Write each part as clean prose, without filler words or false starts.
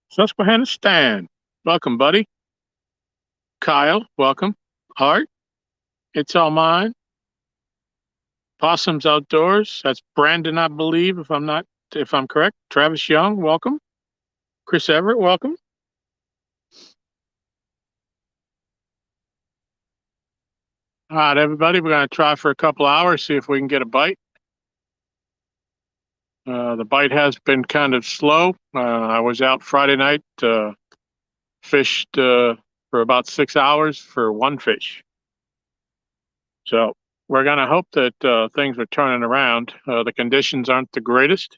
Susquehanna Stan. Welcome, buddy. Kyle, welcome. Art, it's all mine. Possums Outdoors. That's Brandon, I believe, if I'm correct. Travis Young, welcome. Chris Everett, welcome. All right, everybody, we're going to try for a couple hours, see if we can get a bite. The bite has been kind of slow. I was out Friday night, fished for about 6 hours for one fish. So we're going to hope that things are turning around. The conditions aren't the greatest.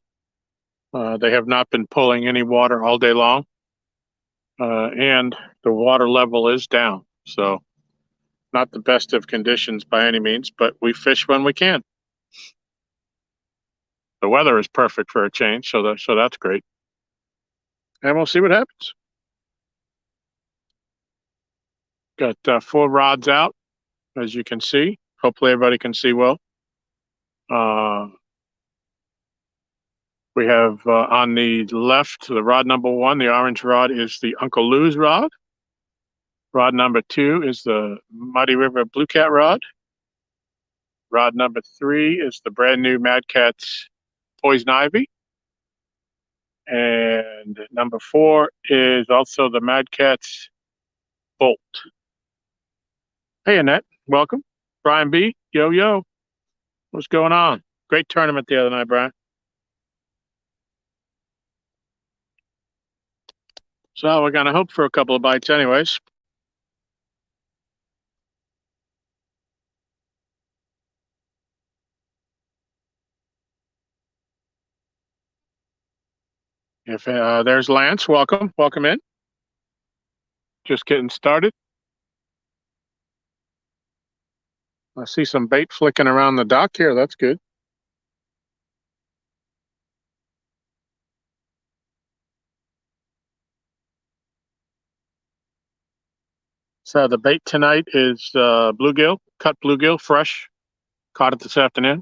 They have not been pulling any water all day long, and the water level is down. So not the best of conditions by any means, but we fish when we can. The weather is perfect for a change, so that's great. And we'll see what happens. Got 4 rods out, as you can see. Hopefully everybody can see well. We have on the left, the rod number 1, the orange rod is the Uncle Lou's rod. Rod number 2 is the Muddy River Blue Cat rod. Rod number 3 is the brand new Mad Catz Poison Ivy. And number 4 is also the Mad Catz Bolt. Hey, Annette, welcome. Brian B, yo. What's going on? Great tournament the other night, Brian. So we're going to hope for a couple of bites anyways. If there's Lance, welcome in. Just getting started. I see some bait flicking around the dock here. That's good. So the bait tonight is bluegill, cut bluegill, fresh. Caught it this afternoon.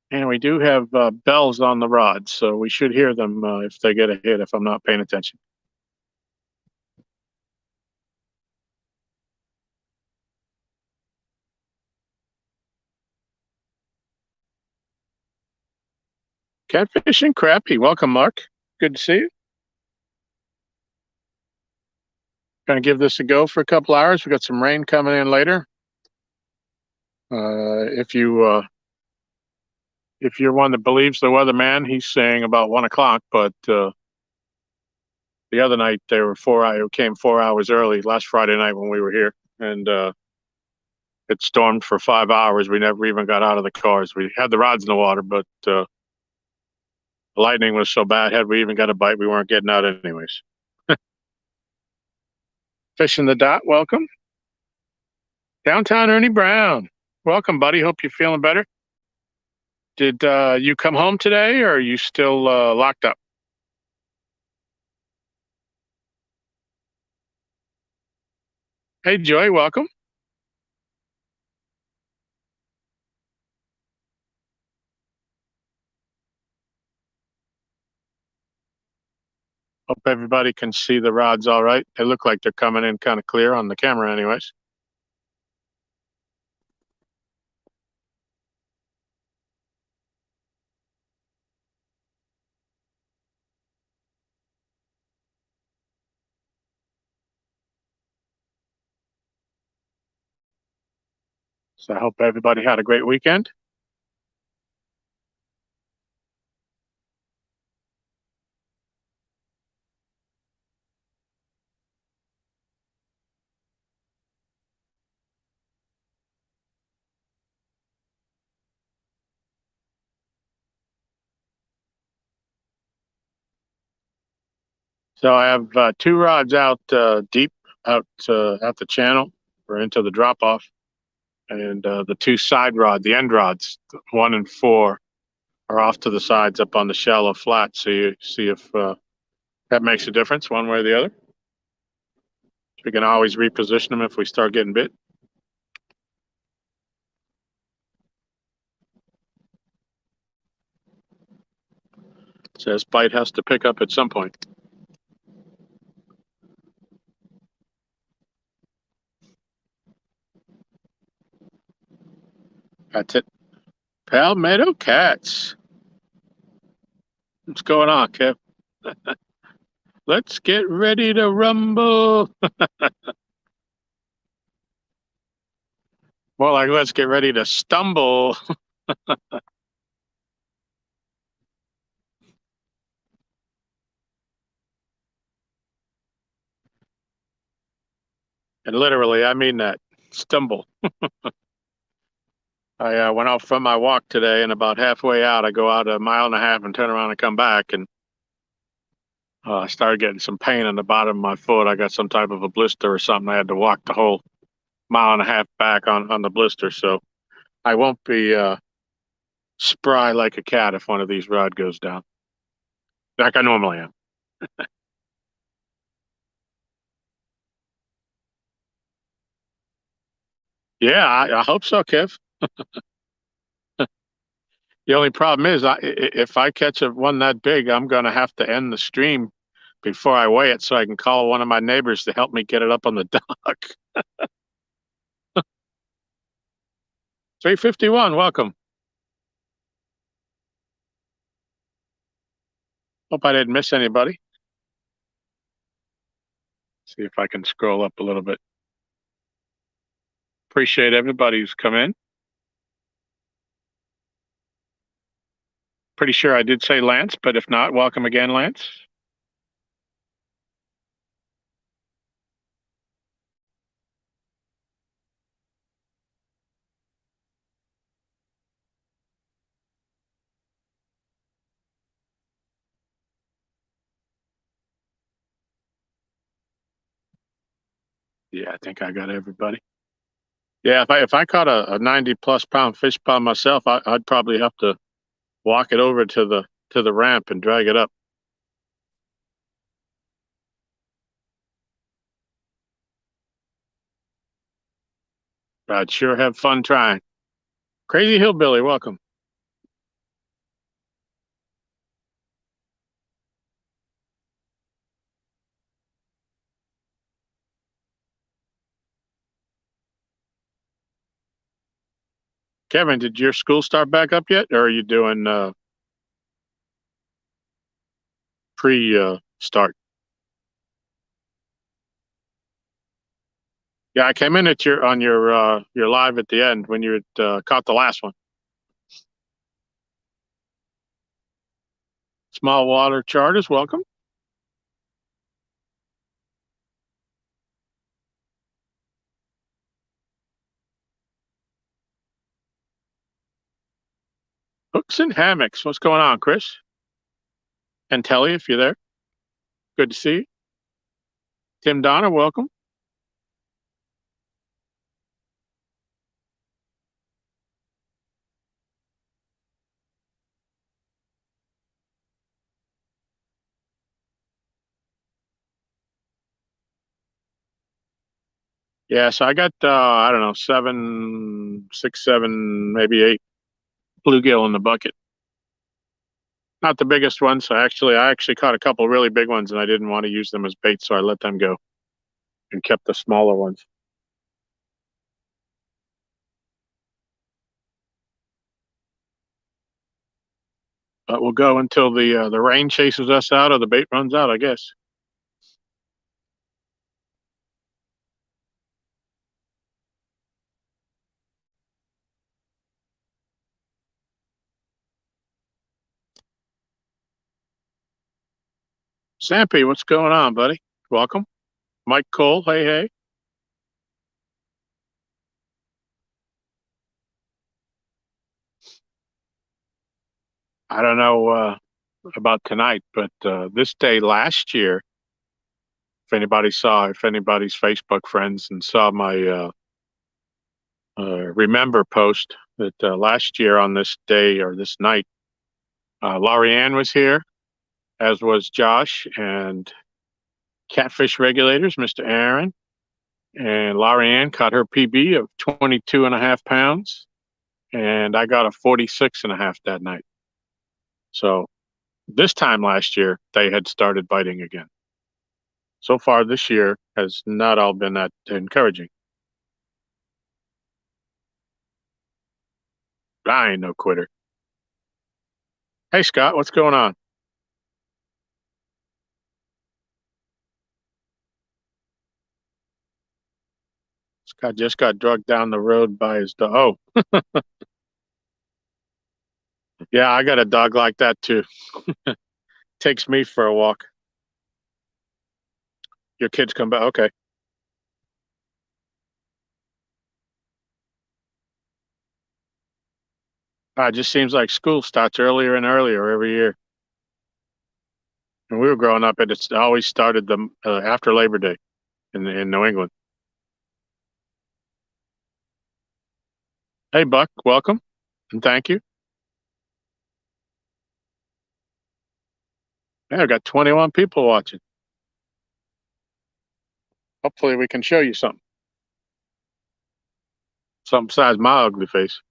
And we do have bells on the rods, so we should hear them if they get a hit, if I'm not paying attention. Catfishing crappie. Welcome, Mark. Good to see you. Going to give this a go for a couple hours. We got some rain coming in later. If you're one that believes the weatherman, he's saying about 1 o'clock, but the other night they were came 4 hours early last Friday night when we were here, and it stormed for 5 hours. We never even got out of the cars. We had the rods in the water, but the lightning was so bad. Had we even got a bite, we weren't getting out anyways. Fishing the dot, welcome. Downtown Ernie Brown, welcome, buddy. Hope you're feeling better. Did you come home today, or are you still locked up? Hey, Joy, welcome. Hope everybody can see the rods all right. They look like they're coming in kind of clear on the camera anyways. So I hope everybody had a great weekend. So I have 2 rods out deep out the channel or into the drop off, and the 2 side rod, the end rods, 1 and 4, are off to the sides up on the shallow flat. So you see if that makes a difference one way or the other. We can always reposition them if we start getting bit. So this bite has to pick up at some point. That's it. Palmetto Cats. What's going on, Kev? Let's get ready to rumble. More like let's get ready to stumble. And literally, I mean that. Stumble. I went out from my walk today, and about halfway out, I go out a mile and a half and turn around and come back, and I started getting some pain on the bottom of my foot. I got some type of a blister or something. I had to walk the whole mile and a half back on the blister, so I won't be spry like a cat if one of these rods goes down, like I normally am. Yeah, I hope so, Kev. The only problem is, if I catch one that big, I'm going to have to end the stream before I weigh it so I can call one of my neighbors to help me get it up on the dock. 351, welcome. Hope I didn't miss anybody. See if I can scroll up a little bit. Appreciate everybody who's come in. Pretty sure I did say Lance, but if not, welcome again, Lance. Yeah, I think I got everybody. Yeah, if I caught a 90+ pound fish by myself, I'd probably have to walk it over to the ramp and drag it up. I'd sure have fun trying. Crazy Hillbilly, welcome. Kevin, did your school start back up yet, or are you doing pre-start? Yeah, I came in at your live at the end when you caught the last one. Small water charters, welcome. Hooks and hammocks, what's going on, Chris? And Telly, if you're there, good to see you. Tim Donner, welcome. Yeah, so I got I don't know, 7, 6, 7, maybe 8 bluegill in the bucket. Not the biggest ones. So I actually caught a couple really big ones, and I didn't want to use them as bait, so I let them go and kept the smaller ones. But we'll go until the rain chases us out or the bait runs out, I guess. Sampy, what's going on, buddy? Welcome. Mike Cole, hey, hey. I don't know about tonight, but this day last year, if anybody's Facebook friends and saw my remember post that last year on this day or this night, Laurie Ann was here, as was Josh, and Catfish Regulators, Mr. Aaron. And Laurie Ann caught her PB of 22.5 pounds, and I got a 46.5 that night. So This time last year, they had started biting again. So far this year has not all been that encouraging. I ain't no quitter. Hey, Scott, what's going on? Scott just got drugged down the road by his dog. Oh, yeah, I got a dog like that too. Takes me for a walk. Your kids come back. Okay. It just seems like school starts earlier and earlier every year. When we were growing up, it's always started after Labor Day in New England. Hey, Buck, welcome and thank you. Yeah, I got 21 people watching. Hopefully, we can show you something. Something besides my ugly face.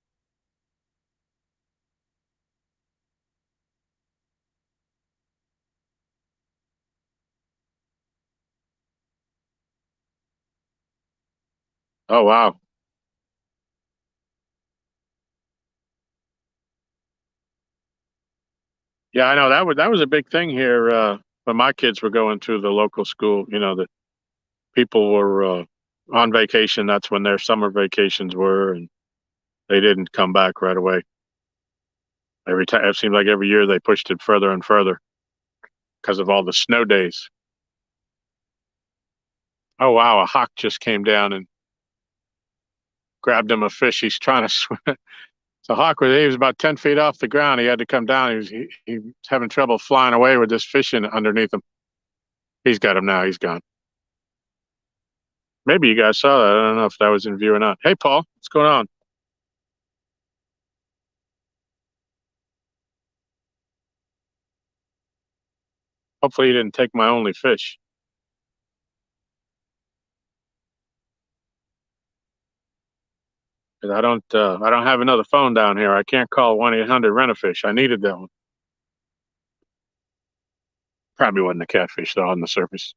Oh, wow. Yeah, I know that was a big thing here when my kids were going to the local school. You know, the people were on vacation. That's when their summer vacations were, and they didn't come back right away. Every time it seemed like every year they pushed it further and further because of all the snow days. Oh wow, a hawk just came down and grabbed him a fish. He's trying to swim. So hawk he was about 10 feet off the ground. He had to come down. He was having trouble flying away with this fish underneath him. He's got him now. He's gone. Maybe you guys saw that. I don't know if that was in view or not. Hey Paul, what's going on? Hopefully you didn't take my only fish. 'Cause I don't have another phone down here. I can't call 1-800 rent a fish. I needed that one. Probably wasn't a catfish though on the surface.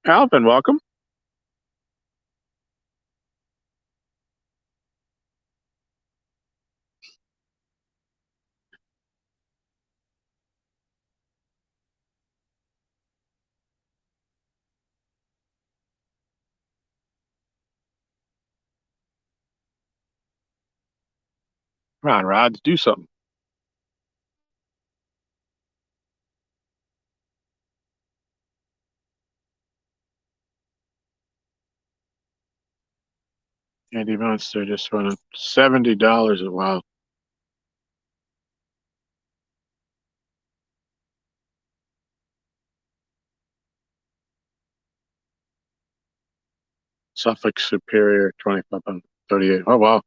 Alvin, welcome. Come on, Rod, do something. Candy Monster just went up $70 a while. Suffolk Superior 2538. Oh wow.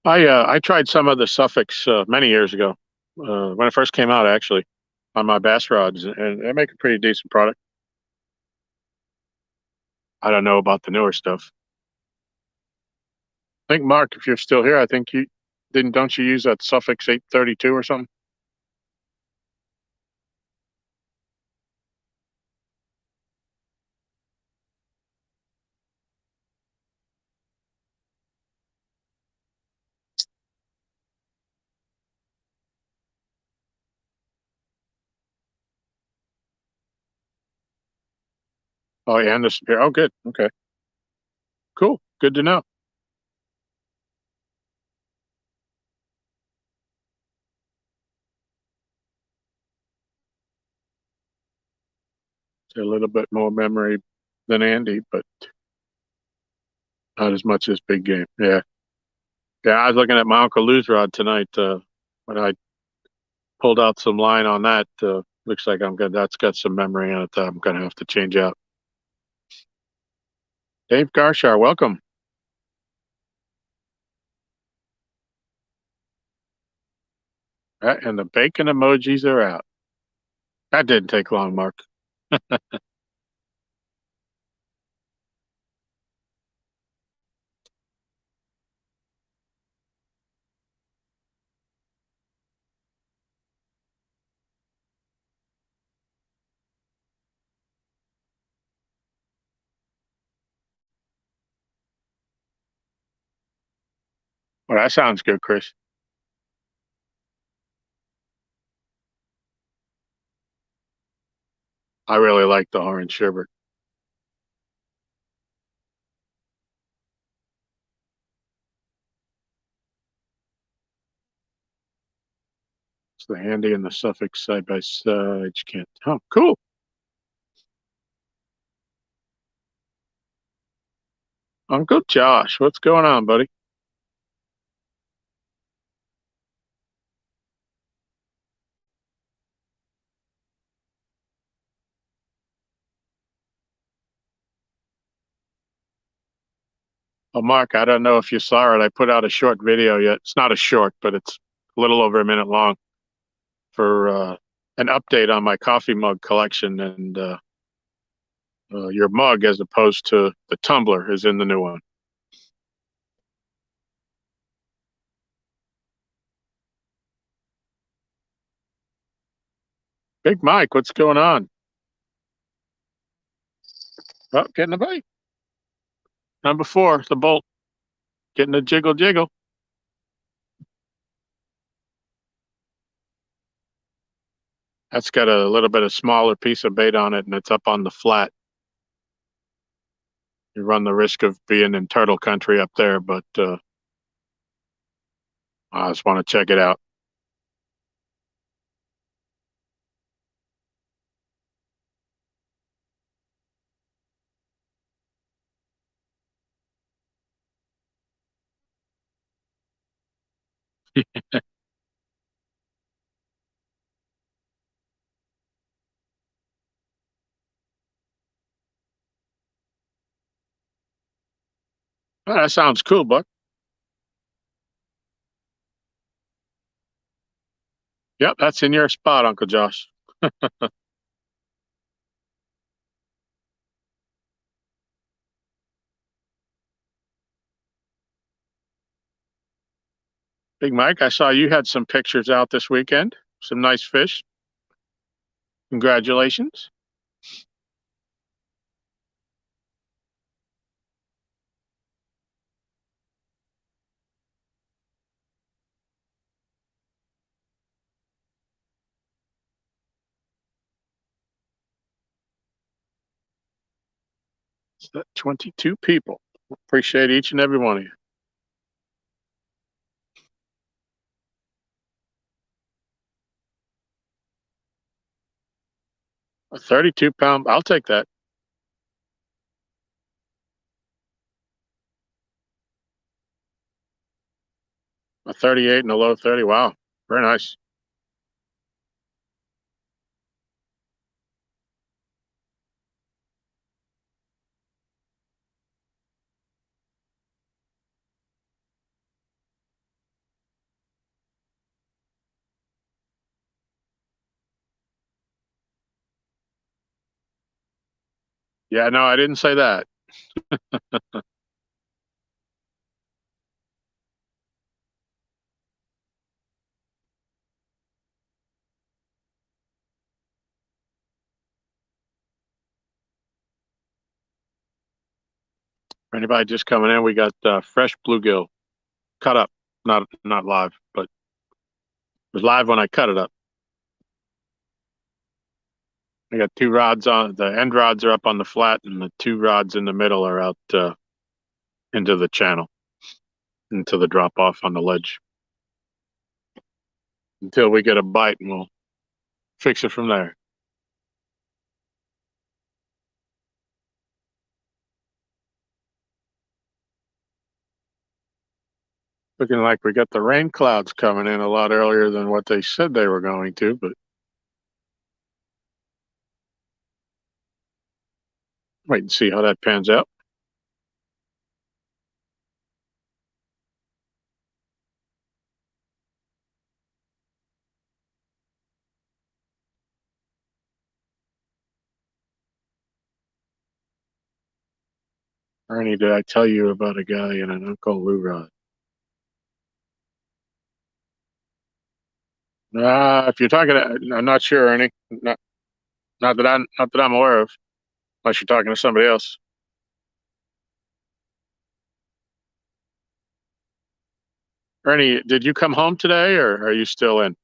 I tried some of the Suffolks many years ago when it first came out actually on my bass rods, and they make a pretty decent product. I don't know about the newer stuff. I think Mark, if you're still here, I think you didn't don't you use that Suffolk 832 or something? Oh yeah, and the Superior. Oh good. Okay. Cool. Good to know. It's a little bit more memory than Andy, but not as much as big game. Yeah. Yeah, I was looking at my Uncle Lou's rod tonight when I pulled out some line on that. Looks like I'm good. That's got some memory on it that I'm gonna have to change out. Dave Garshar, welcome. And the bacon emojis are out. That didn't take long, Mark. Well, that sounds good, Chris. I really like the orange sherbet. It's the Handy and the Suffolk side by side. You can't. Oh, cool. Uncle Josh, what's going on, buddy? Well, Mark, I don't know if you saw it. I put out a short video yet. It's not a short, but it's a little over a minute long for an update on my coffee mug collection. And your mug, as opposed to the tumbler, is in the new one. Big Mike, what's going on? Oh, getting a bite. Number four, the bolt, getting a jiggle jiggle. That's got a little bit of smaller piece of bait on it, and it's up on the flat. You run the risk of being in turtle country up there, but I just want to check it out. Oh, that sounds cool, Buck. Yep, that's in your spot, Uncle Josh. Big Mike, I saw you had some pictures out this weekend. Some nice fish. Congratulations. It's that 22 people. Appreciate each and every one of you. A 32-pound, I'll take that. A 38 and a low 30. Wow. Very nice. Yeah, no, I didn't say that. For anybody just coming in, we got fresh bluegill cut up. Not live, but it was live when I cut it up. I got two rods on, the end rods are up on the flat, and the two rods in the middle are out into the channel, into the drop off on the ledge until we get a bite, and we'll fix it from there. Looking like we got the rain clouds coming in a lot earlier than what they said they were going to, but wait and see how that pans out. Ernie, did I tell you about a guy in an Uncle Lou rod? If you're talking, I'm not sure, Ernie. Not that I'm aware of, unless you're talking to somebody else. Ernie, did you come home today or are you still in?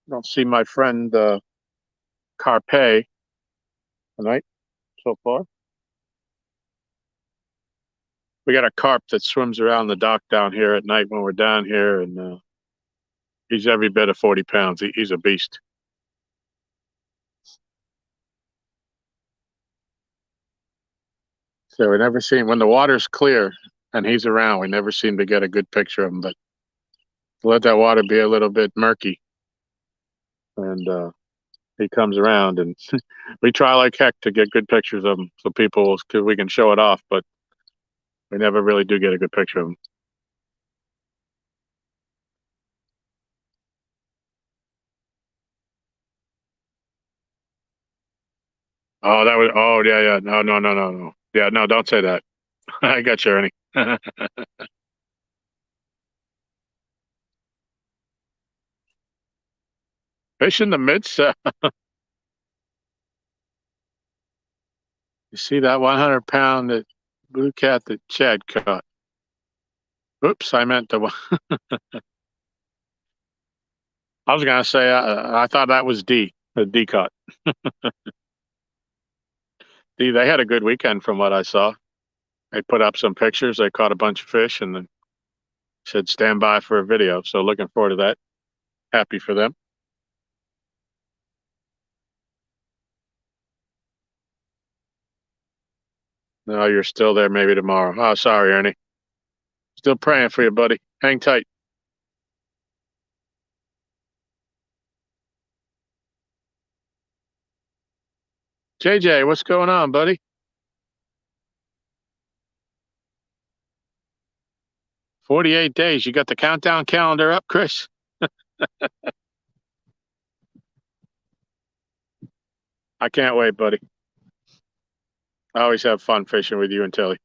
I don't see my friend Carpe tonight so far. We got a carp that swims around the dock down here at night when we're down here, and he's every bit of 40 pounds. He's a beast. So we never seen when the water's clear and he's around. We never seem to get a good picture of him, but let that water be a little bit murky, and he comes around, and we try like heck to get good pictures of him so people we can show it off, but we never really do get a good picture of him. Oh, that was. Oh, yeah, yeah. No, no, no, no, no. Yeah, no, don't say that. I got you, Ernie. Fish in the midst. You see that 100-pound that blue cat that Chad caught? Oops, I meant the one. I was gonna say I thought that was D. The D caught. D. They had a good weekend from what I saw. They put up some pictures. They caught a bunch of fish and then said stand by for a video. So looking forward to that. Happy for them. No, you're still there. Maybe tomorrow. Oh, sorry, Ernie. Still praying for you, buddy. Hang tight. JJ, what's going on, buddy? 48 days. You got the countdown calendar up, Chris? I can't wait, buddy. I always have fun fishing with you and Tilly.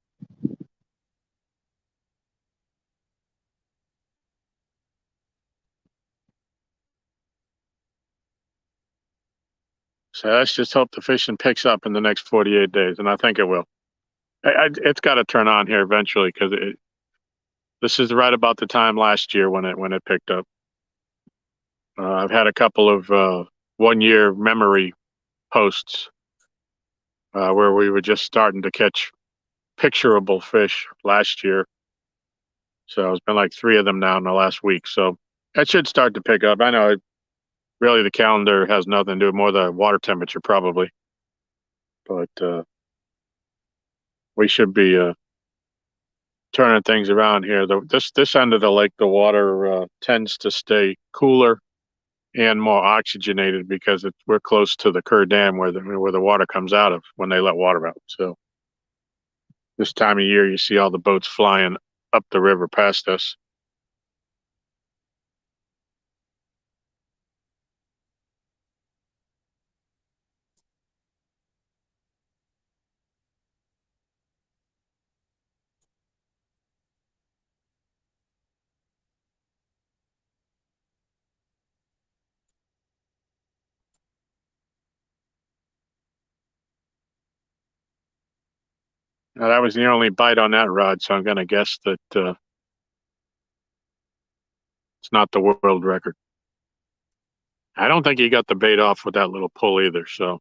So let's just hope the fishing picks up in the next 48 days, and I think it will. It's got to turn on here eventually because this is right about the time last year when it picked up. I've had a couple of 1 year memory posts where we were just starting to catch picturable fish last year. So it's been like three of them now in the last week. So it should start to pick up. I know really the calendar has nothing to do with more the water temperature probably, but we should be turning things around here. This end of the lake, the water tends to stay cooler and more oxygenated because we're close to the Kerr Dam where the water comes out of when they let water out. So this time of year, you see all the boats flying up the river past us. Now, that was the only bite on that rod, so I'm going to guess that it's not the world record. I don't think he got the bait off with that little pull either. So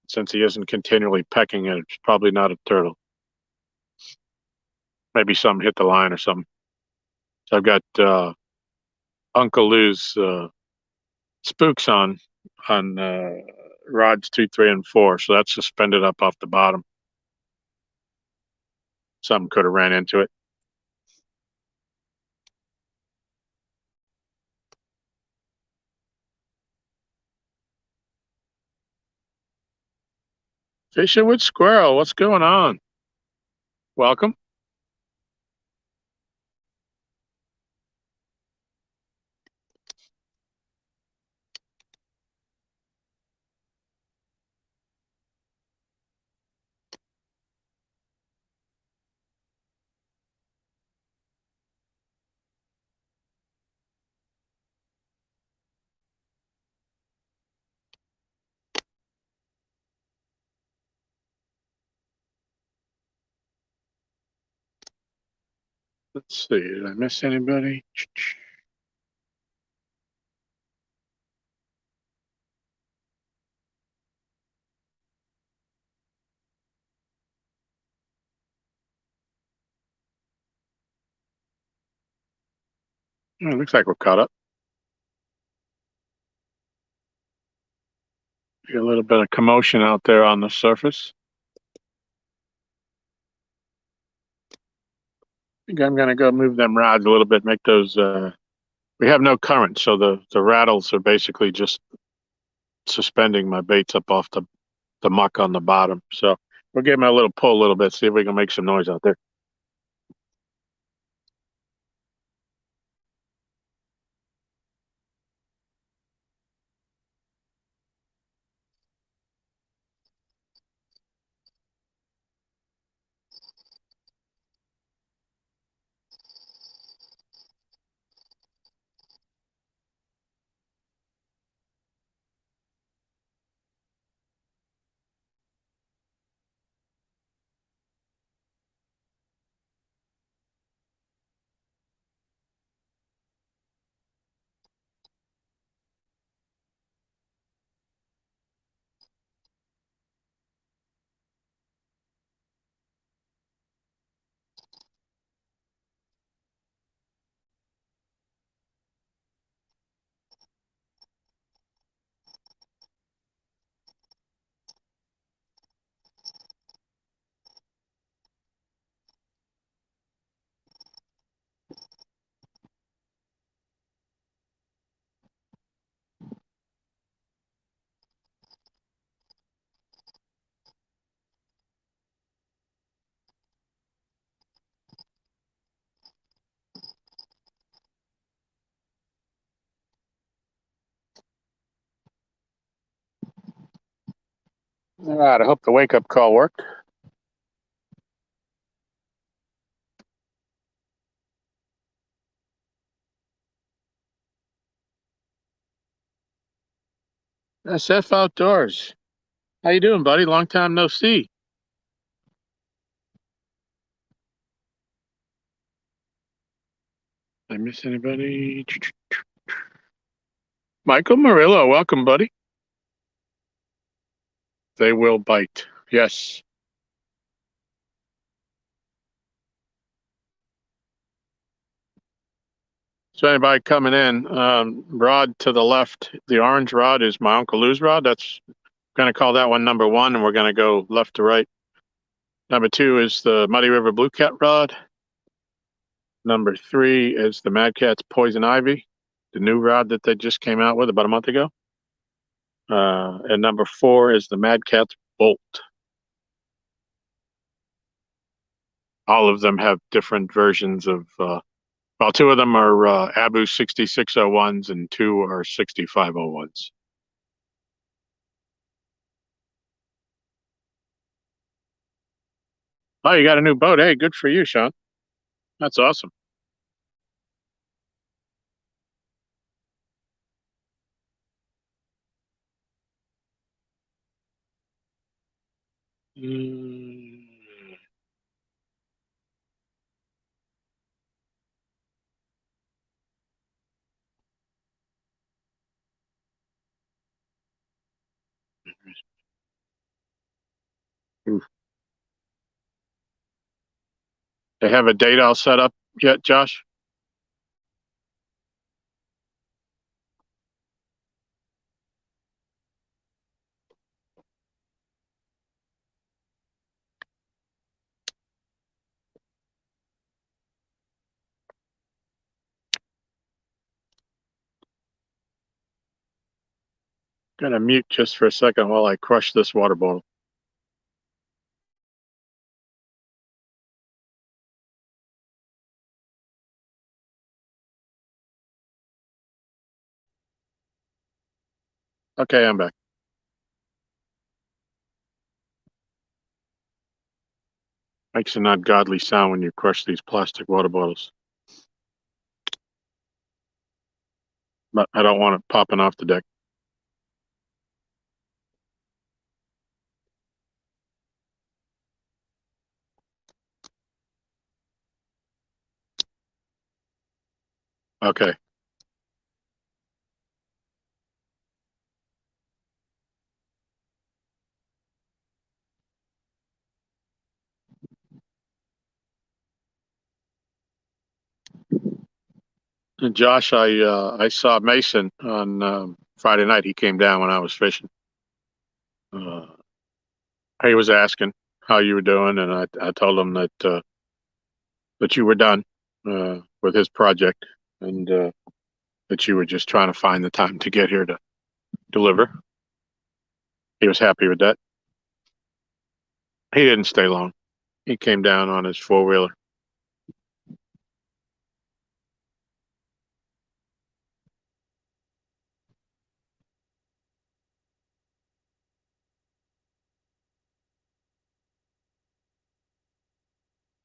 since he isn't continually pecking it, it's probably not a turtle. Maybe something hit the line or something. So I've got Uncle Lou's spooks on rods 2, 3, and 4. So that's suspended up off the bottom. Something could have ran into it. Fishing with Squirrel, what's going on? Welcome. Let's see, did I miss anybody? Oh, looks like we're caught up. A little bit of commotion out there on the surface. I think I'm gonna go move them rods a little bit, make those we have no current, so the rattles are basically just suspending my baits up off the muck on the bottom. So we'll give them a little pull a little bit, see if we can make some noise out there. All right, I hope the wake up call worked. SF Outdoors. How you doing, buddy? Long time no see. Did I miss anybody? Michael Murillo, welcome, buddy. They will bite. Yes. So anybody coming in, rod to the left, the orange rod is my Uncle Lou's rod. That's going to call that one number one, and we're going to go left to right. Number two is the Muddy River Blue Cat rod. Number three is the Mad Catz Poison Ivy, the new rod that they just came out with about a month ago. And number four is the Mad Catz Bolt. All of them have different versions of, well, two of them are Abu 6601s and two are 6501s. Oh, you got a new boat. Hey, good for you, Sean. That's awesome. Mm. They have a date all set up yet, Josh? Gonna mute just for a second while I crush this water bottle. Okay, I'm back. Makes an ungodly sound when you crush these plastic water bottles, but I don't want it popping off the deck. Okay. And Josh, I saw Mason on Friday night. He came down when I was fishing. Uh, he was asking how you were doing, and I told him that you were done with his project, and that you were just trying to find the time to get here to deliver. He was happy with that. He didn't stay long. He came down on his four-wheeler.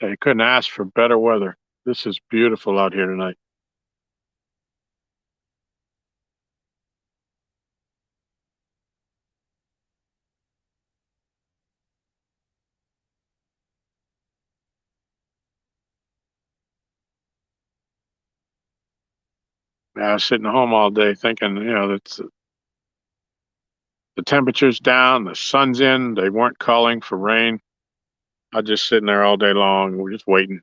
He couldn't ask for better weather. This is beautiful out here tonight. I was sitting at home all day thinking, that's the temperature's down, the sun's in. They weren't calling for rain. I was just sitting there all day long. We're just waiting.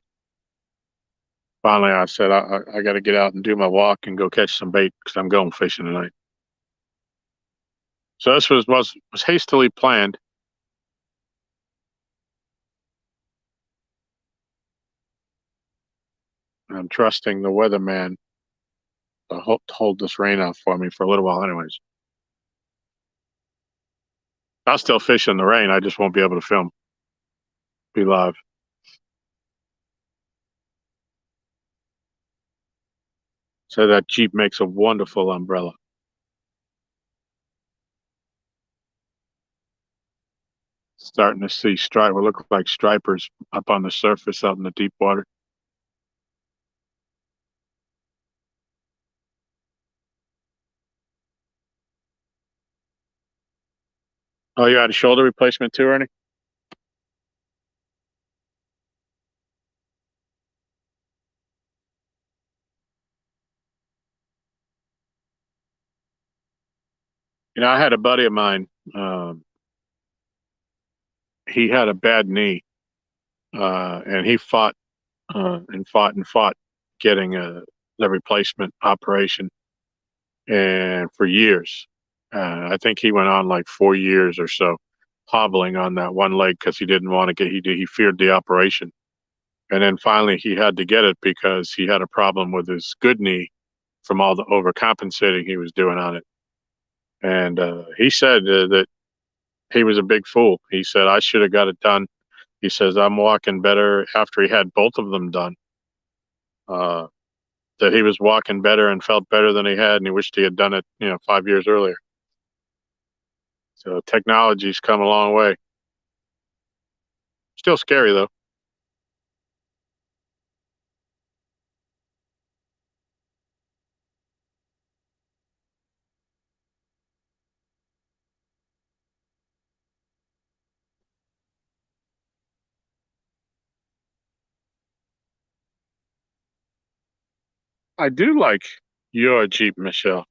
Finally, I said, I got to get out and do my walk and go catch some bait because I'm going fishing tonight. So this was hastily planned. I'm trusting the weatherman to hold this rain off for me for a little while, anyways. I'll still fish in the rain. I just won't be able to film, be live. So that Jeep makes a wonderful umbrella. Starting to see what look like stripers up on the surface out in the deep water. Oh, you had a shoulder replacement too, Ernie? I had a buddy of mine. He had a bad knee, and he fought and fought and fought getting the replacement operation, and for years. I think he went on like 4 years or so, hobbling on that one leg because he didn't want to he feared the operation, and then finally he had to get it because he had a problem with his good knee from all the overcompensating he was doing on it. And he said that he was a big fool. He said, I should have got it done. He says, I'm walking better after he had both of them done. Uh, that he was walking better and felt better than he had, and he wished he had done it, 5 years earlier. So technology's come a long way. Still scary though. I do like your Jeep, Michelle.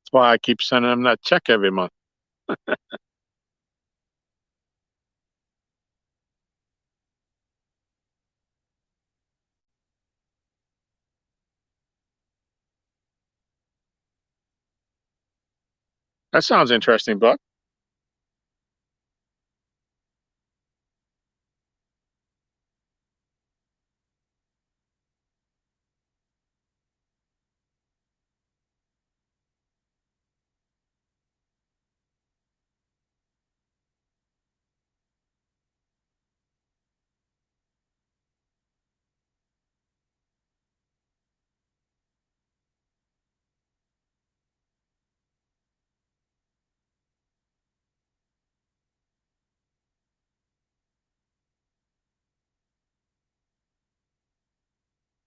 That's why I keep sending him that check every month. That sounds interesting, Buck.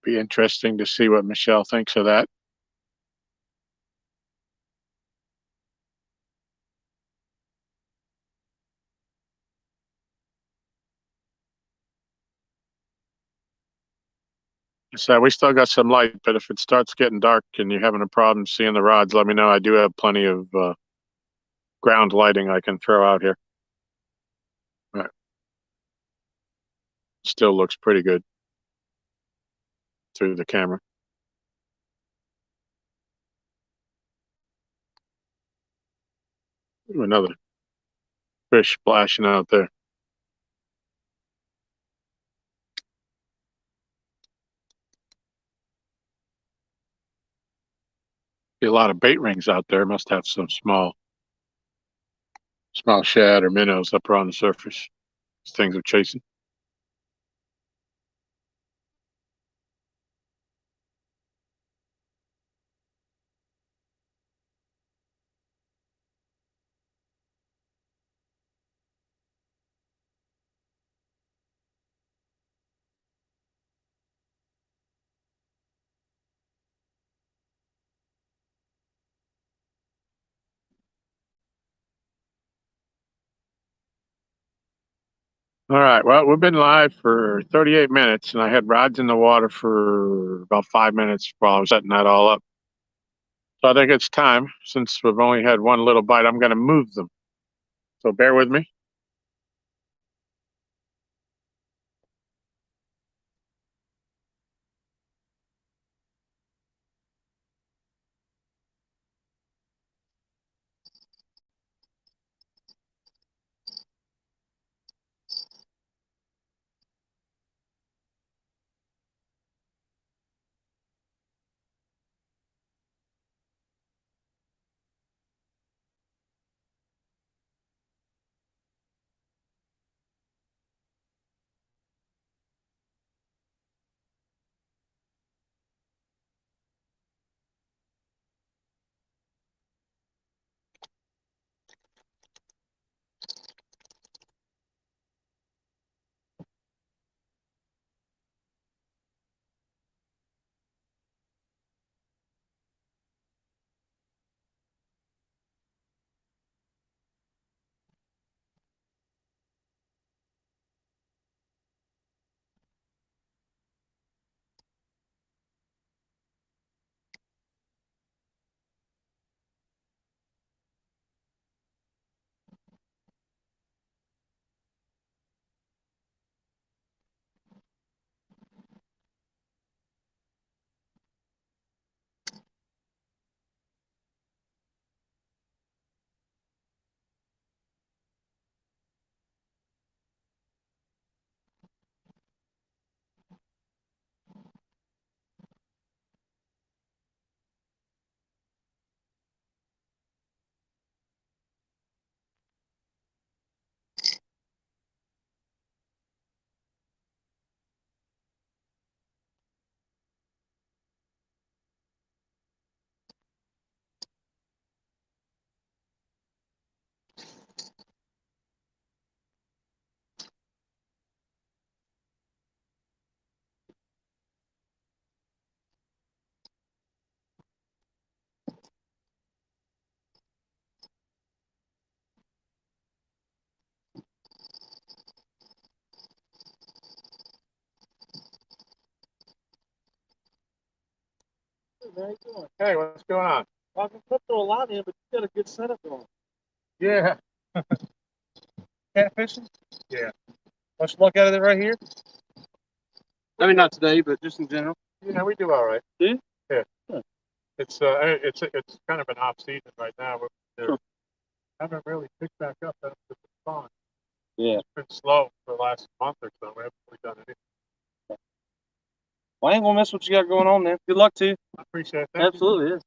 Be interesting to see what Michelle thinks of that. So we still got some light, but if it starts getting dark and you're having a problem seeing the rods, let me know. I do have plenty of ground lighting I can throw out here. Right. Still looks pretty good through the camera. Ooh, another fish splashing out there. See a lot of bait rings out there. Must have some small shad or minnows up around the surface. These things are chasing. All right. Well, we've been live for 38 minutes, and I had rods in the water for about 5 minutes while I was setting that all up. So I think it's time, since we've only had one little bite, I'm going to move them. So bear with me. How you doing? Hey, what's going on? I can put through a lot in, but you got a good setup going. Yeah. Catfishing? Yeah. Much luck out of it right here? I mean, not today, but just in general. Yeah, we do all right. Do you? Yeah. Huh. It's kind of an off season right now. We're sure. Haven't really picked back up after the spawn. Yeah. It's been slow for the last month or so. We haven't really done anything. Well, I ain't gonna mess what you got going on, man. Good luck to you. I appreciate that. Absolutely, yeah.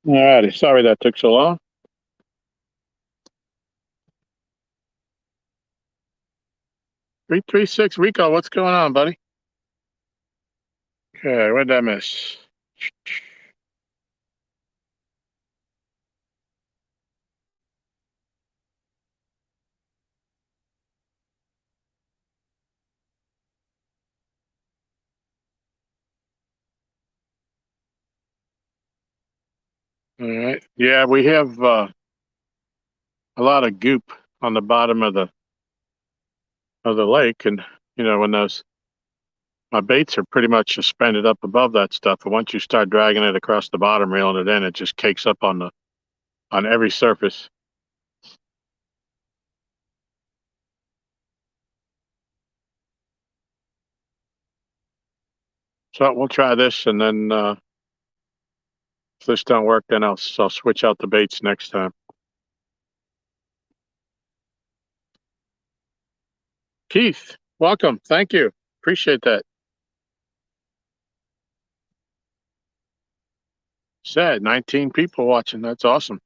All righty. Sorry that took so long. Three three six Rico, what's going on, buddy? Okay, what did I miss? All right. Yeah, we have a lot of goop on the bottom of the lake, and when those my baits are pretty much suspended up above that stuff, and once you start dragging it across the bottom, reeling it in, it just cakes up on every surface. So we'll try this, and then if this don't work, then I'll switch out the baits next time. Keith, welcome. Thank you. Appreciate that. Sad, 19 people watching. That's awesome.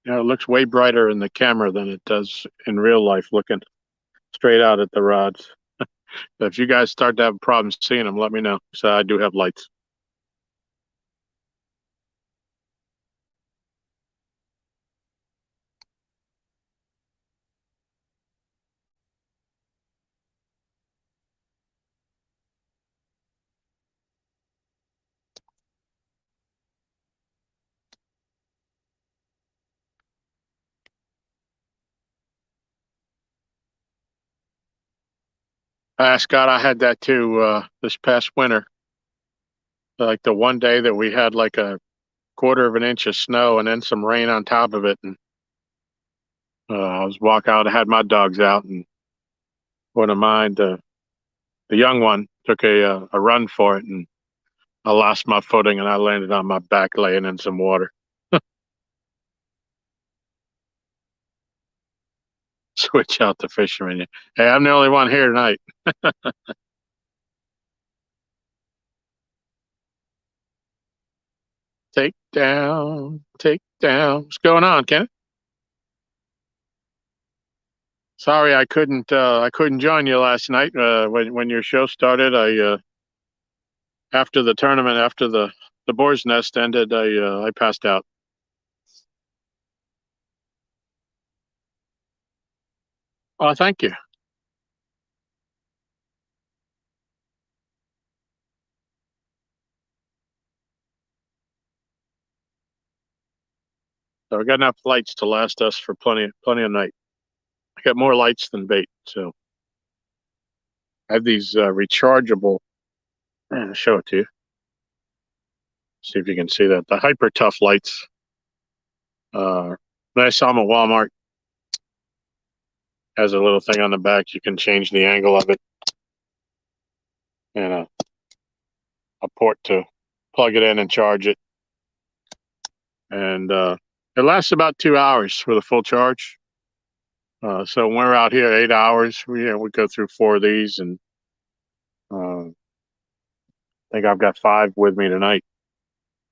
It looks way brighter in the camera than it does in real life, looking straight out at the rods. If you guys start to have problems seeing them, let me know. So I do have lights. Scott, I had that too this past winter. Like the one day that we had like a quarter of an inch of snow and then some rain on top of it. And I was walking out, I had my dogs out, and one of mine, the young one, took a run for it, and I lost my footing and I landed on my back laying in some water. Switch out the fisherman. Hey, I'm the only one here tonight. Take down, take down. What's going on, Ken? Sorry, I couldn't join you last night when your show started. I after the tournament, after the boar's nest ended, I passed out. Oh, thank you. So we got enough lights to last us for plenty of night. I got more lights than bait, so I have these rechargeable. I'll show it to you. See if you can see that. The Hyper Tough lights. I saw them at Walmart. Has a little thing on the back. You can change the angle of it, and a port to plug it in and charge it. And it lasts about 2 hours for the full charge. So when we're out here 8 hours, we go through four of these, and I think I've got five with me tonight,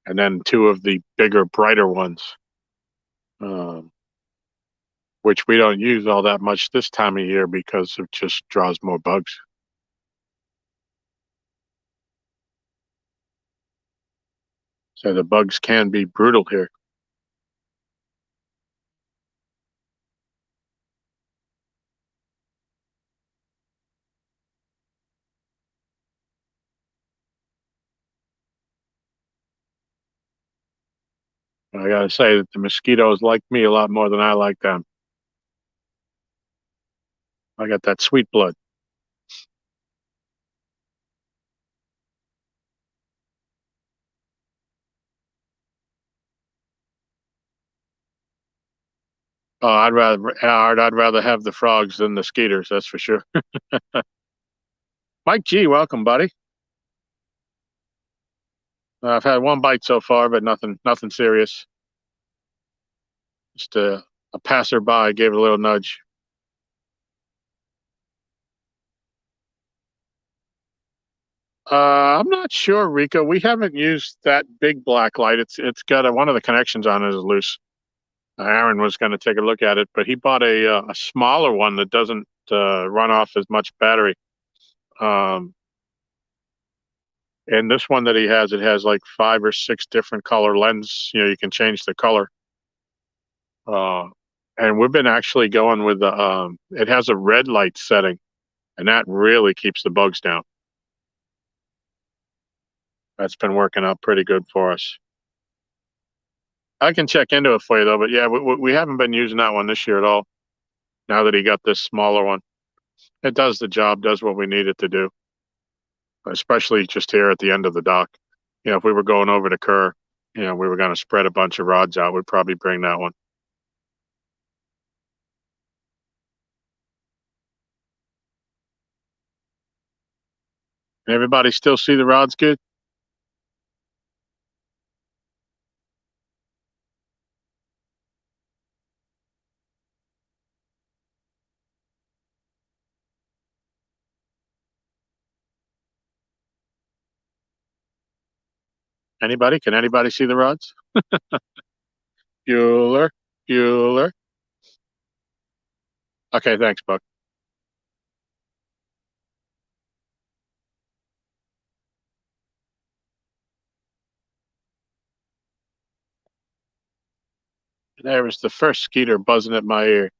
and then two of the bigger, brighter ones, um, which we don't use all that much this time of year because it just draws more bugs. So the bugs can be brutal here. I gotta say that the mosquitoes like me a lot more than I like them. I got that sweet blood. Oh, I'd rather have the frogs than the skeeters. That's for sure. Mike G, welcome, buddy. I've had one bite so far, but nothing serious. Just a passerby gave it a little nudge. I'm not sure, Rico. We haven't used that big black light. It's got one of the connections on it is loose. Aaron was going to take a look at it, but he bought a smaller one that doesn't run off as much battery. Um, and this one that he has, it has like 5 or 6 different color lens. You can change the color. Uh, and we've been actually going with the. It has a red light setting, and that really keeps the bugs down. That's been working out pretty good for us. I can check into it for you though, but yeah, we haven't been using that one this year at all. Now that he got this smaller one, it does the job, does what we need it to do, especially just here at the end of the dock. If we were going over to Kerr, we were going to spread a bunch of rods out, we'd probably bring that one. Everybody still see the rods good? Anybody? Can anybody see the rods? Bueller, Bueller. Okay, thanks, Buck. There was the first Skeeter buzzing at my ear.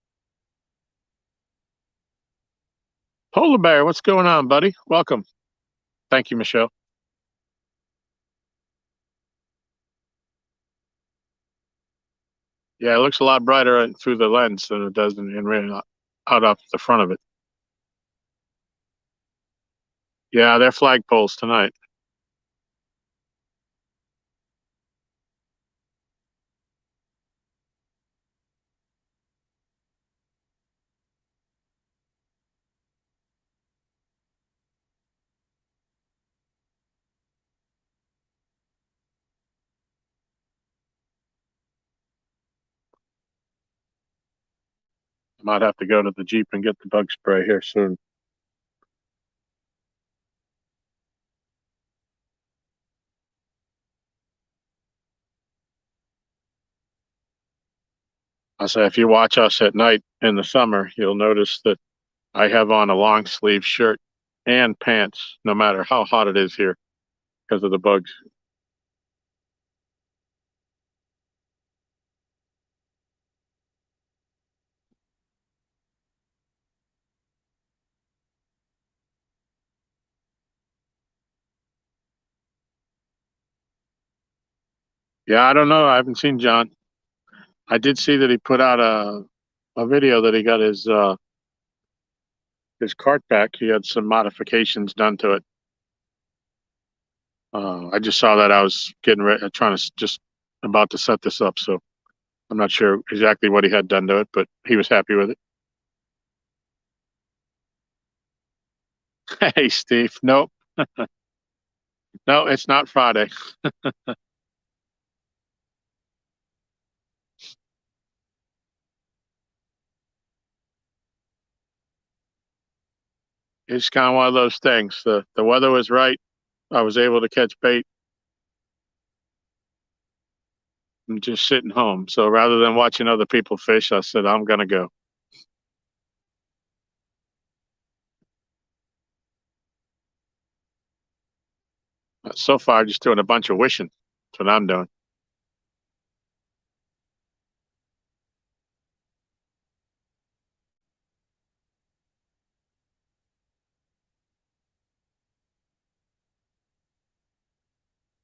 Polar Bear, what's going on, buddy? Welcome. Thank you, Michelle. Yeah, it looks a lot brighter through the lens than it does in out off the front of it. Yeah, they're flagpoles tonight. Might have to go to the Jeep and get the bug spray here soon. I say, if you watch us at night in the summer, you'll notice that I have on a long sleeve shirt and pants, no matter how hot it is here, because of the bugs. Yeah, I don't know. I haven't seen John. I did see that he put out a video that he got his cart back. He had some modifications done to it. I just saw that. I was getting ready, trying to just about to set this up, so I'm not sure exactly what he had done to it, but he was happy with it. Hey, Steve. Nope. No, it's not Friday. It's kind of one of those things. The weather was right. I was able to catch bait. I'm just sitting home. So rather than watching other people fish, I said, I'm going to go. So far, just doing a bunch of wishing. That's what I'm doing.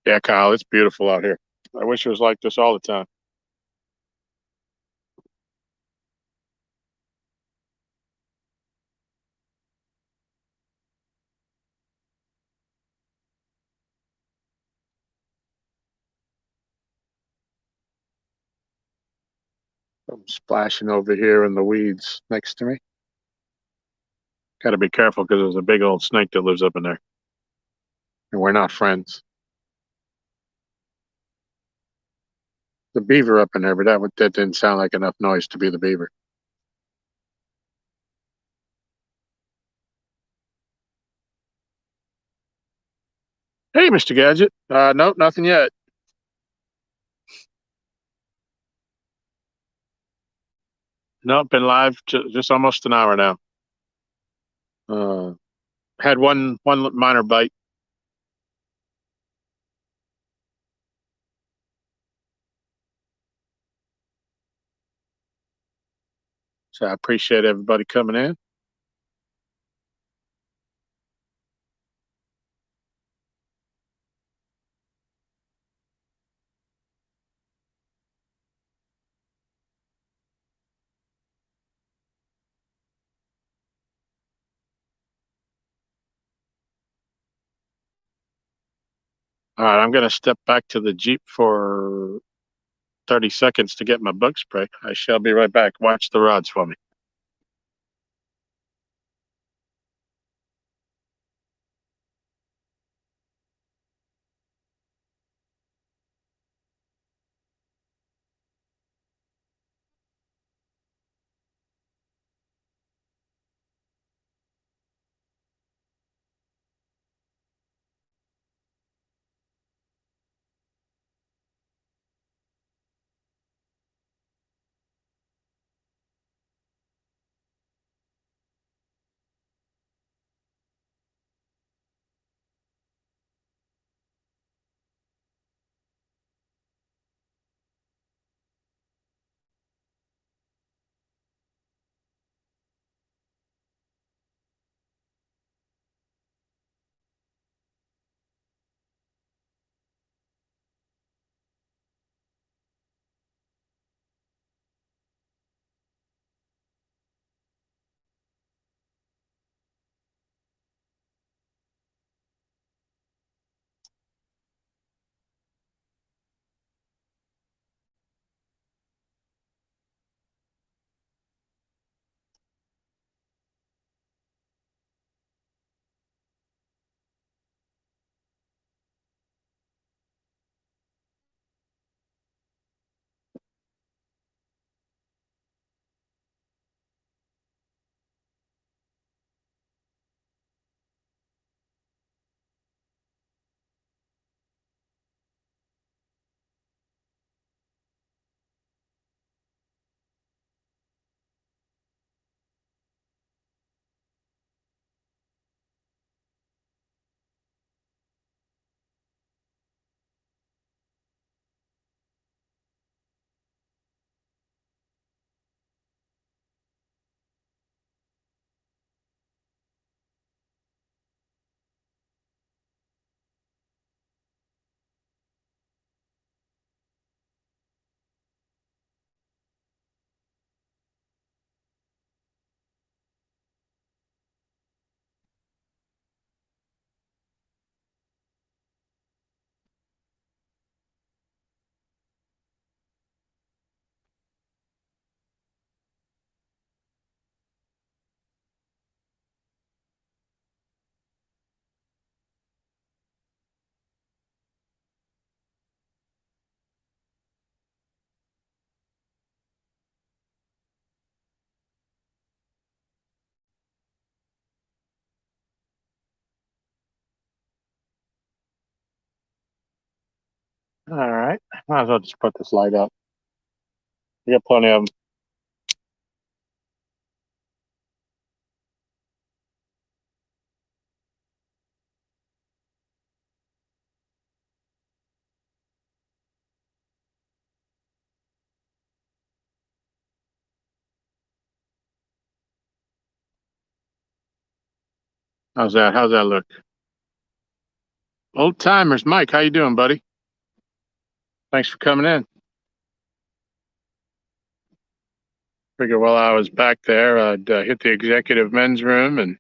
Yeah, Kyle, it's beautiful out here. I wish it was like this all the time. I'm splashing over here in the weeds next to me. Got to be careful because there's a big old snake that lives up in there. And we're not friends. The beaver up in there, but that didn't sound like enough noise to be the beaver. Hey, Mr. Gadget. Nope, nothing yet. Nope, been live just almost an hour now. Uh, had one minor bite. So I appreciate everybody coming in. All right, I'm going to step back to the Jeep for 30 seconds to get my bug spray. I shall be right back. Watch the rods for me. All right. Might as well just put this light up. We got plenty of them. How's that? How's that look? Old timers, Mike. How you doing, buddy? Thanks for coming in. Figure while I was back there, I'd hit the executive men's room and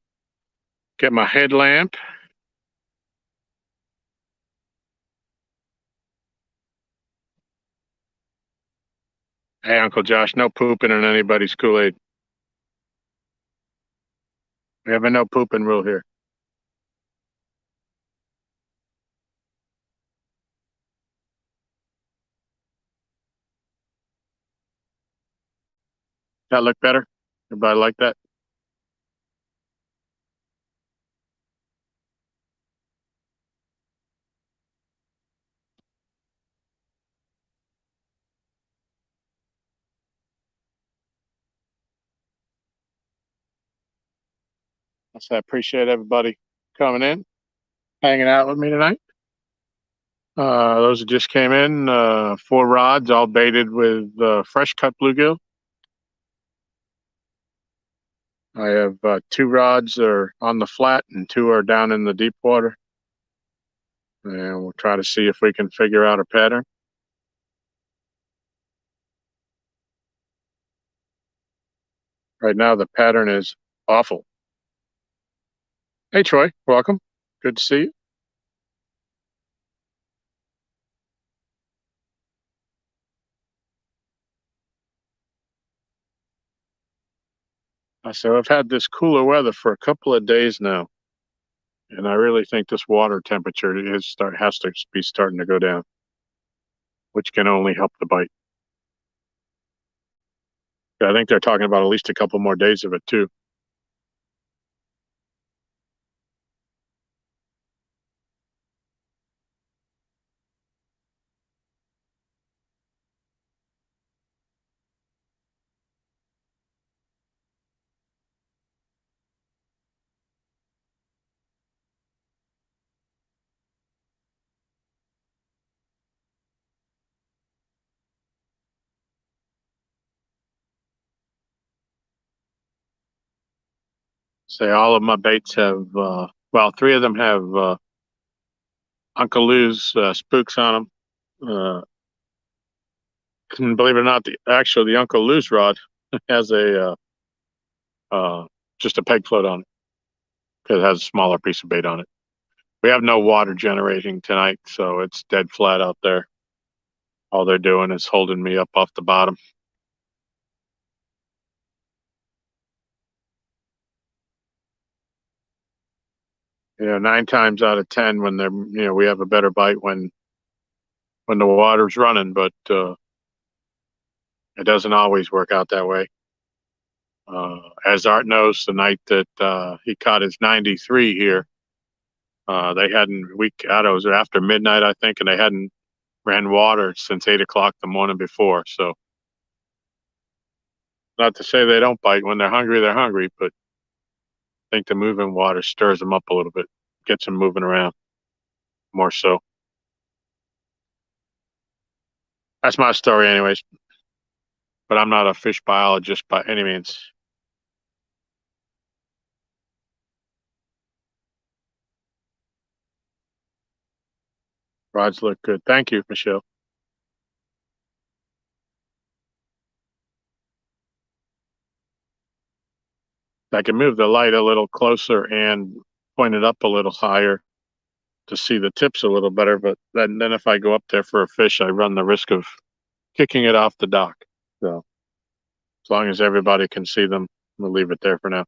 get my headlamp. Hey, Uncle Josh, no pooping in anybody's Kool-Aid. We have a no pooping rule here. That look better? Everybody like that? So I appreciate everybody coming in, hanging out with me tonight. Those that just came in, 4 rods, all baited with fresh cut bluegill. I have 2 rods are on the flat and 2 are down in the deep water. And we'll try to see if we can figure out a pattern. Right now, the pattern is awful. Hey, Troy, welcome. Good to see you. So I've had this cooler weather for a couple of days now, and I really think this water temperature has to be starting to go down, which can only help the bite. I think they're talking about at least a couple more days of it too. Say all of my baits have, well, 3 of them have Uncle Lou's spooks on them. And believe it or not, the Uncle Lou's rod has a just a peg float on it because it has a smaller piece of bait on it. We have no water generating tonight, so it's dead flat out there. All they're doing is holding me up off the bottom. 9 times out of 10 when we have a better bite when the water's running, but it doesn't always work out that way. As Art knows, the night that he caught his 93 here, they hadn't, it was after midnight, I think, and they hadn't ran water since 8 o'clock the morning before. So, not to say they don't bite. When they're hungry, but I think the moving water stirs them up a little bit, gets them moving around more so. That's my story, anyways. But I'm not a fish biologist by any means. Rods look good. Thank you, Michelle. I can move the light a little closer and point it up a little higher to see the tips a little better. But then if I go up there for a fish, I run the risk of kicking it off the dock. So as long as everybody can see them, we'll leave it there for now.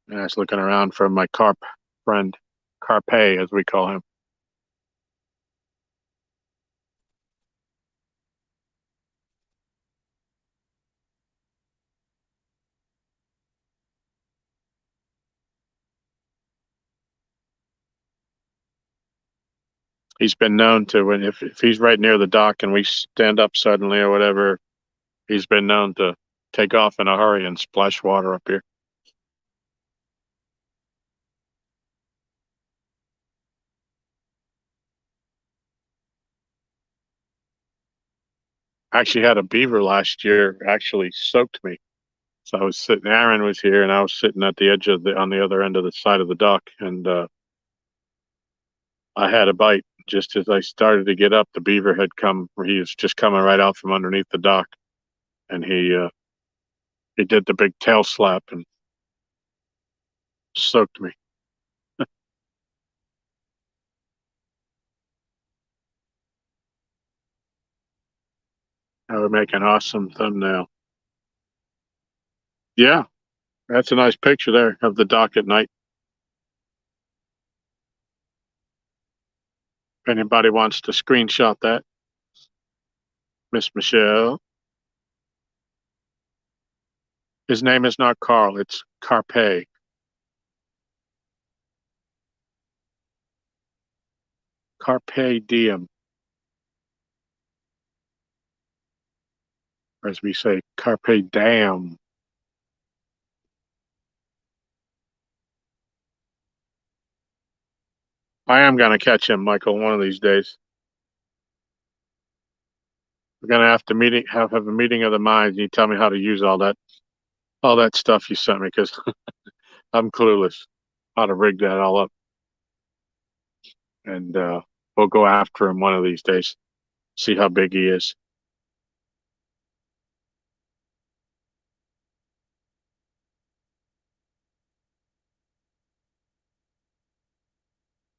And I was looking around for my carp friend, Carpe, as we call him. He's been known to, when if he's right near the dock and we stand up suddenly or whatever, he's been known to take off in a hurry and splash water up here. I actually had a beaver last year actually soaked me. So I was sitting, Aaron was here and I was sitting at the edge on the other end of the side of the dock, and I had a bite. Just as I started to get up, the beaver had come. He was just coming right out from underneath the dock, and he did the big tail slap and soaked me. That would make an awesome thumbnail. Yeah, that's a nice picture there of the dock at night. If anybody wants to screenshot that, Miss Michelle. His name is not Carl, it's Carpe. Carpe diem, or as we say, Carpe dam. I am going to catch him, Michael, one of these days. We're going to have to have a meeting of the minds. You tell me how to use all that stuff you sent me, because I'm clueless how to rig that all up. And we'll go after him one of these days. See how big he is.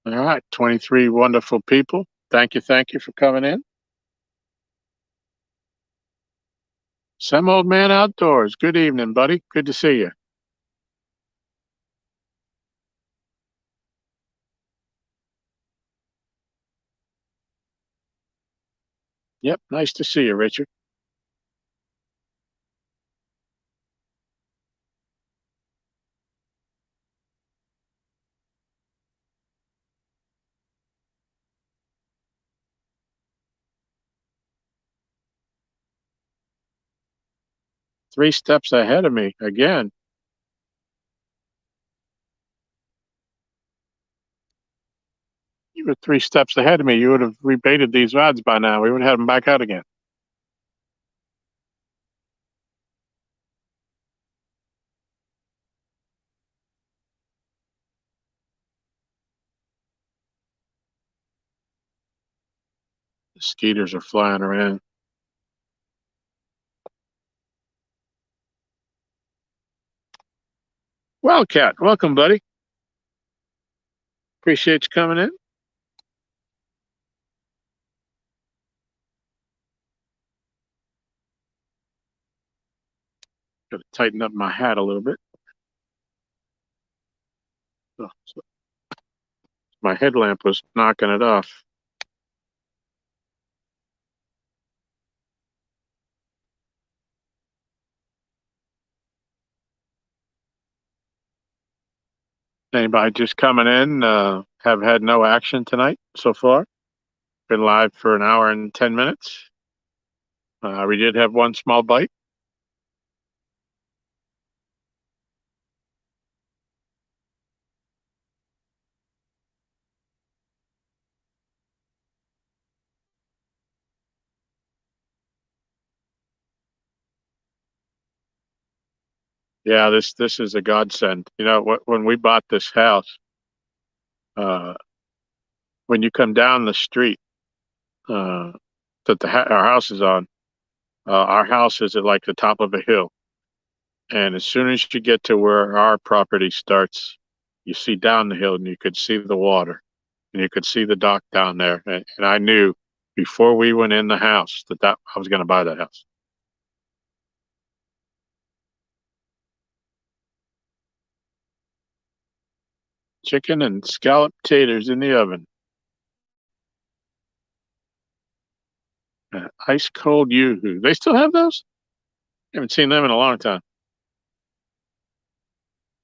All right, 23 wonderful people. Thank you for coming in. Some old man outdoors. Good evening, buddy. Good to see you. Yep, nice to see you, Richard. Three steps ahead of me again. You were three steps ahead of me. You would have rebaited these rods by now. We would have had them back out again. The skeeters are flying around. Wildcat, welcome, buddy. Appreciate you coming in. Got to tighten up my hat a little bit. Oh, so my headlamp was knocking it off. Anybody just coming in, have had no action tonight so far. Been live for an hour and 10 minutes. We did have one small bite. Yeah, this is a godsend. You know, when we bought this house, uh, when you come down the street uh, that our house is on, our house is at like the top of a hill, and as soon as you get to where our property starts, you see down the hill, and you could see the water, and you could see the dock down there, and I knew before we went in the house that I was going to buy that house. Chicken and scallop taters in the oven. Ice cold yoo-hoo. They still have those? Haven't seen them in a long time. Of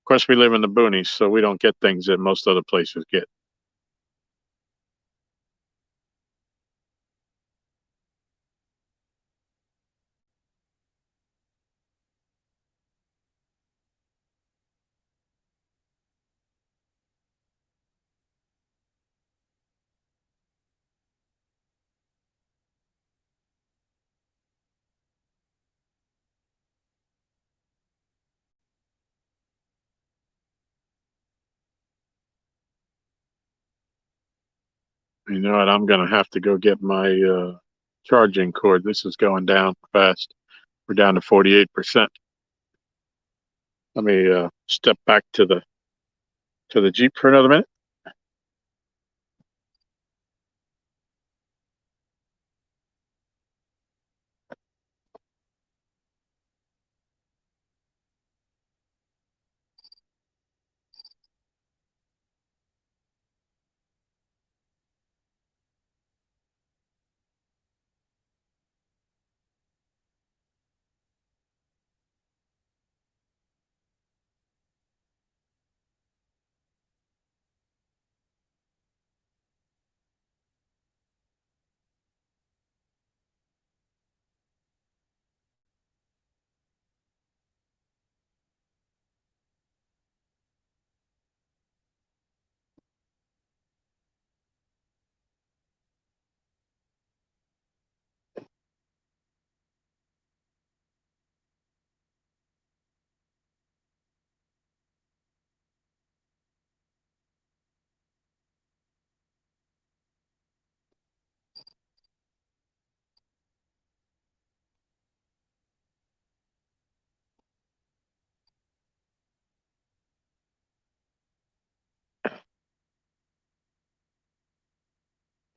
course, we live in the boonies, so we don't get things that most other places get. You know what? I'm going to have to go get my charging cord. This is going down fast. We're down to 48%. Let me step back to the Jeep for another minute.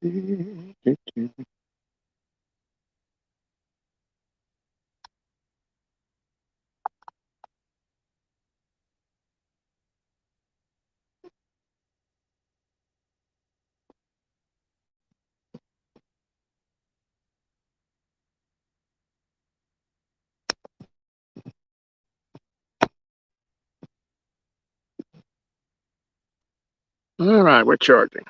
All right, we're charging.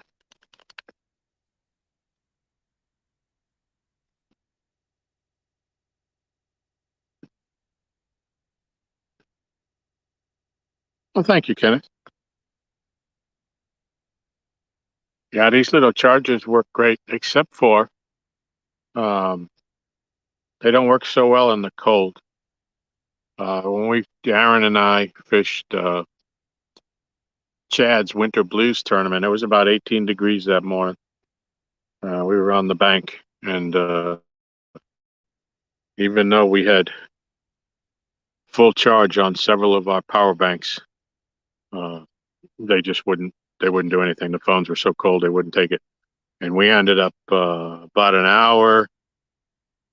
Well, thank you, Kenneth. Yeah, these little chargers work great, except for um, they don't work so well in the cold. When Aaron and I fished Chad's Winter Blues tournament, it was about 18 degrees that morning. We were on the bank, and even though we had full charge on several of our power banks, uh, they just they wouldn't do anything. The phones were so cold they wouldn't take it. And we ended up about an hour.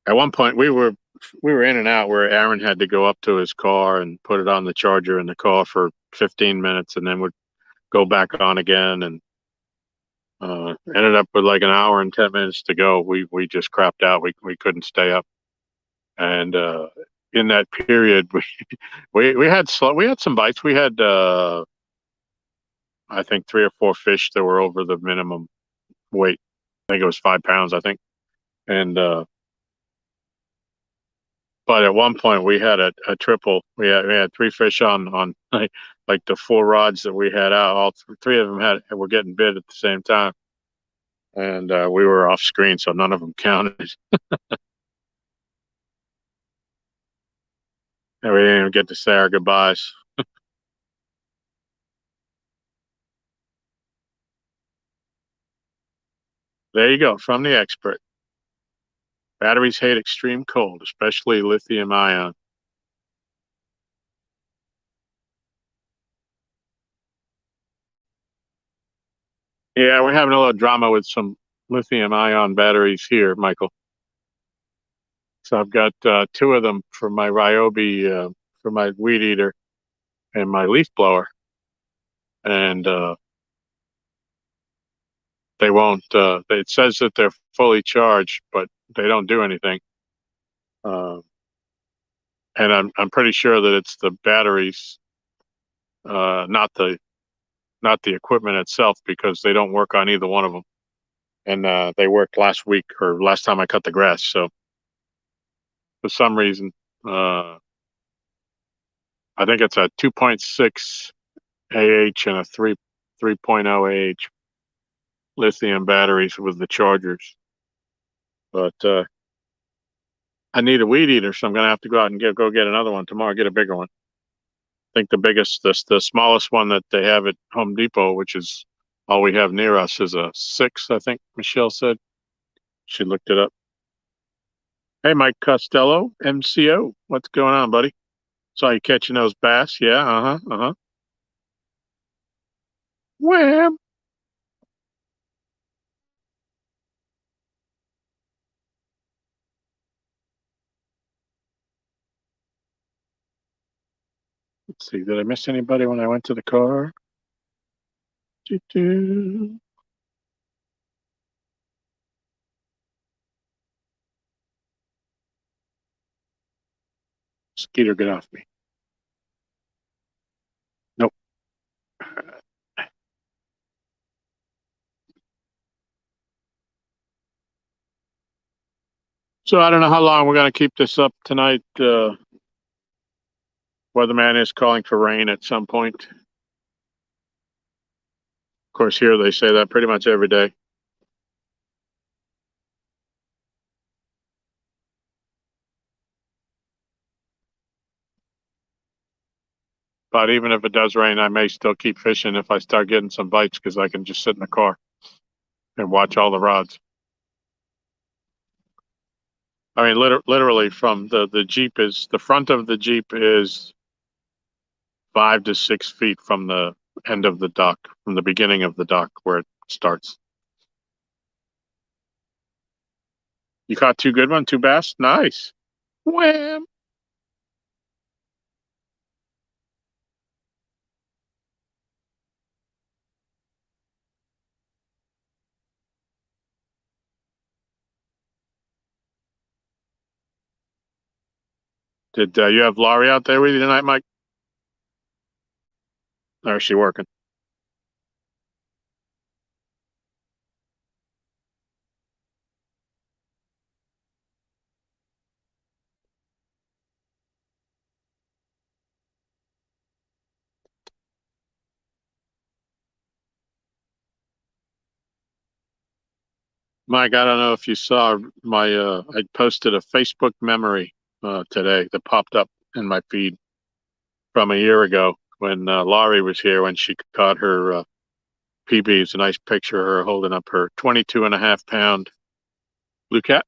At one point, we were in and out where Aaron had to go up to his car and put it on the charger in the car for 15 minutes, and then would go back on again, and ended up with like an hour and 10 minutes to go. We just crapped out. We couldn't stay up, and in that period, we had some bites. We had I think 3 or 4 fish that were over the minimum weight. I think it was 5 pounds. I think, and but at one point we had a triple. We had 3 fish on like the 4 rods that we had out. All three of them were getting bit at the same time, and we were off screen, so none of them counted. And we didn't even get to say our goodbyes. There you go, from the expert. Batteries hate extreme cold, especially lithium ion. Yeah, we're having a little drama with some lithium ion batteries here, Michael. So I've got 2 of them for my Ryobi, for my weed eater and my leaf blower, and they won't. It says that they're fully charged, but they don't do anything. Uh, and I'm pretty sure that it's the batteries, not the equipment itself, because they don't work on either one of them. And they worked last week or last time I cut the grass. So for some reason, uh, I think it's a 2.6 AH and a 3.0 AH lithium batteries with the chargers. But I need a weed eater, so I'm going to have to go out and go get another one tomorrow. Get a bigger one. I think the smallest one that they have at Home Depot, which is all we have near us, is a 6. I think Michelle said. She looked it up. Hey, Mike Costello, MCO. What's going on, buddy? Saw you catching those bass. Yeah. Uh huh. Uh huh. Wham. Let's see. Did I miss anybody when I went to the car? Doo-doo. Skeeter, get off me. Nope. So I don't know how long we're going to keep this up tonight. Weatherman is calling for rain at some point. Of course, here they say that pretty much every day. But even if it does rain, I may still keep fishing if I start getting some bites, because I can just sit in the car and watch all the rods. I mean, literally from the Jeep is the front of the Jeep is 5 to 6 feet from the end of the dock, from the beginning of the dock where it starts. You caught two good ones, two bass? Nice. Wham! Did you have Laurie out there with you tonight, Mike? Or is she working? Mike, I don't know if you saw my I posted a Facebook memory today that popped up in my feed from a year ago when Laurie was here when she caught her PB. It's a nice picture of her holding up her 22.5 pound blue cat.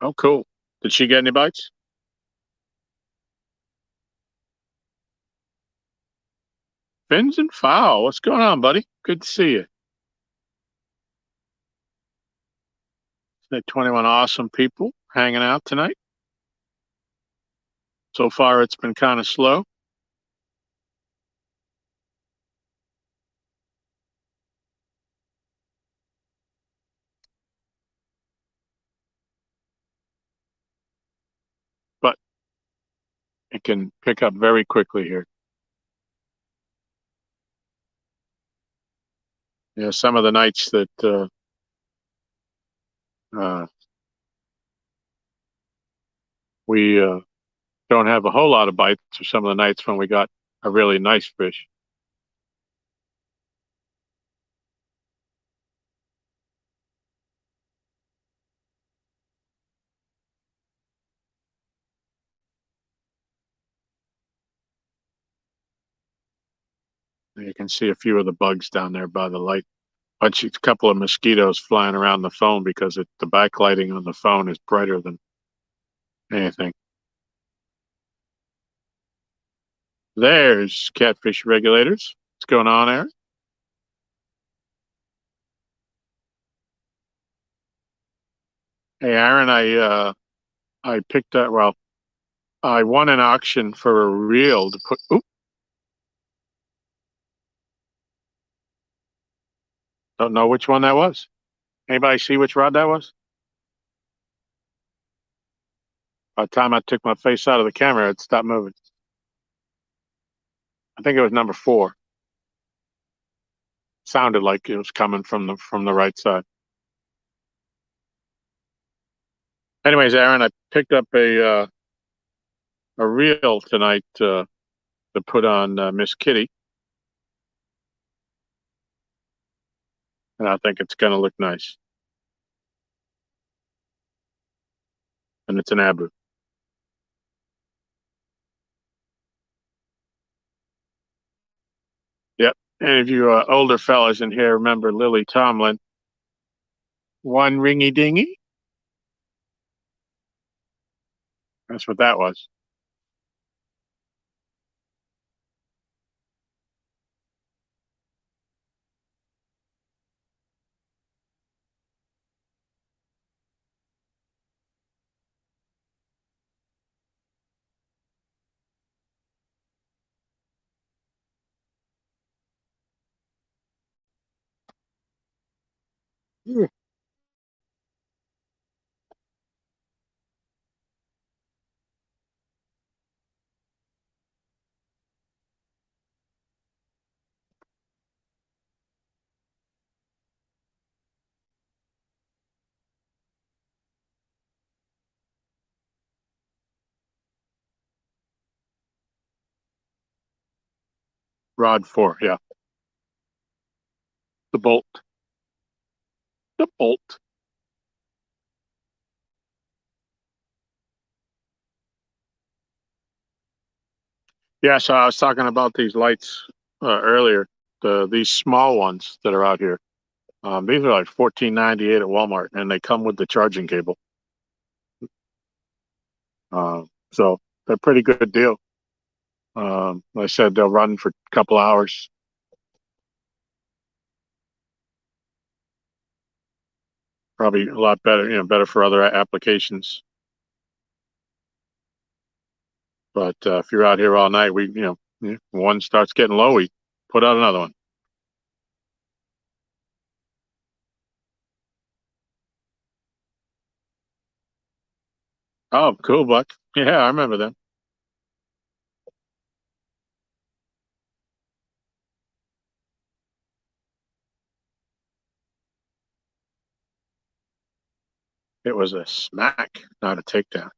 Oh, cool. Did she get any bites? Fins and foul. What's going on, buddy? Good to see you. That 21 awesome people hanging out tonight. So far, it's been kind of slow. But it can pick up very quickly here. Yeah, some of the nights that uh, we don't have a whole lot of bites are some of the nights when we got a really nice fish. You can see a few of the bugs down there by the light. A couple of mosquitoes flying around the phone because the backlighting on the phone is brighter than anything. There's catfish regulators. What's going on, Aaron? Hey, Aaron, I picked up. Well, I won an auction for a reel to put. Oop, don't know which one that was. Anybody see which rod that was? By the time I took my face out of the camera, it stopped moving. I think it was number 4. Sounded like it was coming from the right side. Anyways, Aaron, I picked up a reel tonight to put on Miss Kitty, and I think it's going to look nice. And it's an Abu. Yep. Any of you older fellas in here remember Lily Tomlin? One ringy dingy. That's what that was. Yeah. Rod 4, yeah. The bolt. The bolt. Yeah, so I was talking about these lights earlier. These small ones that are out here. These are like $14.98 at Walmart, and they come with the charging cable. So they're a pretty good deal. I said they'll run for a couple hours. Probably a lot better, better for other applications. But if you're out here all night, one starts getting low, we put out another one. Oh, cool, Buck. Yeah, I remember them. It was a smack, not a takedown.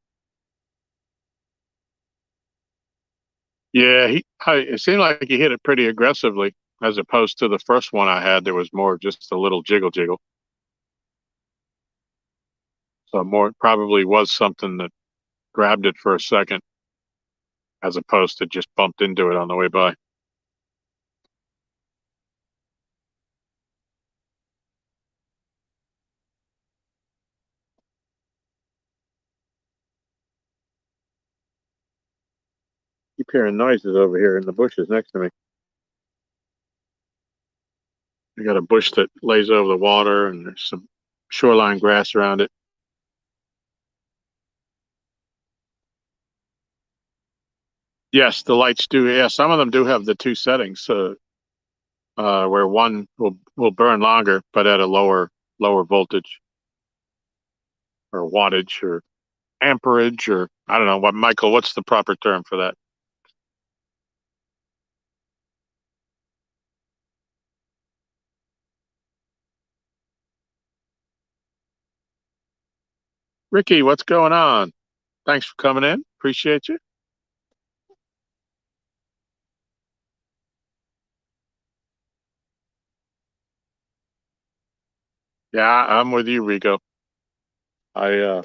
Yeah, it seemed like he hit it pretty aggressively, as opposed to the first one I had. There was more just a little jiggle jiggle. So more probably was something that grabbed it for a second, as opposed to just bumped into it on the way by. Keep hearing noises over here in the bushes next to me. We got a bush that lays over the water, and there's some shoreline grass around it. Yes, the lights do. Yeah, some of them do have the two settings, where one will burn longer, but at a lower voltage or wattage or amperage, or I don't know what, Michael. What's the proper term for that? Ricky, what's going on? Thanks for coming in. Appreciate you. Yeah, I'm with you, Rico. I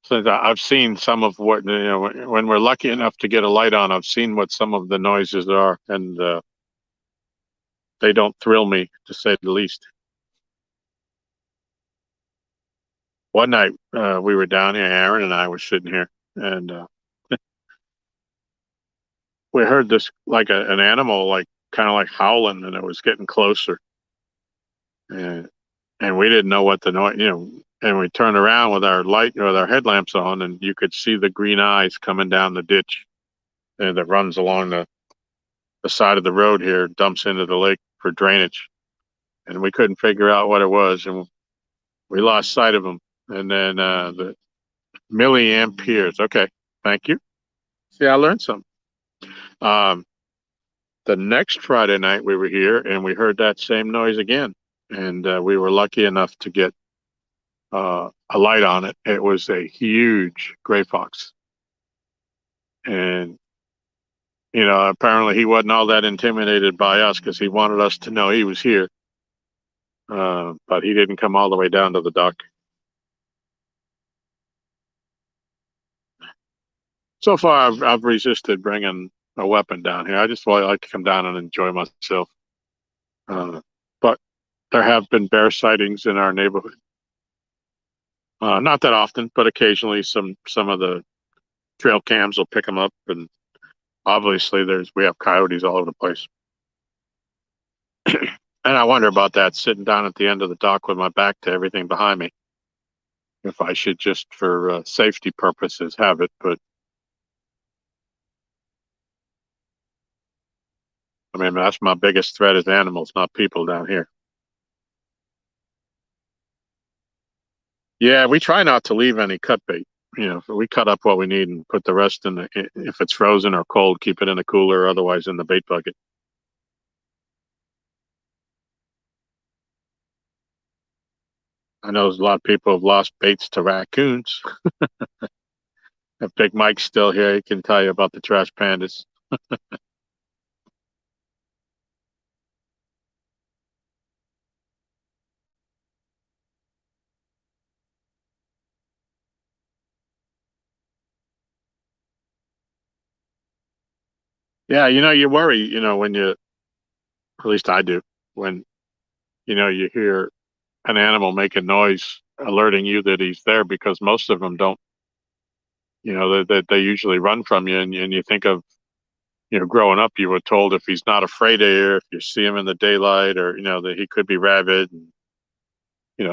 since I've seen some of what, when we're lucky enough to get a light on, I've seen what some of the noises are, and they don't thrill me, to say the least. One night we were down here, Aaron and I were sitting here, and we heard this like an animal, like kind of like howling, and it was getting closer, and we didn't know what the noise, And we turned around with our light, with our headlamps on, and you could see the green eyes coming down the ditch that runs along the side of the road here, dumps into the lake for drainage, and we couldn't figure out what it was, and we lost sight of them. And then the milliamperes. Okay, thank you. See, I learned something. Um, the next Friday night we were here, and we heard that same noise again, and we were lucky enough to get a light on it. It was a huge gray fox, and apparently he wasn't all that intimidated by us because he wanted us to know he was here. But he didn't come all the way down to the dock. So far, I've resisted bringing a weapon down here. I just like to come down and enjoy myself. But there have been bear sightings in our neighborhood. Not that often, but occasionally some of the trail cams will pick them up, and obviously we have coyotes all over the place. And I wonder about that, sitting down at the end of the dock with my back to everything behind me, if I should just for safety purposes have it. But I mean, that's my biggest threat is animals, not people down here. Yeah, we try not to leave any cut bait. We cut up what we need and put the rest in if it's frozen or cold, keep it in the cooler, otherwise in the bait bucket. I know there's a lot of people have lost baits to raccoons. If Big Mike's still here, he can tell you about the trash pandas. Yeah, you worry, when at least I do, when, you hear an animal make a noise alerting you that he's there, because most of them don't. that they usually run from you, and you think of, growing up, you were told if he's not afraid of you, if you see him in the daylight, or that he could be rabid, and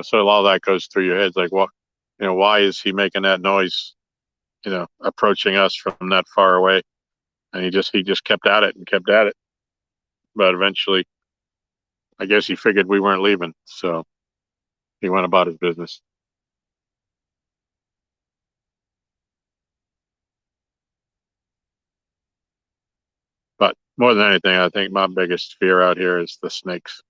so a lot of that goes through your head, like, what, why is he making that noise, approaching us from that far away? And he just kept at it and kept at it, but eventually, I guess he figured we weren't leaving, so he went about his business. But more than anything, I think my biggest fear out here is the snakes.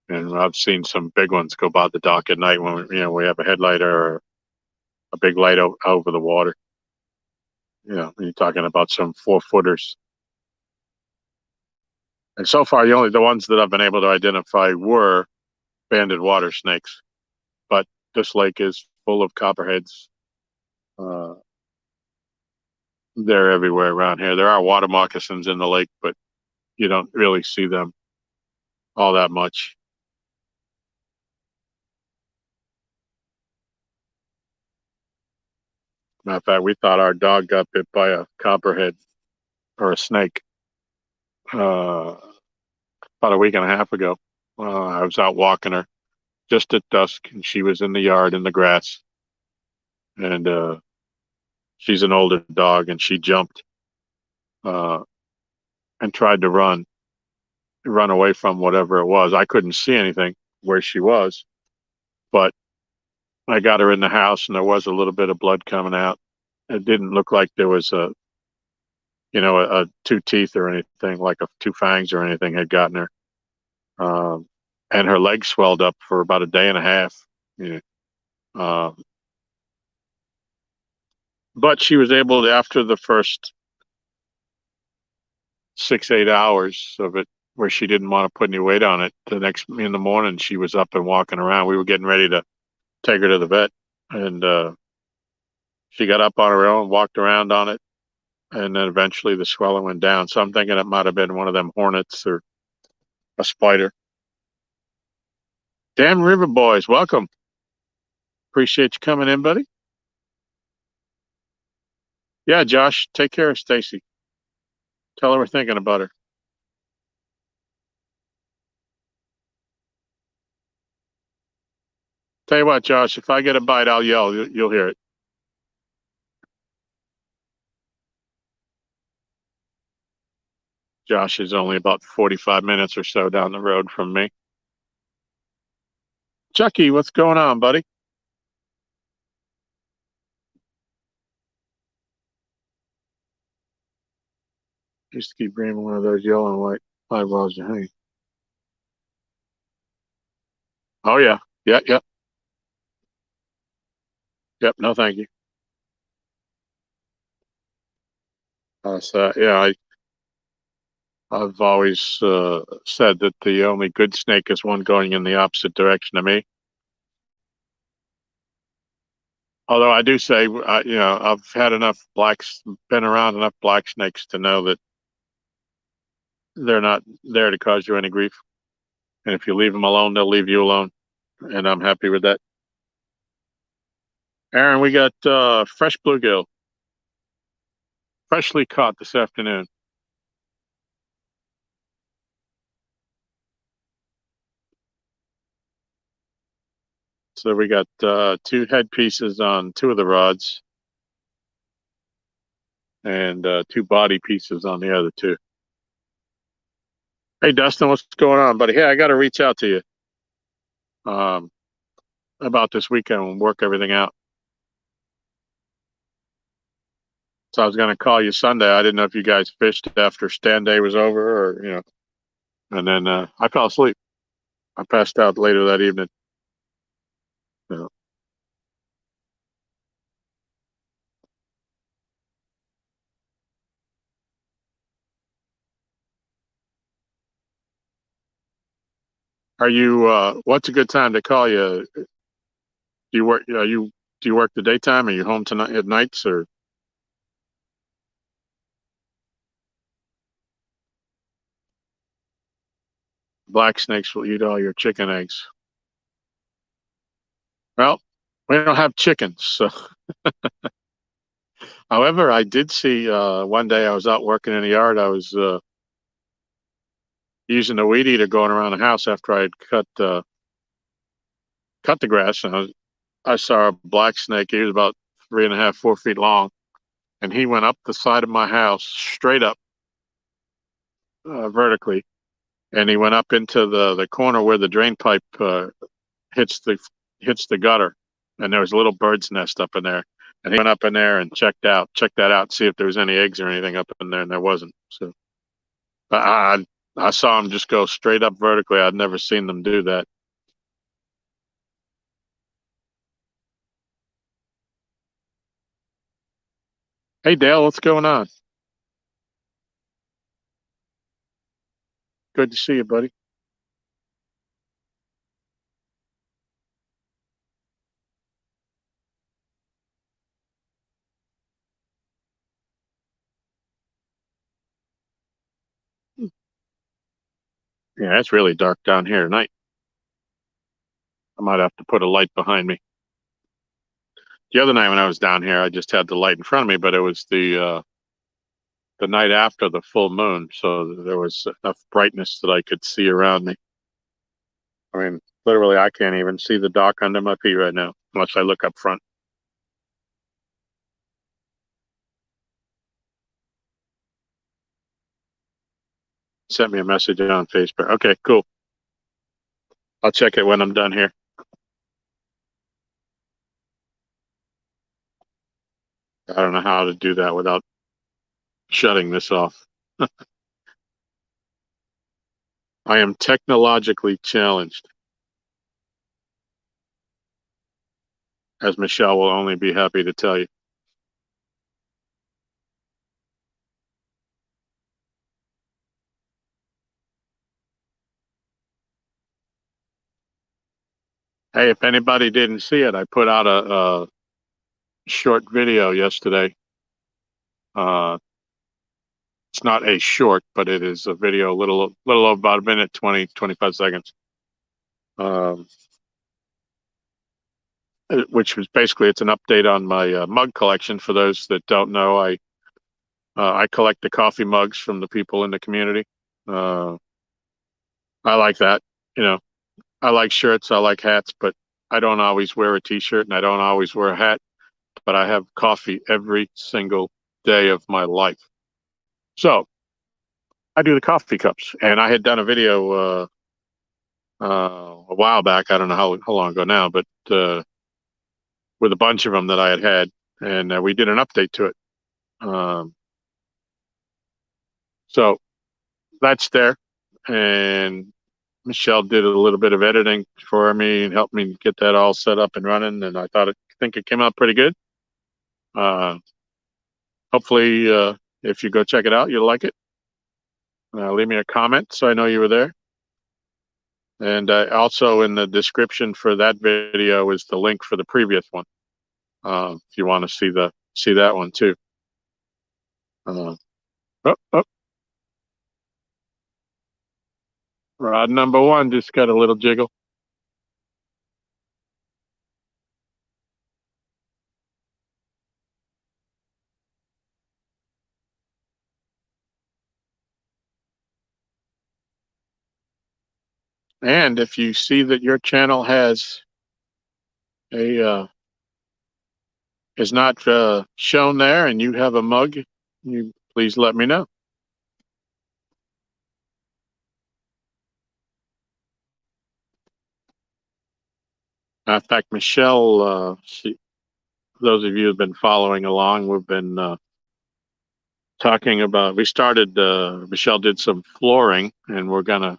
And I've seen some big ones go by the dock at night when we have a headlight or a big light over the water. You're talking about some 4-footers. And so far, the ones that I've been able to identify were banded water snakes. But this lake is full of copperheads. Uh, they're everywhere around here. There are water moccasins in the lake, but you don't really see them all that much. Matter of fact, we thought our dog got bit by a copperhead or a snake uh, about a week and a half ago. I was out walking her just at dusk, and she was in the yard in the grass. And she's an older dog, and she jumped uh, and tried to run away from whatever it was. I couldn't see anything where she was, but I got her in the house, and there was a little bit of blood coming out. It didn't look like there was a two teeth or anything, like two fangs or anything had gotten her. Um, and her legs swelled up for about a day and a half. Yeah. Um, but she was able to, after the first 6-8 hours of it, where she didn't want to put any weight on it, the next in the morning she was up and walking around. We were getting ready to take her to the vet, and she got up on her own, walked around on it, and then eventually the swelling went down. So I'm thinking it might have been one of them hornets or a spider. Damn River Boys, welcome. Appreciate you coming in, buddy. Yeah, Josh, take care of Stacy. Tell her we're thinking about her. Tell you what, Josh, if I get a bite, I'll yell. You'll hear it. Josh is only about 45 minutes or so down the road from me. Chucky, what's going on, buddy? Used to keep bringing one of those yellow and white eyeballs to hang. Oh yeah, yep, yep, yep. No, thank you. So yeah, I've always said that the only good snake is one going in the opposite direction of me. Although I do say, I've had been around enough black snakes to know that they're not there to cause you any grief. And if you leave them alone, they'll leave you alone. And I'm happy with that. Aaron, we got fresh bluegill, freshly caught this afternoon. So we got two head pieces on two of the rods and two body pieces on the other two. Hey, Dustin, what's going on, buddy? Hey, I got to reach out to you about this weekend and work everything out. So I was going to call you Sunday. I didn't know if you guys fished after stand day was over, or And then I fell asleep. I passed out later that evening. You know. Are you? What's a good time to call you? Do you work? Do you work the daytime? Are you home tonight at nights or? Black snakes will eat all your chicken eggs. Well, we don't have chickens, so However, I did see one day I was out working in the yard. I was using the weed eater going around the house after I had cut the grass, and I saw a black snake. He was about 3.5, 4 feet long, and he went up the side of my house straight up vertically, and he went up into the corner where the drain pipe hits the gutter, and there was a little bird's nest up in there. And he went up in there and checked that out, see if there was any eggs or anything up in there, and there wasn't. So I saw him just go straight up vertically. I'd never seen them do that. Hey Dale, what's going on? Good to see you, buddy. Yeah, it's really dark down here tonight. I might have to put a light behind me. The other night when I was down here, I just had the light in front of me, but it was the night after the full moon, so there was enough brightness that I could see around me. I mean, literally, I can't even see the dock under my feet right now unless I look up front. Sent me a message on Facebook. Okay, cool. I'll check it when I'm done here. I don't know how to do that without shutting this off. I am technologically challenged, as Michelle will only be happy to tell you. Hey, if anybody didn't see it, I put out a short video yesterday. Uh, it's not a short, but it is a video, little over about a minute, 20, 25 seconds. Um, which was basically it's an update on my mug collection. For those that don't know, I collect the coffee mugs from the people in the community. Uh, I like that. You know, I like shirts, I like hats, but I don't always wear a t-shirt and I don't always wear a hat. But I have coffee every single day of my life. So I do the coffee cups, and I had done a video a while back. I don't know how long ago now, but with a bunch of them that I had, and we did an update to it. Um, so that's there, and Michelle did a little bit of editing for me and helped me get that all set up and running. And think it came out pretty good. Uh, hopefully, if you go check it out, you'll like it. Leave me a comment so I know you were there. And also in the description for that video is the link for the previous one. If you want to see that one too. Uh, oh, oh, rod number one just got a little jiggle. And if you see that your channel has a is not shown there and you have a mug, you please let me know. In fact, Michelle, those of you who've been following along, we've been talking about. We started. Michelle did some flooring, and we're gonna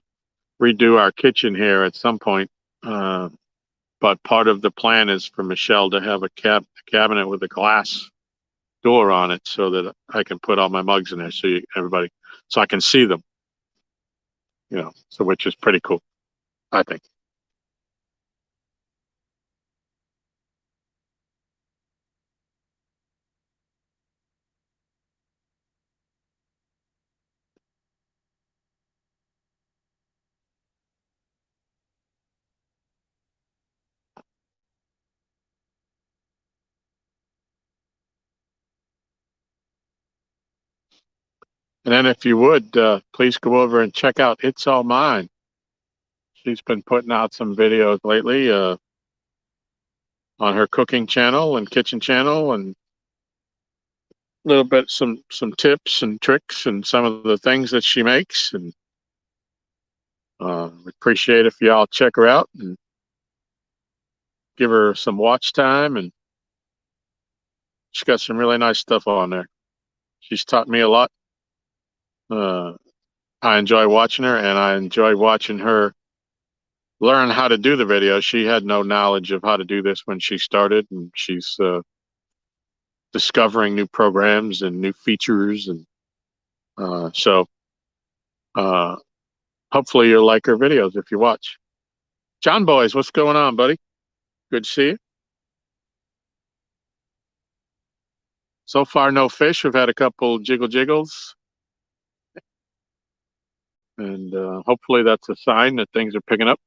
redo our kitchen here at some point. Uh, but part of the plan is for Michelle to have a cabinet with a glass door on it, so that I can put all my mugs in there, so I can see them. So which is pretty cool, I think. And then if you would, please go over and check out It's All Mine. She's been putting out some videos lately on her cooking channel and kitchen channel, and a little bit some tips and tricks and some of the things that she makes. And we appreciate if y'all check her out and give her some watch time. And she's got some really nice stuff on there. She's taught me a lot. I enjoy watching her, and I enjoy watching her learn how to do the video. She had no knowledge of how to do this when she started, and she's discovering new programs and new features. And so hopefully you'll like her videos if you watch. John Boys, what's going on, buddy? Good to see you. So far, no fish. We've had a couple jiggles. And hopefully that's a sign that things are picking up.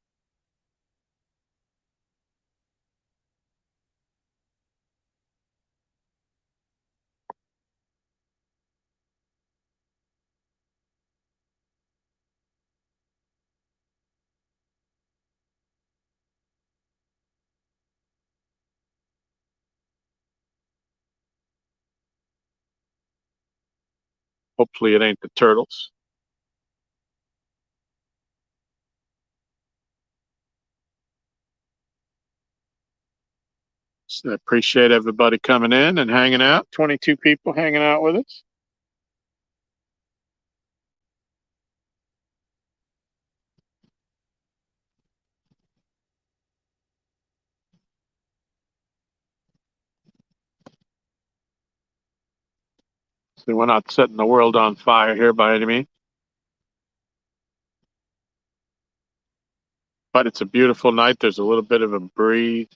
Hopefully it ain't the turtles. So I appreciate everybody coming in and hanging out. 22 people hanging out with us. So we're not setting the world on fire here by any means. But it's a beautiful night. There's a little bit of a breeze.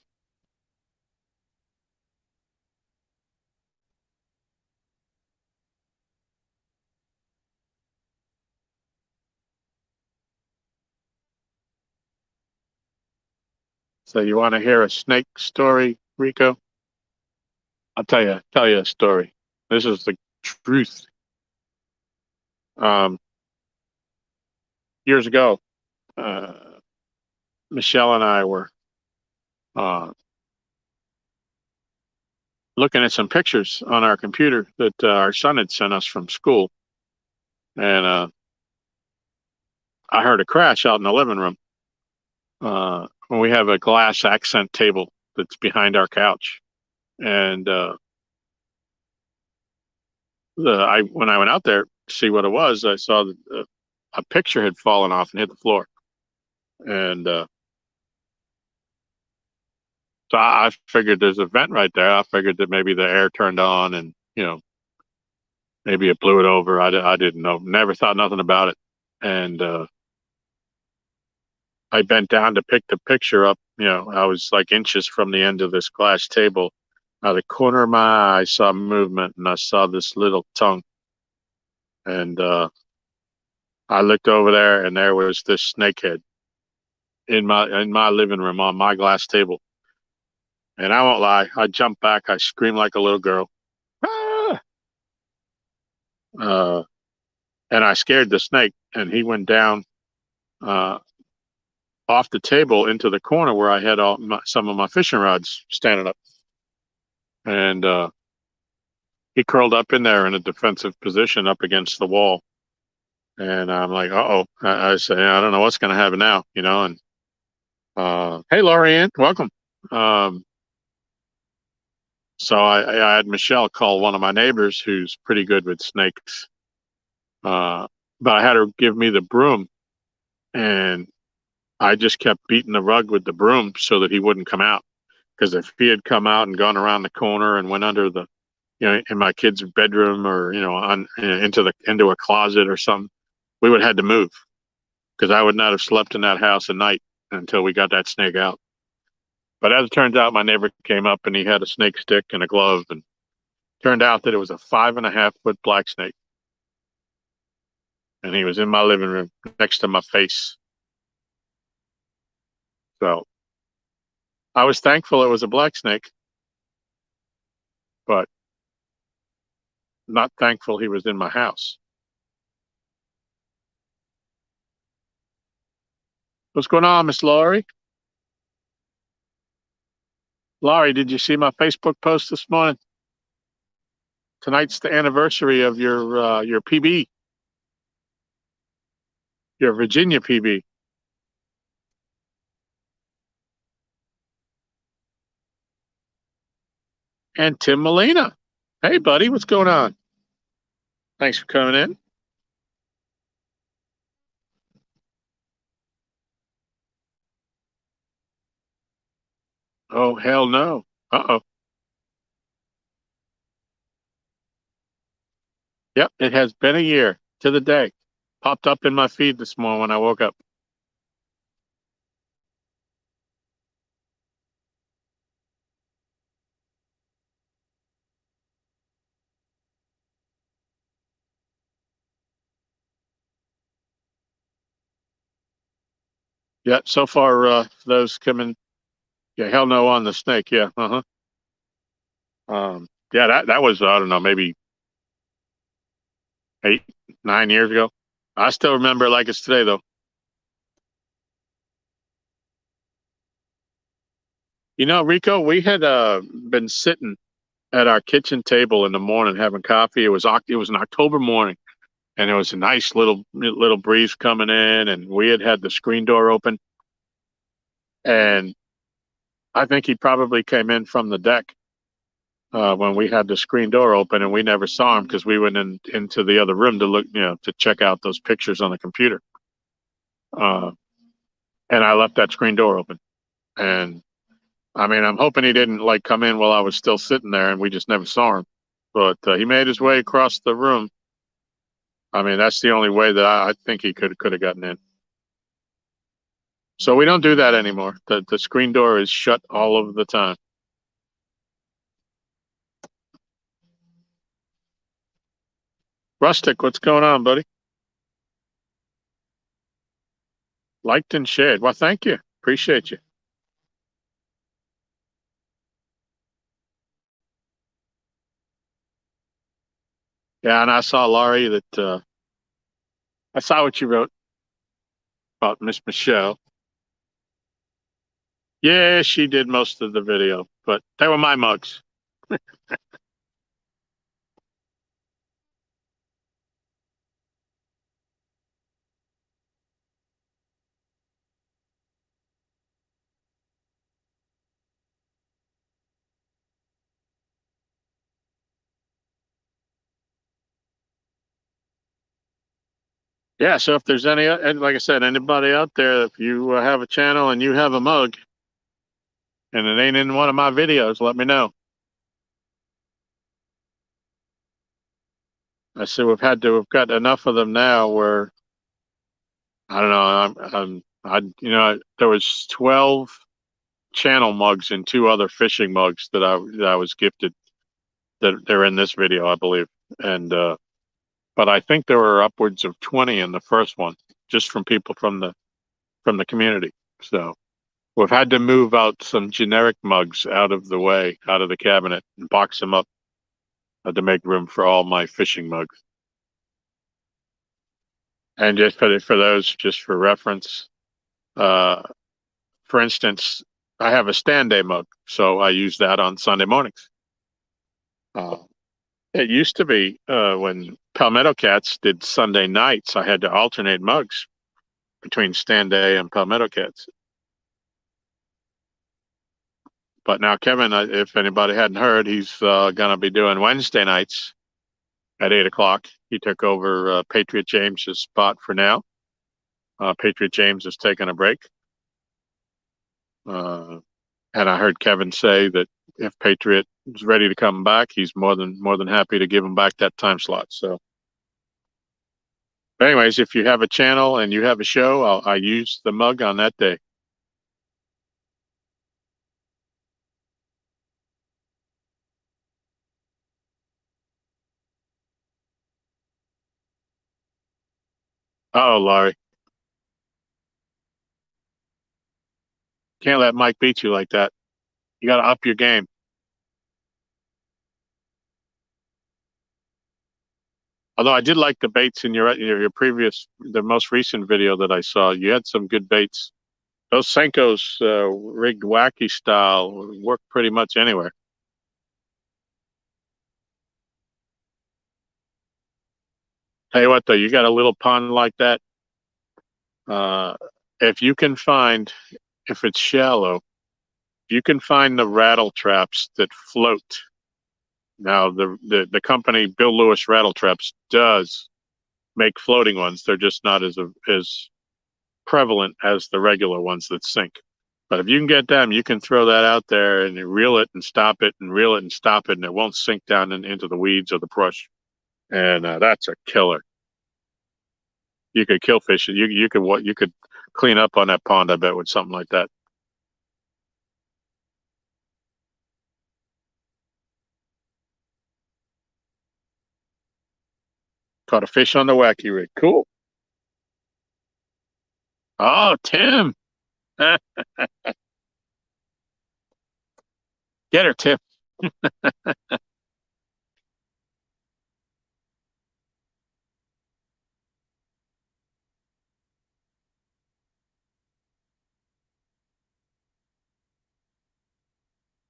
So you want to hear a snake story, Rico? I'll tell you a story. This is the truth. Years ago, uh, Michelle and I were uh, looking at some pictures on our computer that our son had sent us from school, and I heard a crash out in the living room. When we have a glass accent table that's behind our couch, and when I went out there to see what it was, I saw that a picture had fallen off and hit the floor, and so I figured there's a vent right there. I figured that maybe the air turned on, and maybe it blew it over. I didn't know. Never thought nothing about it, and I bent down to pick the picture up. I was like inches from the end of this glass table. Out of the corner of my eye, I saw movement, and I saw this little tongue. And I looked over there, and there was this snakehead in my living room on my glass table. And I won't lie, I jumped back, I screamed like a little girl, ah! uh, and I scared the snake, and he went down uh, off the table into the corner where I had some of my fishing rods standing up, and he curled up in there in a defensive position up against the wall. And I'm like, uh-oh. I say, I don't know what's going to happen now, and hey, Lorianne, welcome. So I had Michelle call one of my neighbors who's pretty good with snakes. But I had her give me the broom, and I just kept beating the rug with the broom so that he wouldn't come out. Because if he had come out and gone around the corner and went under in my kid's bedroom, or into a closet or something, we would have had to move, because I would not have slept in that house at night until we got that snake out. But as it turns out, my neighbor came up and he had a snake stick and a glove, and turned out that it was a 5.5-foot black snake. And he was in my living room next to my face. So I was thankful it was a black snake, but not thankful he was in my house. What's going on, Miss Laurie? Laurie, did you see my Facebook post this morning? Tonight's the anniversary of your PB, your Virginia PB. And Tim Molina. Hey, buddy, what's going on? Thanks for coming in. Oh, hell no. Uh-oh. Yep, it has been a year to the day. Popped up in my feed this morning when I woke up. Yeah, so far, those coming. Yeah, hell no on the snake. Yeah, uh-huh. Yeah, that was, I don't know, maybe 8, 9 years ago. I still remember it like it's today, though. You know, Rico, we had been sitting at our kitchen table in the morning having coffee. It was an October morning, and it was a nice little breeze coming in, and we had the screen door open, and I think he probably came in from the deck when we had the screen door open, and we never saw him because we went into the other room to look, to check out those pictures on the computer. Uh, and I left that screen door open, and I mean, I'm hoping he didn't like come in while I was still sitting there, and we just never saw him. But he made his way across the room. I mean, that's the only way that I think he could have gotten in. So we don't do that anymore. The screen door is shut all of the time. Rustic, what's going on, buddy? Liked and shared. Well, thank you. Appreciate you. Yeah, and I saw Laurie that I saw what you wrote about Miss Michelle. Yeah, she did most of the video, but they were my mugs. Yeah, so if there's any, and like I said, anybody out there, if you have a channel and you have a mug and it ain't in one of my videos, let me know. I said we've got enough of them now where I don't know. There was 12 channel mugs and 2 other fishing mugs that I was gifted that they're in this video, I believe. And but I think there were upwards of 20 in the first one, just from people from the community. So we've had to move out some generic mugs out of the way, out of the cabinet, and box them up to make room for all my fishing mugs. And just for those, just for reference, uh, for instance, I have a stand day mug, so I use that on Sunday mornings. Uh, it used to be when Palmetto Cats did Sunday nights, I had to alternate mugs between stand day and Palmetto Cats. But now Kevin, if anybody hadn't heard, he's going to be doing Wednesday nights at 8 o'clock. He took over Patriot James's spot for now. Patriot James is taking a break. And I heard Kevin say that if Patriot is ready to come back, he's more than happy to give him back that time slot. So, but anyways, if you have a channel and you have a show, I use the mug on that day. Oh, Laurie, can't let Mike beat you like that. You got to up your game. Although I did like the baits in your previous, the most recent video that I saw. You had some good baits. Those Senkos, rigged wacky style work pretty much anywhere. Tell you what, though, you got a little pond like that. Uh, if you can find, if it's shallow, if you can find the rattle traps that float. Now, the company Bill Lewis Rattle Traps does make floating ones. They're just not as prevalent as the regular ones that sink. But if you can get them, you can throw that out there and you reel it and stop it and reel it and stop it, and it won't sink down into the weeds or the brush. And that's a killer. You could kill fish. You could clean up on that pond, I bet, with something like that. Caught a fish on the wacky rig. Cool. Oh, Tim. Get her, Tim.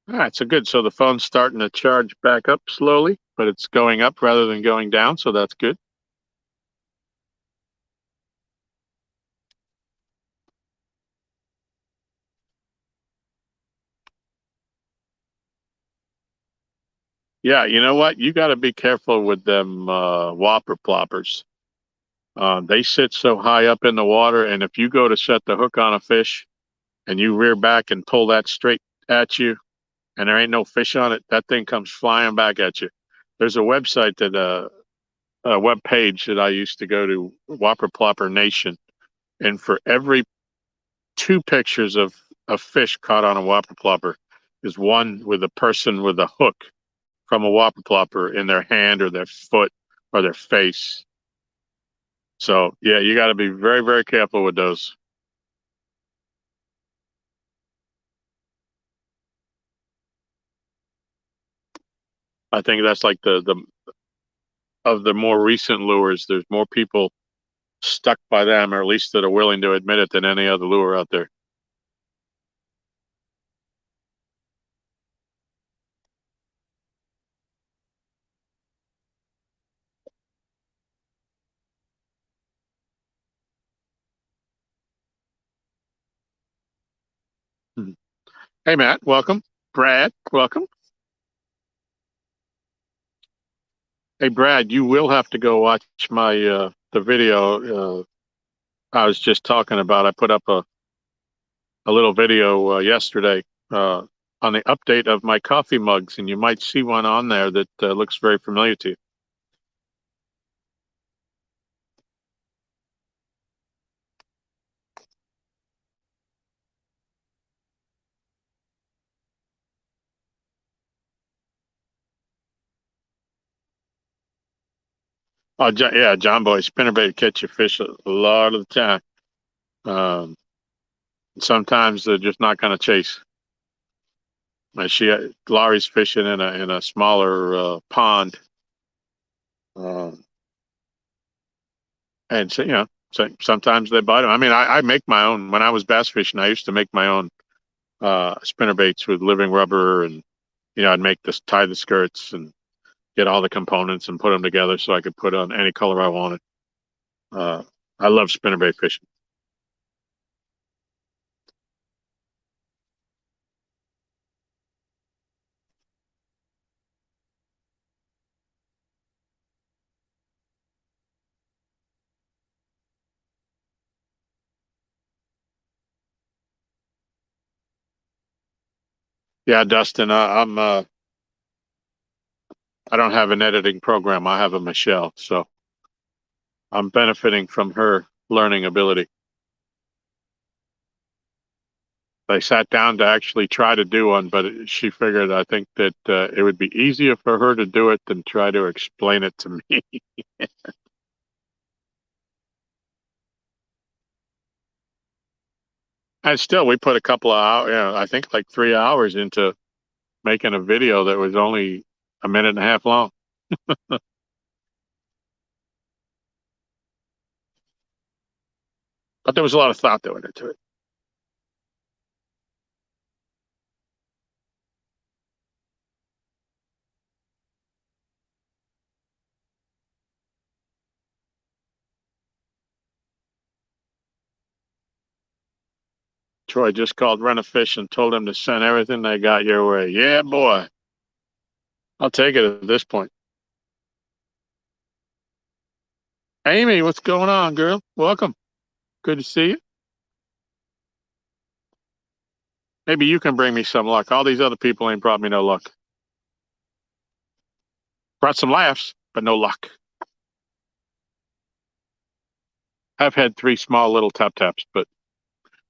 All right, so good. So the phone's starting to charge back up slowly, but it's going up rather than going down, so that's good. Yeah, you know what? You got to be careful with them whopper ploppers. They sit so high up in the water, and if you go to set the hook on a fish and you rear back and pull that straight at you, and there ain't no fish on it, that thing comes flying back at you. There's a website that a web page that I used to go to, Whopper Plopper Nation, and for every two pictures of a fish caught on a whopper plopper is one with a person with a hook from a whopper plopper in their hand or their foot or their face. So yeah, you got to be very, very careful with those. I think that's like the of the more recent lures. There's more people stuck by them, or at least that are willing to admit it, than any other lure out there. Mhm. Hey Matt, welcome. Brad, welcome. Hey Brad, you will have to go watch my the video I was just talking about. I put up a little video yesterday uh, on the update of my coffee mugs, and you might see one on there that looks very familiar to you. Oh, yeah, John Boy, spinnerbait catch your fish a lot of the time. Um, Sometimes they're just not going to chase. Laurie's fishing in a smaller pond, uh, and so sometimes they bite them. I mean, I make my own. When I was bass fishing, I used to make my own spinnerbaits with living rubber, and I'd make this tie the skirts and get all the components and put them together so I could put on any color I wanted. Uh, I love spinnerbait fishing. Yeah, Dustin, I don't have an editing program. I have a Michelle, so I'm benefiting from her learning ability. I sat down to actually try to do one, but she figured I think that it would be easier for her to do it than try to explain it to me. And still, we put a couple of hours, I think like 3 hours into making a video that was only a minute and a half long. But there was a lot of thought that went into it. Troy just called Run a Fish and told him to send everything they got your way. Yeah, boy. I'll take it at this point. Amy, what's going on, girl? Welcome. Good to see you. Maybe you can bring me some luck. All these other people ain't brought me no luck. Brought some laughs, but no luck. I've had 3 small little tap taps, but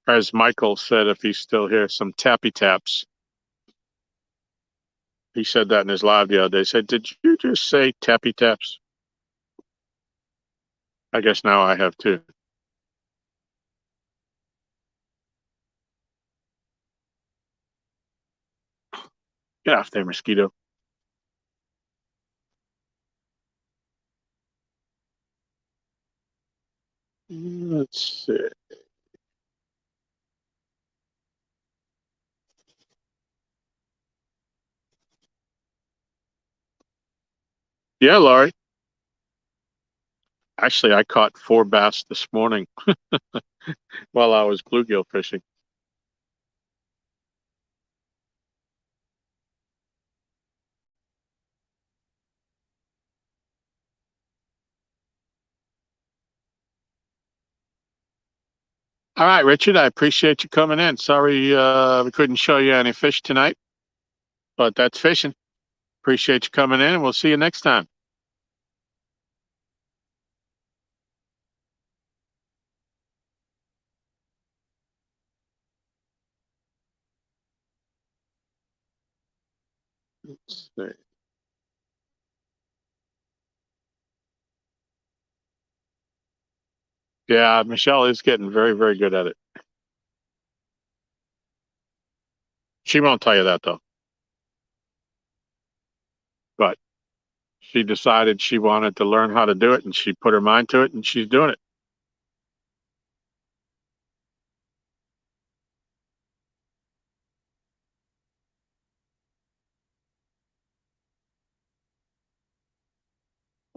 as Michael said, if he's still here, some tappy taps. He said that in his live the other day. He said, "Did you just say tappy taps?" I guess now I have too. Get off there, mosquito. Let's see. Yeah, Laurie. Actually, I caught 4 bass this morning while I was bluegill fishing. All right, Richard, I appreciate you coming in. Sorry we couldn't show you any fish tonight, but that's fishing. Appreciate you coming in, and we'll see you next time. Let's see. Yeah, Michelle is getting very, very good at it. She won't tell you that, though. But she decided she wanted to learn how to do it, and she put her mind to it, and she's doing it.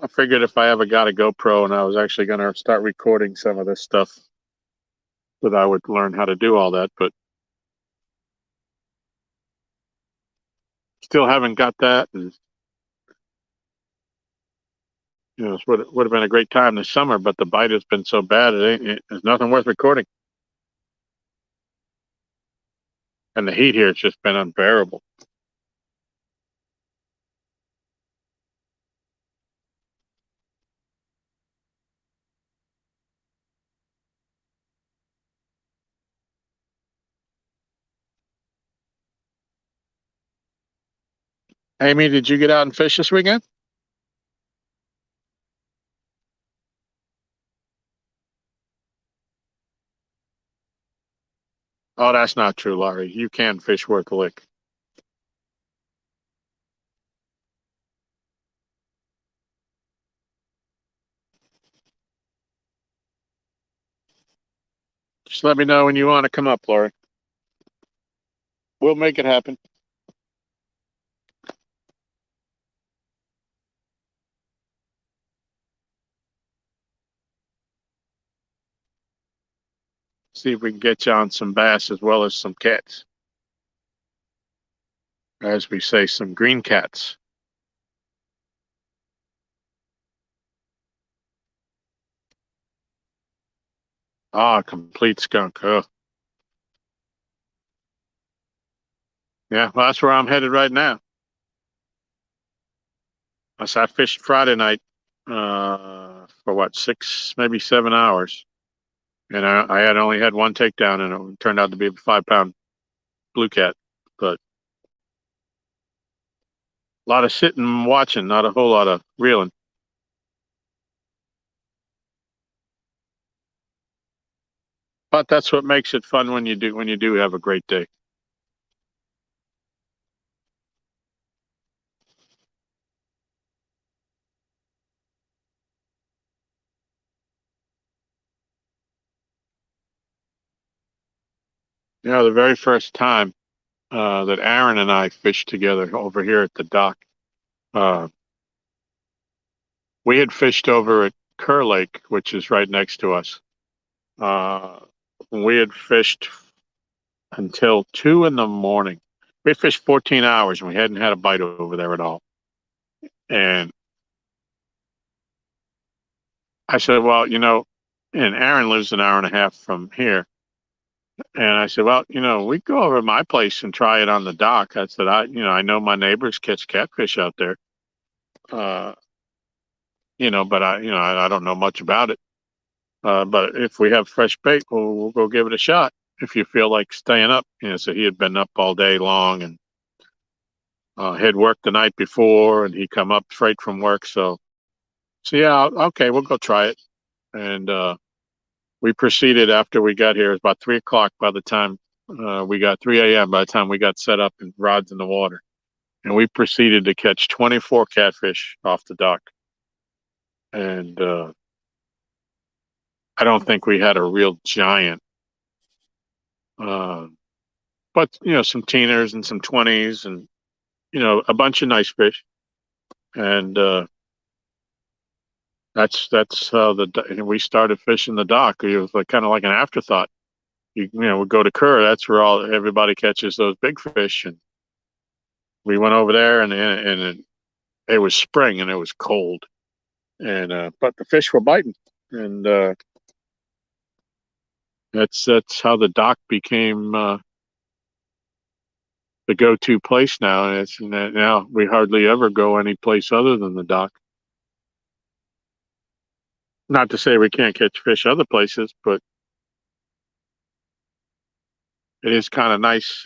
I figured if I ever got a GoPro and I was actually going to start recording some of this stuff, that I would learn how to do all that, but still haven't got that. And it would have been a great time this summer, but the bite has been so bad, there's nothing worth recording. And the heat here has just been unbearable. Amy, did you get out and fish this weekend? Oh, that's not true, Laurie. You can fish worth a lick. Just let me know when you want to come up, Laurie. We'll make it happen. See if we can get you on some bass as well as some cats. As we say, some green cats. Ah, complete skunk. Oh. Yeah, well, that's where I'm headed right now. I fished Friday night for what, 6, maybe 7 hours. And I had only had one takedown, and it turned out to be a 5-pound blue cat. But a lot of sitting and watching, not a whole lot of reeling. But that's what makes it fun when you do have a great day. You know, the very first time that Aaron and I fished together over here at the dock, uh, we had fished over at Kerr Lake, which is right next to us. We had fished until 2 in the morning. We fished 14 hours and we hadn't had a bite over there at all. And I said, well, and Aaron lives an hour and a half from here. And I said, well, we go over to my place and try it on the dock. I said, I know my neighbors catch catfish out there. Uh, but I don't know much about it. But if we have fresh bait, we'll go give it a shot. If you feel like staying up, so he had been up all day long and had worked the night before, and he come up straight from work. So yeah, okay, we'll go try it. And we proceeded after we got here. It was about 3 o'clock by the time we got 3 a.m. by the time we got set up and rods in the water, and we proceeded to catch 24 catfish off the dock. And I don't think we had a real giant, but some teeners and some 20s, and a bunch of nice fish. And that's how we started fishing the dock. It was like kind of like an afterthought. We go to Kerr. That's where everybody catches those big fish, and we went over there, and it was spring and it was cold, and but the fish were biting, and that's how the dock became the go-to place now. And now we hardly ever go any place other than the dock. Not to say we can't catch fish other places, but it is kind of nice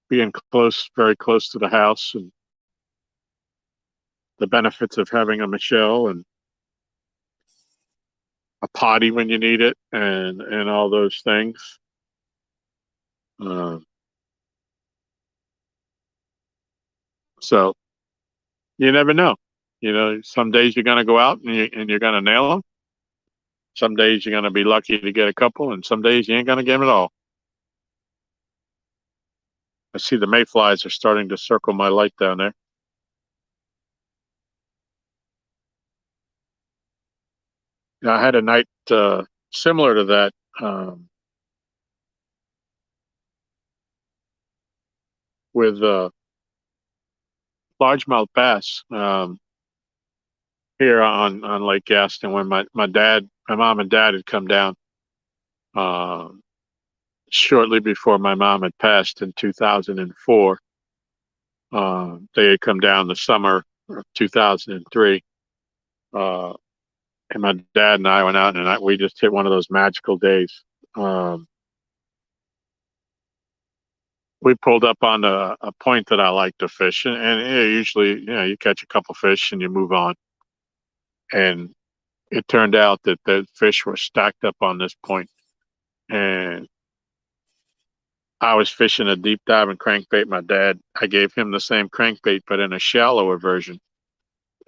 being very close to the house, and the benefits of having a Michelle and a potty when you need it, and all those things. So you never know. Some days you're going to go out and you're going to nail them. Some days you're going to be lucky to get a couple, and some days you ain't going to get them at all. I see the mayflies are starting to circle my light down there. I had a night similar to that with largemouth bass here on Lake Gaston, when my mom and dad had come down shortly before my mom had passed in 2004. They had come down the summer of 2003. And my dad and I went out, and we just hit one of those magical days. We pulled up on a point that I like to fish, and usually, you catch a couple fish and you move on. And it turned out that the fish were stacked up on this point, and I was fishing a deep diving crankbait. My dad, I gave him the same crankbait, but in a shallower version,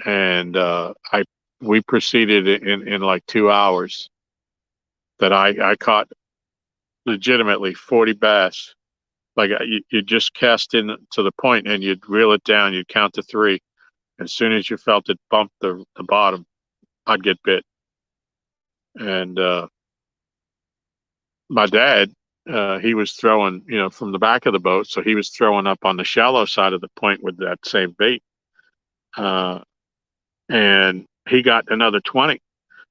and we proceeded in like 2 hours that I caught legitimately 40 bass. Like you just cast in to the point and you'd reel it down. You'd count to 3. As soon as you felt it bump the bottom, I'd get bit. And my dad, he was throwing, from the back of the boat. So he was throwing up on the shallow side of the point with that same bait. And he got another 20.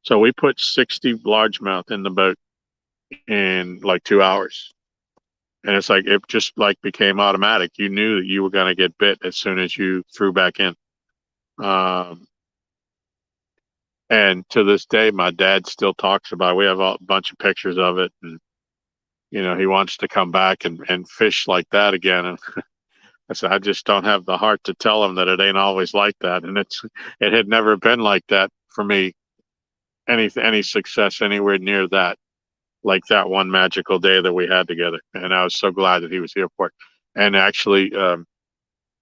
So we put 60 largemouth in the boat in like 2 hours. And it's like, it just like became automatic. You knew that you were going to get bit as soon as you threw back in. And to this day, my dad still talks about it. We have a bunch of pictures of it. And, he wants to come back and fish like that again. And I said, I just don't have the heart to tell him that it ain't always like that. And it had never been like that for me. Any success anywhere near that, like that one magical day that we had together. And I was so glad that he was here for it. And actually,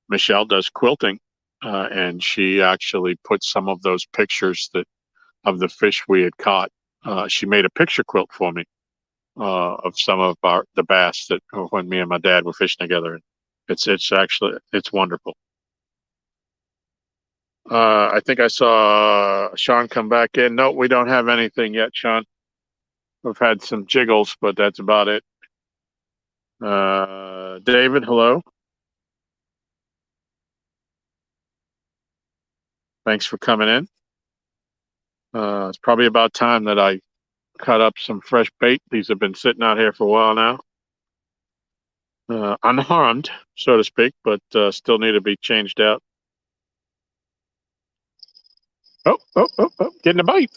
Michelle does quilting, and she actually put some of those pictures of the fish we had caught. She made a picture quilt for me of some of the bass that when me and my dad were fishing together. It's wonderful. I think I saw Sean come back in. No, we don't have anything yet, Sean. I've had some jiggles, but that's about it. David, hello. Thanks for coming in. It's probably about time that I cut up some fresh bait. These have been sitting out here for a while now. Unharmed, so to speak, but still need to be changed out. Oh, oh, oh, oh, getting a bite.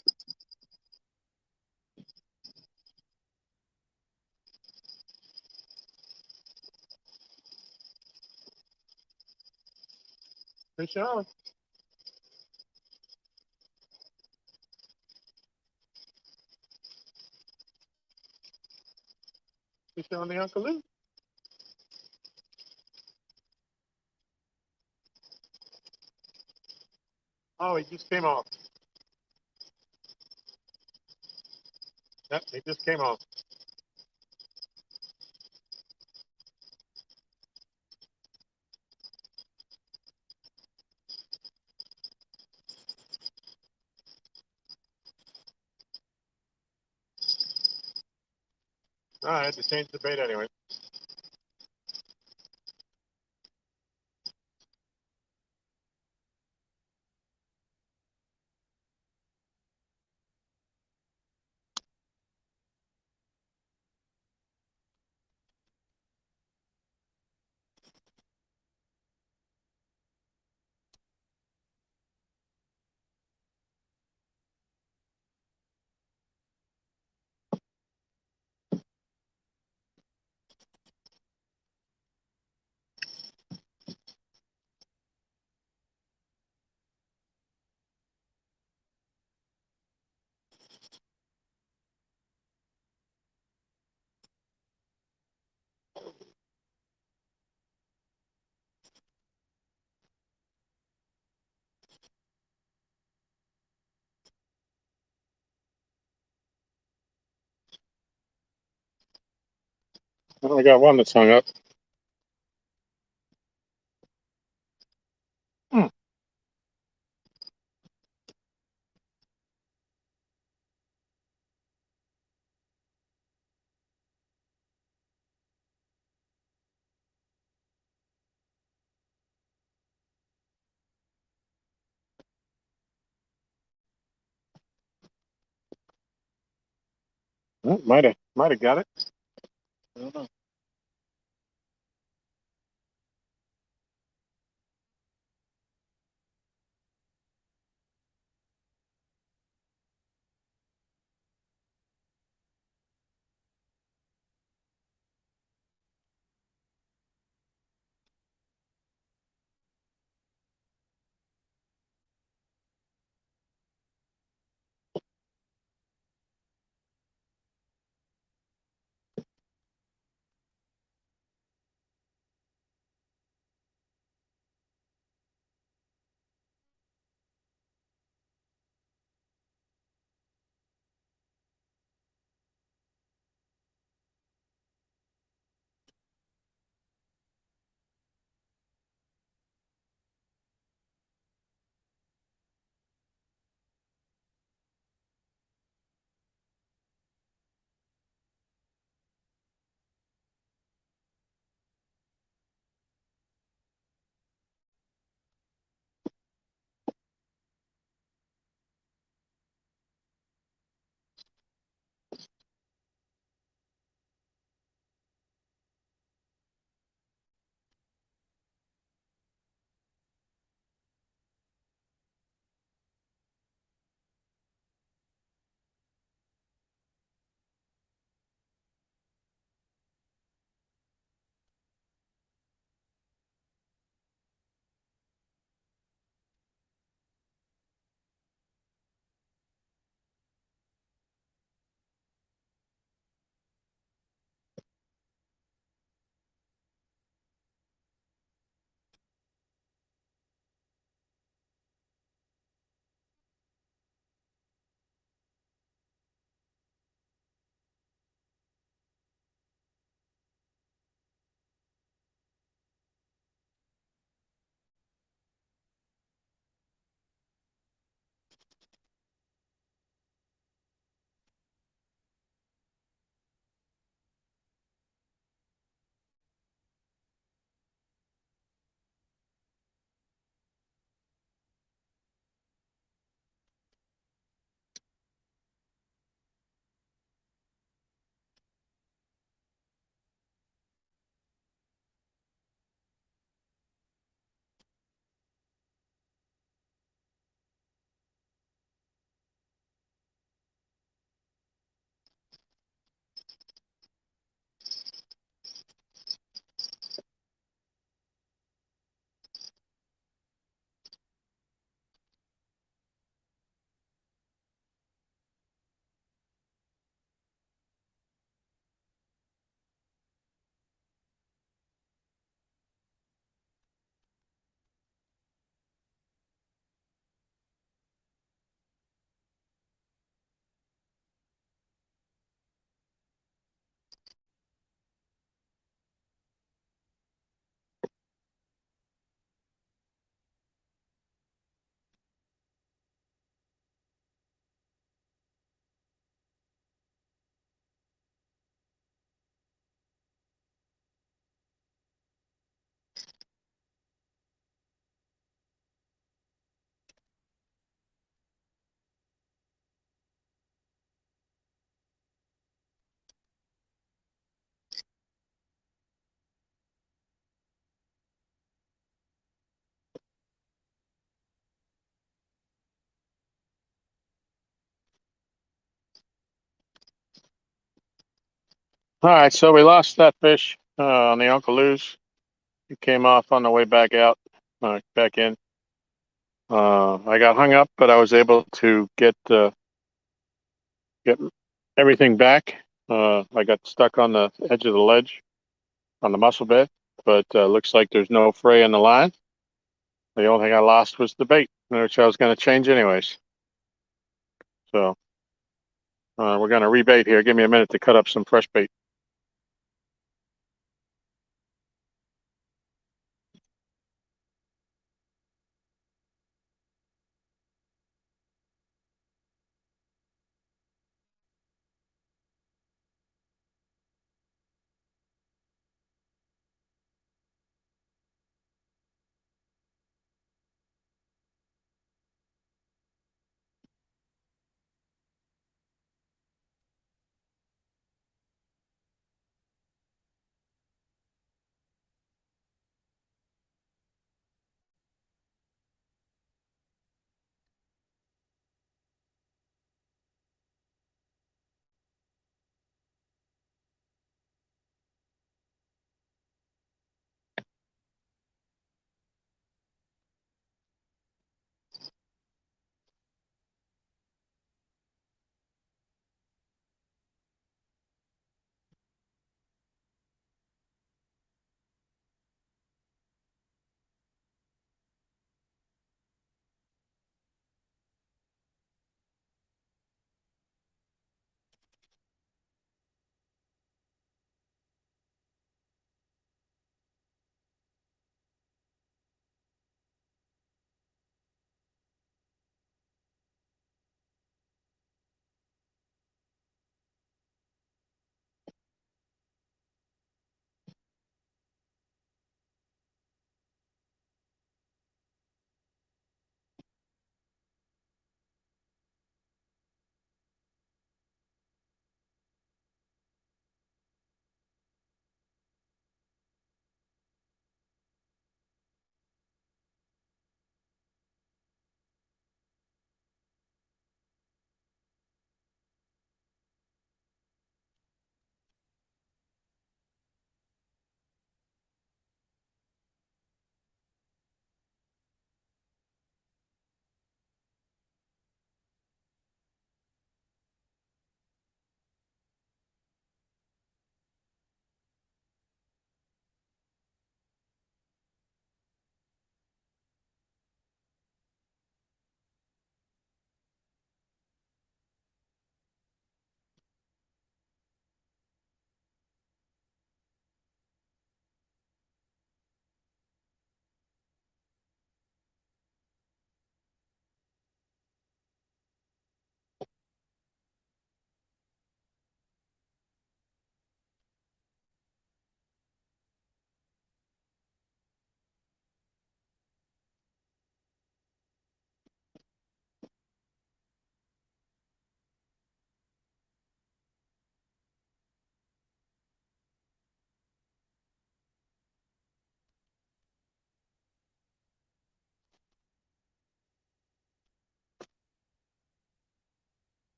Fish on. Fish on the Uncle Lou. Oh, he just came off. Yep, he just came off. I had to change the bait anyway. I got one that's hung up. Hmm. Might have got it. I don't know. All right, so we lost that fish on the Uncle Lou's. It came off on the way back out, back in. I got hung up, but I was able to get everything back. I got stuck on the edge of the ledge on the mussel bed, but looks like there's no fray in the line. The only thing I lost was the bait, which I was going to change anyways. So we're going to rebait here. Give me a minute to cut up some fresh bait.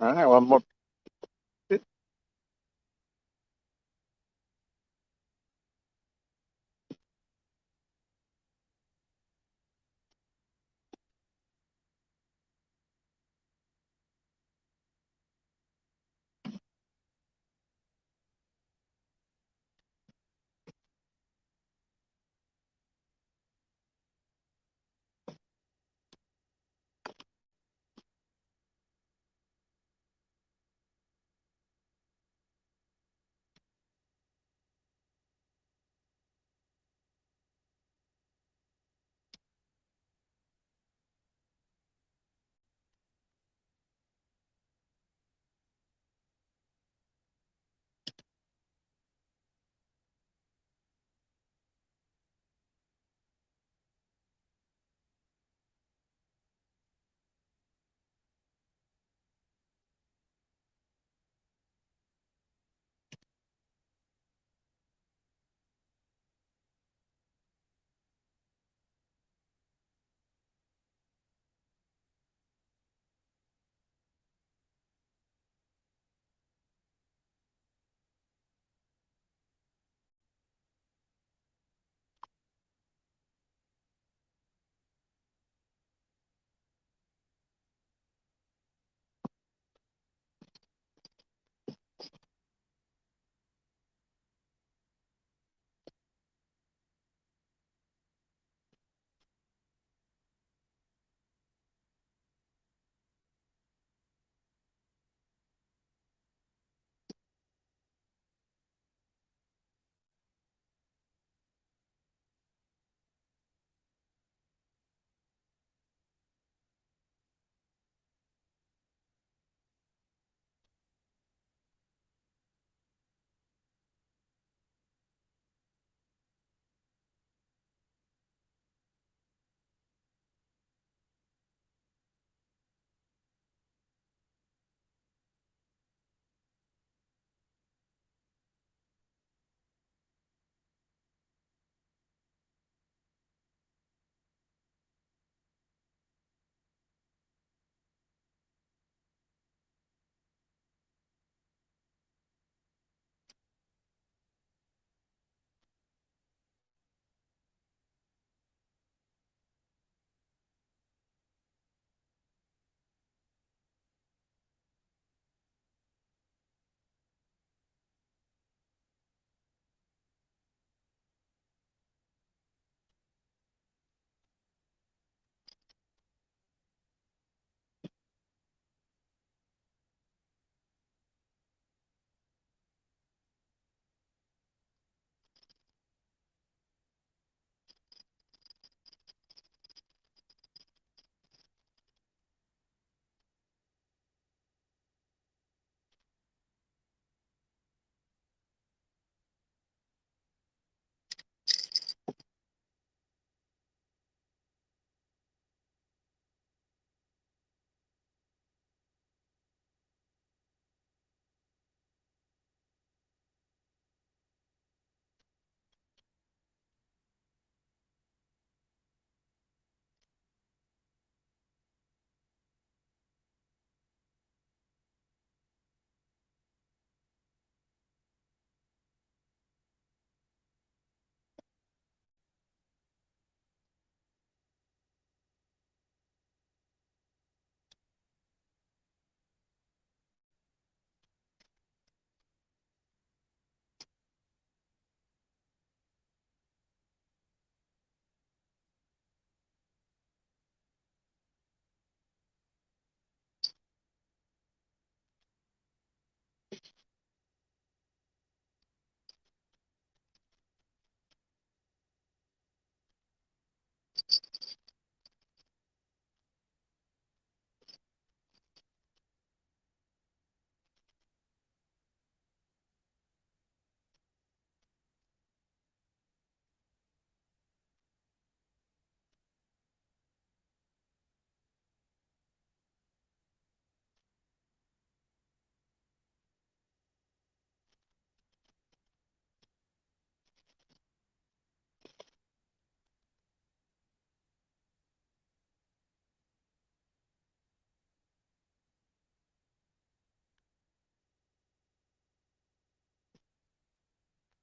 All right, one more.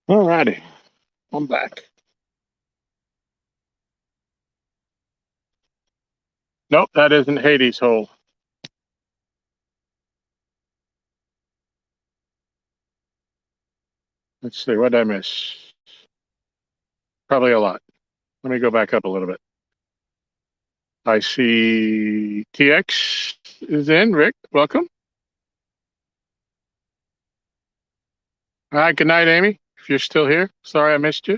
All righty, I'm back. Nope, that isn't Hades' hole. Let's see, what did I miss? Probably a lot. Let me go back up a little bit. I see TX is in. Rick, welcome. All right, good night, Amy. If you're still here, sorry I missed you.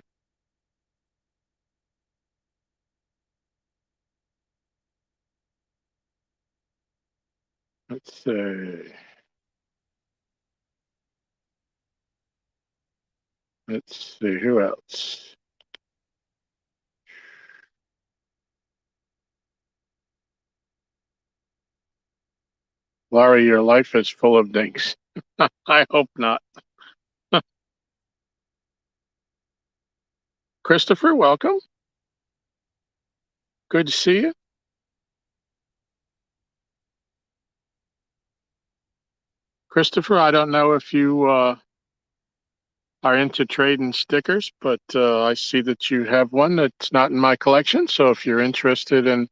Let's see. Let's see who else. Laurie, your life is full of dinks. I hope not. Christopher, welcome. Good to see you. Christopher, I don't know if you are into trading stickers, but I see that you have one that's not in my collection. So if you're interested in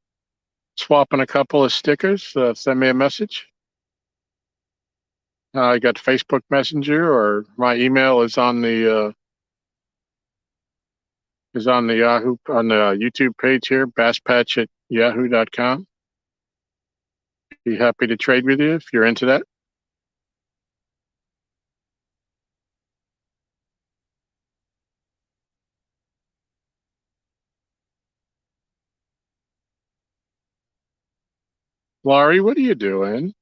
swapping a couple of stickers, send me a message. I got Facebook Messenger, or my email is on the Yahoo on the YouTube page here, basspatch@yahoo.com. Be happy to trade with you if you're into that. Laurie, what are you doing?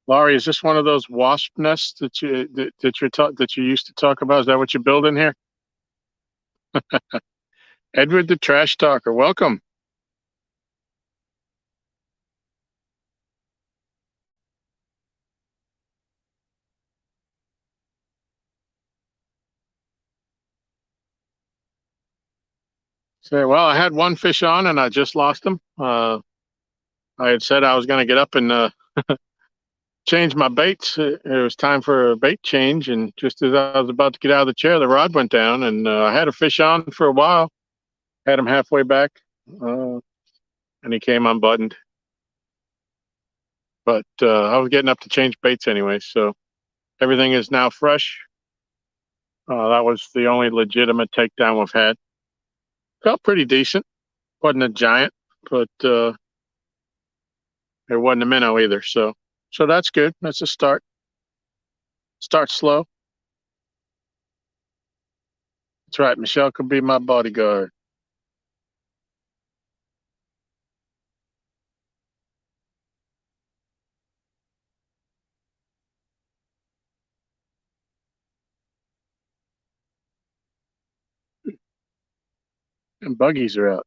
Laurie, is this one of those wasp nests that you used to talk about? Is that what you're building here? Edward the Trash Talker, welcome. Say, well, I had one fish on and I just lost him. I had said I was going to get up and change my baits. It was time for a bait change, and just as I was about to get out of the chair, the rod went down, and I had a fish on for a while. Had him halfway back, and he came unbuttoned. But I was getting up to change baits anyway, so everything is now fresh. That was the only legitimate takedown we've had. Felt pretty decent. Wasn't a giant, but it wasn't a minnow either. So that's good. That's a start. Start slow. That's right. Michelle could be my bodyguard. And buggies are out.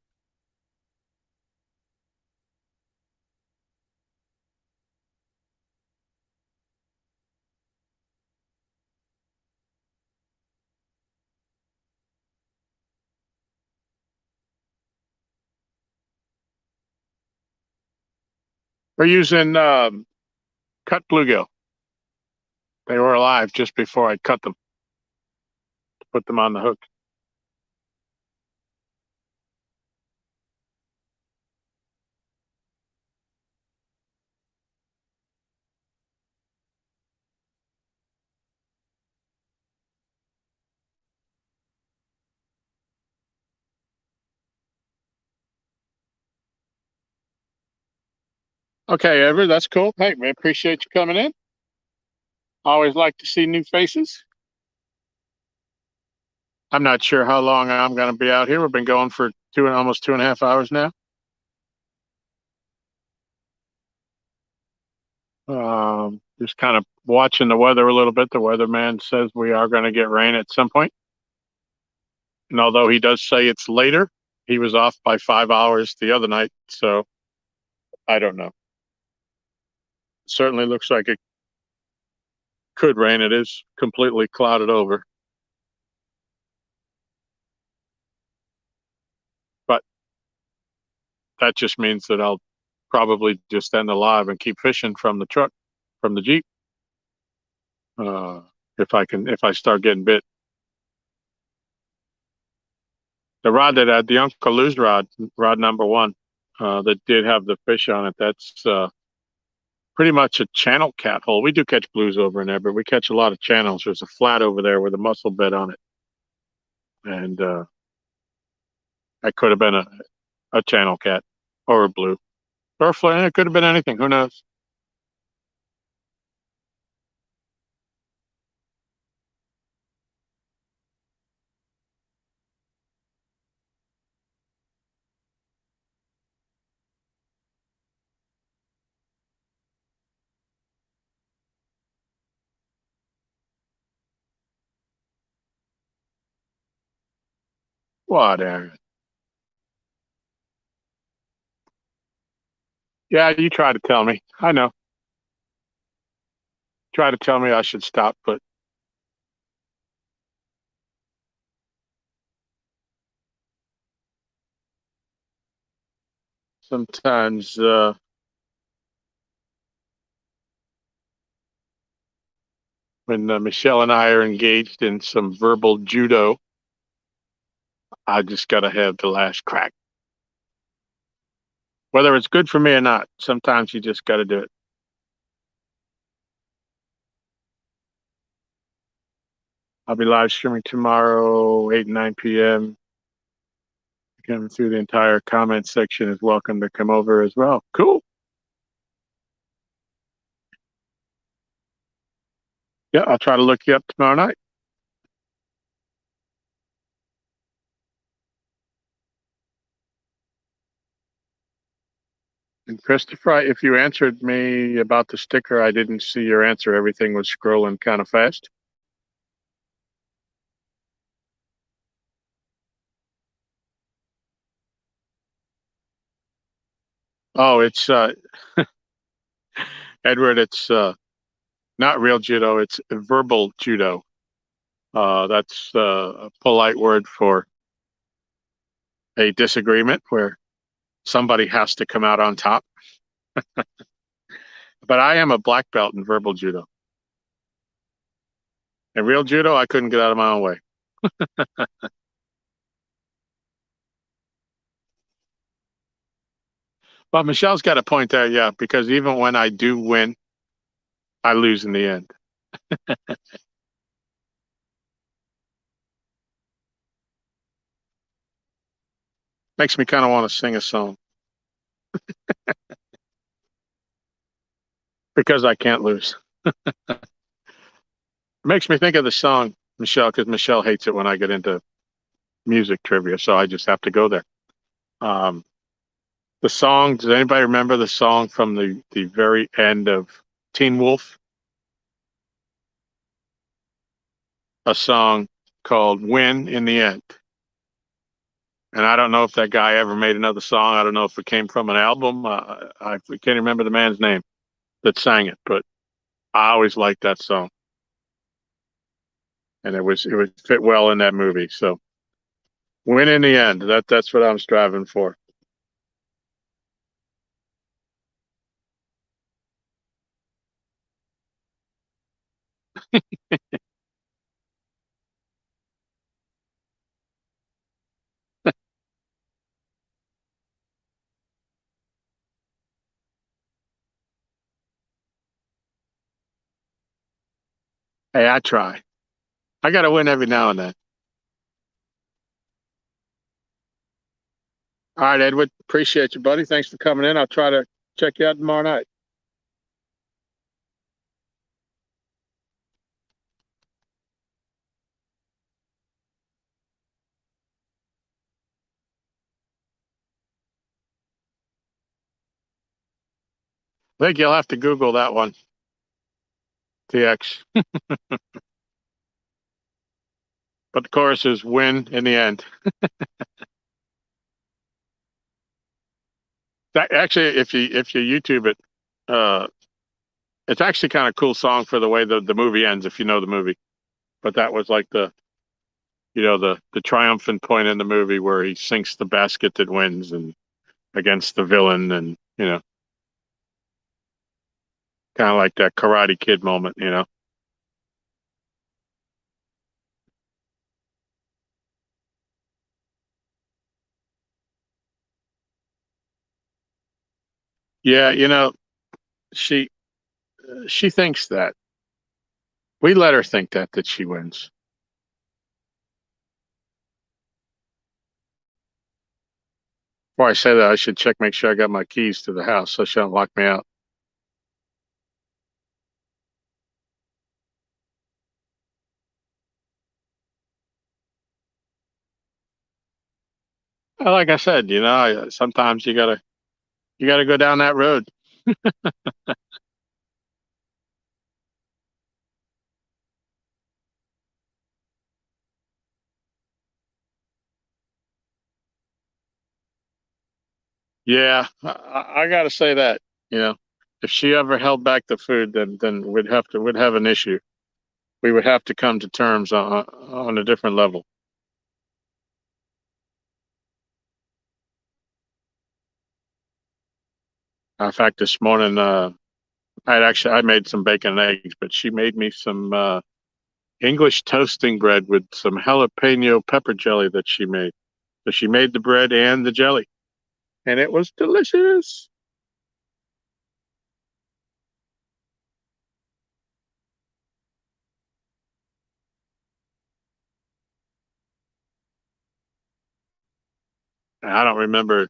We're using cut bluegill. They were alive just before I cut them to put them on the hook. Okay, Edward, that's cool. Hey, we appreciate you coming in. Always like to see new faces. I'm not sure how long I'm going to be out here. We've been going for almost 2.5 hours now. Just kind of watching the weather a little bit. The weatherman says we are going to get rain at some point. And although he does say it's later, he was off by 5 hours the other night. So I don't know. Certainly looks like it could rain. It is completely clouded over. But that just means that I'll probably just end the live and keep fishing from the truck, from the Jeep. if I start getting bit. The rod that had the Uncle Lou's rod number one, that did have the fish on it, that's pretty much a channel cat hole. We do catch blues over in there, but we catch a lot of channels. There's a flat over there with a mussel bed on it. And that could have been a channel cat or a blue or a flat. It could have been anything. Who knows? Whatever. Yeah, you try to tell me. I know. Try to tell me I should stop, but sometimes when Michelle and I are engaged in some verbal judo, I just got to have the last crack. Whether it's good for me or not, sometimes you just got to do it. I'll be live streaming tomorrow, 8 and 9 p.m. Coming through the entire comment section is welcome to come over as well. Cool. Yeah, I'll try to look you up tomorrow night. And Christopher, if you answered me about the sticker, I didn't see your answer. Everything was scrolling kind of fast. Oh, it's Edward, it's not real judo, it's verbal judo. That's a polite word for a disagreement where somebody has to come out on top. But I am a black belt in verbal judo. In real judo, I couldn't get out of my own way. But Michelle's got a point there, yeah, because even when I do win, I lose in the end. Makes me kind of want to sing a song because I can't lose. It makes me think of the song, Michelle, because Michelle hates it when I get into music trivia, so I just have to go there. Um, the song, does anybody remember the song from the very end of Teen Wolf? A song called Win in the End. And I don't know if that guy ever made another song. I don't know if it came from an album. I can't remember the man's name that sang it, but I always liked that song. And it would fit well in that movie. So win in the end. That's what I'm striving for. Hey, I try. I got to win every now and then. All right, Edward. Appreciate you, buddy. Thanks for coming in. I'll try to check you out tomorrow night. I think you'll have to Google that one, TX. But the chorus is win in the end. Actually, if you YouTube it, uh, it's actually kind of cool song for the way the movie ends, if you know the movie. But that was like the triumphant point in the movie where he sinks the basket that wins and against the villain, and kind of like that Karate Kid moment. Yeah, she she thinks that we let her think that she wins. Before I say that, I should check, make sure I got my keys to the house so she don't lock me out. Like I said, sometimes you gotta go down that road. Yeah, I gotta say that. You know, if she ever held back the food, then we'd have an issue. We would have to come to terms on a different level. In fact, this morning, I made some bacon and eggs, but she made me some English toasting bread with some jalapeno pepper jelly that she made. So she made the bread and the jelly, and it was delicious. I don't remember,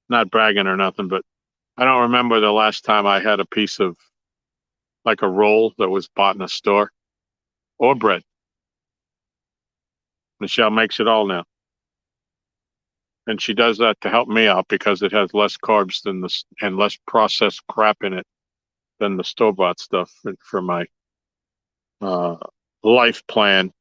not bragging or nothing, but I don't remember the last time I had a piece of like a roll that was bought in a store or bread. Michelle makes it all now. And she does that to help me out because it has less carbs than and less processed crap in it than the store bought stuff for my uh, life plan.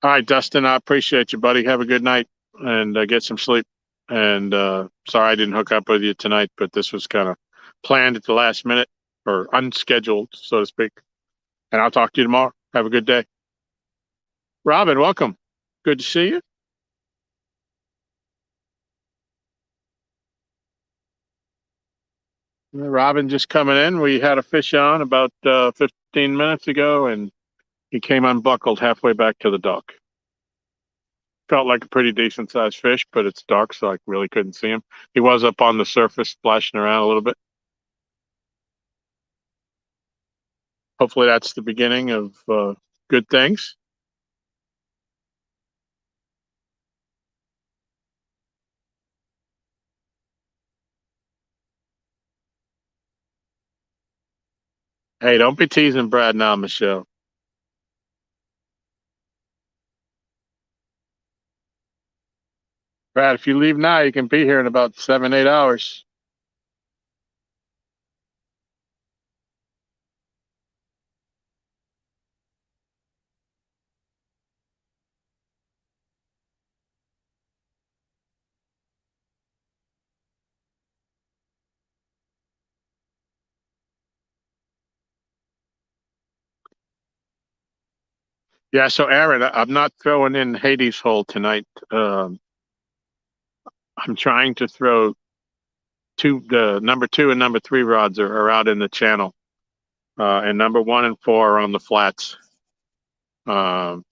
All right, Dustin, I appreciate you, buddy. Have a good night and get some sleep. And sorry I didn't hook up with you tonight, but this was kind of planned at the last minute or unscheduled, so to speak. And I'll talk to you tomorrow. Have a good day. Robin, welcome. Good to see you. Robin just coming in. We had a fish on about 15 minutes ago, and he came unbuckled halfway back to the dock. Felt like a pretty decent sized fish, but it's dark, so I really couldn't see him. He was up on the surface, splashing around a little bit. Hopefully, that's the beginning of good things. Hey, don't be teasing Brad now, Michelle. Brad, if you leave now, you can be here in about 7, 8 hours. Yeah, so Aaron, I'm not throwing in Hades Hole tonight. I'm trying to throw the number two and number three rods are out in the channel, and number one and four are on the flats. Um,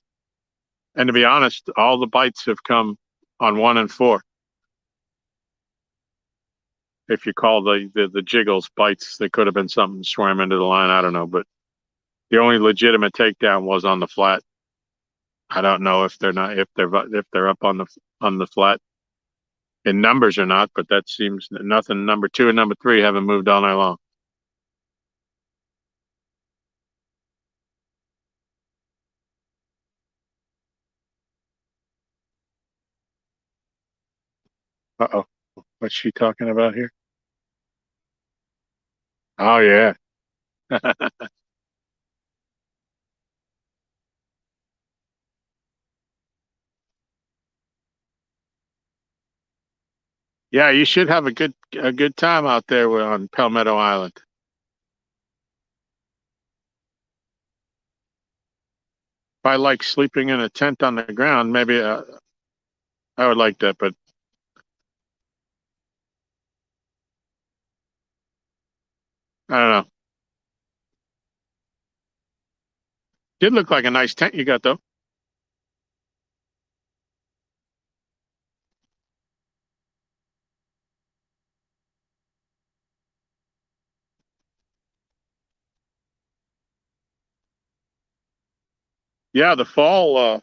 and to be honest, all the bites have come on one and four. If you call the jiggles bites, they could have been something swam into the line. I don't know, but the only legitimate takedown was on the flat. I don't know if they're up on the flat in numbers or not, but that seems nothing. Number two and number three haven't moved all night long. Uh-oh. What's she talking about here? Oh yeah. Yeah, you should have a good time out there on Palmetto Island. If I like sleeping in a tent on the ground, maybe I would like that, but I don't know. Did look like a nice tent you got though. Yeah, the fall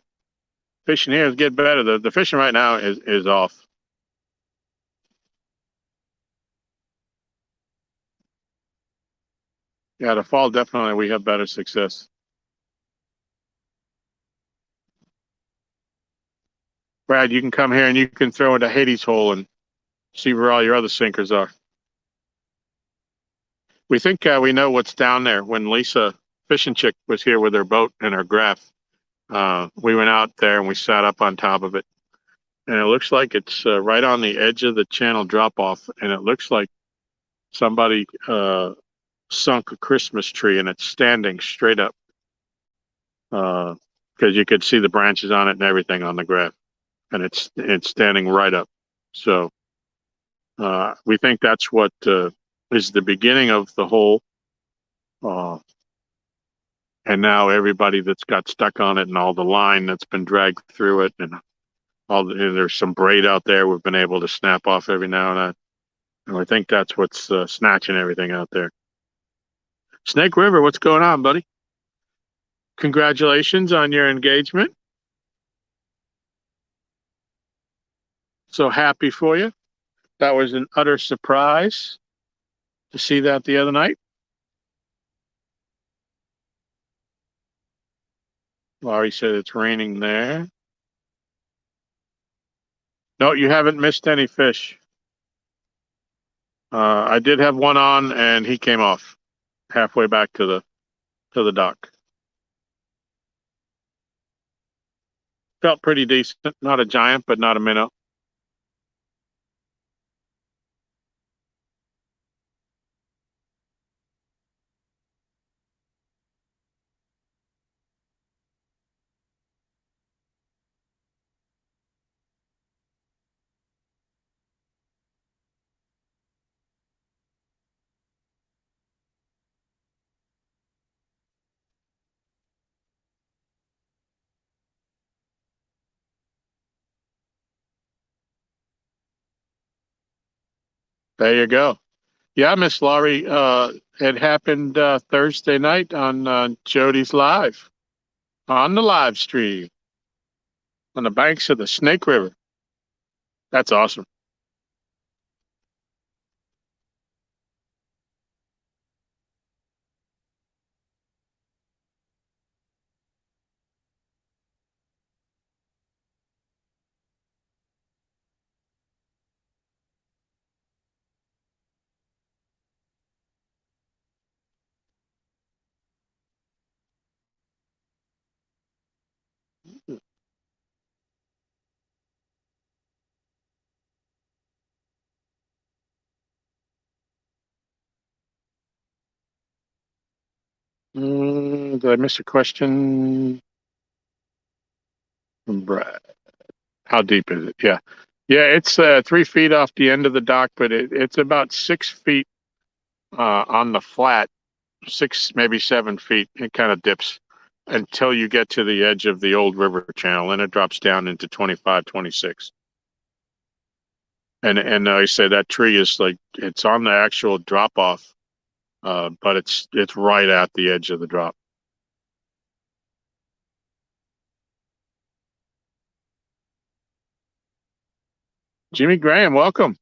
fishing here is getting better. The fishing right now is off. Yeah, the fall definitely we have better success. Brad, you can come here and you can throw into Hades hole and see where all your other sinkers are. We think we know what's down there. When Lisa Fishing Chick was here with her boat and her graph, we went out there and we sat up on top of it. And it looks like it's right on the edge of the channel drop off. And it looks like somebody sunk a Christmas tree and it's standing straight up because you could see the branches on it and everything on the graph. And it's standing right up. So we think that's what is the beginning of the hole. Uh, and now everybody that's got stuck on it and all the line that's been dragged through it and and there's some braid out there we've been able to snap off every now and then. And I think that's what's snatching everything out there. Snake River, what's going on, buddy? Congratulations on your engagement. So happy for you. That was an utter surprise to see that the other night. Laurie said it's raining there. No, you haven't missed any fish. I did have one on, and he came off halfway back to the dock. Felt pretty decent. Not a giant, but not a minnow. There you go. Yeah, Miss Laurie. It happened Thursday night on Jody's Live on the live stream on the banks of the Snake River. That's awesome. Did I miss a question from Brad? How deep is it? Yeah. Yeah, it's 3 feet off the end of the dock, but it's about 6 feet on the flat, six, maybe 7 feet. It kind of dips until you get to the edge of the old river channel, and it drops down into 25, 26. And I say that tree is like it's on the actual drop off, but it's right at the edge of the drop. Jimmy Graham, welcome.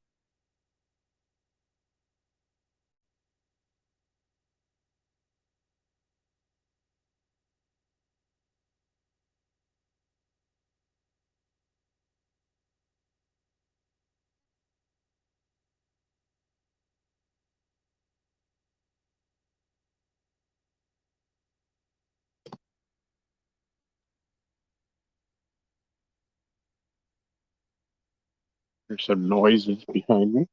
There's some noises behind me.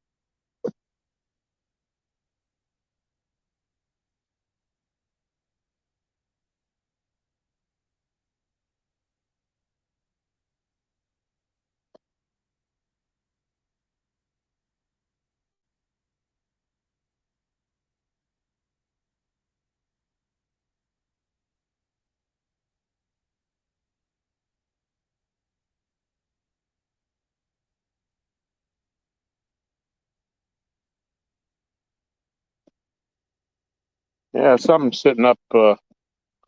Yeah, something sitting up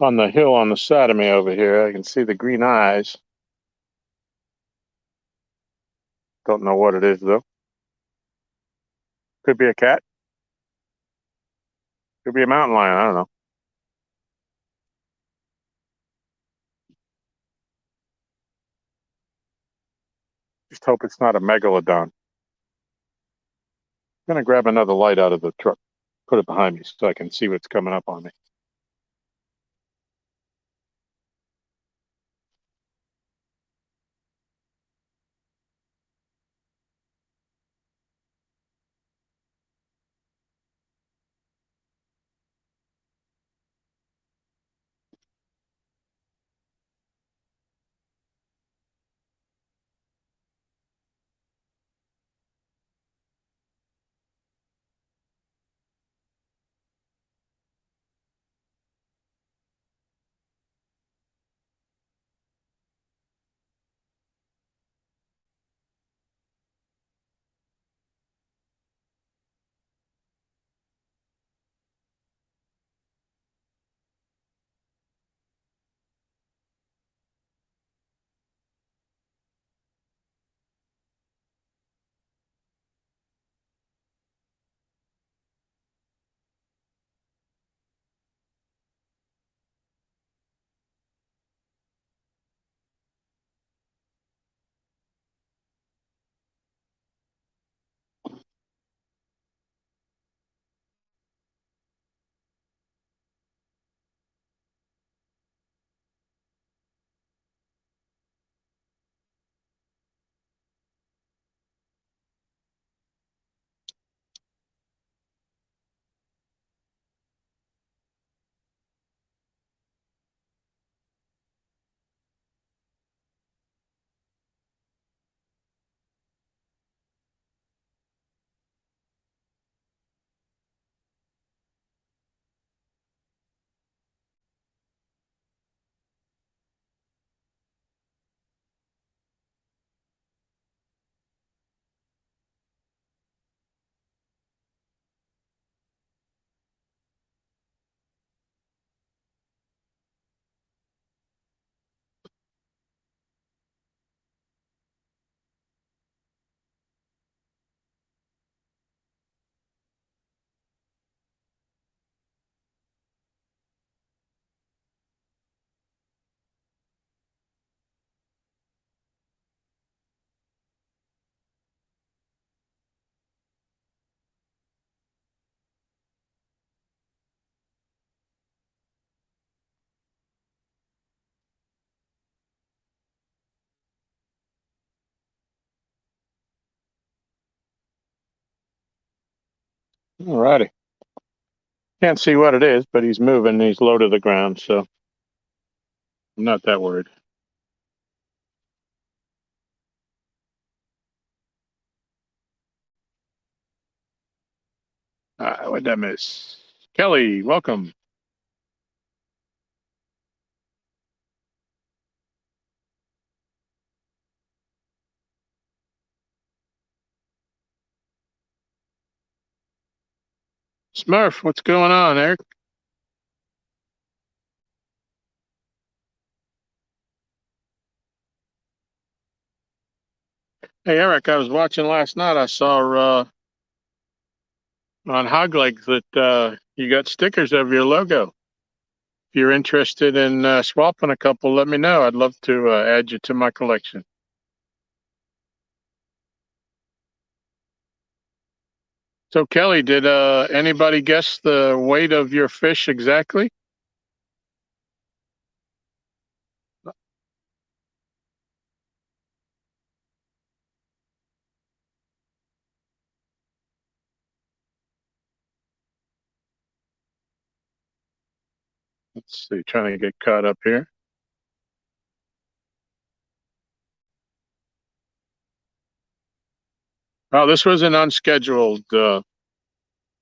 on the hill on the side of me over here. I can see the green eyes. Don't know what it is though. Could be a cat. Could be a mountain lion. I don't know. Just hope it's not a megalodon. I'm gonna grab another light out of the truck, put it behind me so I can see what's coming up on me. All righty. Can't see what it is, but he's moving. He's low to the ground, so I'm not that worried. What'd I miss? Kelly, welcome. Smurf, what's going on, Eric? Hey, Eric, I was watching last night. I saw on Hoglegs that you got stickers of your logo. If you're interested in swapping a couple, let me know. I'd love to add you to my collection. So, Kelly, did anybody guess the weight of your fish exactly? Let's see, trying to get caught up here. Oh, this was an unscheduled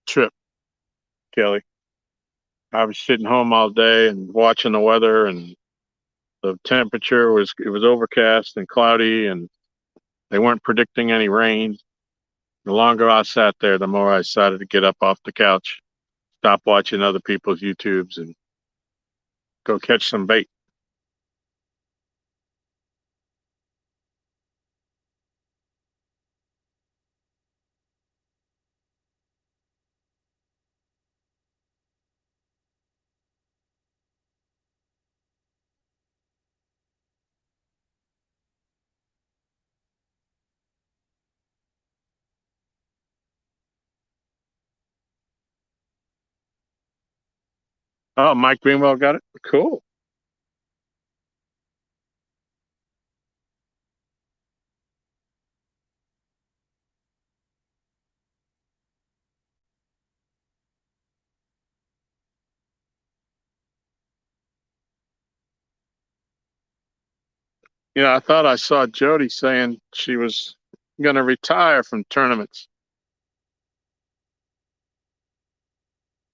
trip, Kelly. I was sitting home all day and watching the weather, and the temperature was overcast and cloudy, and they weren't predicting any rain. The longer I sat there, the more I decided to get up off the couch, stop watching other people's YouTubes, and go catch some bait. Oh, Mike Greenwell got it. Cool. Yeah, I thought I saw Jody saying she was going to retire from tournaments.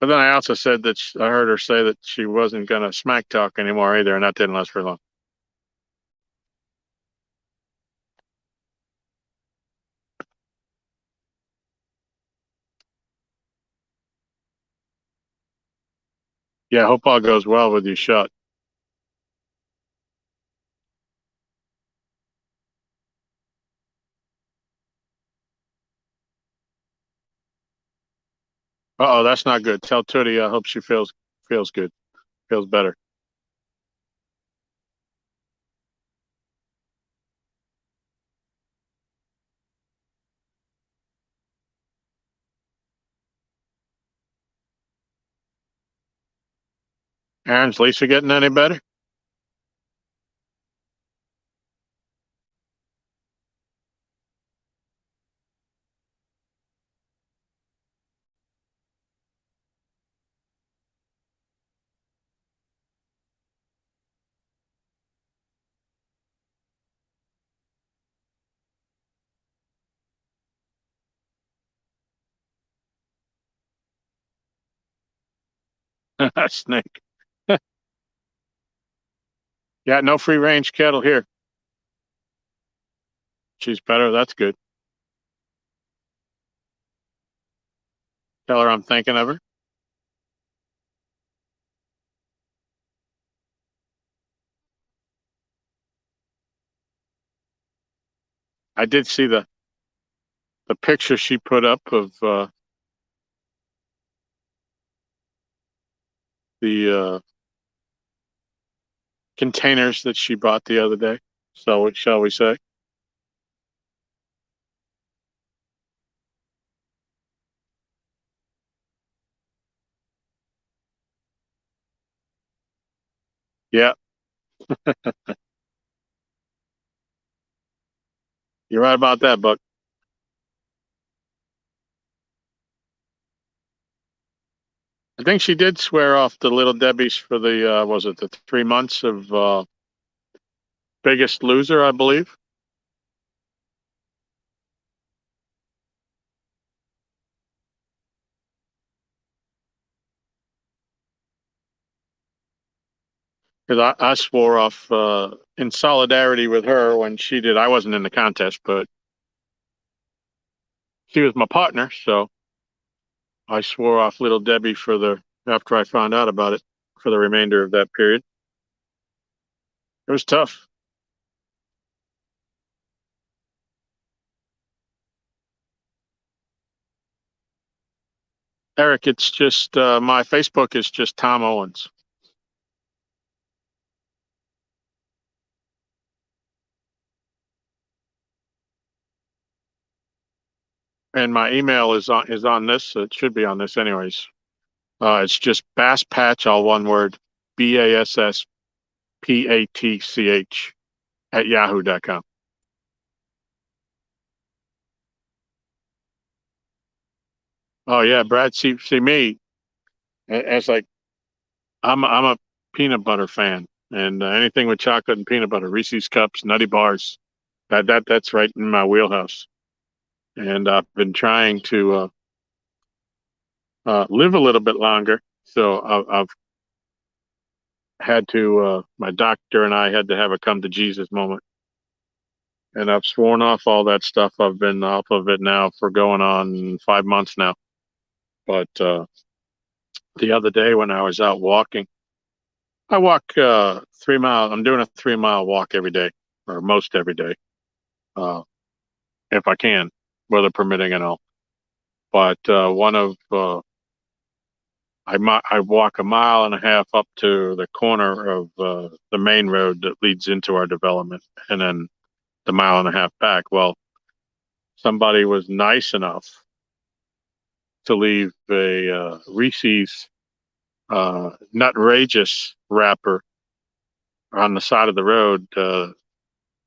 But then I also said that I heard her say that she wasn't going to smack talk anymore either, and that didn't last for long. Yeah, I hope all goes well with your shot. Uh-oh, that's not good. Tell Tootie I hope she feels good, feels better. Aaron's Lisa getting any better? Snake. Yeah, no free range kettle here. She's better. That's good. Tell her I'm thinking of her. I did see the picture she put up of the containers that she bought the other day. So, what shall we say? Yeah, you're right about that, Buck. I think she did swear off the Little Debbie's for the was it the 3 months of Biggest Loser, I believe. Because I swore off in solidarity with her when she did. I wasn't in the contest, but she was my partner, so I swore off Little Debbie for the after I found out about it for the remainder of that period. It was tough. Eric, it's just my Facebook is just Tom Owens, and my email is on this. It should be on this, anyways. It's just Bass Patch, all one word, BASSPATCH at yahoo.com. Oh yeah, Brad. See me as like I'm a peanut butter fan, and anything with chocolate and peanut butter, Reese's cups, Nutty Bars, that's right in my wheelhouse. And I've been trying to live a little bit longer, so I've had to. My doctor and I had to have a come to Jesus moment, and I've sworn off all that stuff. I've been off of it now for going on 5 months now. But the other day when I was out walking, I walk 3 miles. I'm doing a 3 mile walk every day, or most every day, uh, if I can, weather permitting and all. But I walk a mile and a half up to the corner of the main road that leads into our development, and then the mile and a half back. Well, somebody was nice enough to leave a Reese's Nutrageous wrapper on the side of the road,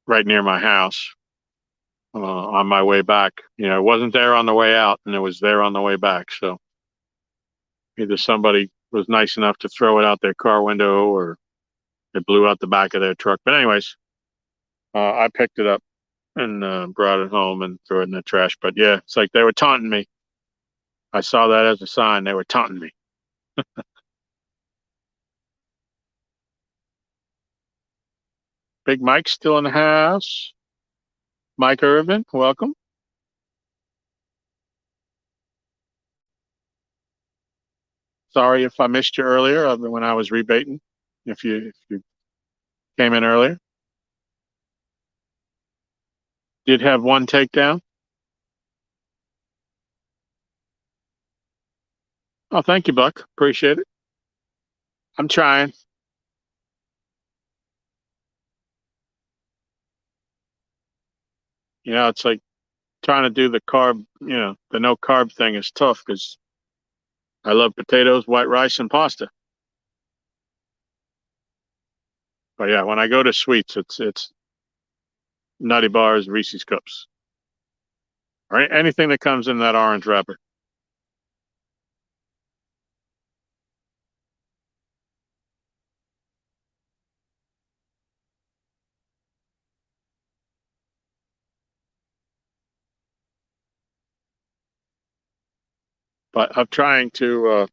right near my house, on my way back. You know, it wasn't there on the way out, and it was there on the way back. So either somebody was nice enough to throw it out their car window, or it blew out the back of their truck. But anyways, I picked it up and brought it home and threw it in the trash. But yeah, it's like they were taunting me. I saw that as a sign. They were taunting me. Big Mike's still in the house. Mike Irvin, welcome. Sorry if I missed you earlier, when I was rebaiting. If you came in earlier, did have one takedown. Oh, thank you, Buck. Appreciate it. I'm trying. You know, it's like trying to do the carb. You know, the no carb thing is tough because I love potatoes, white rice, and pasta. But yeah, when I go to sweets, it's Nutty Bars, Reese's Cups, or anything that comes in that orange wrapper. But I'm trying to,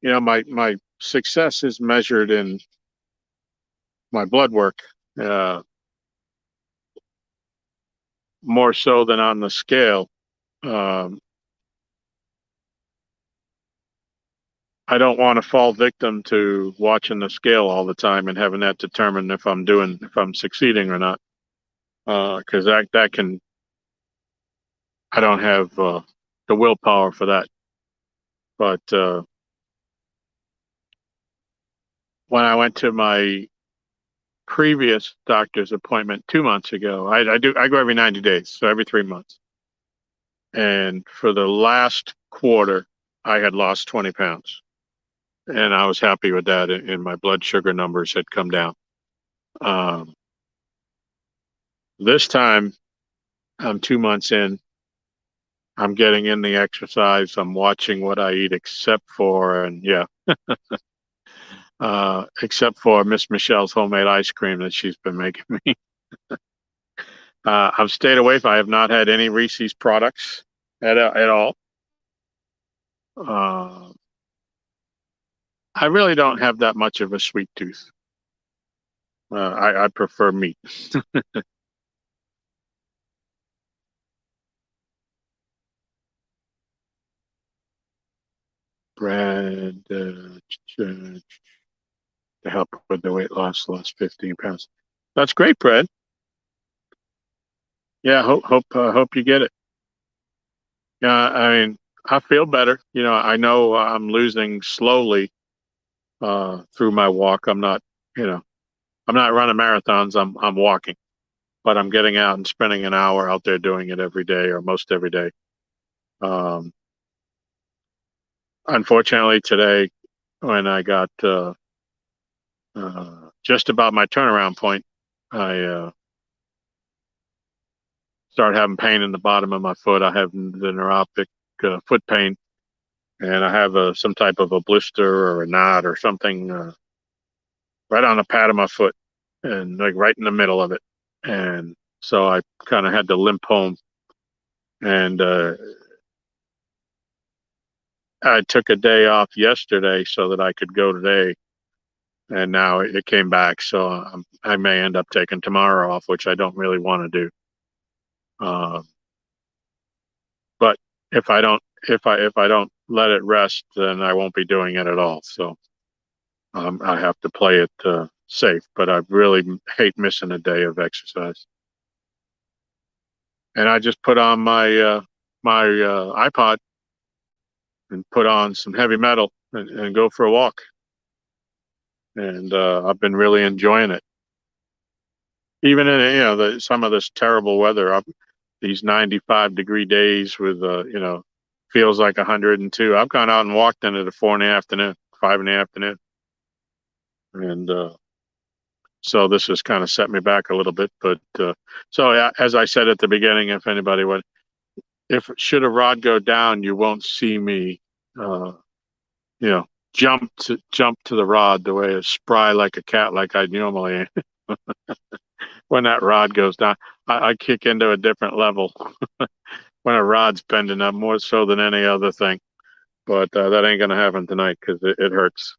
my success is measured in my blood work, uh, more so than on the scale. Um, I don't want to fall victim to watching the scale all the time and having that determine if I'm succeeding or not. Because that can, I don't have the willpower for that. But when I went to my previous doctor's appointment 2 months ago, I go every 90 days, so every 3 months. And for the last quarter, I had lost 20 pounds, and I was happy with that. And my blood sugar numbers had come down. Um, this time, I'm 2 months in. I'm getting in the exercise. I'm watching what I eat, except for Miss Michelle's homemade ice cream that she's been making me. I've stayed away from. I have not had any Reese's products at all. Uh, I really don't have that much of a sweet tooth. I prefer meat. Bread, to help with the weight loss, lost 15 pounds. That's great, Brad. Yeah, hope you get it. Yeah, I mean, I feel better. You know, I know I'm losing slowly through my walk. You know, I'm not running marathons. I'm walking, but I'm getting out and spending an hour out there doing it every day or most every day. Um, Unfortunately, today when I got just about my turnaround point, I started having pain in the bottom of my foot. I have the neuropathic foot pain, and I have some type of a blister or a knot or something right on the pad of my foot, and like right in the middle of it. And so I kind of had to limp home, and I took a day off yesterday so that I could go today, and now it came back. So I may end up taking tomorrow off, which I don't really want to do. Uh, but if I don't let it rest, then I won't be doing it at all. So I have to play it safe, but I really hate missing a day of exercise. And I just put on my iPod and put on some heavy metal and go for a walk. And I've been really enjoying it, even in some of this terrible weather. These 95-degree days with feels like 102. I've gone out and walked in it at 4 in the afternoon, 5 in the afternoon, and so this has kind of set me back a little bit. But as I said at the beginning, if anybody would, if should a rod go down, you won't see me, uh, you know, jump to the rod the way it's spry like a cat, like I normally am. When that rod goes down, I kick into a different level when a rod's bending up, more so than any other thing. But that ain't gonna happen tonight because it hurts.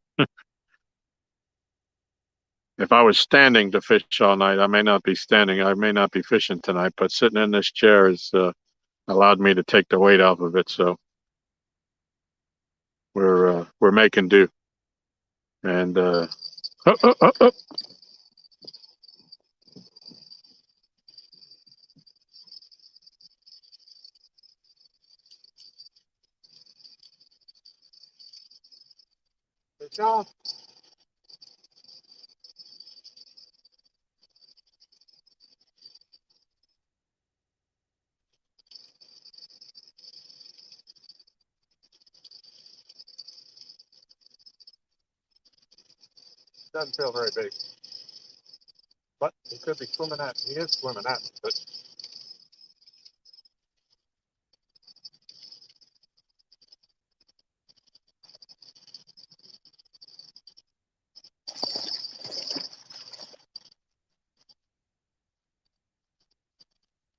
If I was standing to fish all night, I may not be standing. I may not be fishing tonight, but sitting in this chair has allowed me to take the weight off of it. So we're making do. And oh, oh, oh, oh. Hey, John. Doesn't feel very big, but he could be swimming at. He is swimming at me, but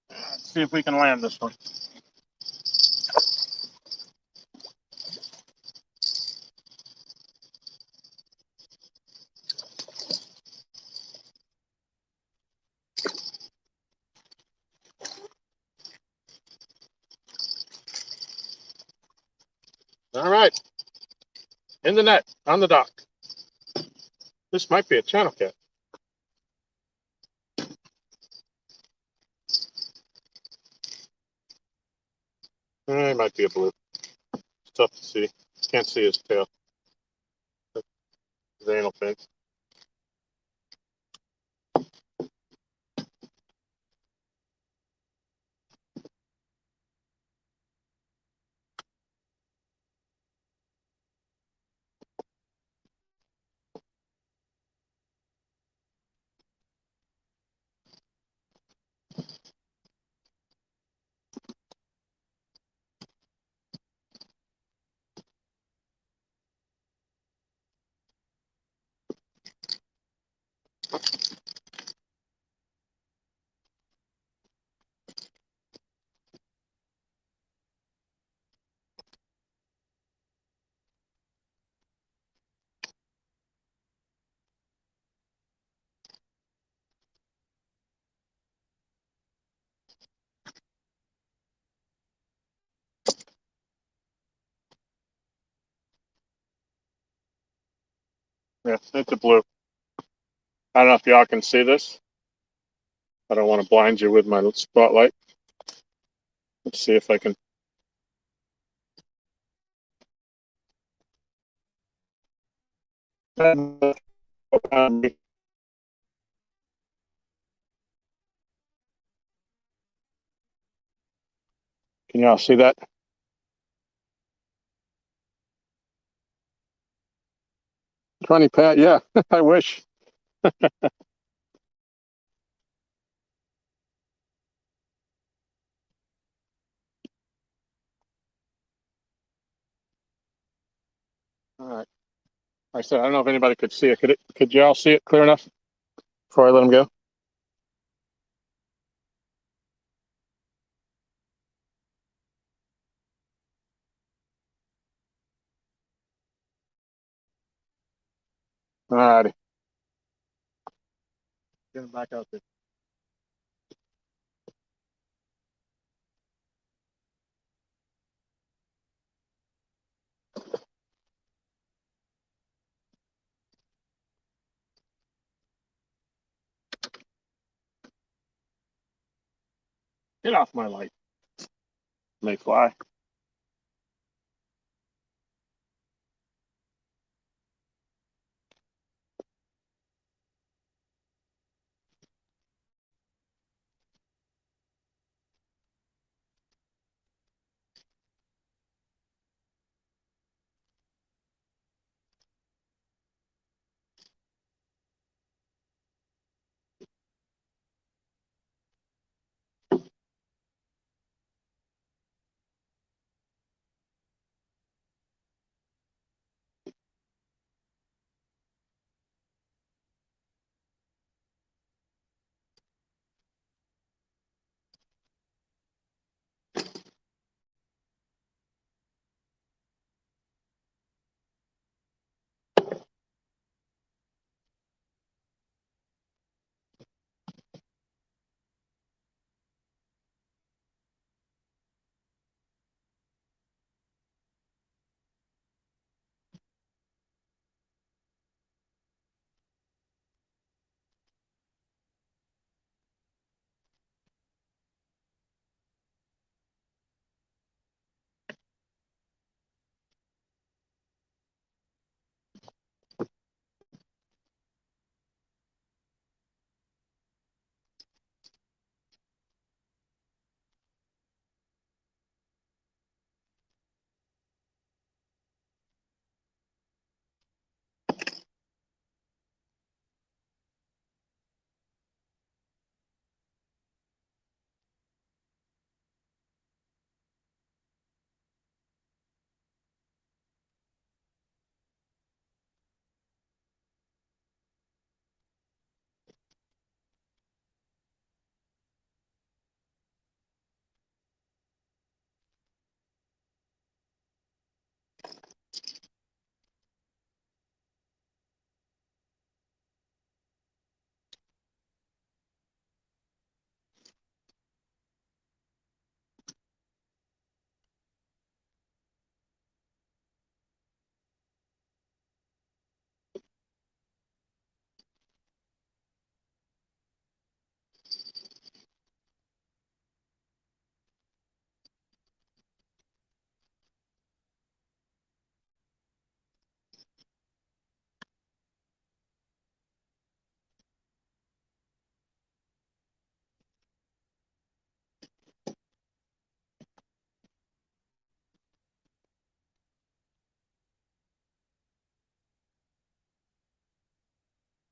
let's see if we can land this one. All right, in the net, on the dock. This might be a channel cat. It might be a blue. It's tough to see. Can't see his tail. His anal fin. Yeah, it's a blue. I don't know if y'all can see this. I don't want to blind you with my spotlight. Let's see if I can. Can y'all see that? Funny, Pat. Yeah, I wish. All right. Like I said, I don't know if anybody could see it. Could y'all see it clear enough before I let him go? All righty. Get him back out there. Get off my light. May fly.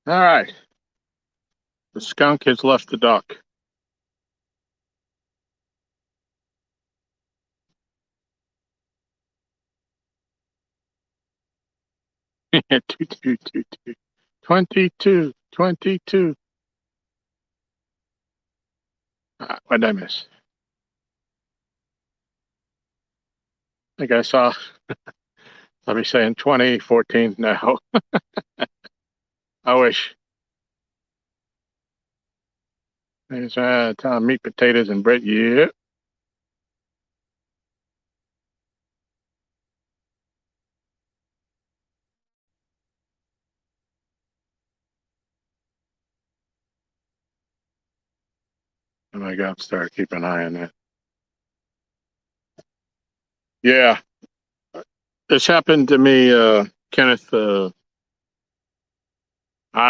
All right. The skunk has left the dock. Two, two, two, two. 22, 22. What did I miss? I think I saw, let me say in 2014 now. I wish. There's meat, potatoes, and bread. Yeah. I'm gonna go upstairs, keep an eye on that. Yeah. This happened to me, Kenneth, I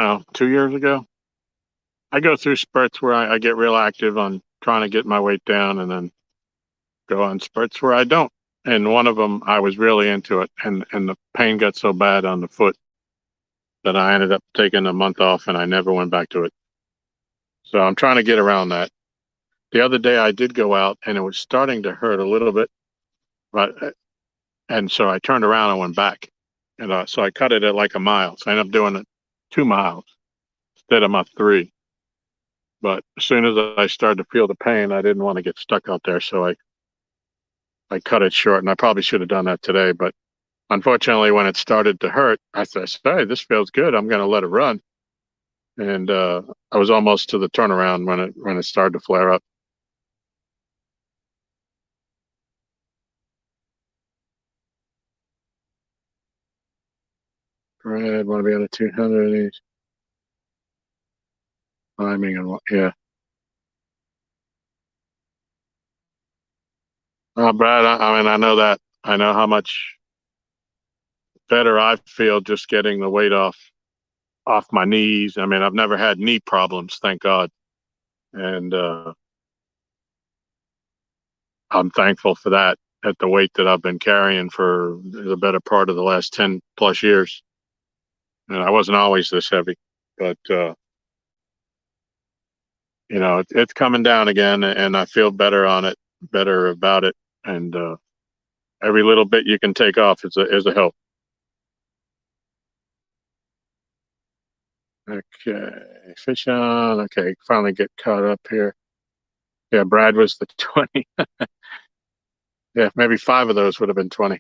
don't know, 2 years ago. I go through spurts where I get real active on trying to get my weight down and then go on spurts where I don't. And one of them, I was really into it. And the pain got so bad on the foot that I ended up taking a month off and I never went back to it. So I'm trying to get around that. The other day I did go out and it was starting to hurt a little bit, but and so I turned around and went back, and so I cut it at like a mile. So I ended up doing it 2 miles instead of my 3. But as soon as I started to feel the pain, I didn't want to get stuck out there, so I cut it short. And I probably should have done that today, but unfortunately, when it started to hurt, I said, "Hey, this feels good. I'm going to let it run." And I was almost to the turnaround when it started to flare up. Red, want to be on a 200 of these. Timing and what? Yeah. Brad, I mean, I know that. I know how much better I feel just getting the weight off my knees. I mean, I've never had knee problems, thank God. And I'm thankful for that at the weight that I've been carrying for the better part of the last 10 plus years. And I wasn't always this heavy, but it's coming down again, and I feel better on it, better about it. And every little bit you can take off is a help. Okay, fish on. Okay, finally get caught up here. Yeah, Brad was the 20. Yeah, maybe five of those would have been 20.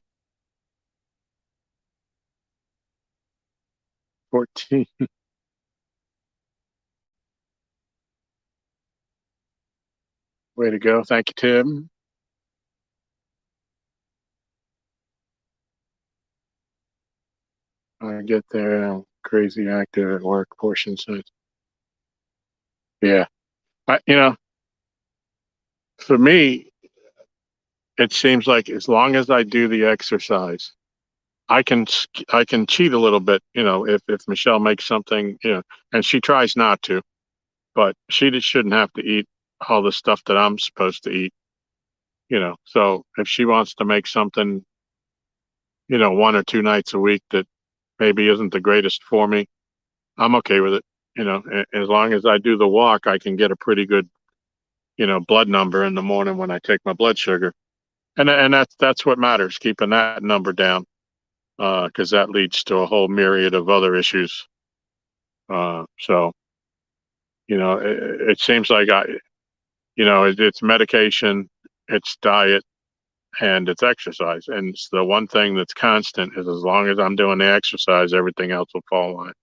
14. Way to go. Thank you, Tim. I get there. Crazy active at work portion size. Yeah. I, for me, it seems like as long as I do the exercise, I can cheat a little bit, if Michelle makes something, and she tries not to, but she just shouldn't have to eat all the stuff that I'm supposed to eat, So if she wants to make something, one or two nights a week that maybe isn't the greatest for me, I'm okay with it. As long as I do the walk, I can get a pretty good, blood number in the morning when I take my blood sugar. And that's what matters, keeping that number down, because that leads to a whole myriad of other issues. So, it seems like it's medication, it's diet, and it's exercise. And it's the one thing that's constant is as long as I'm doing the exercise, everything else will fall in line.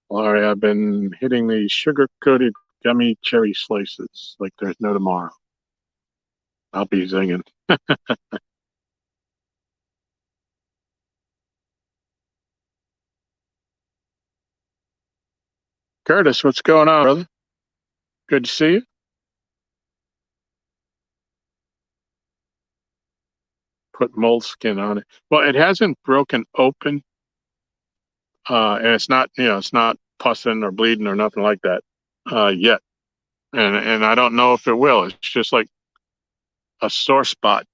Laurie, I've been hitting the sugar-coated gummy cherry slices like there's no tomorrow. I'll be zinging. Curtis, what's going on, brother? Good to see you. Put moleskin on it. Well, it hasn't broken open, and it's not pussing or bleeding or nothing like that yet. And I don't know if it will. It's just like a sore spot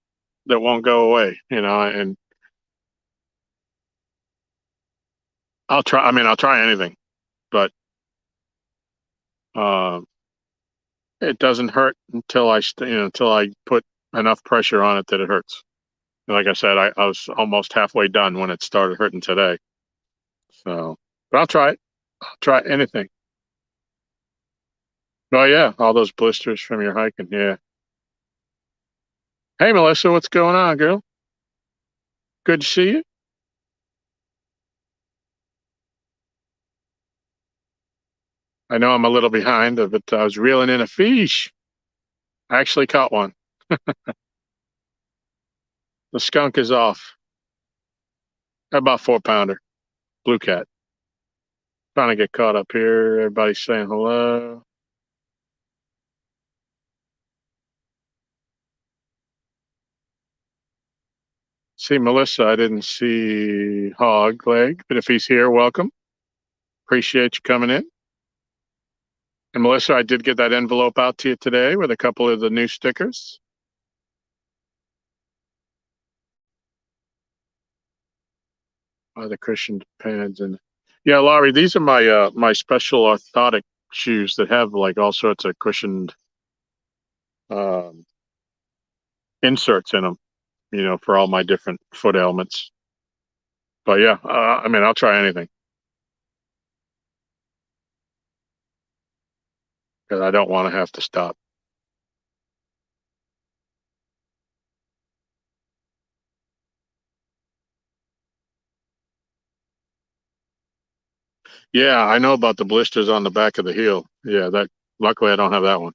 that won't go away, And I'll try. I mean, I'll try anything, but uh, it doesn't hurt until I put enough pressure on it that it hurts. Like I said, I was almost halfway done when it started hurting today. So, but I'll try it. I'll try anything. Oh yeah, all those blisters from your hiking. Yeah. Hey Melissa, what's going on, girl? Good to see you. I know I'm a little behind, but I was reeling in a fish. I actually caught one. The skunk is off. About 4 pounder. Blue cat. Trying to get caught up here. Everybody's saying hello. See Melissa, I didn't see Hog Leg, but if he's here, welcome. Appreciate you coming in. And Melissa, I did get that envelope out to you today with a couple of the new stickers. The Christian pads and yeah, Laurie, these are my special orthotic shoes that have like all sorts of cushioned um, inserts in them, for all my different foot ailments. But yeah, I mean, I'll try anything because I don't want to have to stop. Yeah, I know about the blisters on the back of the heel. Yeah, that luckily I don't have that one.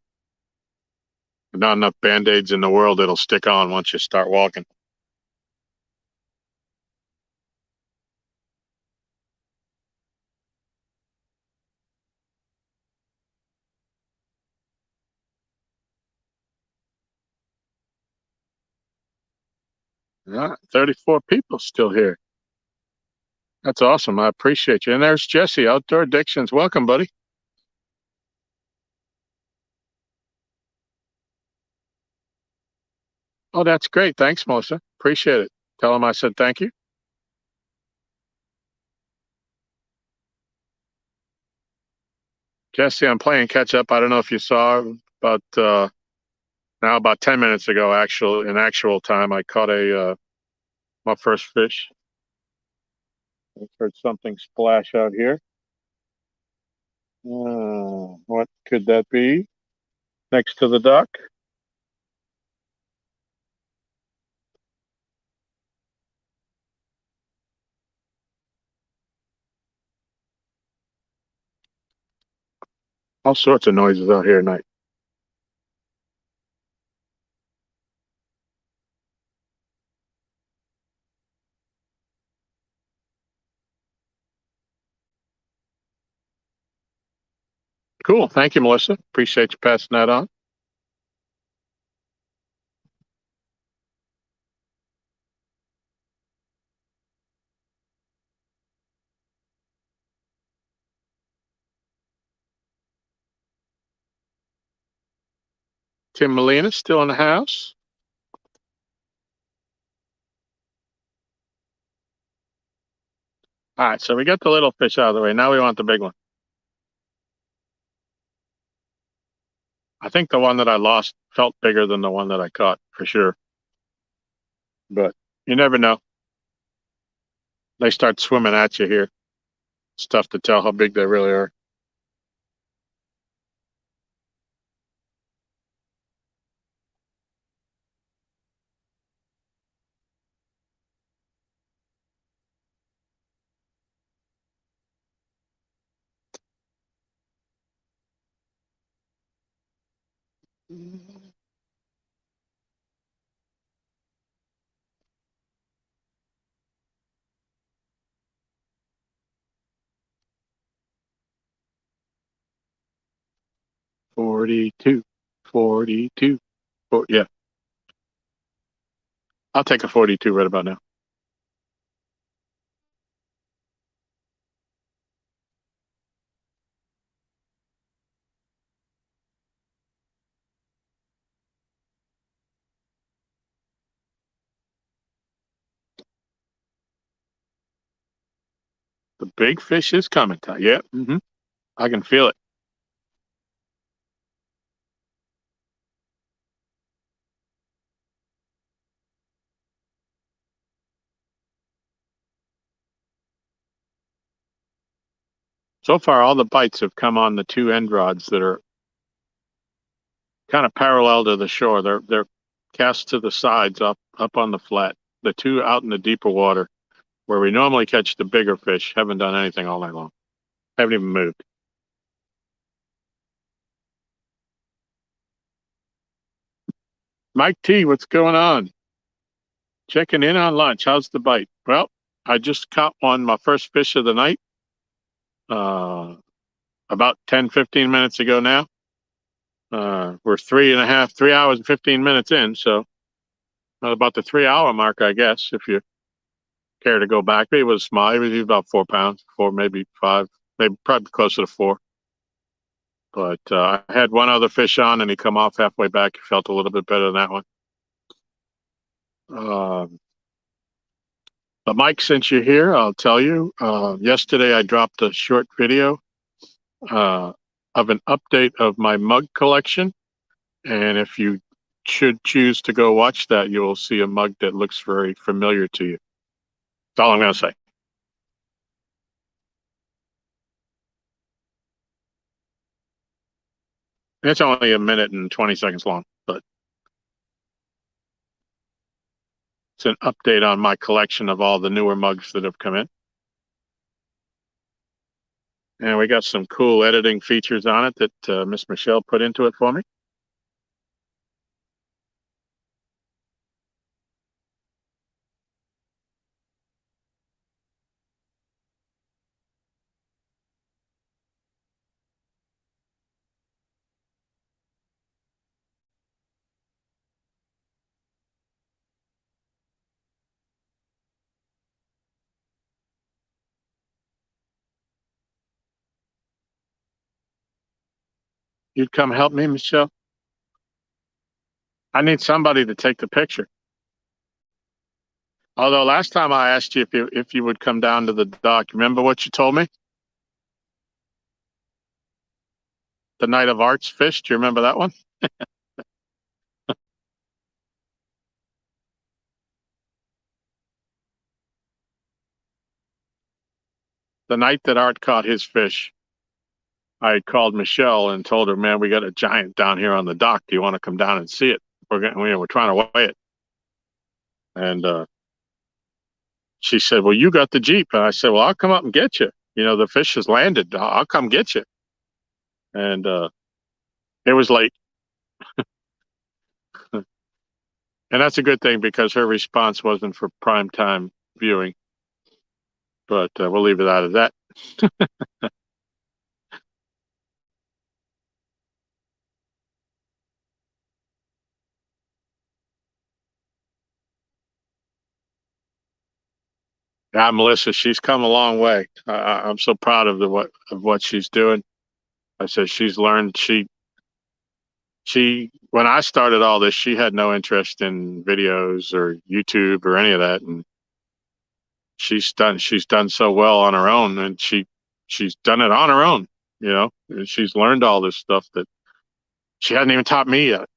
Not enough band-aids in the world that'll stick on once you start walking. 34 people still here. That's awesome. I appreciate you. And there's Jesse, Outdoor Addictions. Welcome, buddy. Oh, that's great. Thanks, Melissa. Appreciate it. Tell him I said thank you. Jesse, I'm playing catch up. I don't know if you saw, but now about 10 minutes ago, in actual time, I caught my first fish. I heard something splash out here. What could that be? Next to the dock? All sorts of noises out here tonight. Cool. Thank you, Melissa. Appreciate you passing that on. Tim Molina still in the house. All right, so we got the little fish out of the way. Now we want the big one. I think the one that I lost felt bigger than the one that I caught for sure. But you never know. They start swimming at you here. It's tough to tell how big they really are. Mm. 42, 42. Yeah, I'll take a 42 right about now. The big fish is coming. Yeah, I can feel it. So far, all the bites have come on the two end rods that are kind of parallel to the shore. They're cast to the sides up on the flat. The two out in the deeper water where we normally catch the bigger fish haven't done anything all night long. Haven't even moved. Mike T, what's going on? Checking in on lunch. How's the bite? Well, I just caught one, my first fish of the night, uh, about 10, 15 minutes ago now. We're 3 hours and 15 minutes in, so about the 3 hour mark, I guess, if you care to go back. It was small. It was about 4 pounds, four, maybe five, maybe probably closer to four. But I had one other fish on, and he come off halfway back. He felt a little bit better than that one. Um, but Mike, since you're here, I'll tell you. Yesterday, I dropped a short video uh, of an update of my mug collection, and if you should choose to go watch that, you will see a mug that looks very familiar to you. That's all I'm going to say. It's only a minute and 20 seconds long, but it's an update on my collection of all the newer mugs that have come in. And we got some cool editing features on it that Miss Michelle put into it for me. You'd come help me, Michelle? I need somebody to take the picture. Although last time I asked you if you would come down to the dock, remember what you told me? The night of Arts Fish. Do you remember that one? The night that Art caught his fish, I called Michelle and told her, "Man, we got a giant down here on the dock. Do you want to come down and see it? We're trying to weigh it." And she said, "Well, you got the Jeep." And I said, "Well, I'll come up and get you. You know, the fish has landed. I'll come get you." And it was late. And that's a good thing because her response wasn't for prime time viewing. But we'll leave it out of that. Yeah, Melissa, she's come a long way. I'm so proud of what she's doing. I said she's learned. She when I started all this, she had no interest in videos or YouTube or any of that, and she's done so well on her own, and she's done it on her own. You know, and she's learned all this stuff that she hadn't even taught me yet.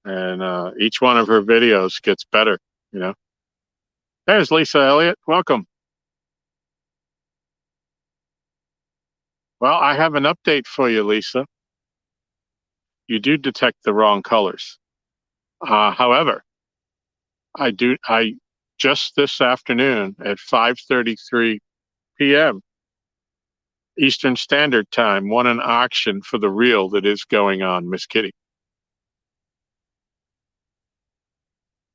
And each one of her videos gets better. You know, there's Lisa Elliott. Welcome. Well, I have an update for you, Lisa. You do detect the wrong colors. However, I just this afternoon at 5:33 p.m. Eastern Standard Time won an auction for the reel that is going on Miss Kitty.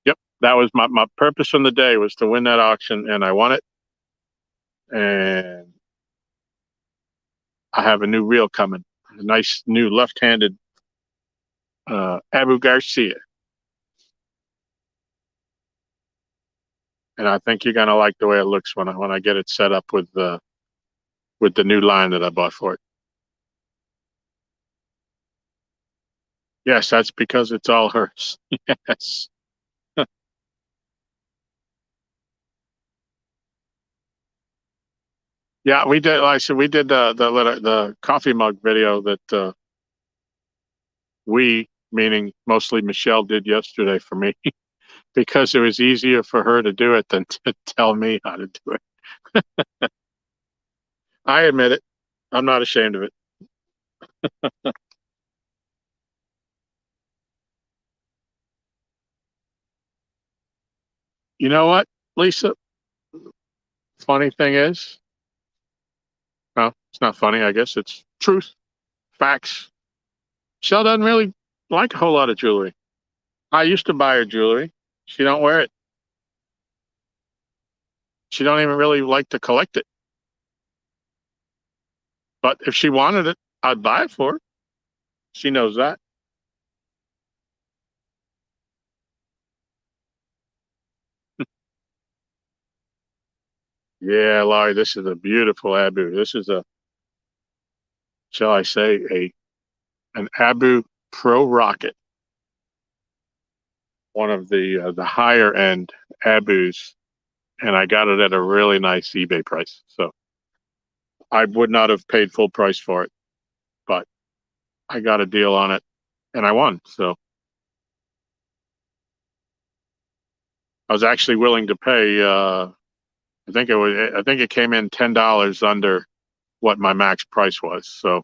Yep, that was my purpose from the day was to win that auction, and I won it. And I have a new reel coming, a nice new left-handed Abu Garcia, and I think you're gonna like the way it looks when I get it set up with the new line that I bought for it. Yes, that's because it's all hers. Yes. Yeah, we did. Like I said, we did the coffee mug video that we, meaning mostly Michelle, did yesterday for me because it was easier for her to do it than to tell me how to do it. I admit it. I'm not ashamed of it. You know what, Lisa? Funny thing is, well, it's not funny. I guess it's truth, facts. Michelle doesn't really like a whole lot of jewelry. I used to buy her jewelry. She don't wear it. She don't even really like to collect it. But if she wanted it, I'd buy it for her. She knows that. Yeah, Laurie, this is a beautiful Abu. This is a, shall I say, a an Abu Pro Rocket, one of the higher end Abus, and I got it at a really nice eBay price. So I would not have paid full price for it, but I got a deal on it, and I won. So I was actually willing to pay. I think it came in $10 under what my max price was. So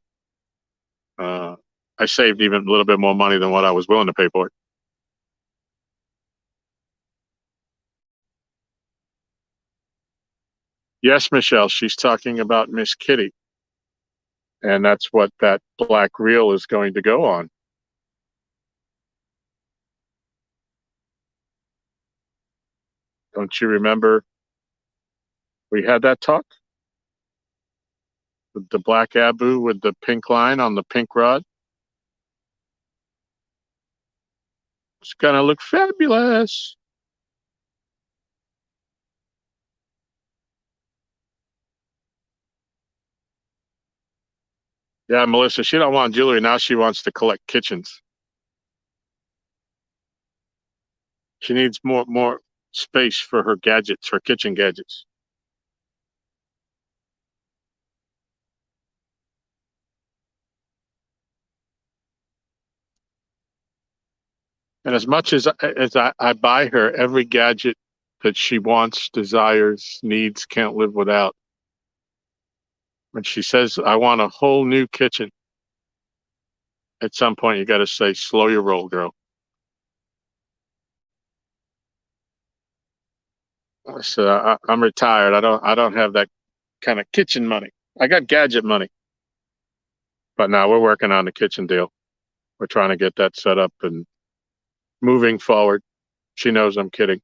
uh, I saved even a little bit more money than what I was willing to pay for it. Yes, Michelle, she's talking about Miss Kitty, and that's what that black reel is going to go on. Don't you remember we had that talk? The black Abu with the pink line on the pink rod. It's gonna look fabulous. Yeah, Melissa, she don't want jewelry now. She wants to collect kitchens. She needs more space for her gadgets, her kitchen gadgets. And as much as I buy her every gadget that she wants, desires, needs, can't live without, when she says, I want a whole new kitchen, at some point you got to say, slow your roll, girl. So I'm retired. I don't have that kind of kitchen money. I got gadget money, but now we're working on the kitchen deal. We're trying to get that set up and moving forward. She knows I'm kidding.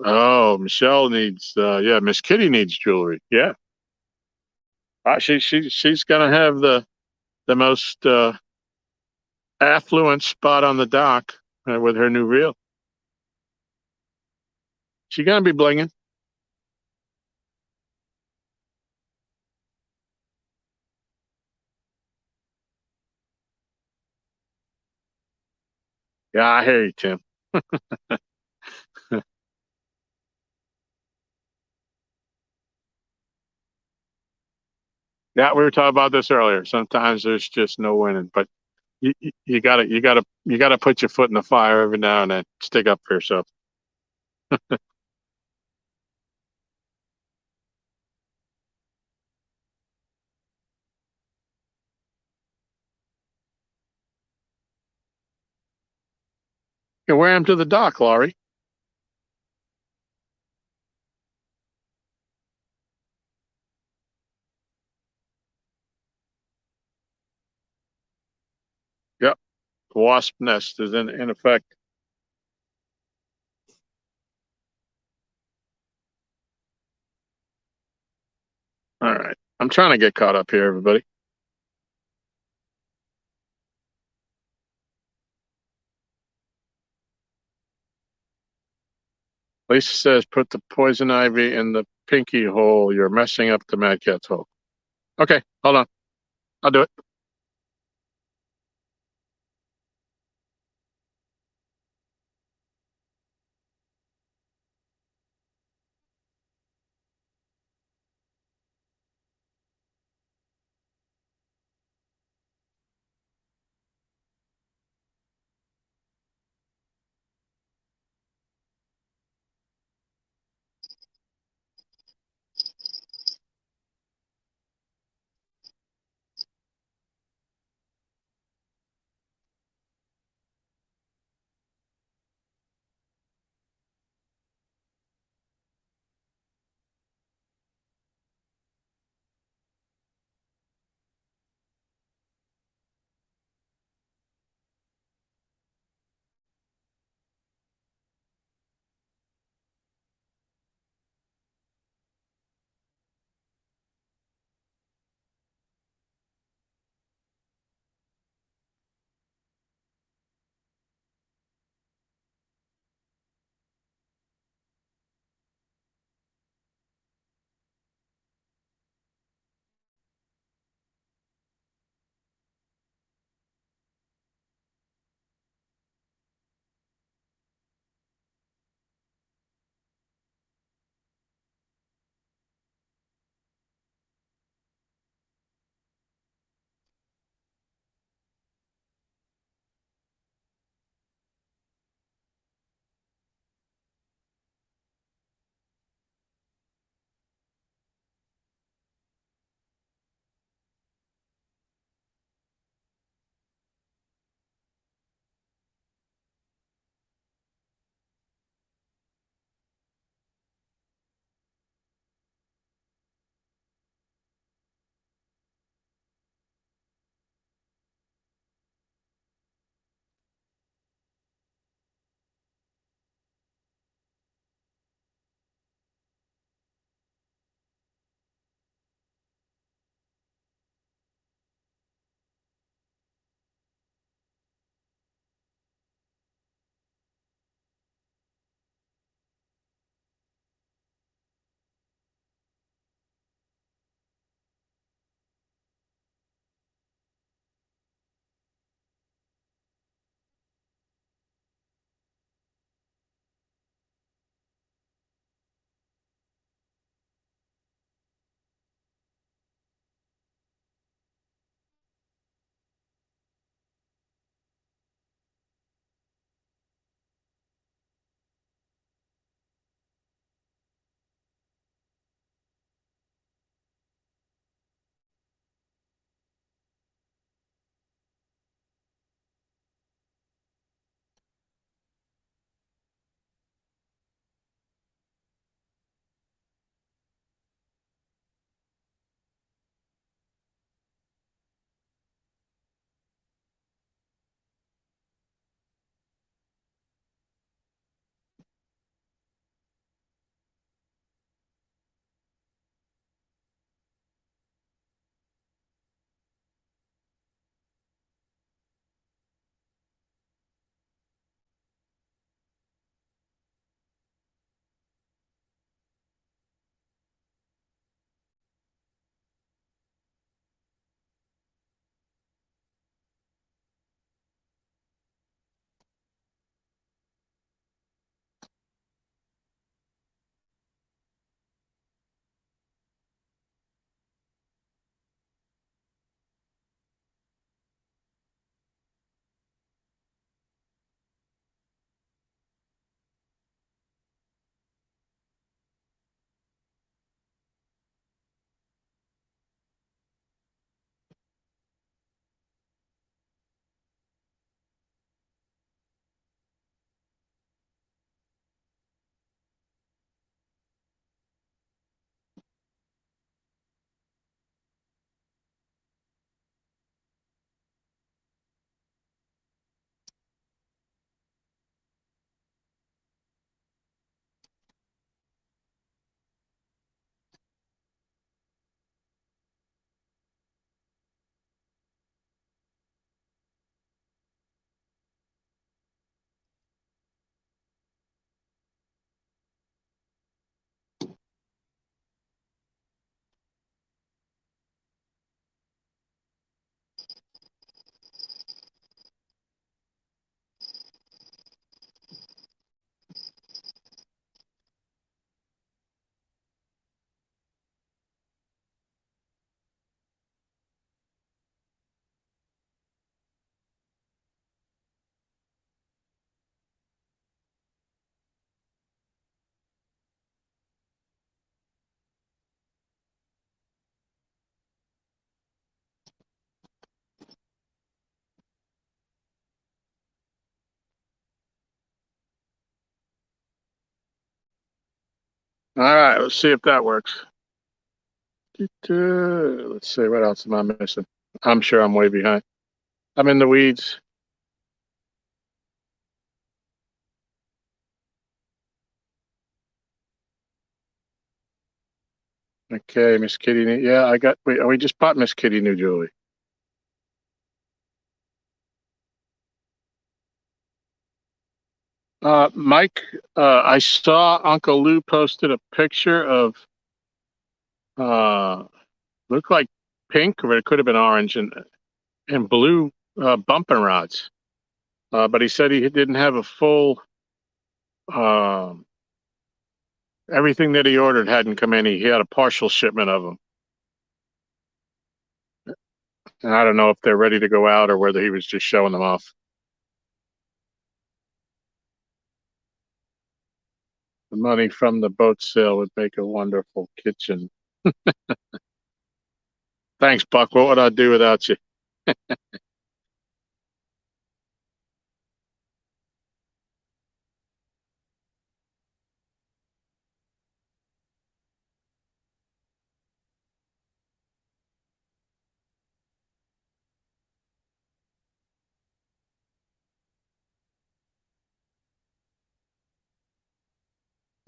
Oh, Michelle needs, yeah, Miss Kitty needs jewelry. Yeah, she's gonna have the most affluent spot on the dock with her new reel. She gonna be blinging. Yeah, I hear you, Tim. Yeah, we were talking about this earlier. Sometimes there's just no winning, but you gotta put your foot in the fire every now and then. Stick up for yourself. You wear them to the dock, Laurie. Yep, wasp nest is in effect. All right, I'm trying to get caught up here, everybody. Lisa says, put the poison ivy in the pinky hole. You're messing up the Mad Cat's hole. Okay, hold on. I'll do it. All right, let's see if that works. Let's see, what else am I missing? I'm sure I'm way behind. I'm in the weeds. Okay, Miss Kitty. Yeah, I got. We just bought Miss Kitty new jewelry. Mike, I saw Uncle Lou posted a picture of looked like pink, or it could have been orange and blue bumping rods. But he said he didn't have a full. Um, Everything that he ordered hadn't come in. He had a partial shipment of them, and I don't know if they're ready to go out or whether he was just showing them off. The money from the boat sale would make a wonderful kitchen. Thanks, Buck. What would I do without you?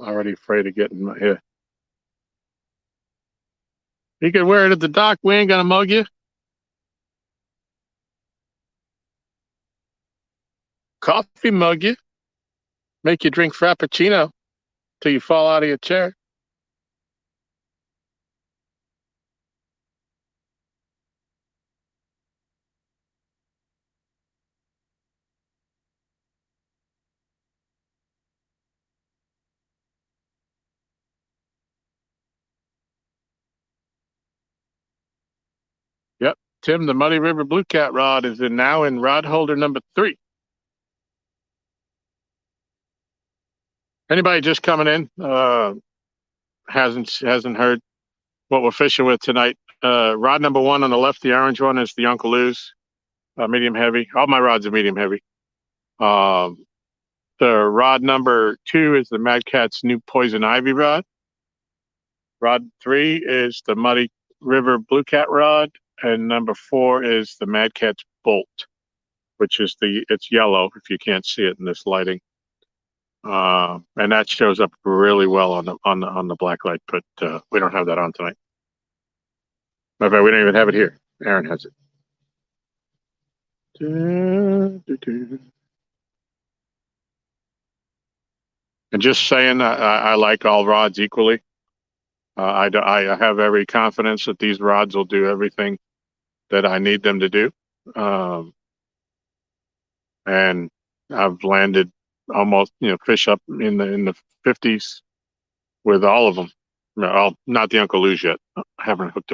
Already afraid of getting my hair. You can wear it at the dock. We ain't gonna mug you. Coffee mug you. Make you drink Frappuccino till you fall out of your chair. Yep. Tim, the Muddy River Blue Cat rod is now in rod holder number 3. Anybody just coming in hasn't heard what we're fishing with tonight. Rod number 1 on the left, the orange one, is the Uncle Lou's medium heavy. All my rods are medium heavy. Um, the rod number 2 is the Mad Cat's new Poison Ivy rod. Rod 3 is the Muddy River Blue Cat rod, and number 4 is the Mad Cat's Bolt, which is it's yellow if you can't see it in this lighting. And that shows up really well on the black light, but we don't have that on tonight. In fact, we don't even have it here. Aaron has it. And just saying, I like all rods equally. I have every confidence that these rods will do everything that I need them to do. And I've landed almost, fish up in the 50s with all of them. Well, not the Uncle Lou's yet. I haven't hooked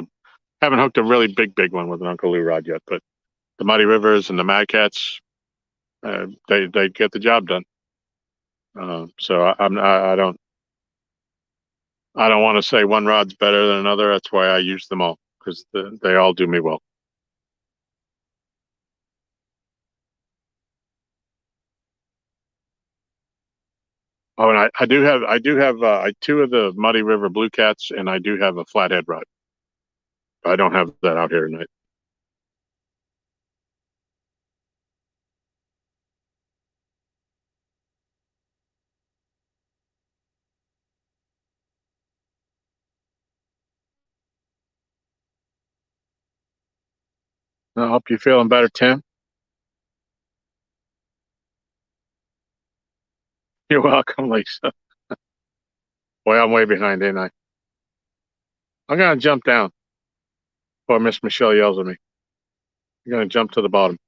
a really big one with an Uncle Lou rod yet, but the Muddy Rivers and the Mad Cats, they get the job done. So I don't want to say one rod's better than another. That's why I use them all, because they all do me well. Oh, and I do have 2 of the Muddy River Blue Cats, and I do have a flathead rod. I don't have that out here tonight. I hope you're feeling better, Tim. You're welcome, Lisa. Boy, I'm way behind, ain't I? I'm gonna jump down before Miss Michelle yells at me. I'm gonna jump to the bottom.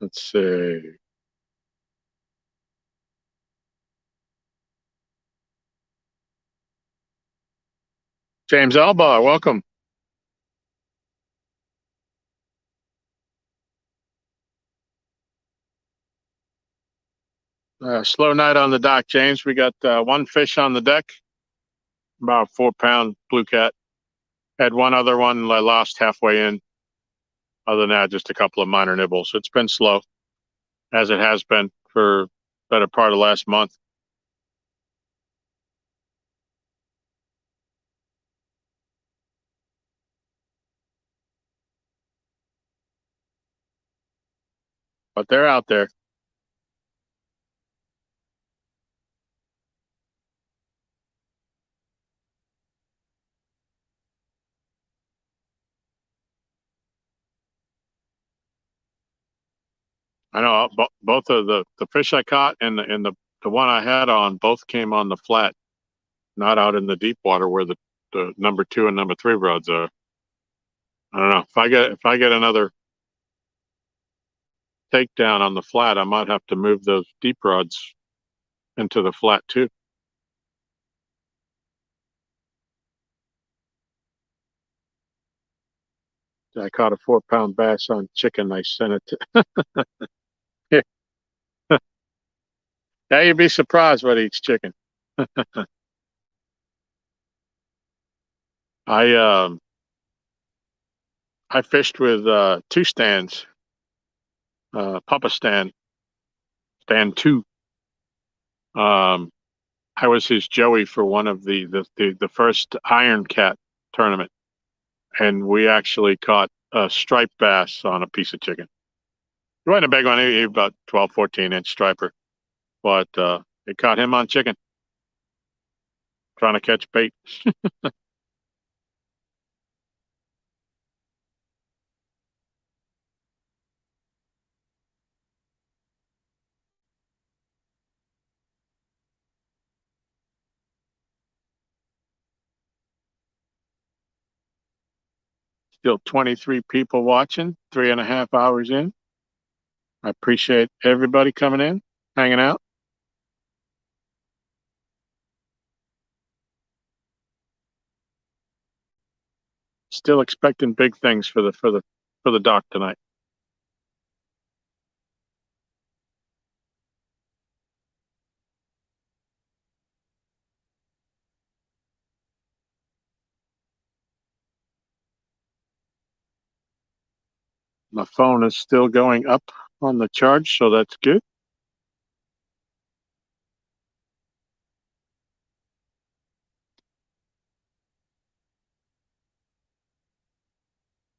Let's see. James Alba, welcome. Slow night on the dock, James. We got 1 fish on the deck, about 4-pound blue cat. Had one other one I lost halfway in. Other than that, just a couple of minor nibbles. It's been slow, as it has been for better part of last month. But they're out there. I know both of the fish I caught and the one I had on both came on the flat, not out in the deep water where the number 2 and number 3 rods are. I don't know if I get another takedown on the flat, I might have to move those deep rods into the flat too. I caught a 4-pound bass on chicken. I sent it to. Yeah, you'd be surprised what eats chicken. I I fished with 2 stands, Papa stand 2. Um, I was his Joey for one of the first Iron Cat tournament, and we actually caught a striped bass on a piece of chicken. He wasn't a big one, he about 12, 14-inch striper, but it caught him on chicken, trying to catch bait. Still 23 people watching, 3.5 hours in. I appreciate everybody coming in, hanging out. Still expecting big things for the dock tonight. My phone is still going up on the charge, so that's good.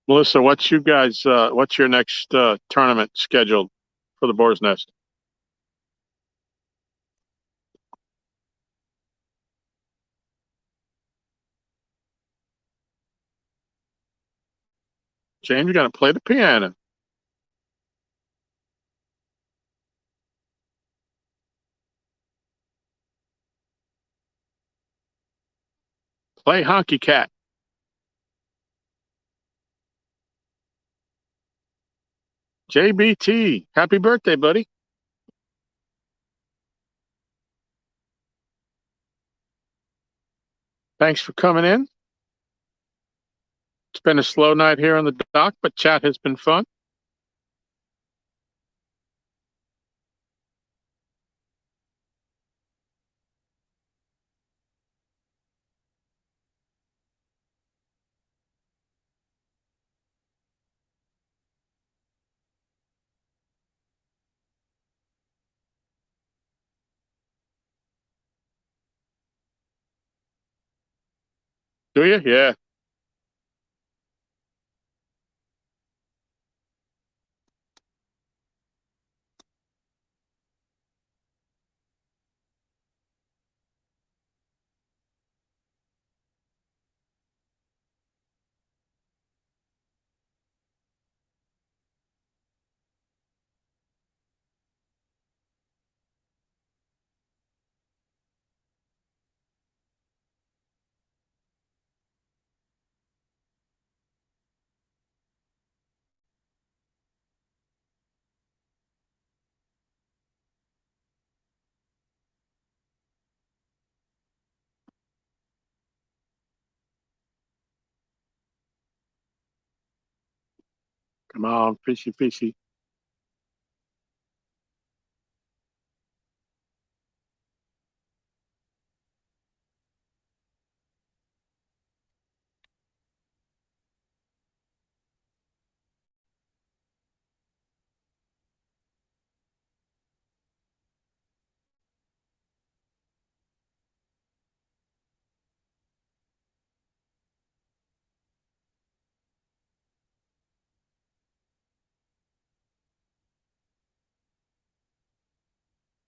Melissa, what's your next tournament scheduled for the Boar's Nest? James, you got to play the piano. Play Honky Cat. JBT, happy birthday, buddy. Thanks for coming in. It's been a slow night here on the dock, but chat has been fun. Do you? Yeah. Come on, fishy, fishy.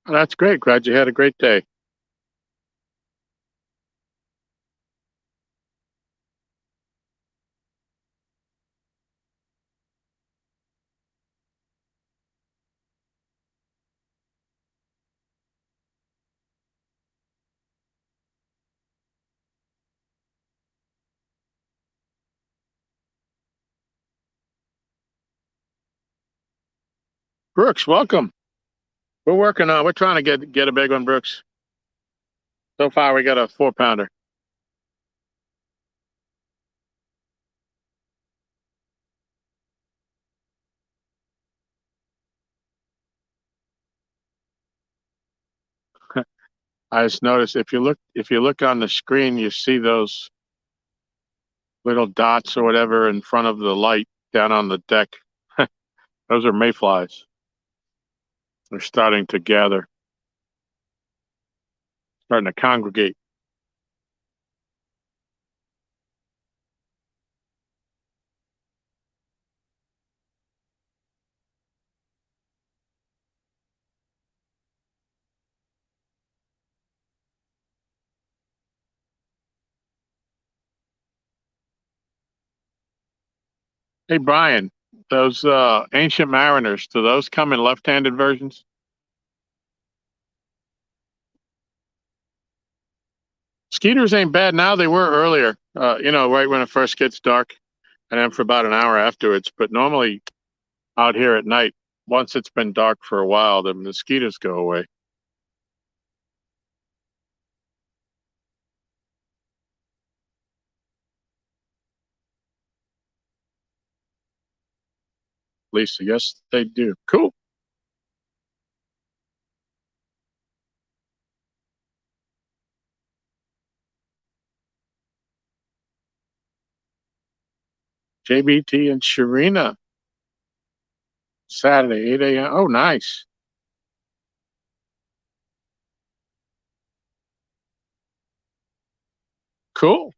That's great. Glad you had a great day. Brooks, welcome. We're trying to get a big one, Brooks. So far, we got a 4 pounder. I just noticed if you look on the screen, you see those little dots or whatever in front of the light down on the deck. Those are mayflies. They're starting to gather, starting to congregate. Hey, Brian, those Ancient Mariners, do those come in left-handed versions? Skeeters ain't bad now. They were earlier, right when it first gets dark, and then for about an hour afterwards. But normally out here at night, once it's been dark for a while, the mosquitoes go away. Lisa, yes, they do. Cool. JBT and Sharina, Saturday, 8 a.m. Oh, nice. Cool.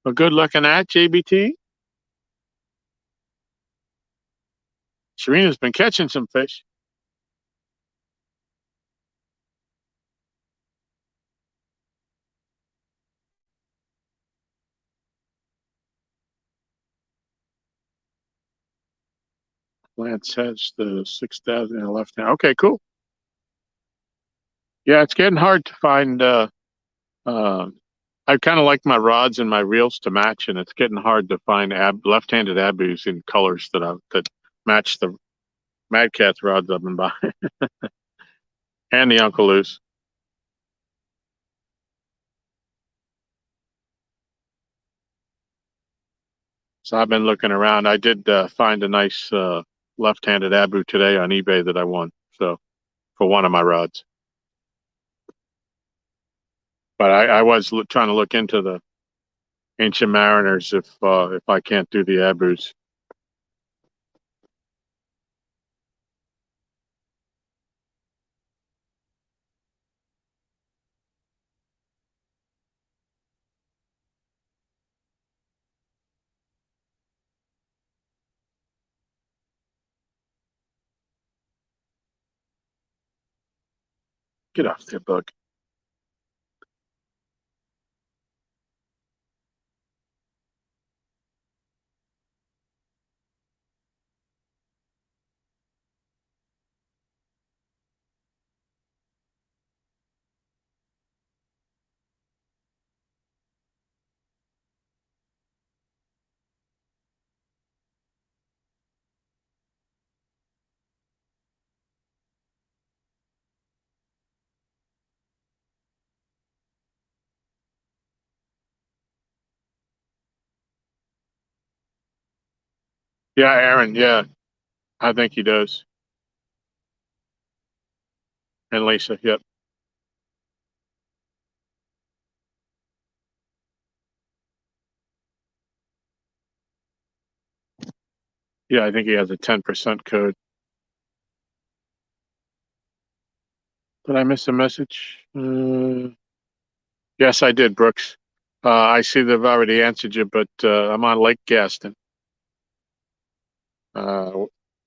Well, good looking at JBT. Sharina's been catching some fish. Lance has the 6,000 in the left hand. Okay, cool. Yeah, it's getting hard to find. Uh, I kind of like my rods and my reels to match, and it's getting hard to find left-handed abus in colors that match the Mad Catz rods I've been buying and the Uncle Lou's. So I've been looking around. I did find a nice left-handed abu today on eBay that I won. So for one of my rods, but I was trying to look into the Ancient Mariners if I can't do the abus. Get off there, bug. Yeah, Aaron. Yeah, I think he does. And Lisa. Yep. Yeah, I think he has a 10% code. Did I miss a message? Yes, I did, Brooks. I see they've already answered you, but I'm on Lake Gaston. Uh,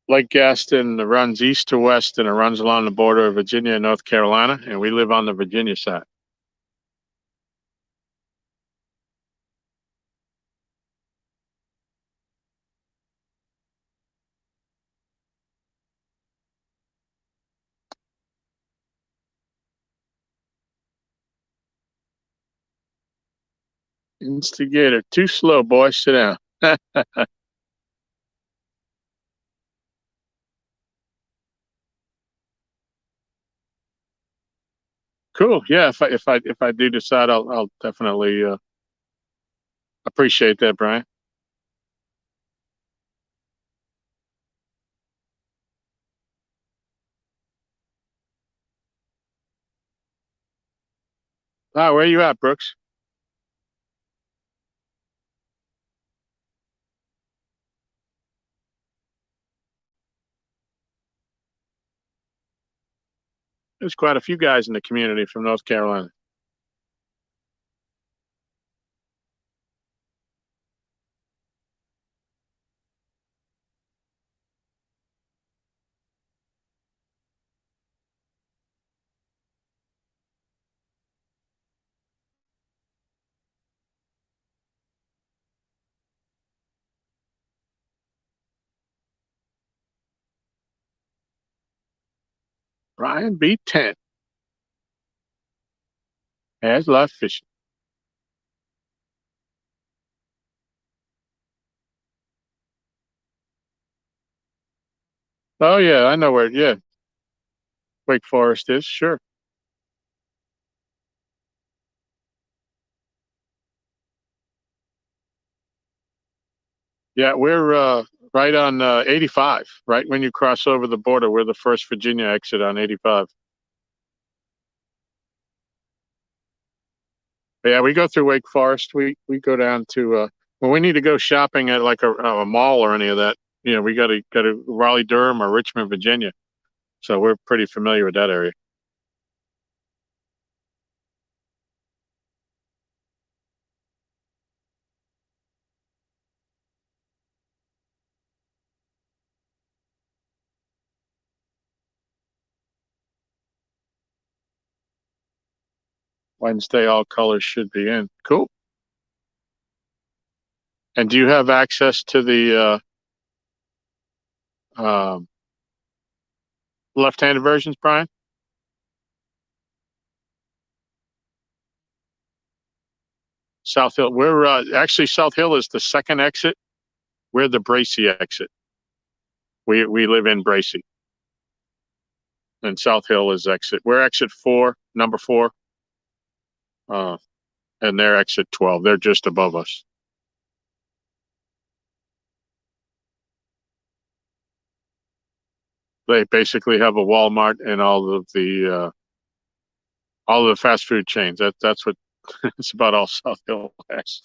Lake Gaston runs east to west and it runs along the border of Virginia and North Carolina, and we live on the Virginia side. Instigator, too slow, boy. Sit down. Cool. Yeah. If I do decide, I'll definitely appreciate that, Brian. Ah, where you at, Brooks? There's quite a few guys in the community from North Carolina. Brian B. 10 has live fishing. Oh yeah, I know where. Yeah, Wake Forest is. Sure. Yeah, we're right on 85. Right when you cross over the border, we're the first Virginia exit on 85. But yeah, we go through Wake Forest. We go down to when we need to go shopping at like a mall or any of that. You know, we got to Raleigh, Durham, or Richmond, Virginia. So we're pretty familiar with that area. Wednesday, all colors should be in. Cool. And do you have access to the um, left-handed versions, Brian? South Hill. We're actually South Hill is the second exit. We're the Bracy exit. We live in Bracy, and South Hill is exit. We're exit four, number four, uh, and they're exit 12. They're just above us. They basically have a Walmart and all of the fast food chains. That's what it's about. All South Hill has.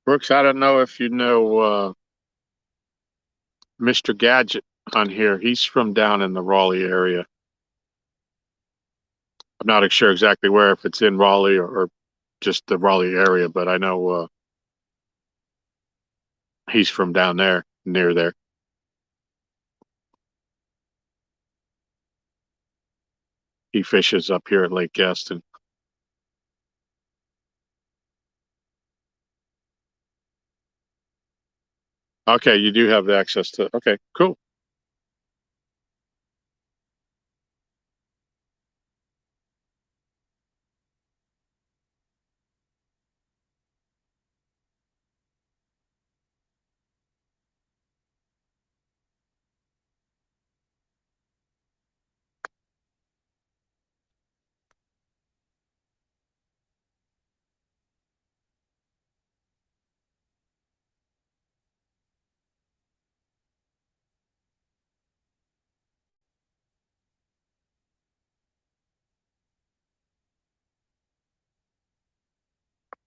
Brooks, I don't know if you know Mr. Gadget on here. He's from down in the Raleigh area. I'm not sure exactly where, if it's in Raleigh or just the Raleigh area, but I know he's from down there, near there. He fishes up here at Lake Gaston. Okay, you do have the access to. Okay, cool.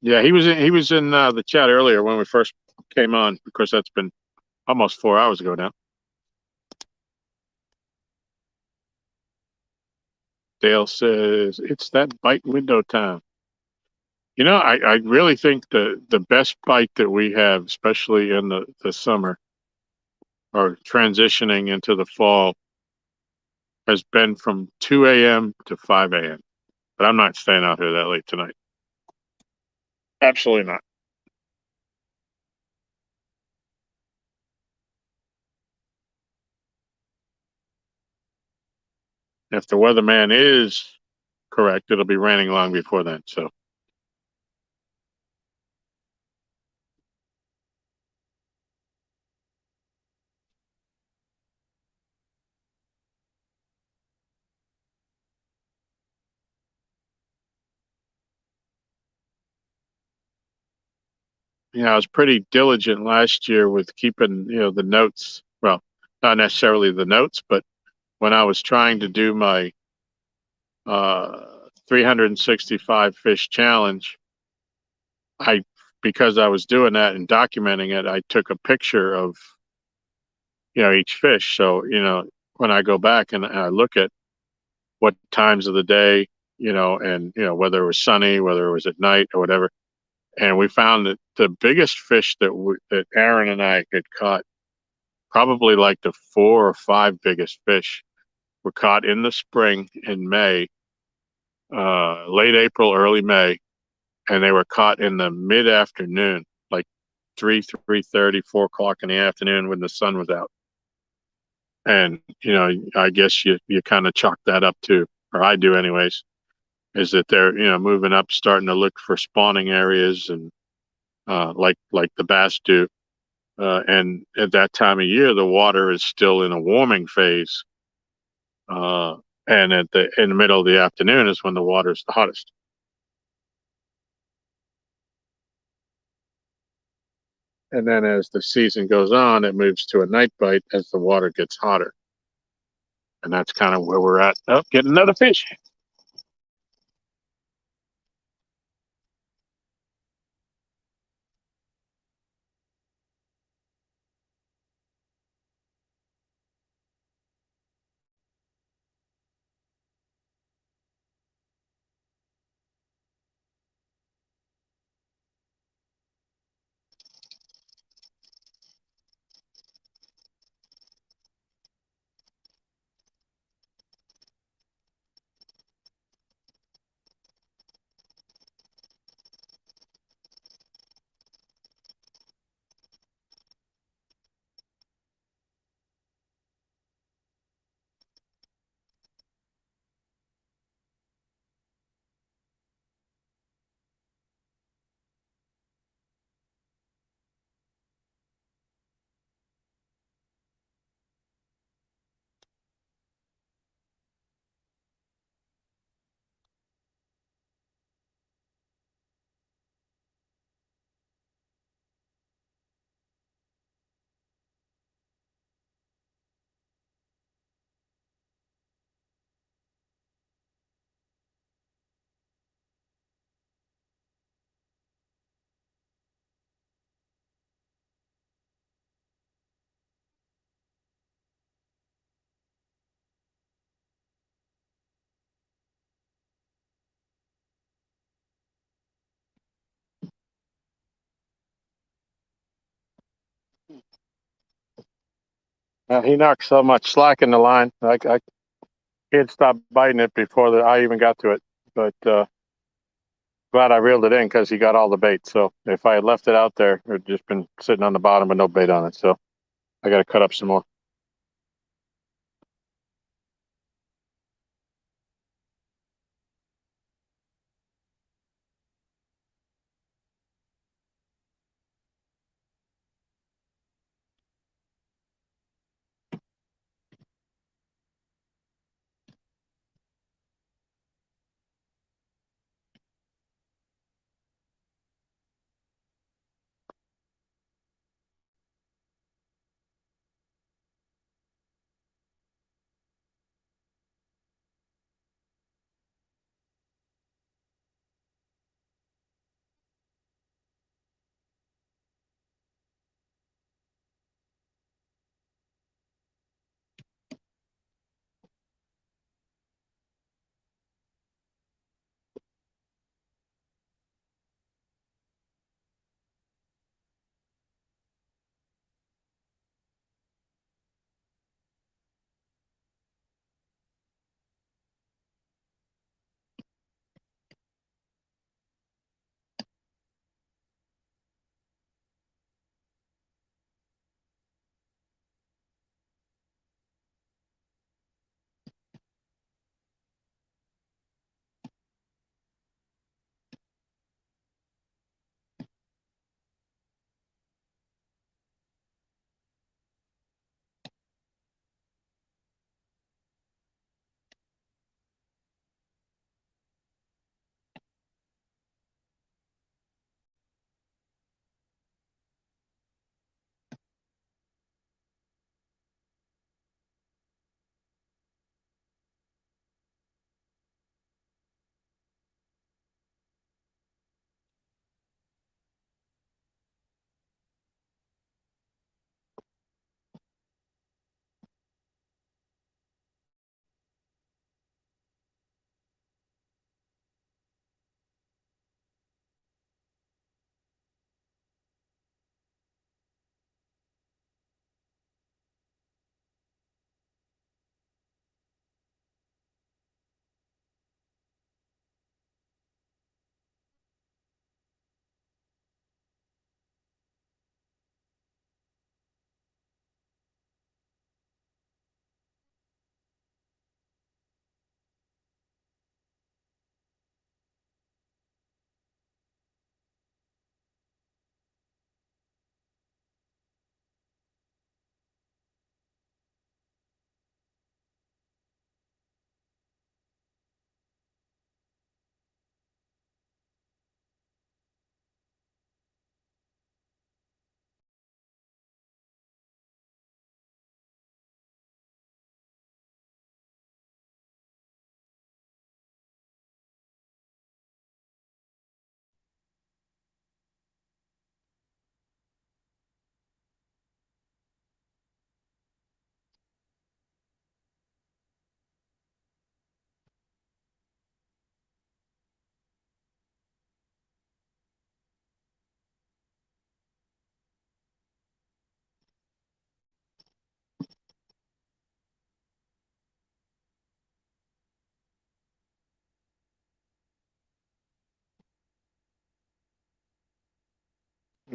Yeah, he was in the chat earlier when we first came on. Of course, that's been almost 4 hours ago now. Dale says it's that bite window time. I really think the best bite that we have, especially in the summer or transitioning into the fall, has been from 2 a.m. to 5 a.m. But I'm not staying out here that late tonight. Absolutely not. If the weatherman is correct, it'll be raining long before then. So, I was pretty diligent last year with keeping, the notes. Well, not necessarily the notes, but when I was trying to do my 365 fish challenge, I because I was doing that and documenting it, I took a picture of each fish. So when I go back and I look at what times of the day, and whether it was sunny, whether it was at night or whatever, and we found that the biggest fish that Aaron and I had caught, probably like the 4 or 5 biggest fish, were caught in the spring in May, late April, early May, and they were caught in the mid afternoon, like 3:30, 4 o'clock in the afternoon when the sun was out. And I guess you kind of chalk that up to, or I do anyways, is that they're moving up, starting to look for spawning areas, and like the bass do. And at that time of year, the water is still in a warming phase, uh, and in the middle of the afternoon is when the water is the hottest. And then as the season goes on, it moves to a night bite as the water gets hotter. And that's kind of where we're at. Oh, get another fish. He knocked so much slack in the line. I can't stop biting it before I even got to it. But glad I reeled it in because he got all the bait. So if I had left it out there, it would just been sitting on the bottom with no bait on it. So I got to cut up some more.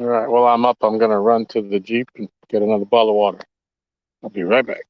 All right. Well, I'm up. I'm going to run to the Jeep and get another bottle of water. I'll be right back.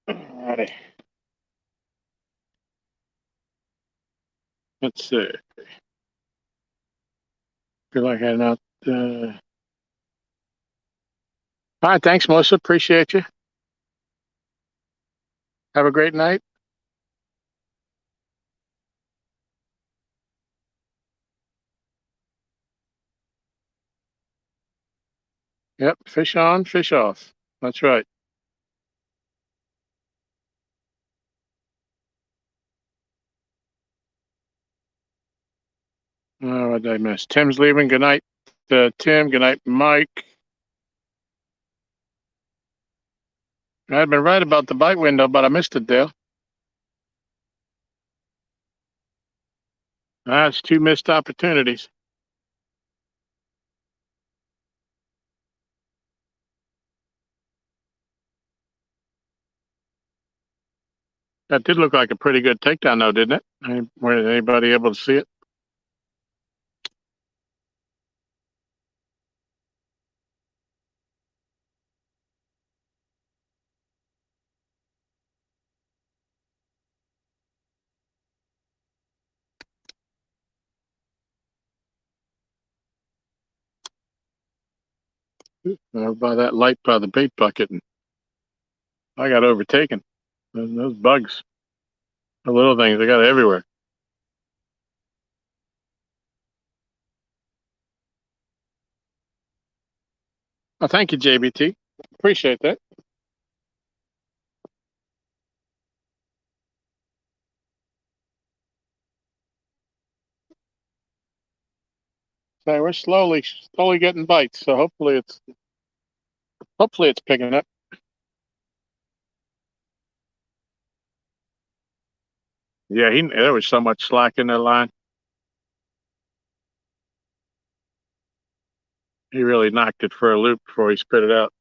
All righty. Let's see. Feel like I not. All right. Thanks, Melissa. Appreciate you. Have a great night. Yep. Fish on, fish off. That's right. Oh, what did I miss? Tim's leaving. Good night, Tim. Good night, Mike. I'd been right about the bite window, but I missed it, Dale. That's two missed opportunities. That did look like a pretty good takedown, though, didn't it? Was anybody able to see it? By that light by the bait bucket, and I got overtaken. Those bugs, the little things, they got it everywhere. Well, thank you, JBT. Appreciate that. So we're slowly getting bites. So hopefully it's picking up. Yeah, there was so much slack in that line. He really knocked it for a loop before he spit it out.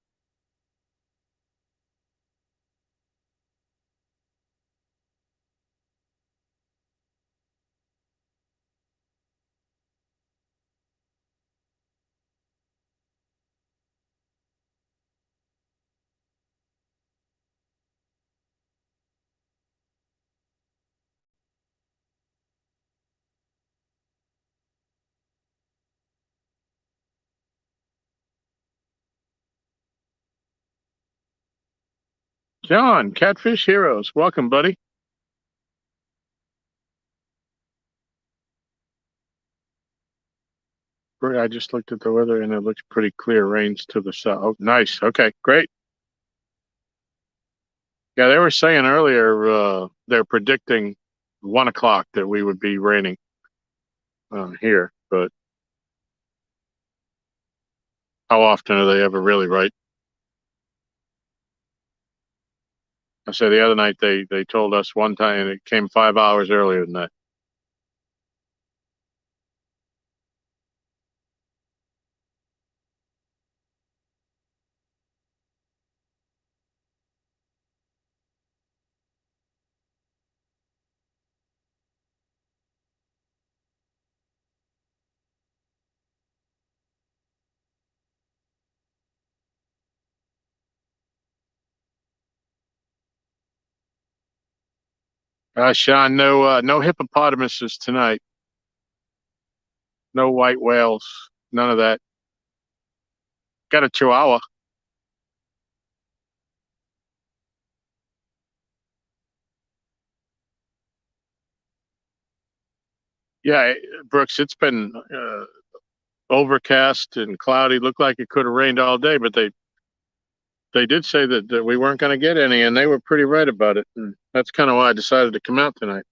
John, Catfish Heroes, welcome, buddy. I just looked at the weather and it looks pretty clear. Rains to the south. Oh, nice. Okay, great. Yeah, they were saying earlier they're predicting 1 o'clock that we would be raining here, but how often are they ever really right? I said the other night they told us one time and it came 5 hours earlier than that. Sean, no hippopotamuses tonight. No white whales. None of that. Got a chihuahua. Yeah, Brooks, it's been overcast and cloudy. Looked like it could have rained all day, but they did say that we weren't going to get any, and they were pretty right about it. And that's kind of why I decided to come out tonight.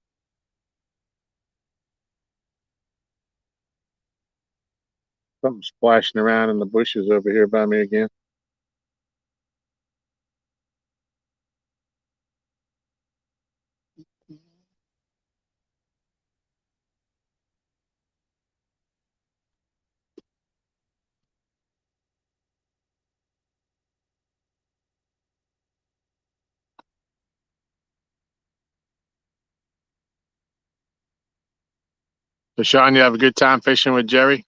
Something splashing around in the bushes over here by me again. So, Sean, you have a good time fishing with Jerry?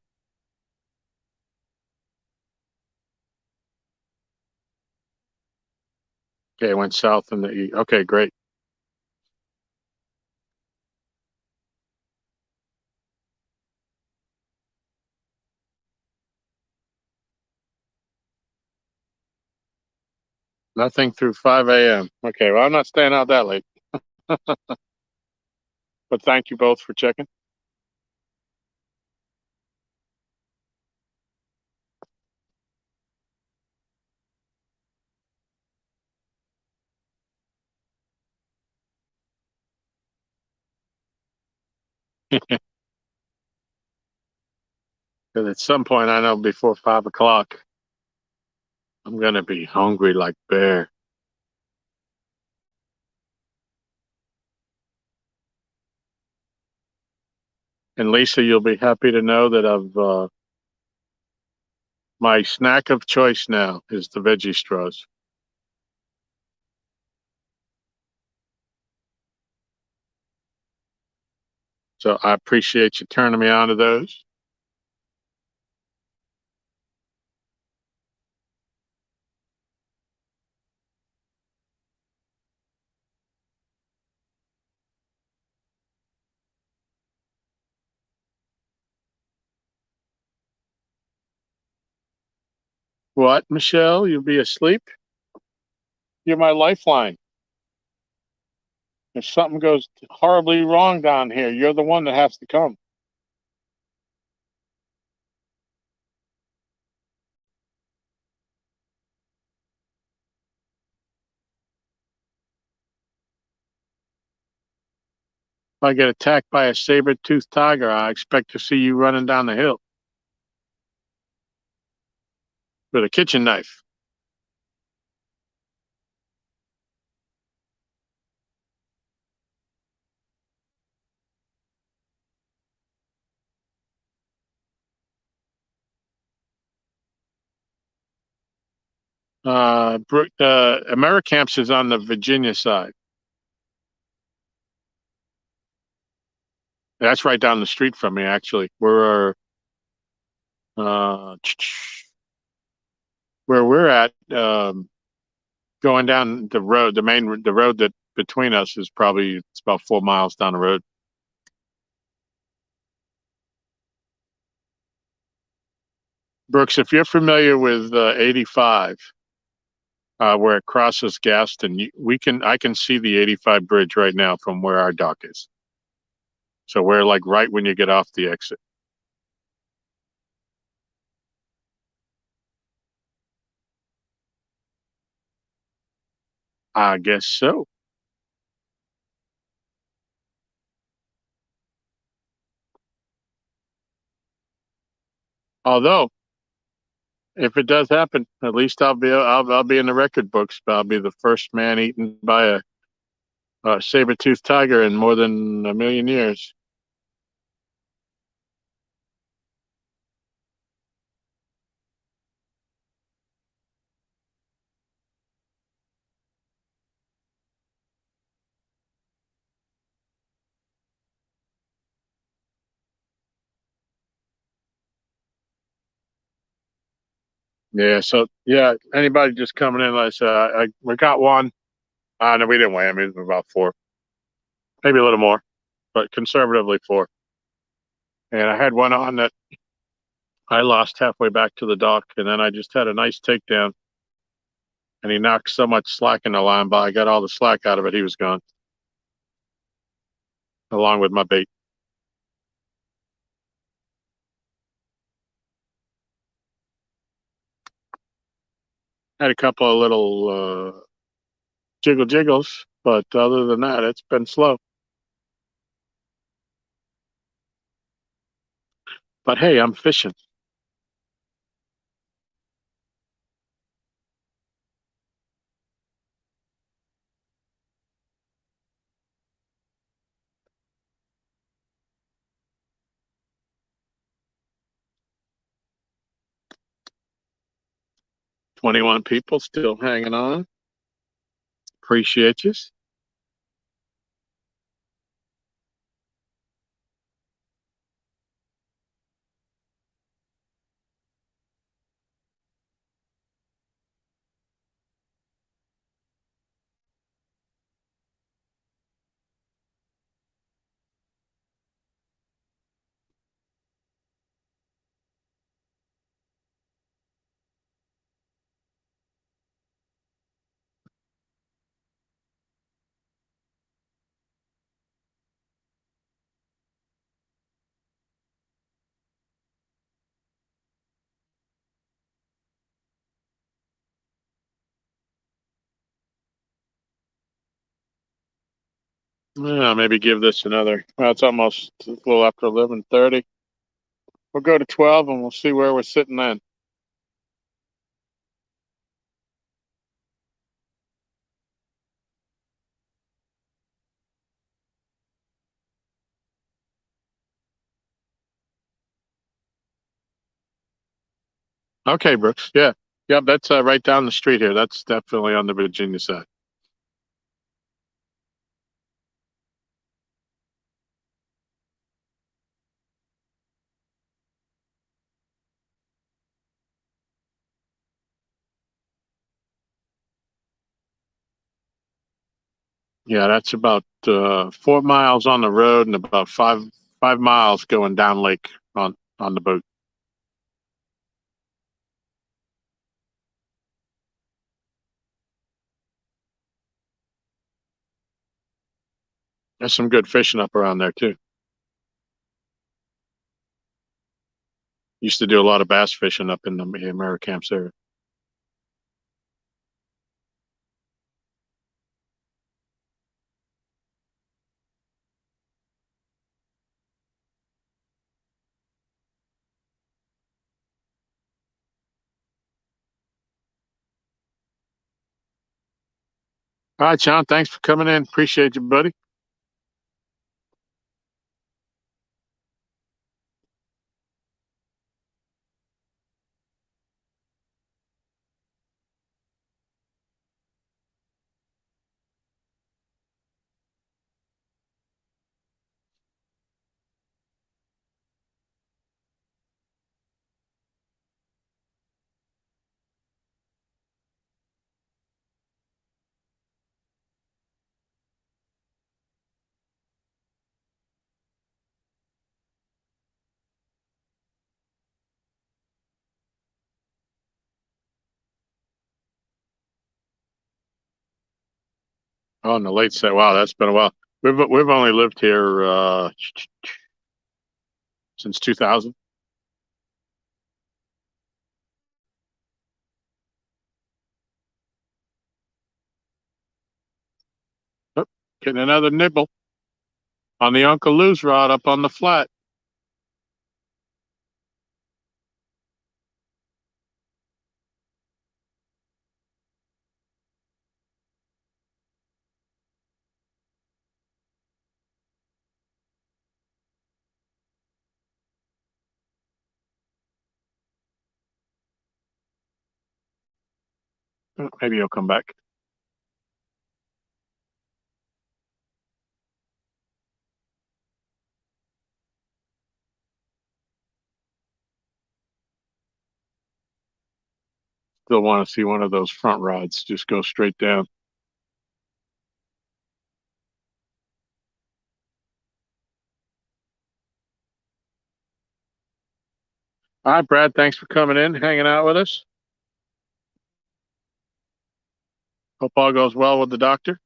Okay, it went south in the east. Okay, great. Nothing through 5 a.m. Okay, well, I'm not staying out that late, but thank you both for checking. Because at some point, I know before 5 o'clock, I'm going to be hungry like bear. And Lisa, you'll be happy to know that my snack of choice now is the veggie straws. So I appreciate you turning me on to those. What, Michelle? You'll be asleep? You're my lifeline. If something goes horribly wrong down here, you're the one that has to come. If I get attacked by a saber-toothed tiger, I expect to see you running down the hill with a kitchen knife. Americamps is on the Virginia side. That's right down the street from me, actually. Uh, where we're at, going down the road, the road that between us is probably it's about 4 miles down the road. Brooks, if you're familiar with 85, where it crosses Gaston, I can see the 85 bridge right now from where our dock is. So we're like right when you get off the exit. I guess so. Although, if it does happen, at least I'll be in the record books. I'll be the first man eaten by a saber-toothed tiger in more than a million years. Yeah. So yeah, anybody just coming in, like I said, we got one. No, we didn't weigh him. He was about four. maybe a little more, but conservatively four. And I had one on that I lost halfway back to the dock, and then I just had a nice takedown, and he knocked so much slack in the line, but I got all the slack out of it. He was gone, along with my bait. Had a couple of little jiggles, but other than that, it's been slow. But hey, I'm fishing. 21 people still hanging on. Appreciate you. Yeah, maybe give this another. Well, it's almost a little after 11:30. We'll go to 12 and we'll see where we're sitting then. Okay, Brooks. Yeah. Yep, that's right down the street here. That's definitely on the Virginia side. Yeah, that's about 4 miles on the road and about five miles going down lake on the boat. There's some good fishing up around there too. Used to do a lot of bass fishing up in the Americamps area. All right, John. Thanks for coming in. Appreciate you, buddy. Oh, in the late set. Wow, that's been a while. We've only lived here since 2000. Oh, getting another nibble on the Uncle Lou's rod up on the flat. Maybe he'll come back. Still want to see one of those front rods just go straight down. Hi, Brad. Thanks for coming in, hanging out with us. Hope all goes well with the doctor.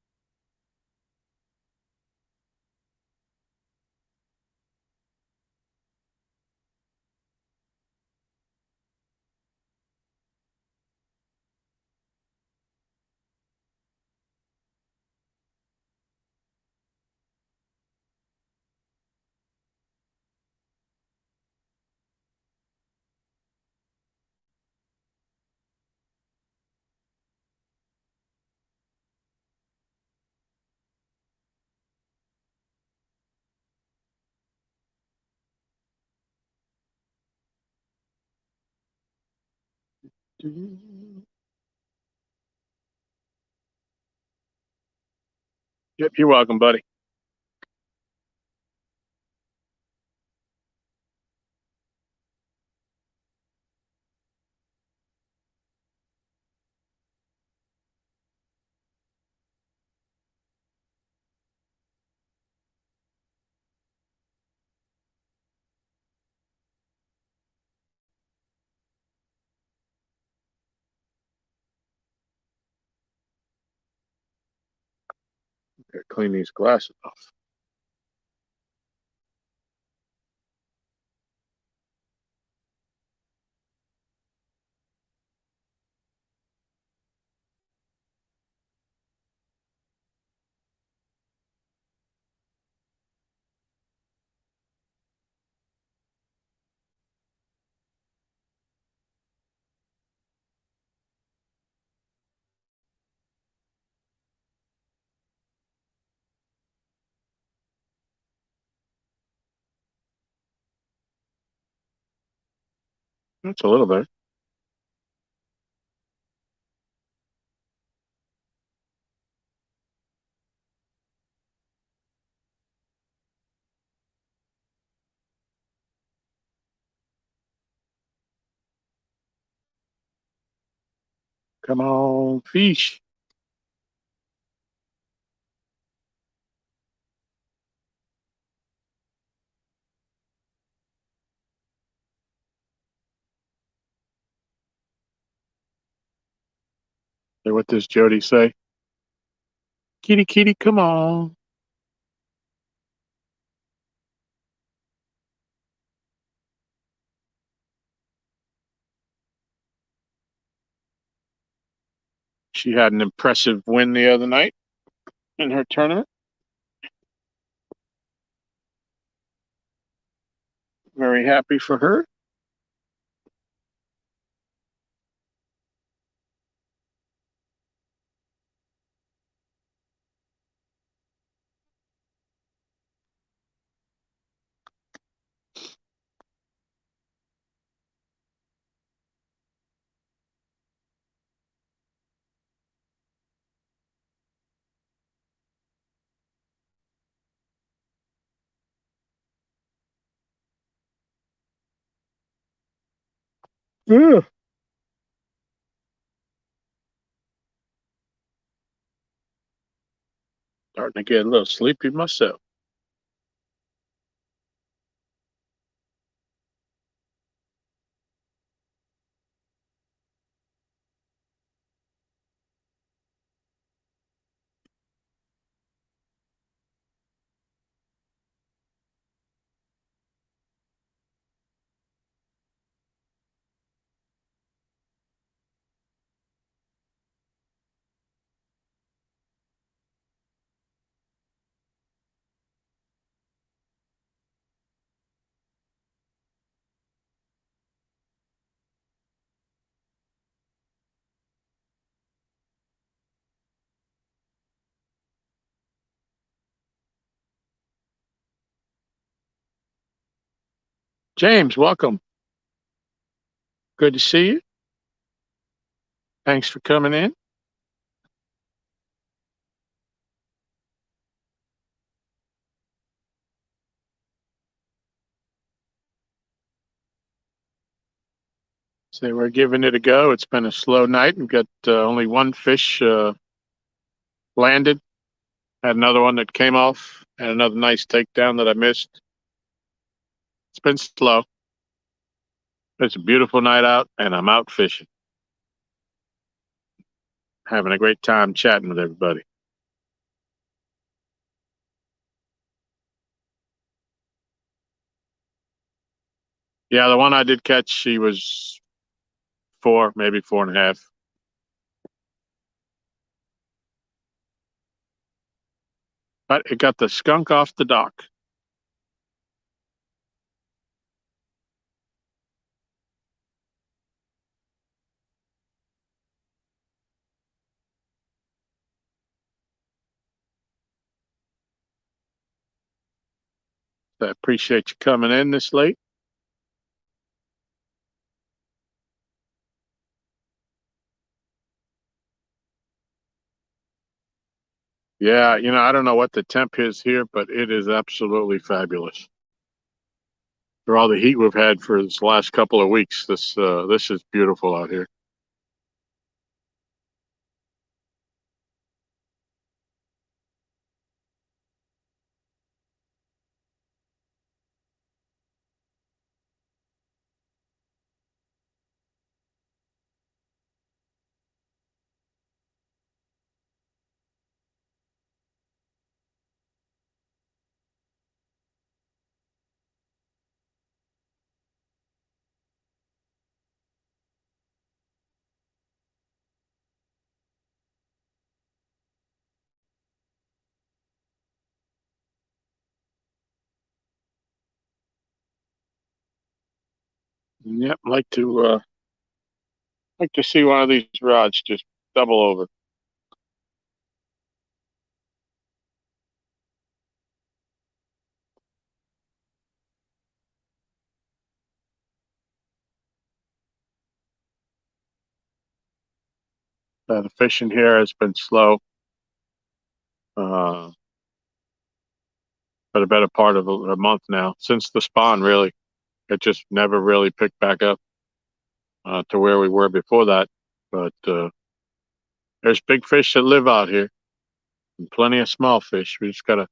Yep, you're welcome, buddy. Gotta clean these glasses off. That's a little bit. Come on, fish. Hey, what does Jody say? Kitty, kitty, come on. She had an impressive win the other night in her tournament. Very happy for her. Yeah. Starting to get a little sleepy myself. James, welcome. Good to see you. Thanks for coming in. So we're giving it a go. It's been a slow night. We've got only one fish landed. Had another one that came off. Had another nice takedown that I missed. It's been slow. It's a beautiful night out, and I'm out fishing, having a great time chatting with everybody. Yeah, the one I did catch, she was four, maybe 4.5. But it got the skunk off the dock. I appreciate you coming in this late. Yeah, I don't know what the temp is here, but it is absolutely fabulous. For all the heat we've had for this last couple of weeks, this is beautiful out here. Yep, like to see one of these rods just double over. The fishing here has been slow uh, for the better part of a month now, since the spawn. Really, it just never really picked back up to where we were before that. But there's big fish that live out here, and plenty of small fish. We just gotta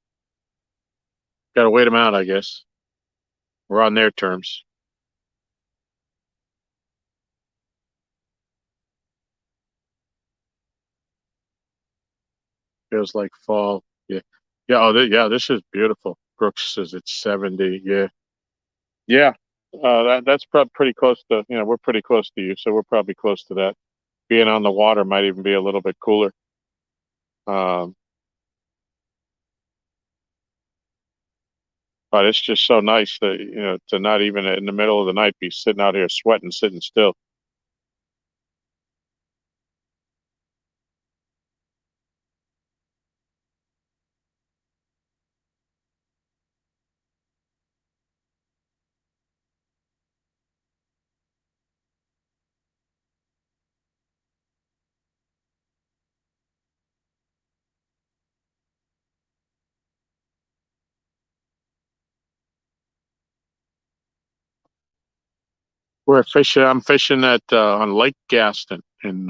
wait them out, I guess. We're on their terms. Feels like fall. Yeah, yeah. Oh, yeah. This is beautiful. Brooks says it's 70. Yeah, yeah. That's probably pretty close to. We're pretty close to you, so we're probably close to that. Being on the water might even be a little bit cooler. Um, but it's just so nice that to not even in the middle of the night be sitting out here sweating, sitting still. We're fishing. I'm fishing at on Lake Gaston in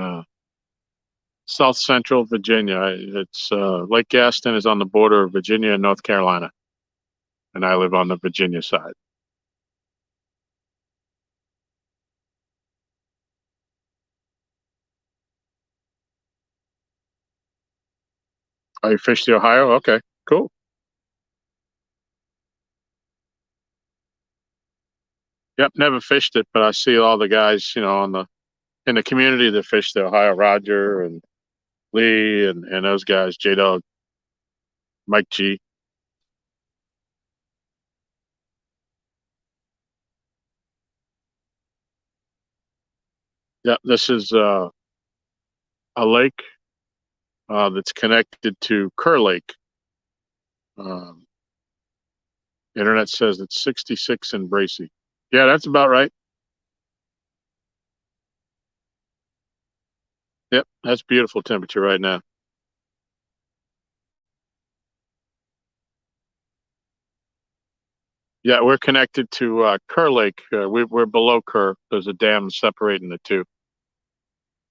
South Central Virginia. It's Lake Gaston is on the border of Virginia and North Carolina, and I live on the Virginia side. Oh, you fish the Ohio? Okay, cool. Yep, never fished it, but I see all the guys, on the in the community that fish the Ohio. Roger and Lee and those guys, J Dog, Mike G. Yep, this is a lake that's connected to Kerr Lake. Um, Internet says it's 66 in Bracy. Yeah, that's about right. Yep, that's beautiful temperature right now. Yeah, we're connected to Kerr Lake. We're below Kerr. There's a dam separating the two.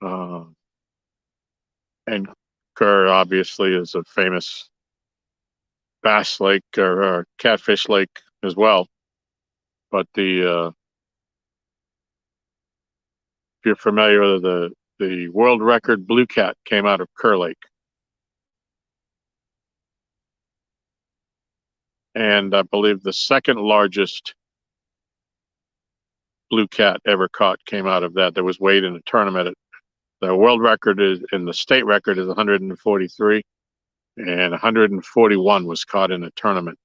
Uh, and Kerr obviously is a famous bass lake or catfish lake as well. But you're familiar, the world record blue cat came out of Kerr Lake. And I believe the second largest blue cat ever caught came out of that. That was weighed in a tournament. The world record is, and the state record is 143, and 141 was caught in a tournament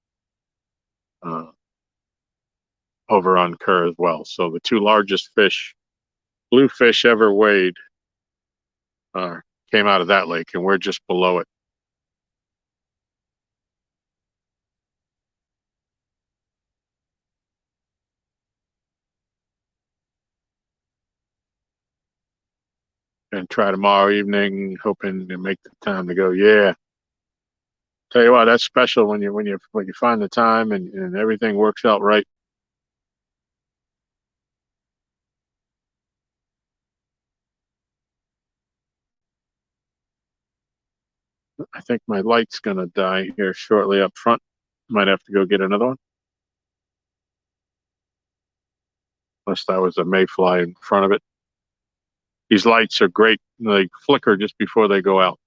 over on Kerr as well. So the two largest fish, blue fish ever weighed, came out of that lake, and we're just below it. And try tomorrow evening, hoping to make the time to go. Yeah, tell you what, that's special when you find the time and everything works out right. I think my light's gonna die here shortly up front. Might have to go get another one. Unless that was a mayfly in front of it. These lights are great. They flicker just before they go out.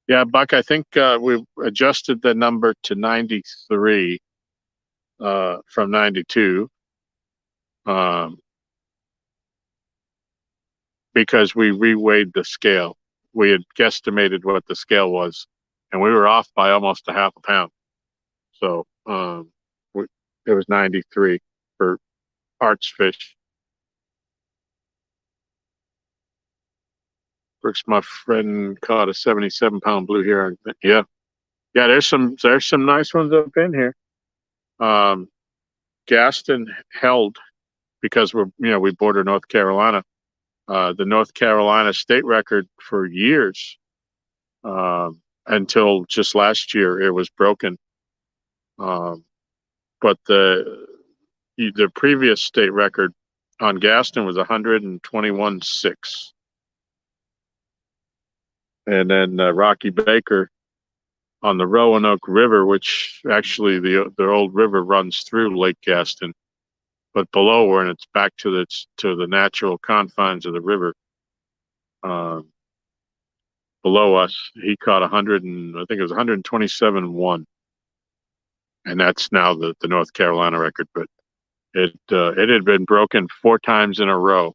Yeah, Buck, I think we adjusted the number to 93 from 92 because we reweighed the scale. We had guesstimated what the scale was, and we were off by almost a half a pound. So it was 93 for Art's fish. Brooks, my friend, caught a 77-pound blue heron. Yeah, yeah. There's some nice ones up in here. Gaston held because we border North Carolina. The North Carolina state record for years until just last year it was broken. But the previous state record on Gaston was 121.6. And then Rocky Baker on the Roanoke River, which actually the old river runs through Lake Gaston, but below where it's back to the natural confines of the river. Below us, he caught 100 and I think it was 127.1, and that's now the North Carolina record. But it had been broken 4 times in a row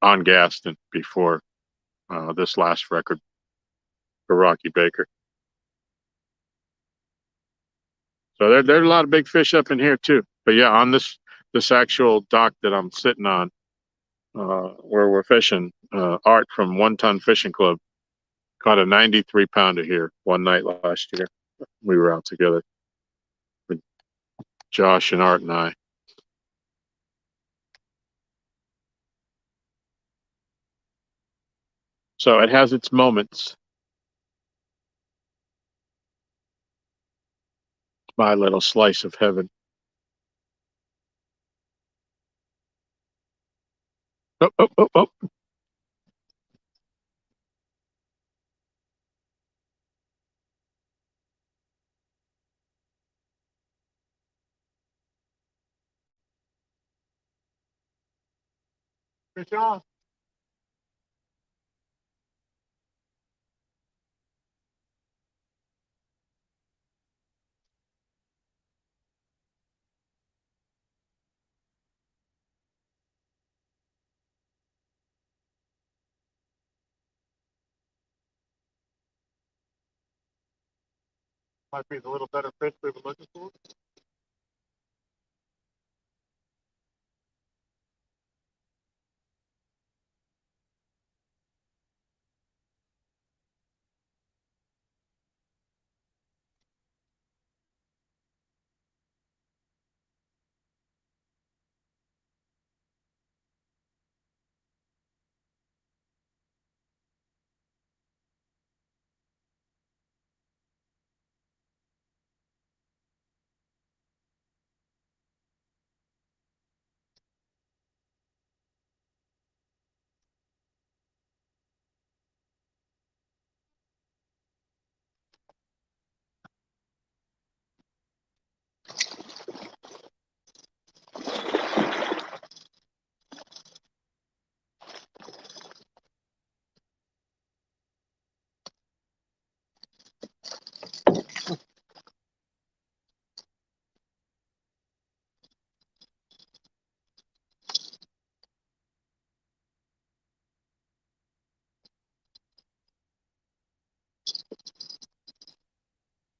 on Gaston before this last record for Rocky Baker. So there's a lot of big fish up in here too. But yeah, on this actual dock that I'm sitting on, where we're fishing, Art from One Ton Fishing Club caught a 93-pounder here one night last year. We were out together with Josh and Art and I. So it has its moments. My little slice of heaven. Oh, oh, oh, oh. Good job. Might be the little better fish we were looking for.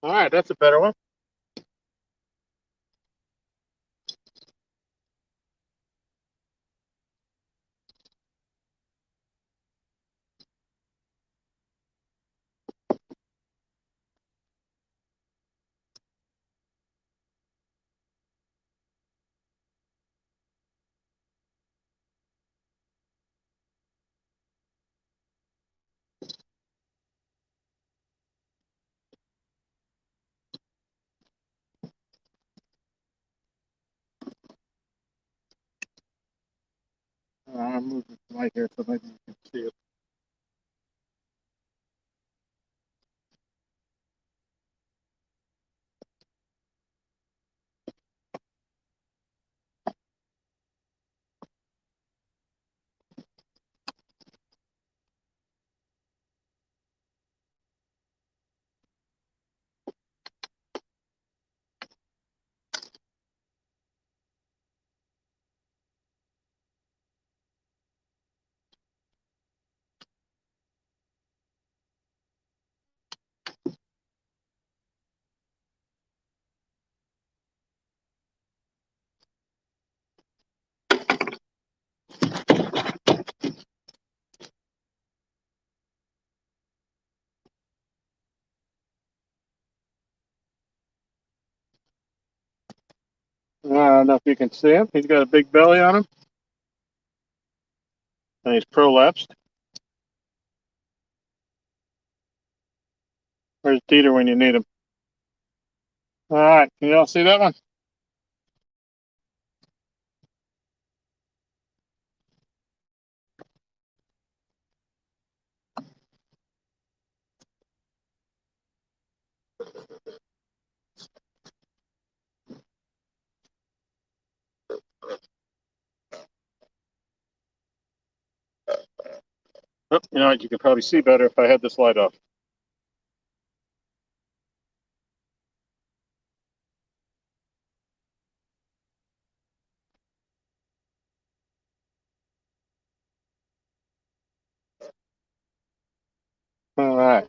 All right, that's a better one. I'm moving the light here so maybe you can see it. I don't know if you can see him. He's got a big belly on him, and he's prolapsed. Where's Dieter when you need him? All right, can you all see that one? Oh, you know what? You could probably see better if I had this light off. All right.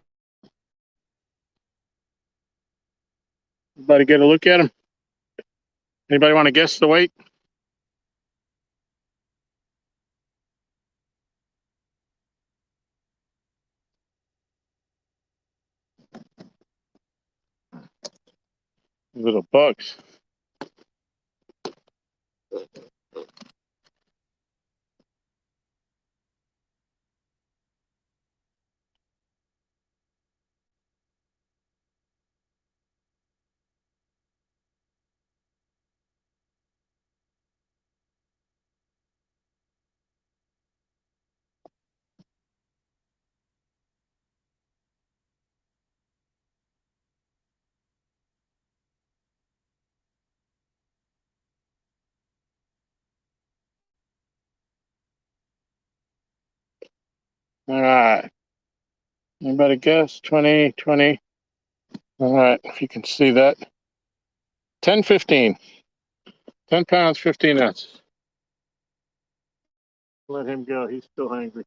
Everybody get a look at him? Anybody want to guess the weight? Little bugs. All right. Anybody guess? 20, 20. All right, if you can see that. 10, 15. 10 pounds, 15 ounces. Let him go. He's still hungry.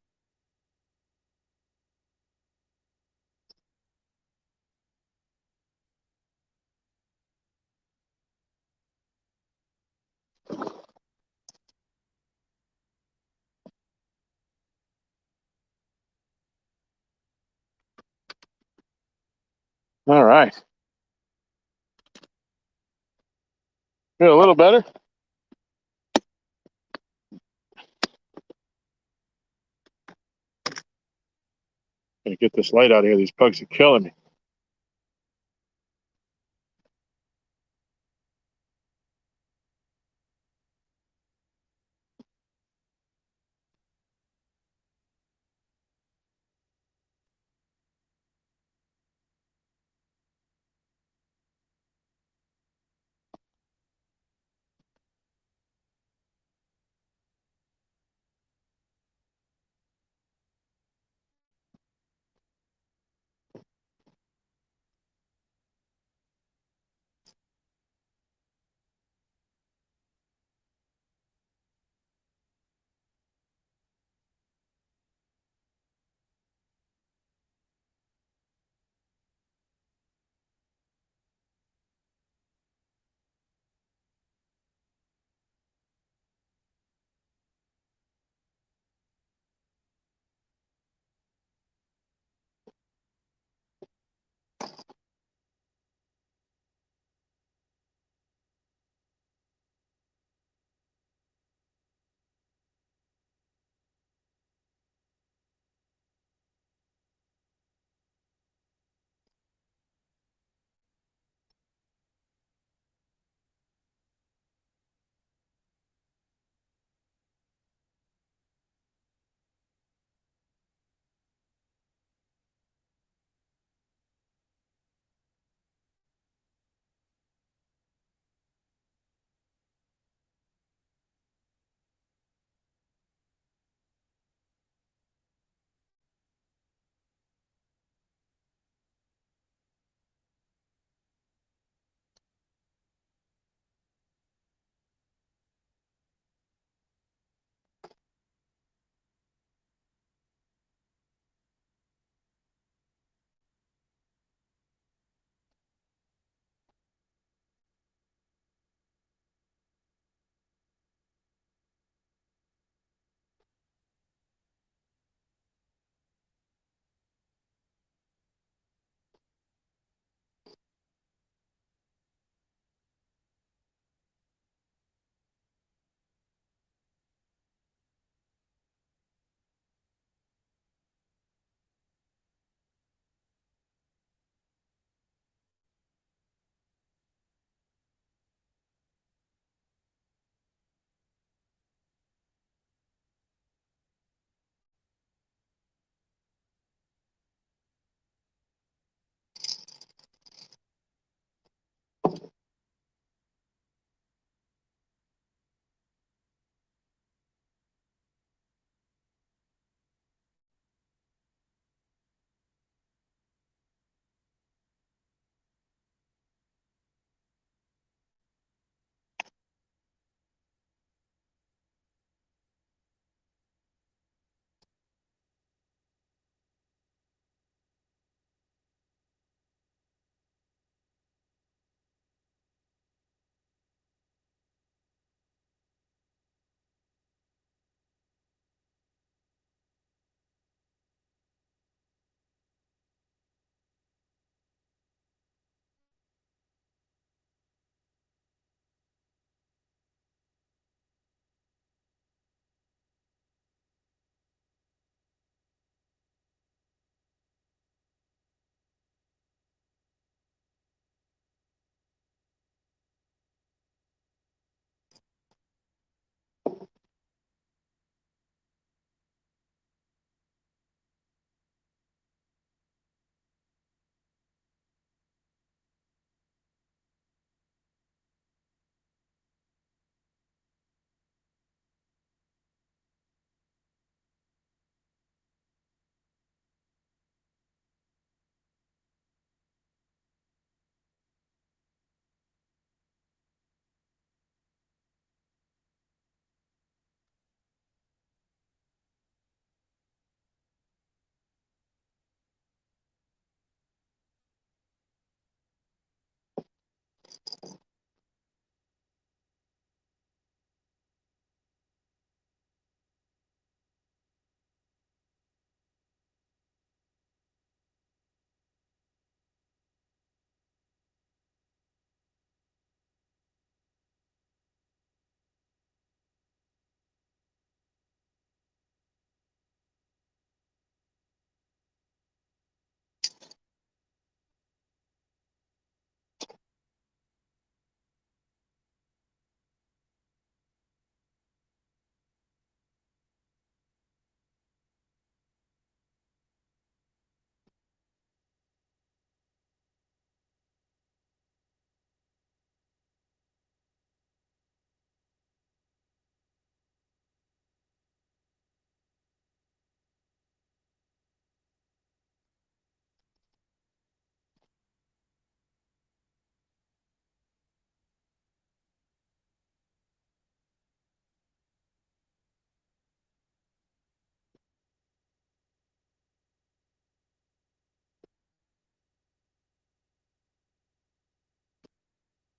All right. Feel a little better? Gotta get this light out of here. These bugs are killing me.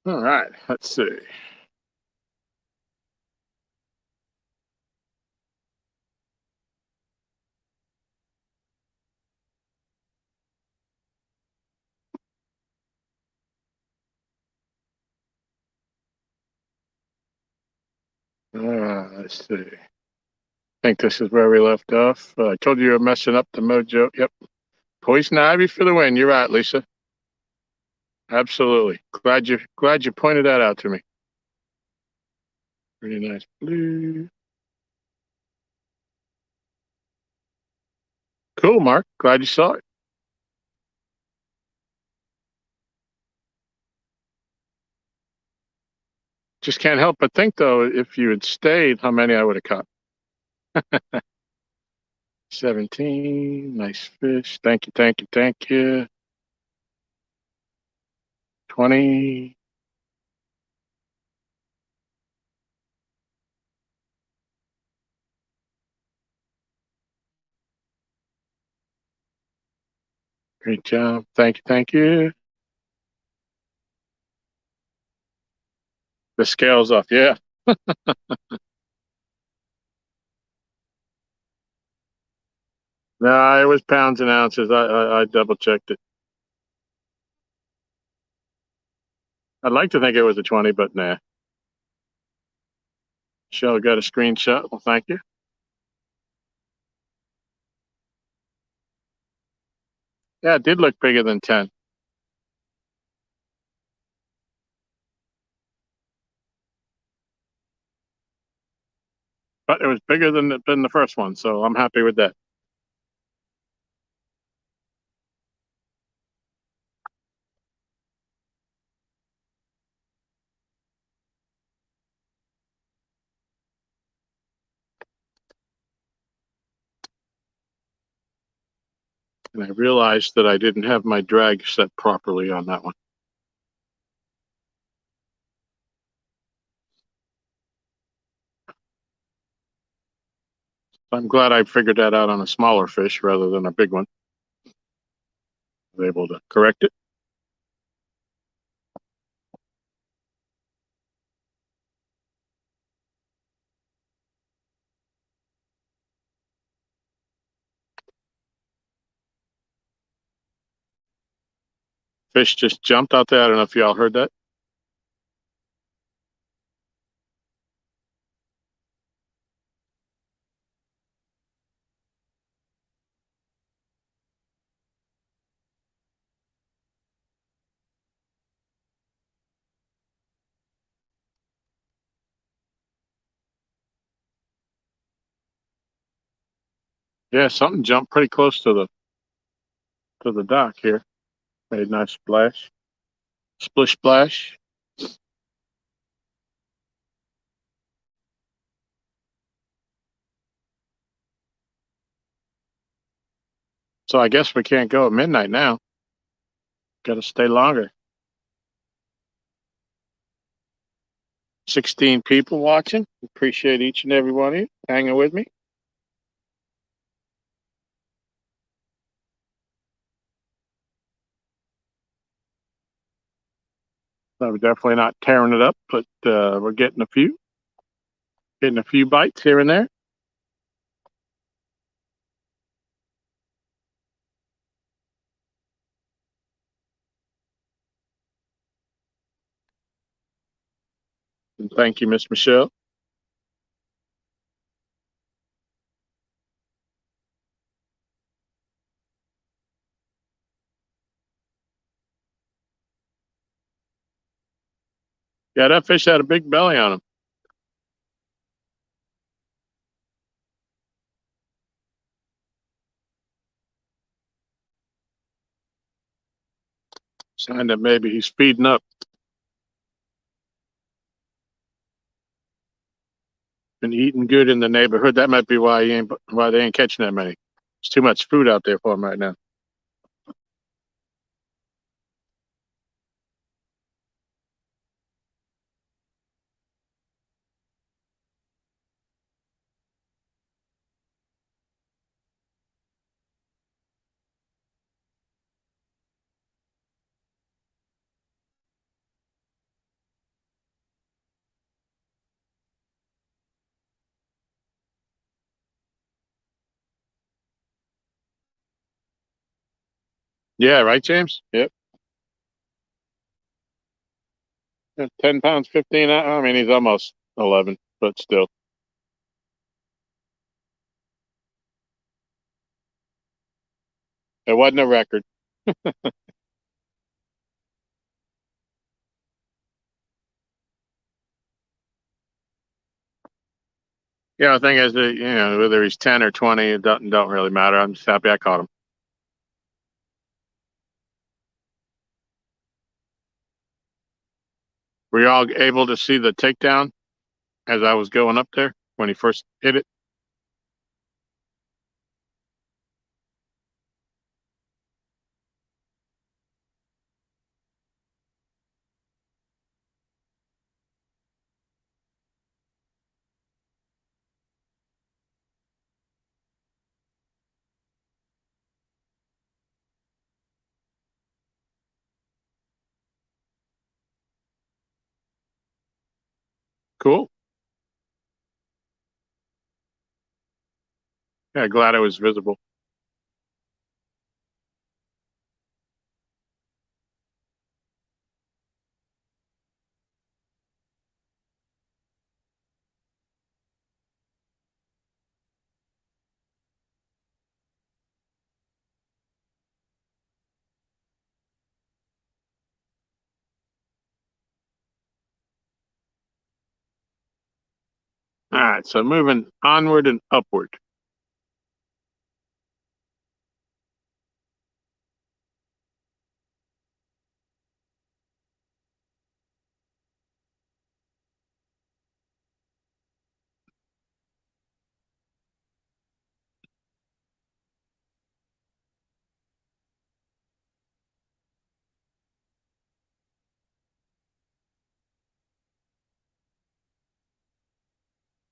All right, let's see. Let's see. I think this is where we left off. I told you were messing up the mojo. Yep. Poison ivy for the win. You're right, Lisa. Absolutely. Glad you pointed that out to me. Pretty nice blue. Cool, Mark. Glad you saw it. Just can't help but think, though, if you had stayed, how many I would have caught. 17. Nice fish. Thank you, thank you, thank you. 20. Great job. Thank you, thank you. The scale's off. Yeah. No, it was pounds and ounces. I double checked it. I'd like to think it was a 20, but nah. Shell got a screenshot. Well, thank you. Yeah, it did look bigger than 10. But it was bigger than the first one, so I'm happy with that. And I realized that I didn't have my drag set properly on that one. I'm glad I figured that out on a smaller fish rather than a big one. I was able to correct it. Fish just jumped out there. I don't know if y'all heard that. Yeah, something jumped pretty close to the dock here. Made a nice splash. Splish splash. So I guess we can't go at midnight now. Got to stay longer. 16 people watching. Appreciate each and every one of you hanging with me. So we're definitely not tearing it up, but we're getting a few bites here and there. And thank you, Miss Michelle. Yeah, that fish had a big belly on him. Sign that maybe he's feeding up. Been eating good in the neighborhood. That might be why they ain't catching that many. There's too much food out there for him right now. Yeah, right, James? Yep. Yeah, 10 pounds, 15. I mean, he's almost 11, but still. It wasn't a record. Yeah, the thing is that, whether he's 10 or 20, it don't really matter. I'm just happy I caught him. Were you all able to see the takedown as I was going up there when he first hit it? Cool. Yeah, glad it was visible. All right, so moving onward and upward.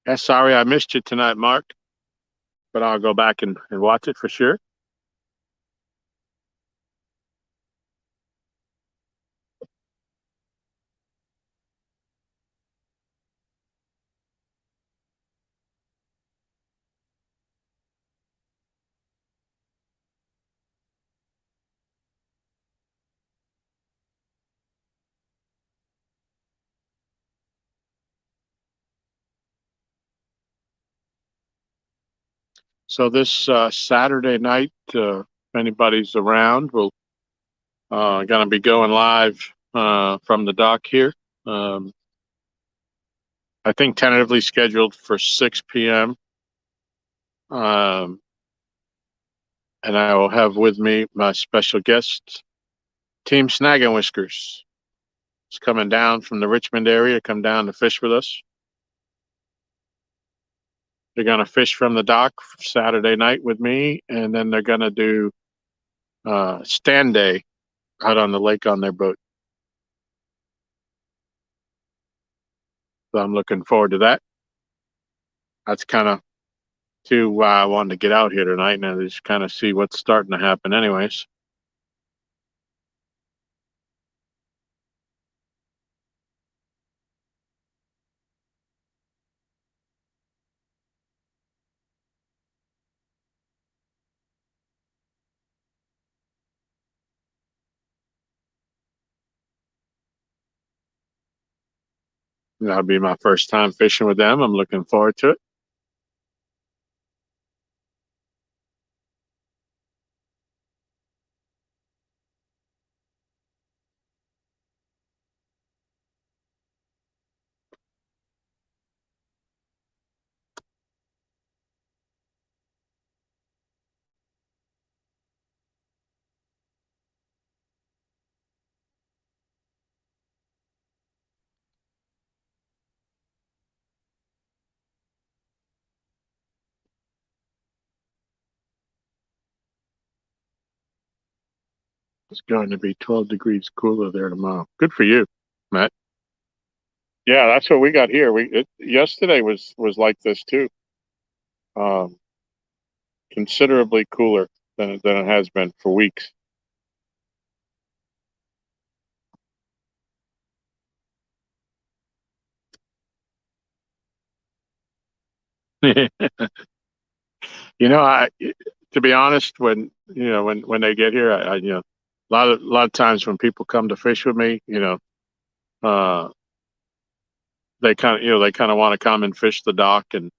Yeah, sorry I missed you tonight, Mark, but I'll go back and watch it for sure. So this Saturday night, if anybody's around, we'll gonna be going live from the dock here. Um, I think tentatively scheduled for 6 p.m. Um, and I will have with me my special guest, Team Snag and Whiskers. It's coming down from the Richmond area, come down to fish with us. They're gonna fish from the dock Saturday night with me, and then they're gonna do stand day out on the lake on their boat. So I'm looking forward to that. That's kind of too why I wanted to get out here tonight and just kind of see what's starting to happen, anyways. That'll be my first time fishing with them. I'm looking forward to it. It's going to be 12 degrees cooler there tomorrow. Good for you, Matt. Yeah, that's what we got here. Yesterday was like this too. Um, Considerably cooler than it has been for weeks. I to be honest, when they get here, I A lot of times when people come to fish with me, uh, they kind of want to come and fish the dock, and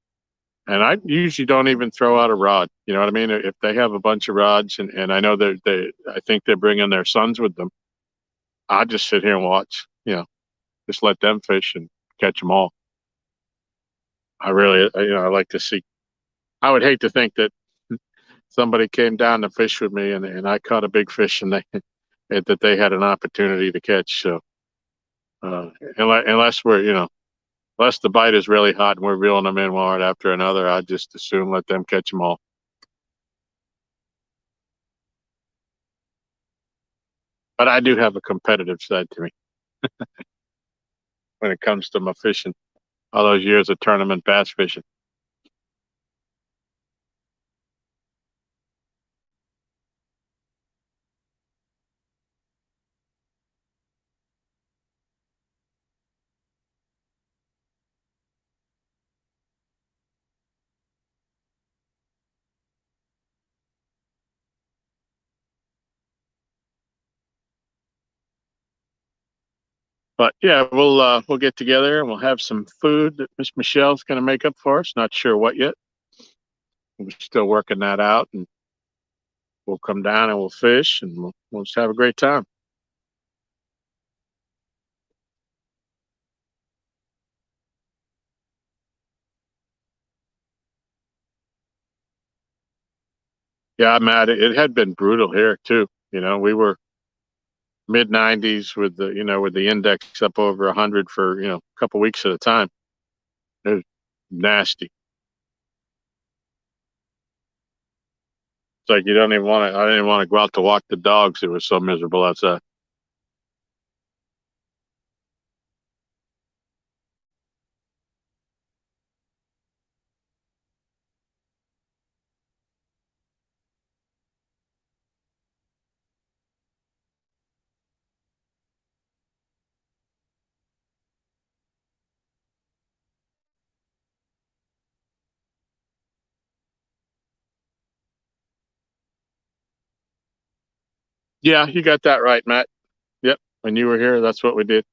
I usually don't even throw out a rod. You know what I mean? If they have a bunch of rods, and I know I think they're bringing their sons with them, I just sit here and watch. Just let them fish and catch them all. I really, I like to see. I would hate to think that somebody came down to fish with me and I caught a big fish and they that they had an opportunity to catch. So unless unless the bite is really hot and we're reeling them in one after another, I just assume let them catch them all. But I do have a competitive side to me when it comes to my fishing. All those years of tournament bass fishing. But yeah, we'll get together and we'll have some food that Miss Michelle's going to make up for us. Not sure what yet. We're still working that out, and we'll come down and we'll fish and we'll just have a great time. Yeah, Matt, it had been brutal here too. We were mid 90s with the index up over 100 for a couple weeks at a time. It was nasty. It's like you don't even want to. I didn't want to go out to walk the dogs. It was so miserable outside. Yeah, you got that right, Matt. Yep. When you were here, that's what we did.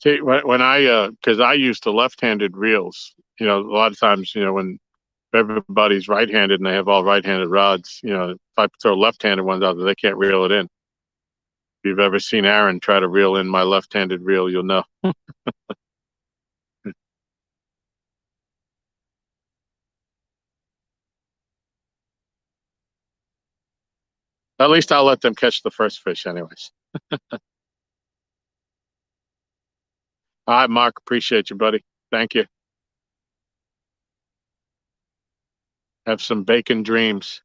See, when because I used the left-handed reels. A lot of times, when everybody's right-handed and they have all right-handed rods, if I throw left-handed ones out there, they can't reel it in. If you've ever seen Aaron try to reel in my left-handed reel, you'll know. At least I'll let them catch the first fish, anyways. All right, Mark. Appreciate you, buddy. Thank you. Have some bacon dreams.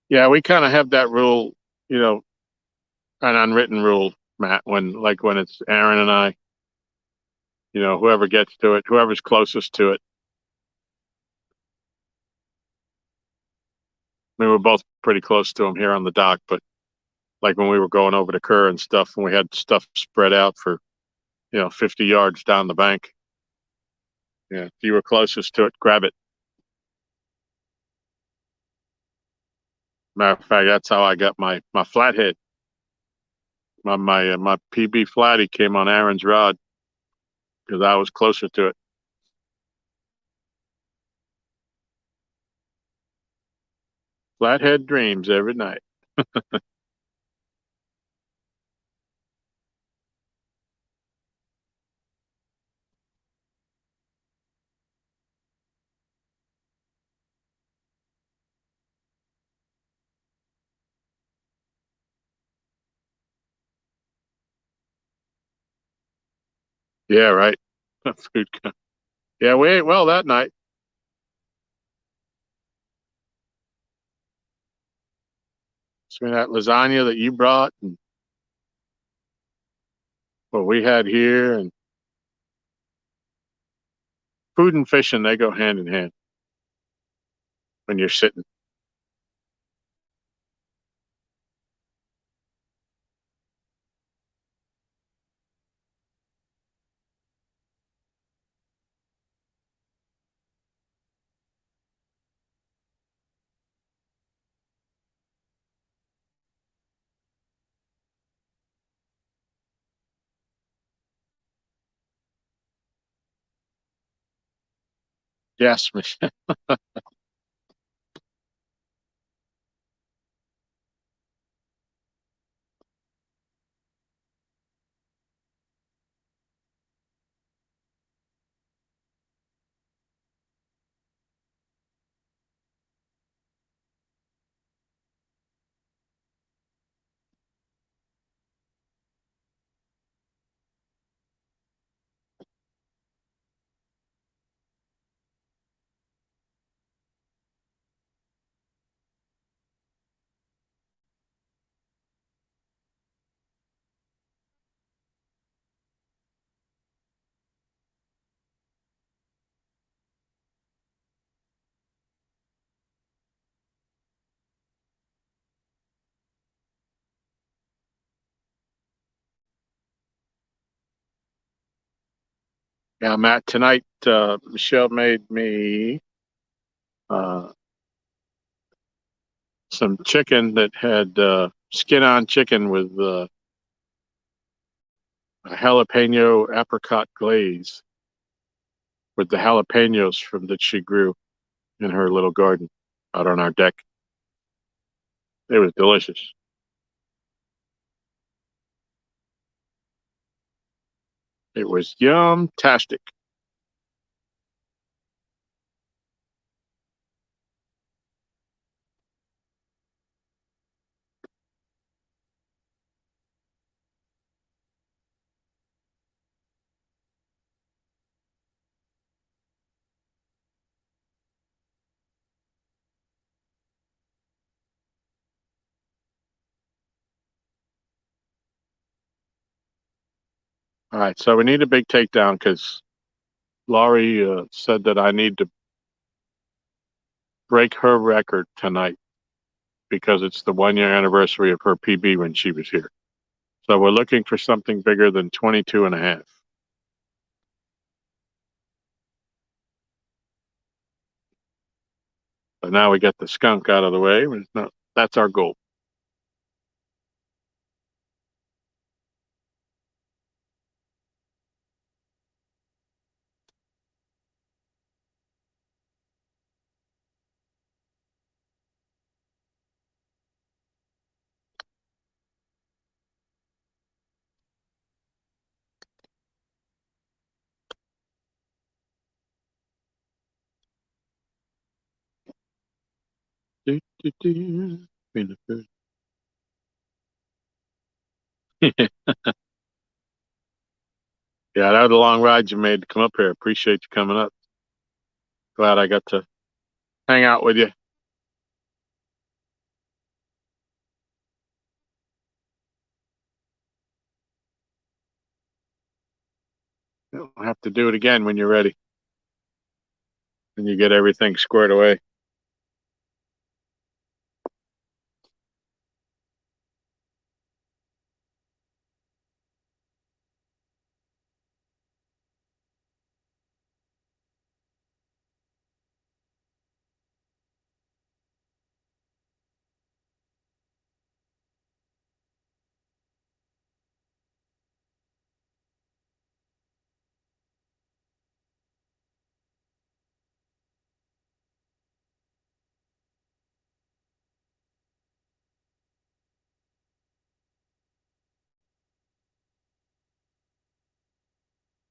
Yeah, we kind of have that rule, you know, an unwritten rule, Matt. When it's Aaron and I, whoever gets to it, whoever's closest to it. I mean, we're both pretty close to him here on the dock, but like when we were going over the Kerr and stuff, and we had stuff spread out for 50 yards down the bank. Yeah, if you were closest to it, grab it. Matter of fact, that's how I got my flathead. My PB flatty came on Aaron's rod because I was closer to it. Flathead dreams every night. Yeah, right. Food. Yeah, we ate well that night. Between that lasagna that you brought and what we had here, and food and fishing, they go hand in hand when you're sitting. Yes, Michelle. Yeah, Matt. Tonight, Michelle made me uh, some chicken that had skin-on chicken with a jalapeno apricot glaze with the jalapenos from that she grew in her little garden out on our deck. It was delicious. It was yum-tastic. All right, so we need a big takedown because Laurie said that I need to break her record tonight because it's the 1 year anniversary of her PB when she was here. So we're looking for something bigger than 22 and a half. But now we get the skunk out of the way. That's our goal. Do, do, do. Yeah, that was a long ride you made to come up here. Appreciate you coming up. Glad I got to hang out with you. You'll have to do it again when you're ready and you get everything squared away.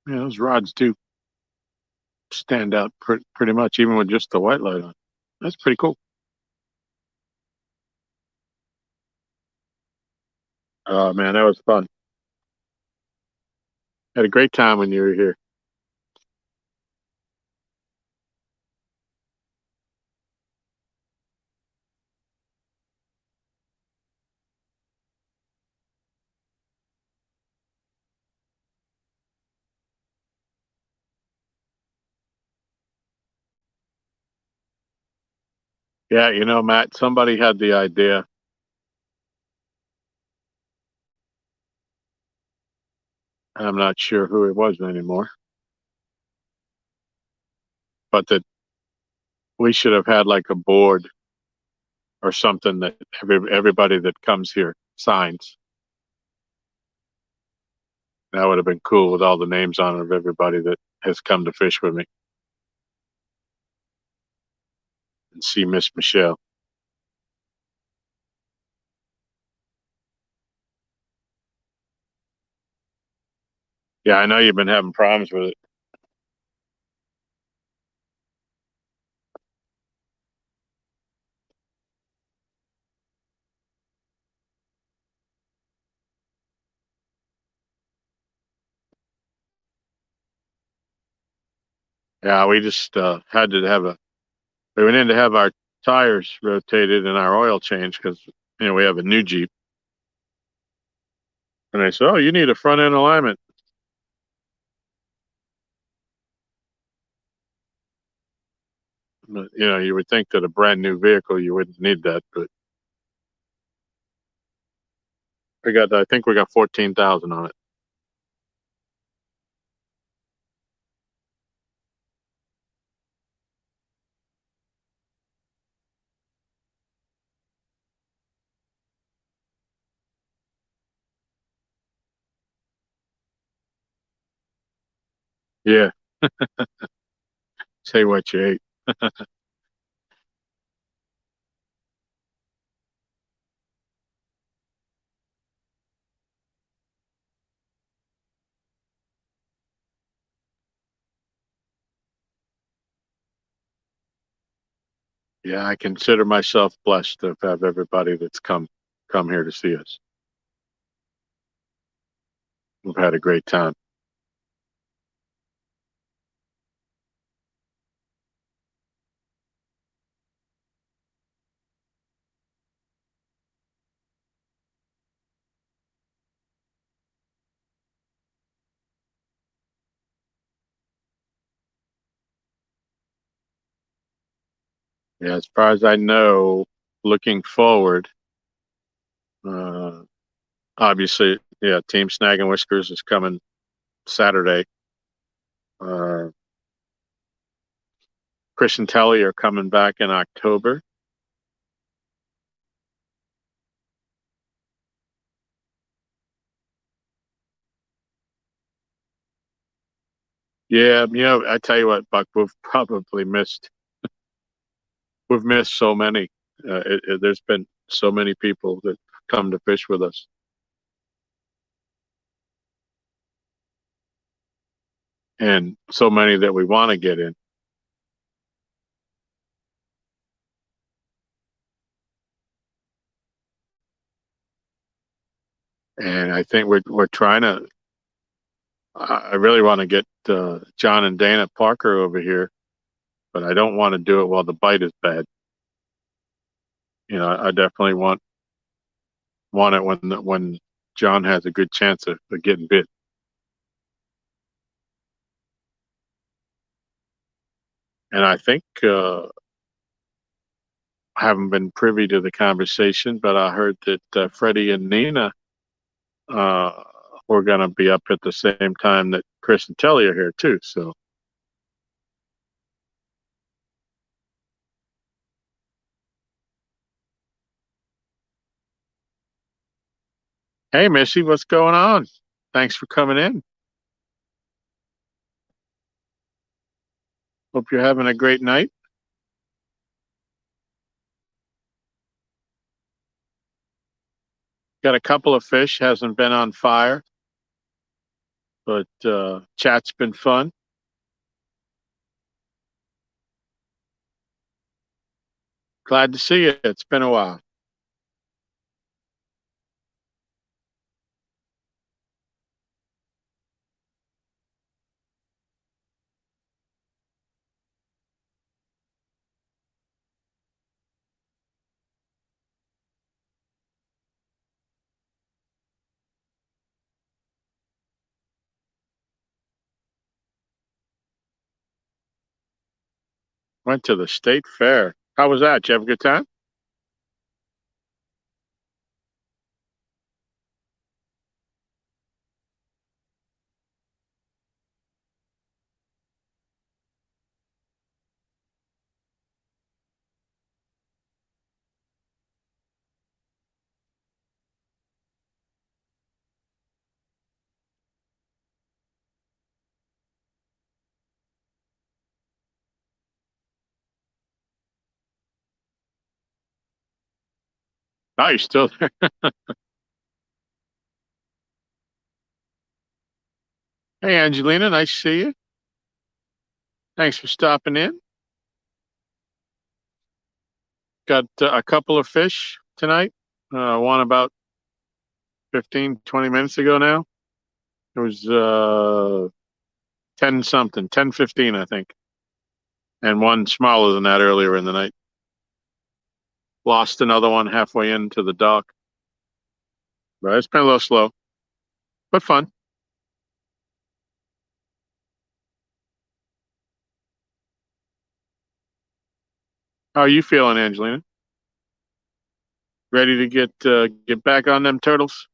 Yeah, those rods do stand out pretty much, even with just the white light on. That's pretty cool. Oh man, that was fun. Had a great time when you were here. Yeah, Matt, somebody had the idea. I'm not sure who it was anymore, but that we should have had like a board or something that everybody that comes here signs. That would have been cool with all the names on it of everybody that has come to fish with me and see Miss Michelle. Yeah, I know you've been having problems with it. Yeah, we just had to have we went in to have our tires rotated and our oil changed because, we have a new Jeep. And I said, "Oh, you need a front end alignment." But, you would think that a brand new vehicle, you wouldn't need that. But I think we got 14,000 on it. Yeah, say what you ate. Yeah, I consider myself blessed to have everybody that's come here to see us. We've had a great time. Yeah, as far as I know, looking forward, uh, obviously, yeah, Team Snag and Whiskers is coming Saturday. Uh, Chris and Telly are coming back in October. Yeah, I tell you what, Buck, we've missed so many. There's been so many people that come to fish with us, and so many that we want to get in. And I think we're trying to. I really want to get John and Dana Parker over here, but I don't want to do it while the bite is bad. I definitely want it when John has a good chance of getting bit. And I think I haven't been privy to the conversation, but I heard that Freddie and Nina uh, were going to be up at the same time that Chris and Telly are here too. So, hey, Missy, what's going on? Thanks for coming in. Hope you're having a great night. Got a couple of fish, hasn't been on fire, but chat's been fun. Glad to see you. It's been a while. Went to the state fair. How was that? Did you have a good time? Oh, you still there? Hey, Angelina, nice to see you. Thanks for stopping in. Got a couple of fish tonight. One about 15, 20 minutes ago now. It was 10 something, 10:15, I think. And one smaller than that earlier in the night. Lost another one halfway into the dock. But it's been a little slow, but fun. How are you feeling, Angelina? Ready to get back on them turtles?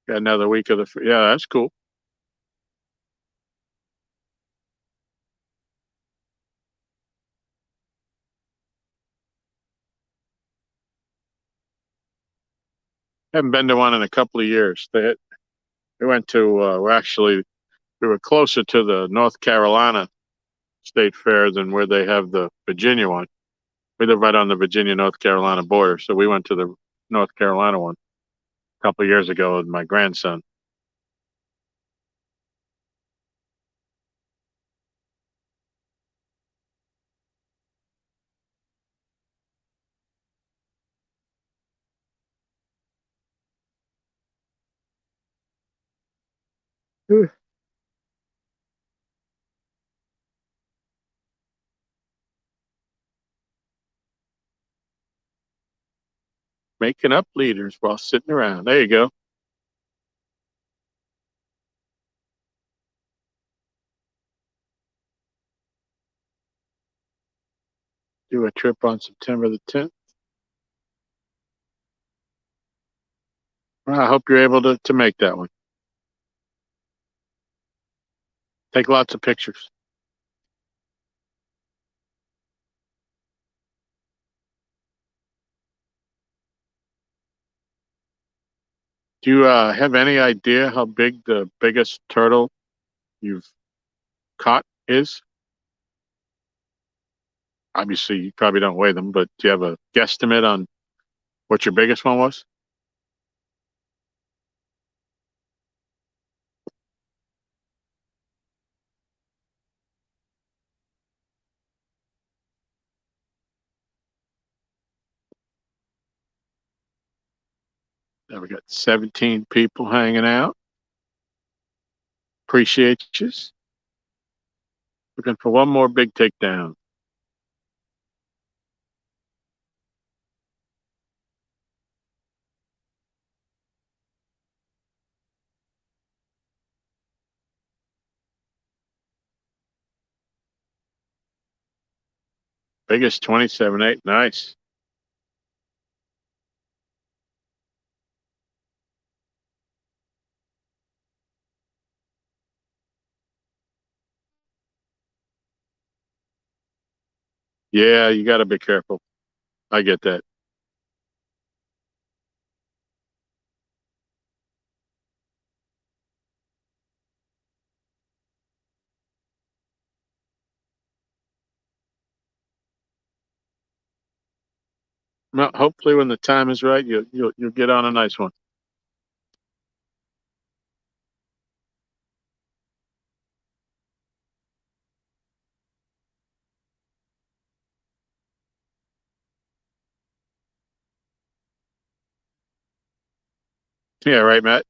Got another week of yeah, that's cool. Haven't been to one in a couple of years. We went to we were closer to the North Carolina State Fair than where they have the Virginia one. We live right on the Virginia North Carolina border, so we went to the North Carolina one a couple of years ago with my grandson. Making up leaders while sitting around. There you go. Do a trip on September the 10th. Well, I hope you're able to make that one. Take lots of pictures. Do you have any idea how big the biggest turtle you've caught is? Obviously, you probably don't weigh them, but do you have a guesstimate on what your biggest one was? Now we got 17 people hanging out. Appreciate you. Looking for one more big takedown. Biggest 27.8. Nice. Yeah, you got to be careful. I get that. Well, hopefully, when the time is right, you'll get on a nice one. Yeah, right, Matt.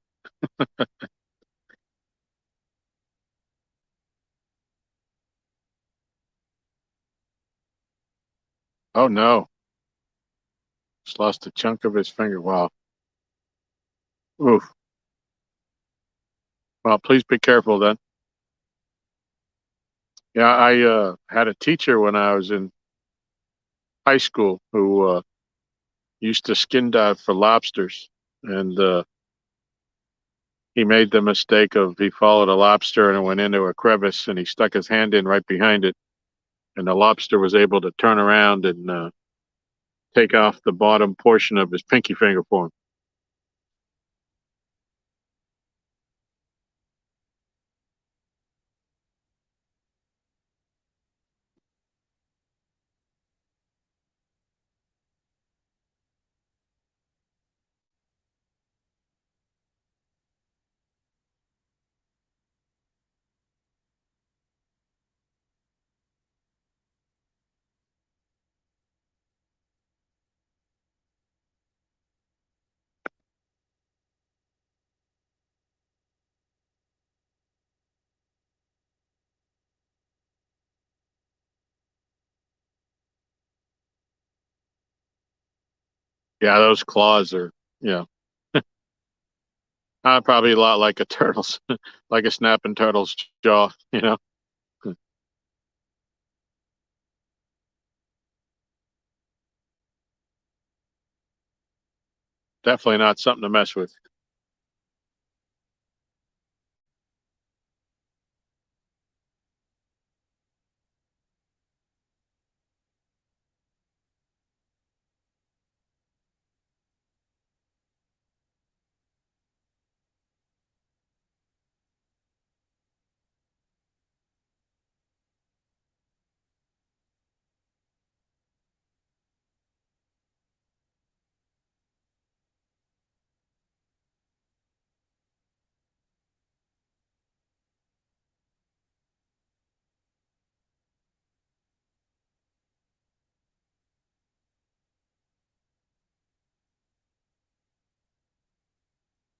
Oh no, just lost a chunk of his finger. Wow. Oof. Well, please be careful then. Yeah, I had a teacher when I was in high school who used to skin dive for lobsters, and he made the mistake of he followed a lobster and it went into a crevice, and he stuck his hand in right behind it, and the lobster was able to turn around and take off the bottom portion of his pinky finger for him. Yeah, those claws are, yeah, probably a lot like a turtle's, like a snapping turtle's jaw, you know. Definitely not something to mess with.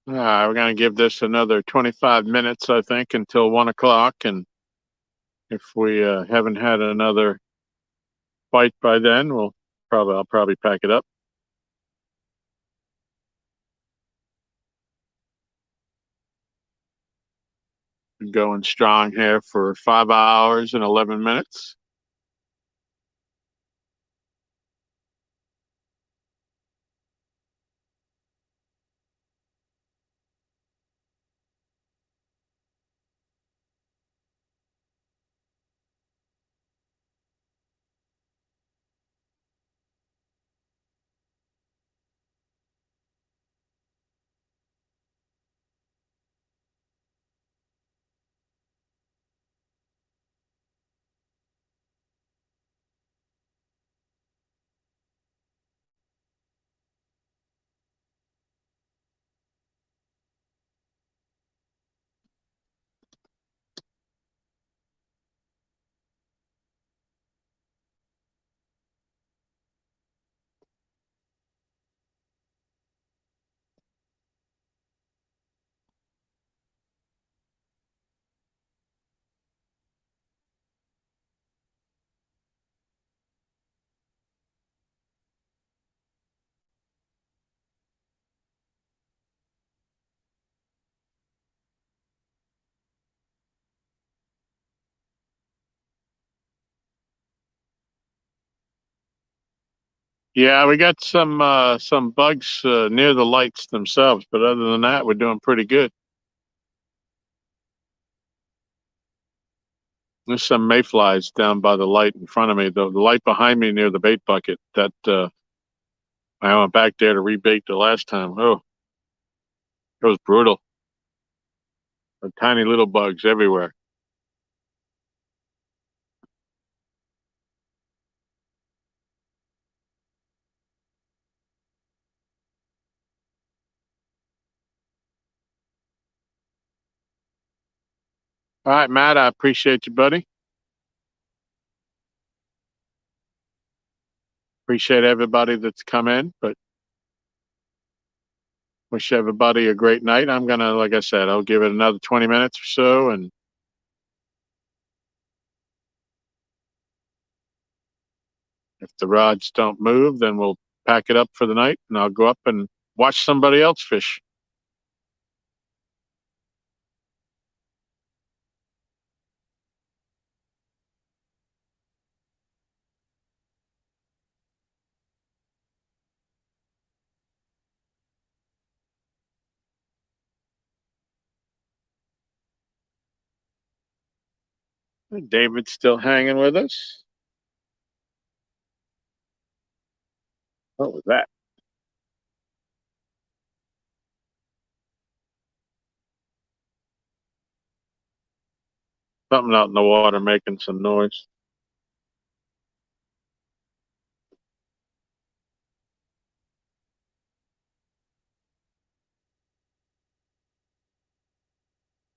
We're going to give this another 25 minutes, I think, until 1 o'clock. And if we haven't had another fight by then, I'll probably pack it up. Going strong here for 5 hours and 11 minutes. Yeah, we got some bugs near the lights themselves, but other than that, we're doing pretty good. There's some mayflies down by the light in front of me. The light behind me near the bait bucket that I went back there to rebait the last time. Oh, it was brutal. Tiny little bugs everywhere. All right, Matt, I appreciate you, buddy. Appreciate everybody that's come in, but wish everybody a great night. I'm gonna, like I said, I'll give it another 20 minutes or so, and if the rods don't move, then we'll pack it up for the night, and I'll go up and watch somebody else fish. David's still hanging with us. What was that? Something out in the water making some noise.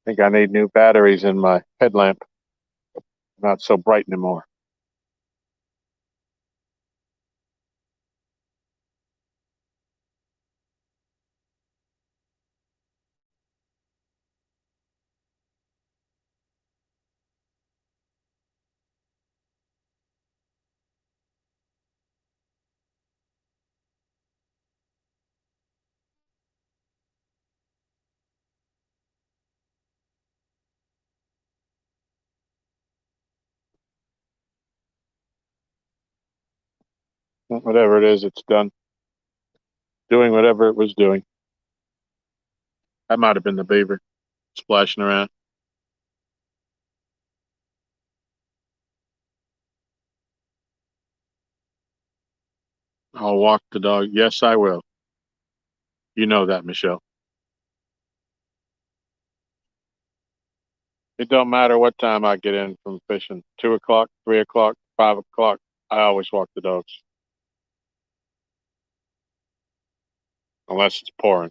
I think I need new batteries in my headlamp. Not so bright anymore. Whatever it is, it's done. Doing whatever it was doing. That might have been the beaver splashing around. I'll walk the dog. Yes, I will. You know that, Michelle. It don't matter what time I get in from fishing. 2 o'clock, 3 o'clock, 5 o'clock. I always walk the dogs. Unless it's pouring.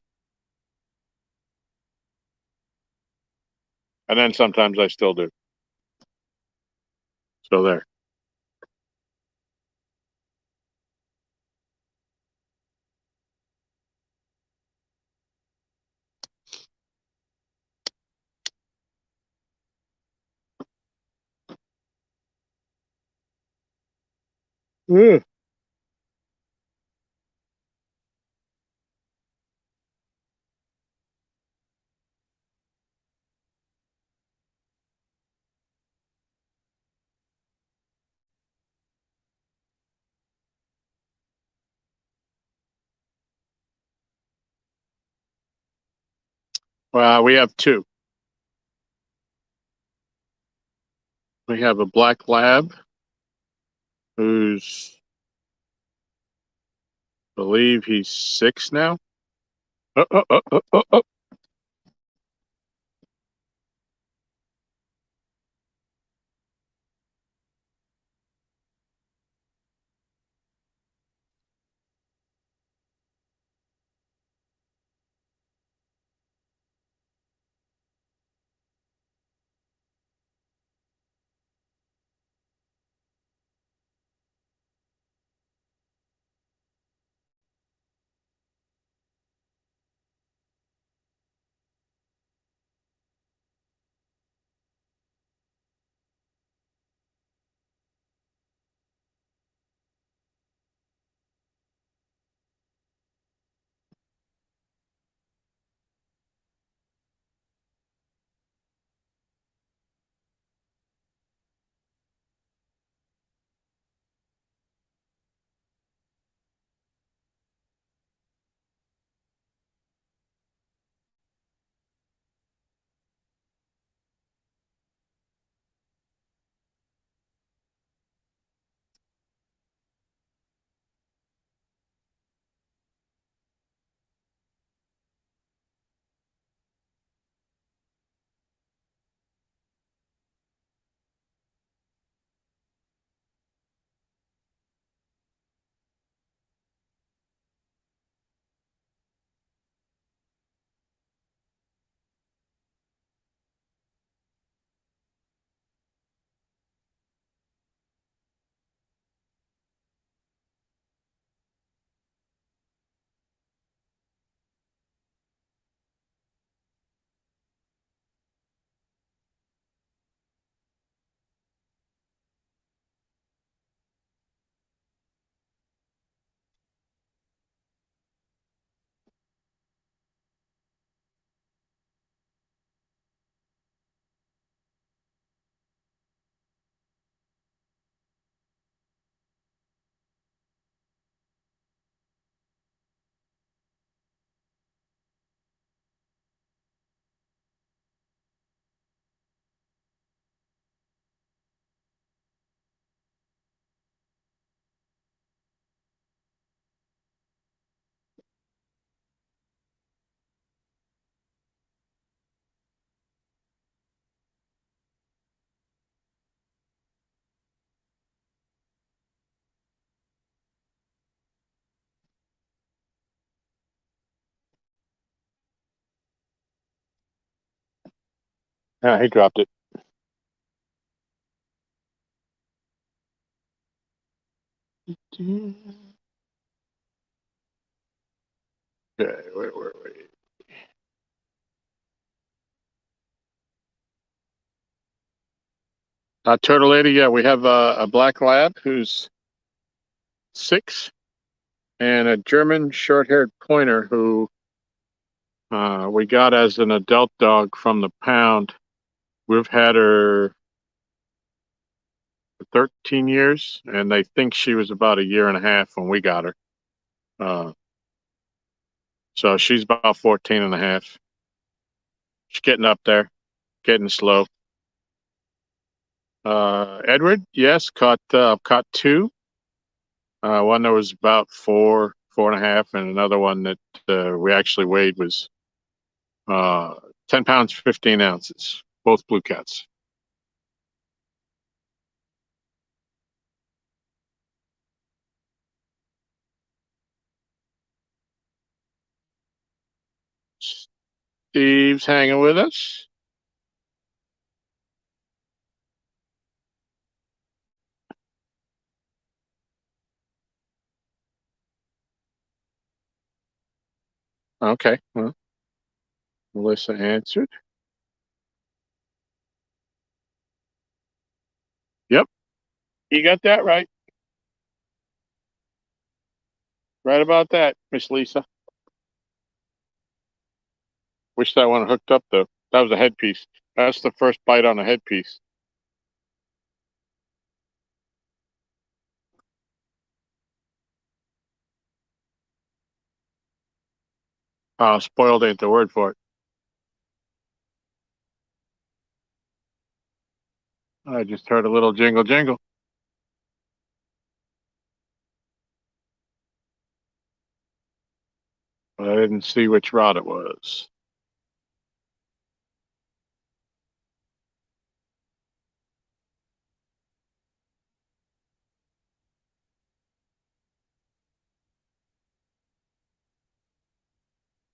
And then sometimes I still do. So there. Mm. Well, we have two. We have a black lab who's, I believe he's 6 now. Oh, oh, oh, oh, oh, oh. Yeah, he dropped it. Okay, wait, wait, wait. Turtle Lady, yeah, we have a black lab who's 6 and a German short-haired pointer who we got as an adult dog from the pound. We've had her for 13 years, and they think she was about a year and a half when we got her. Uh, so she's about 14 and a half. She's getting up there, getting slow. Edward, yes, caught 2. One that was about 4.5, and another one that we actually weighed was uh, 10 pounds, 15 ounces, both blue cats. Steve's hanging with us. Okay, well, Melissa answered. Yep, you got that right. Right about that, Miss Lisa. Wish that one hooked up though. That was a headpiece. That's the first bite on a headpiece. Spoiled ain't the word for it. I just heard a little jingle jingle, but I didn't see which rod it was.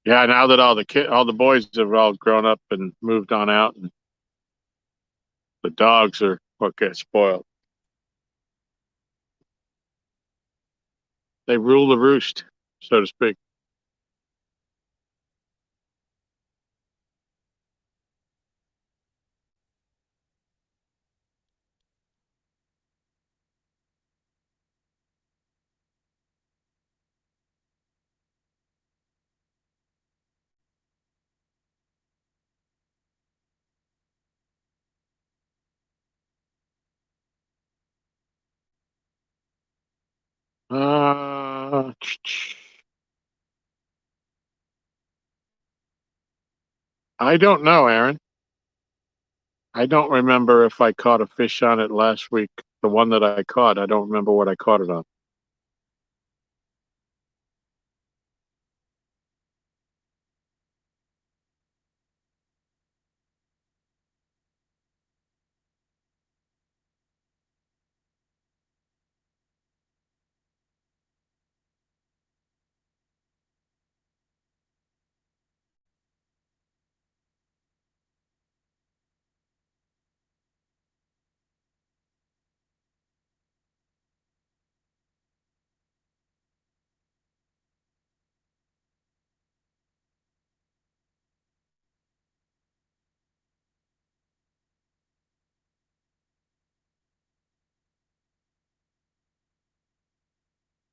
Yeah, now that all the boys have all grown up and moved on out, and the dogs are what get spoiled. They rule the roost, so to speak. Uh, I don't know, Aaron. I don't remember if I caught a fish on it last week. The one that I caught, I don't remember what I caught it on.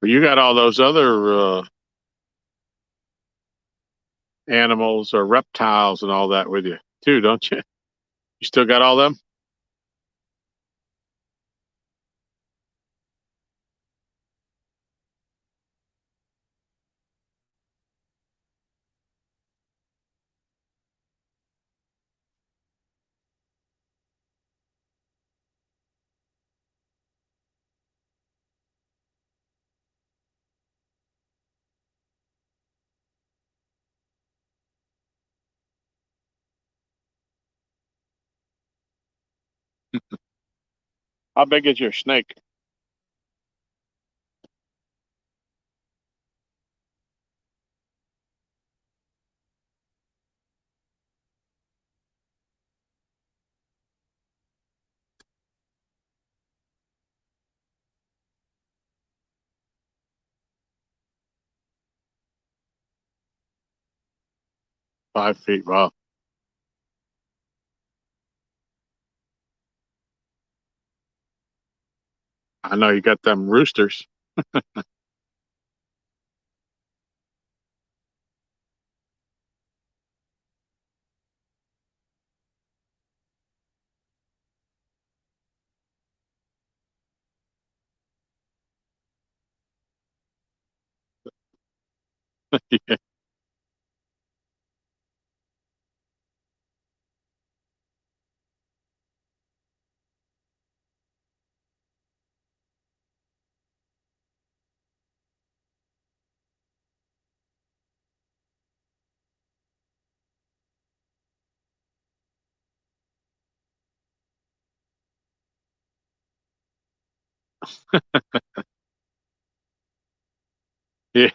But you got all those other animals or reptiles and all that with you too, don't you? You still got all them? How big is your snake? 5 feet. Wow. I know you got them roosters. Yeah.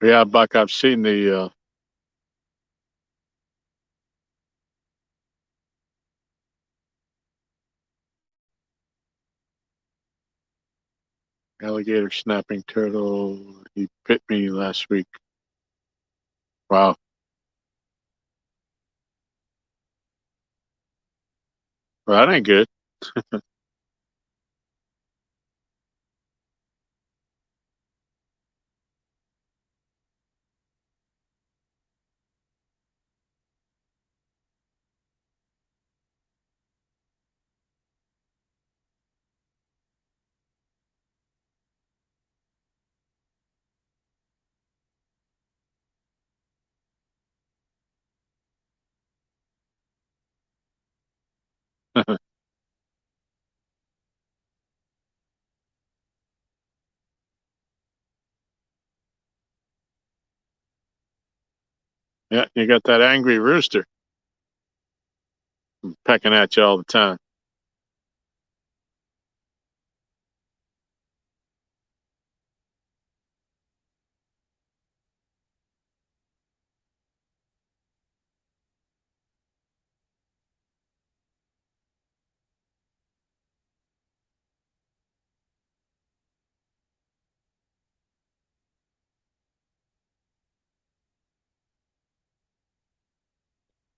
Yeah, Buck, I've seen the alligator snapping turtle. He bit me last week. Wow. Well, that ain't good. Yeah, you got that angry rooster pecking at you all the time.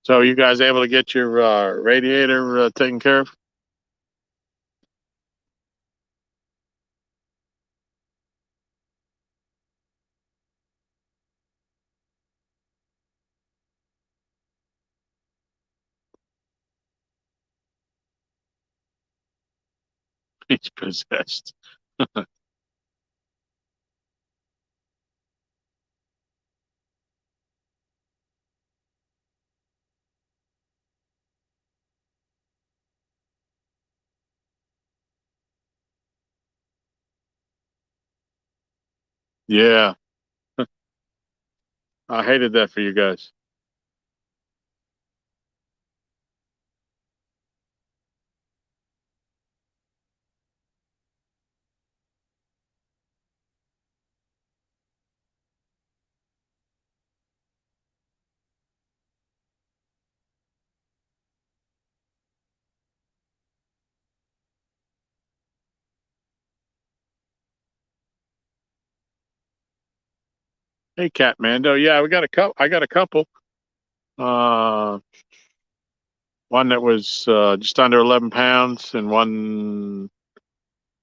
So, you guys able to get your radiator taken care of? He's possessed. Yeah, I hated that for you guys. Hey, Cat Mando. Yeah, we got a couple. I got a couple. Uh, one that was just under 11 pounds, and one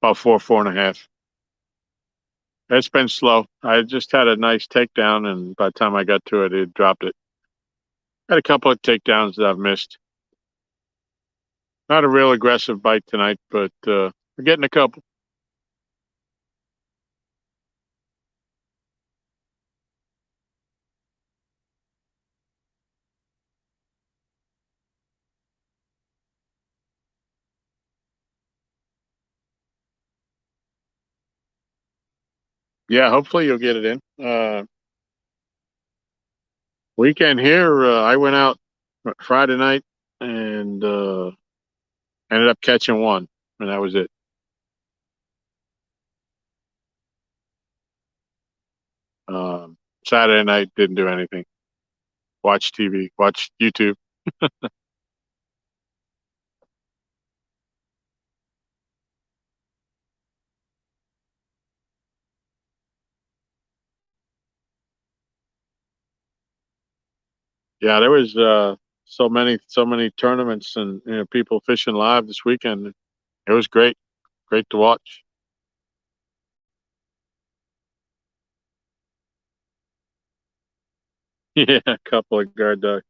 about 4.5. It's been slow. I just had a nice takedown, and by the time I got to it, it dropped it. Had a couple of takedowns that I've missed. Not a real aggressive bite tonight, but we're getting a couple. Yeah, hopefully you'll get it in. Weekend here, I went out Friday night and ended up catching one, and that was it. Um, Saturday night didn't do anything. Watch TV, watch YouTube. Yeah, there was so many tournaments and people fishing live this weekend. It was great, great to watch. Yeah, a couple of guard dogs.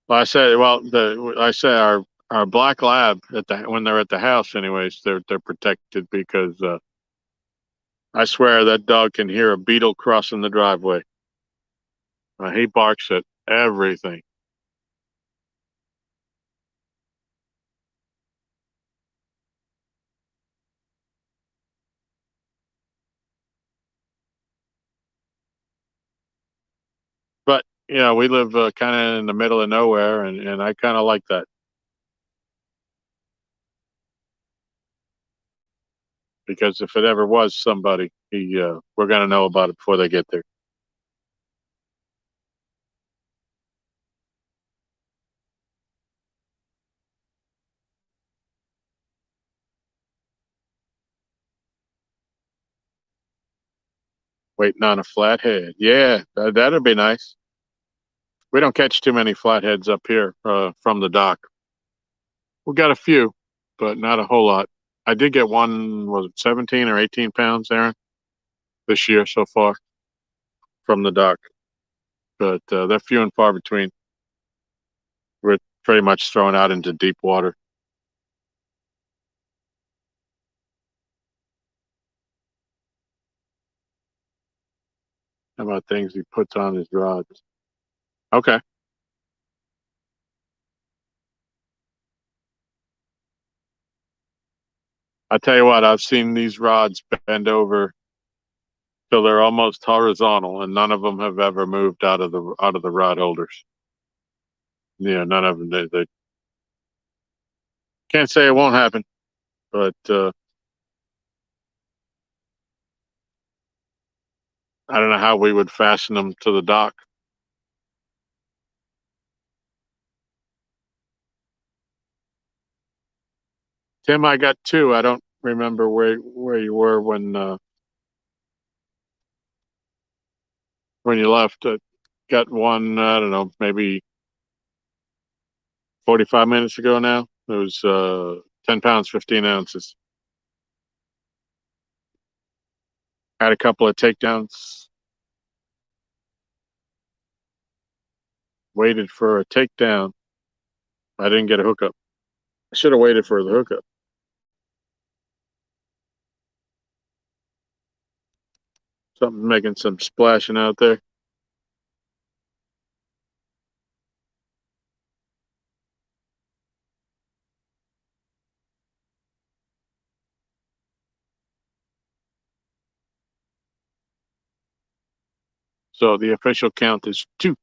I say our black lab when they're at the house, anyways, they're protected because I swear that dog can hear a beetle crossing the driveway. He barks at everything. But we live kind of in the middle of nowhere, and I kind of like that because if it ever was somebody, we're gonna know about it before they get there. Waiting on a flathead. Yeah, that'd be nice. We don't catch too many flatheads up here from the dock. We got a few, but not a whole lot. I did get one, was it 17 or 18 pounds, Aaron, this year so far from the dock. But they're few and far between. We're pretty much thrown out into deep water. How about things he puts on his rods? Okay. I tell you what, I've seen these rods bend over till they're almost horizontal, and none of them have ever moved out of the rod holders. None of them. They can't say it won't happen, but I don't know how we would fasten them to the dock. Tim, I got two. I don't remember where you were when you left. Got one. I don't know, maybe 45 minutes ago now. It was 10 pounds, 15 ounces. Had a couple of takedowns. Waited for a takedown. I didn't get a hookup. I should have waited for the hookup. Something making some splashing out there. So the official count is two.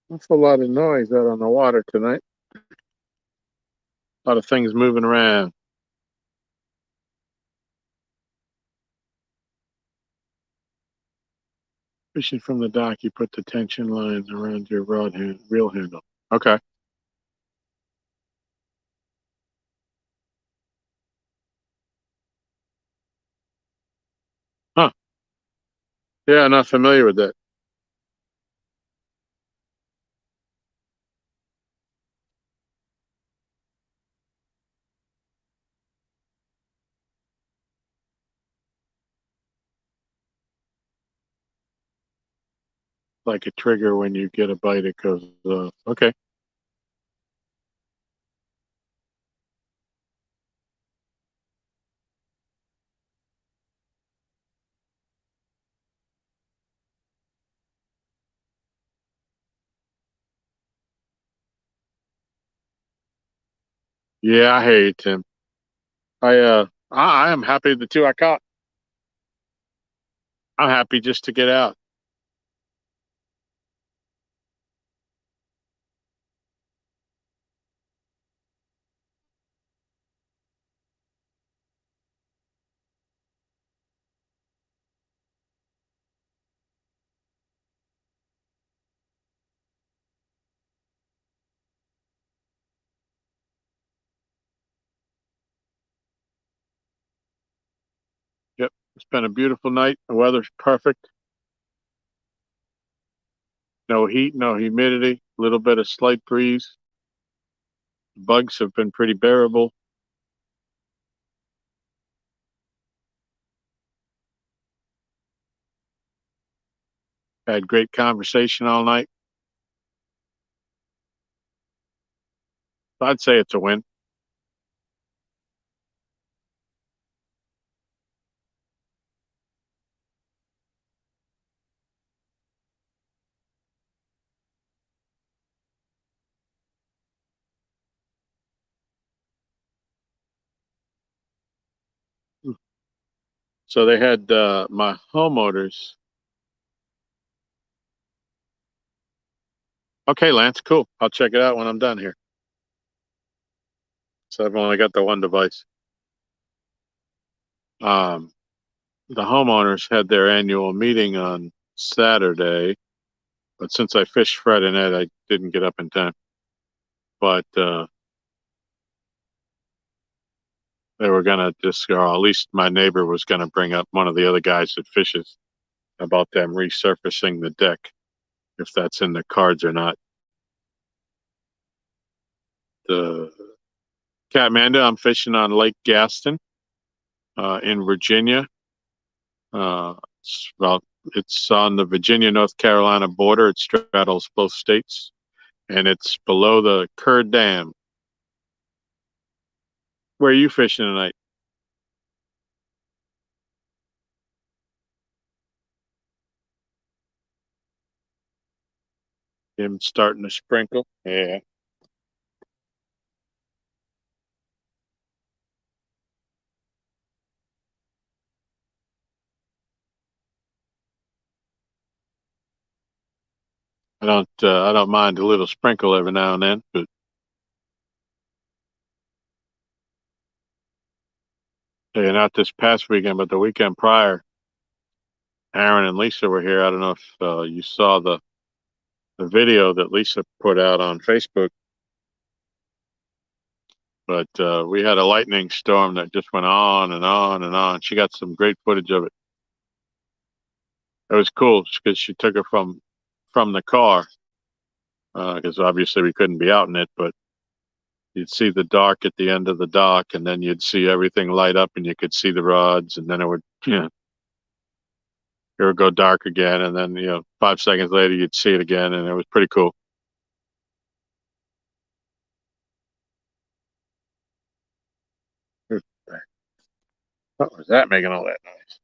That's a lot of noise out on the water tonight. A lot of things moving around. Fishing from the dock, you put the tension lines around your reel handle. Okay. Huh. Yeah, I'm not familiar with that. Like a trigger when you get a bite, it goes off. Okay. Yeah, I hear you, Tim. I am happy the two I caught. I'm happy just to get out. Yep, it's been a beautiful night. The weather's perfect. No heat, no humidity. A little bit of slight breeze. Bugs have been pretty bearable. Had great conversation all night. I'd say it's a win. So they had my homeowners. Okay, Lance, cool. I'll check it out when I'm done here. So I've only got the one device. Um, the homeowners had their annual meeting on Saturday, but since I fished Friday night, I didn't get up in time. But they were gonna just, or at least my neighbor was gonna bring up one of the other guys that fishes about them resurfacing the deck, if that's in the cards or not. The Catmanda, I'm fishing on Lake Gaston in Virginia. Uh, it's, well, it's on the Virginia-North Carolina border. It straddles both states, and it's below the Kerr Dam. Where are you fishing tonight? Him starting to sprinkle. Yeah, I don't mind a little sprinkle every now and then, but yeah, not this past weekend, but the weekend prior. Aaron and Lisa were here. I don't know if you saw the video that Lisa put out on Facebook, but we had a lightning storm that just went on and on and on. She got some great footage of it. It was cool because she took it from the car because obviously we couldn't be out in it, but you'd see the dark at the end of the dock, and then you'd see everything light up, and you could see the rods, and then it would, it would go dark again, and then 5 seconds later you'd see it again, and it was pretty cool. What was that making all that noise?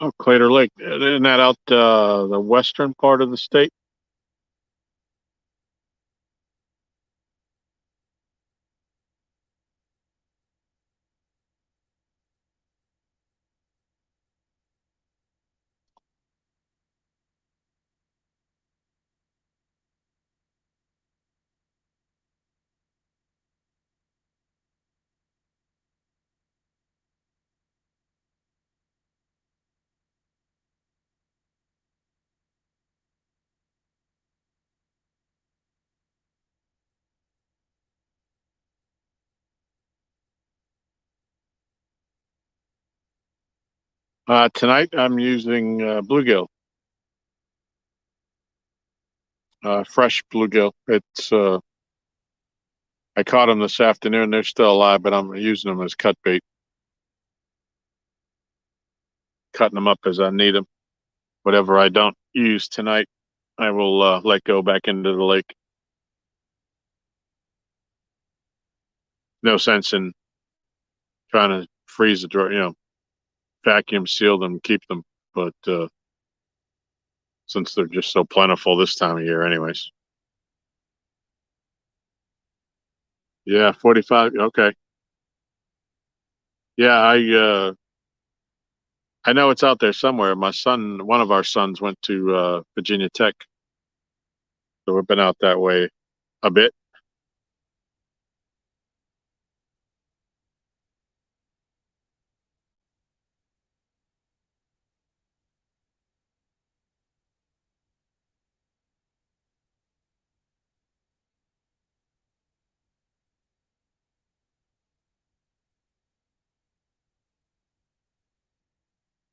Oh, Crater Lake. Isn't that out the western part of the state? Tonight I'm using bluegill, fresh bluegill. It's I caught them this afternoon. They're still alive, but I'm using them as cut bait. cutting them up as I need them. Whatever I don't use tonight, I will let go back into the lake. No sense in trying to freeze the drawer, vacuum seal them, keep them. But since they're just so plentiful this time of year, anyways. Yeah, 45. Okay. Yeah, I know it's out there somewhere. My son, one of our sons, went to Virginia Tech, so we've been out that way a bit.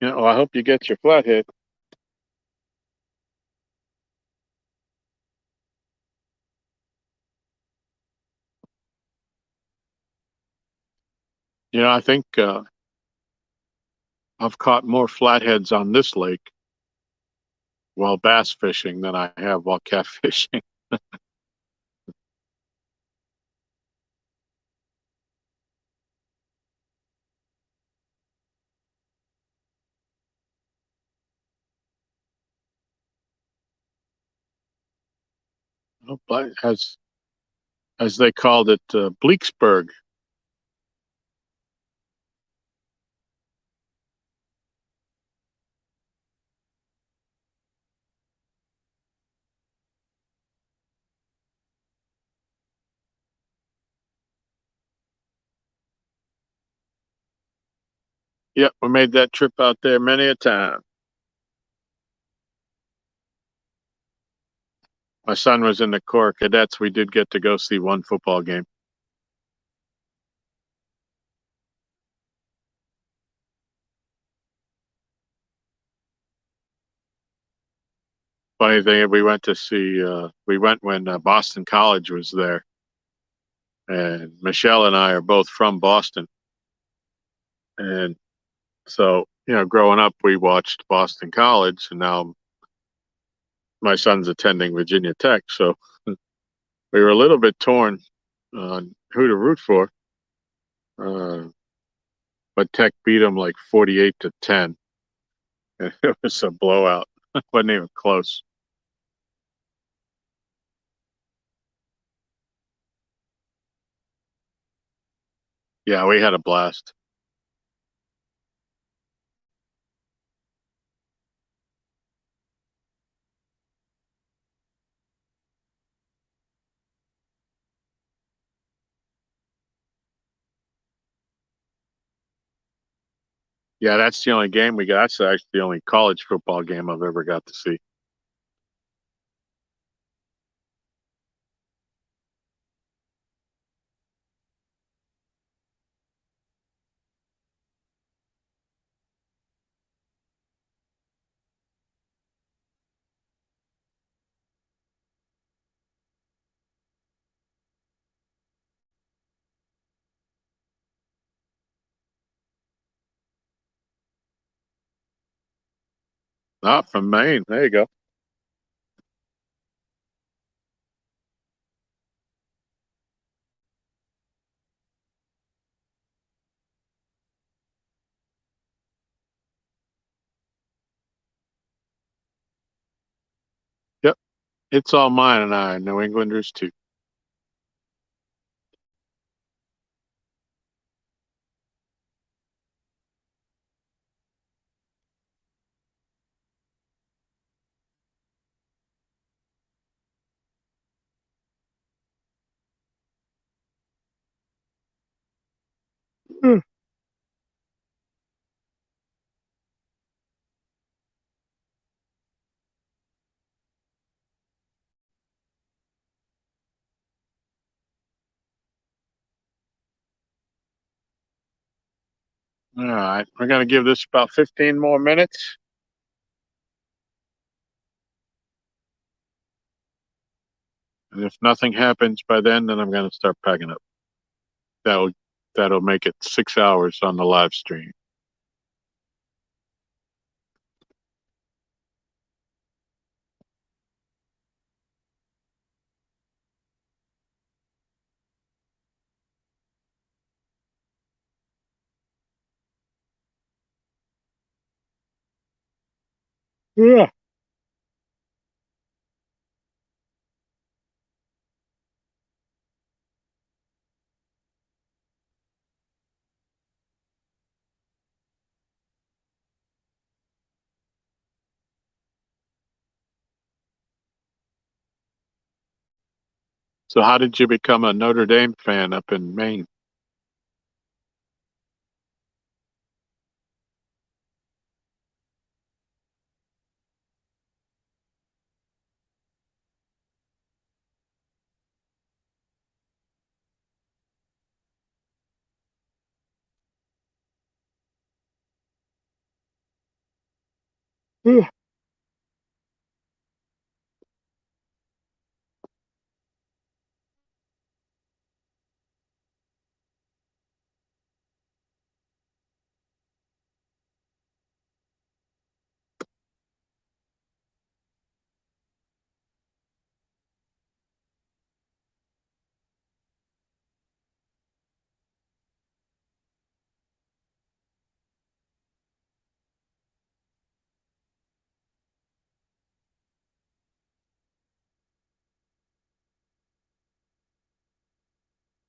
I hope you get your flathead. I think I've caught more flatheads on this lake while bass fishing than I have while catfishing. But as they called it, Bleaksburg. Yep, we made that trip out there many a time. My son was in the Corps of Cadets. We did get to go see one football game. Funny thing, we went when Boston College was there. And Michelle and I are both from Boston. And so, growing up, we watched Boston College, and now my son's attending Virginia Tech. So we were a little bit torn on who to root for. Uh, but Tech beat them like 48-10. And it was a blowout. Wasn't even close. Yeah, we had a blast. Yeah, that's the only game we got. That's actually the only college football game I've ever got to see. Not from Maine. There you go. Yep. It's all mine and I, New Englanders too. Hmm. All right. We're going to give this about 15 more minutes. And if nothing happens by then I'm going to start packing up. That'll that'll make it 6 hours on the live stream. Yeah. So how did you become a Notre Dame fan up in Maine? Yeah.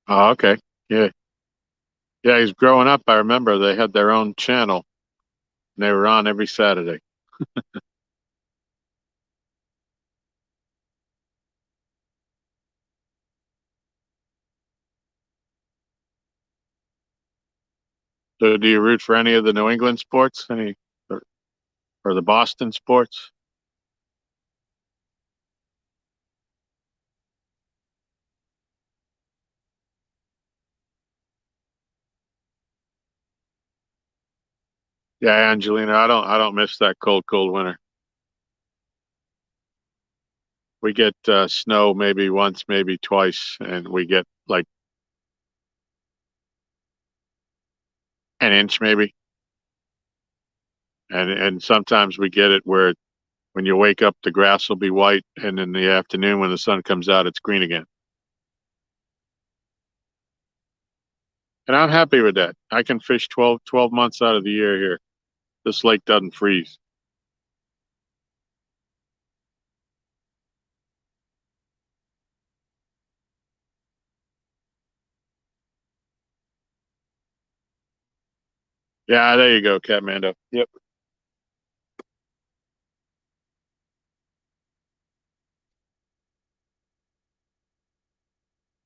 Oh, okay. Yeah. Yeah, he's growing up. I remember they had their own channel and they were on every Saturday. So do you root for any of the New England sports? Any or, or the Boston sports? Yeah, Angelina, I don't miss that cold winter. We get snow maybe once, maybe twice, and we get like an inch maybe. And sometimes we get it where when you wake up the grass will be white and in the afternoon when the sun comes out it's green again. And I'm happy with that. I can fish 12 months out of the year here. This lake doesn't freeze. Yeah, there you go, Catmando. Yep.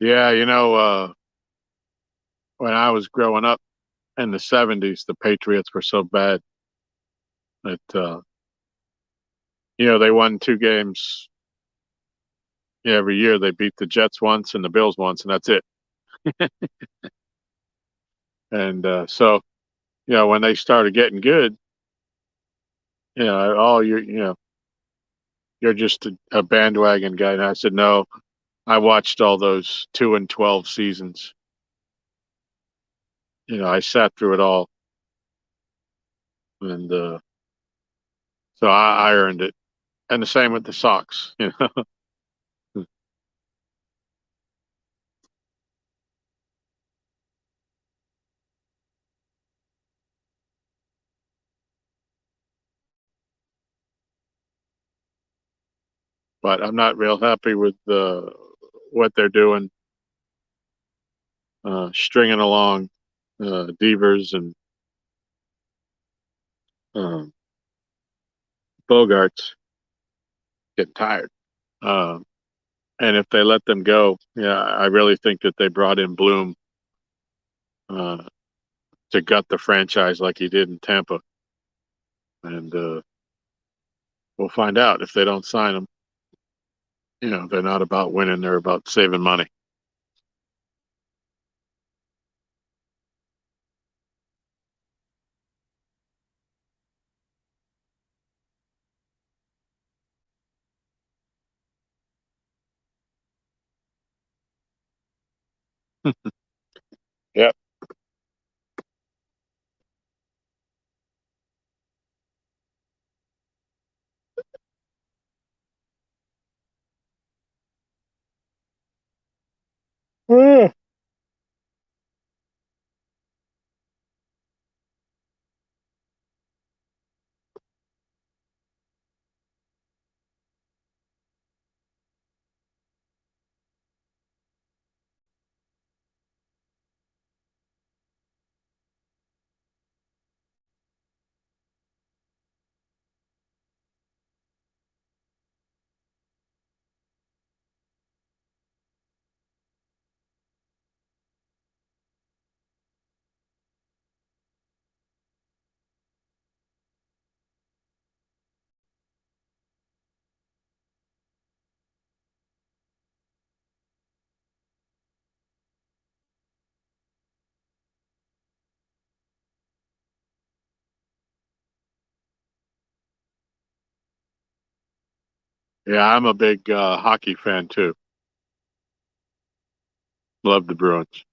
Yeah, when I was growing up in the 70s, the Patriots were so bad that, they won two games every year. They beat the Jets once and the Bills once, and that's it. And when they started getting good, oh, you're just a bandwagon guy. And I said, no, I watched all those 2 and 12 seasons. I sat through it all. And so I earned it. And the same with the Sox, but I'm not real happy with what they're doing, stringing along Devers and um, Bogarts. Getting tired. Um, and if they let them go, yeah, I really think that they brought in Bloom uh, to gut the franchise like he did in Tampa. And we'll find out if they don't sign him. They're not about winning; they're about saving money. Yep. Mm. Yeah, I'm a big hockey fan too. Love the Bruins.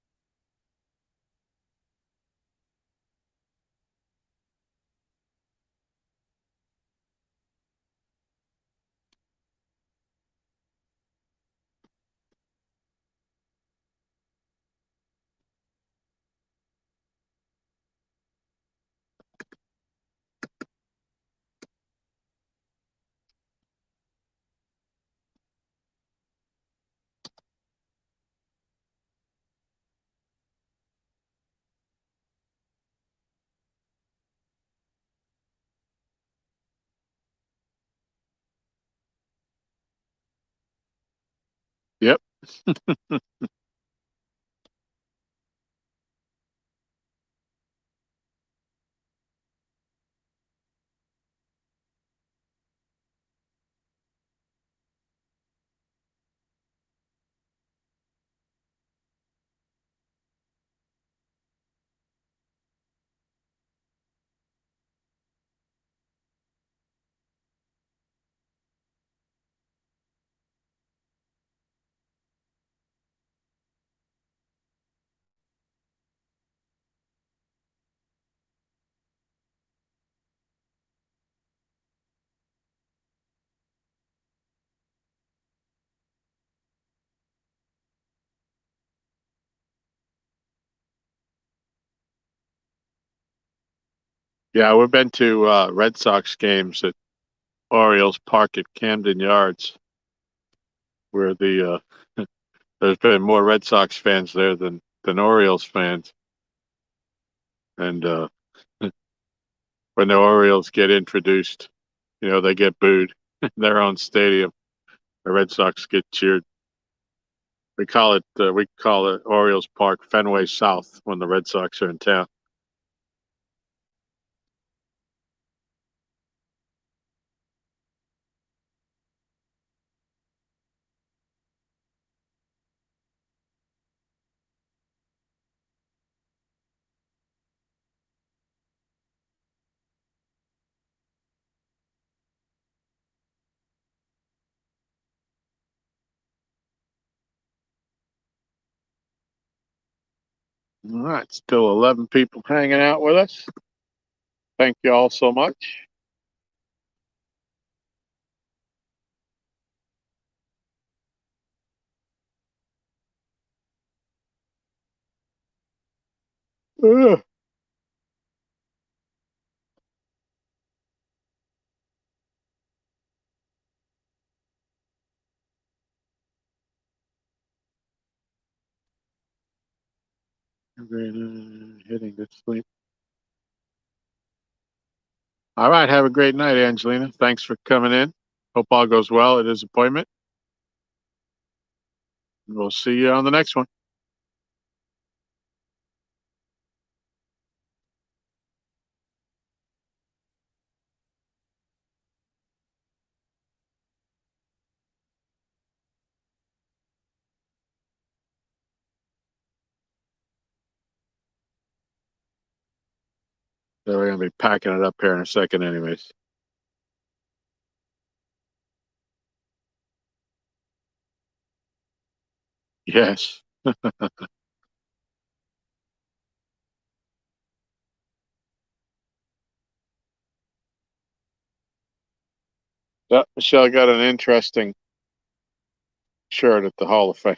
Yep. Yeah, we've been to Red Sox games at Orioles Park at Camden Yards, where there's been more Red Sox fans there than Orioles fans. And when the Orioles get introduced, they get booed in their own stadium. The Red Sox get cheered. We call it Orioles Park Fenway South when the Red Sox are in town. All right, still 11 people hanging out with us. Thank you all so much. Ugh. Hitting to sleep. All right, have a great night, Angelina. Thanks for coming in. Hope all goes well at his appointment. We'll see you on the next one. So we're gonna be packing it up here in a second, anyways. Yes. So, Michelle got an interesting shirt at the Hall of Fame.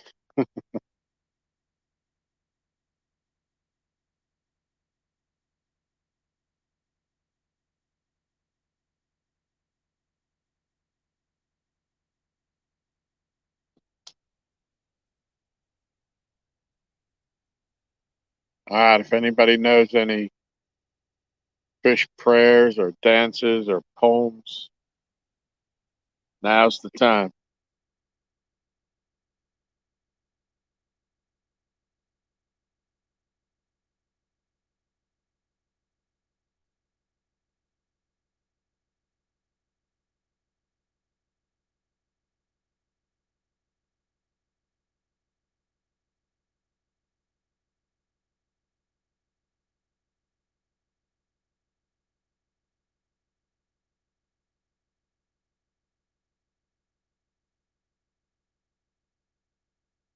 All right, if anybody knows any fish prayers or dances or poems, now's the time.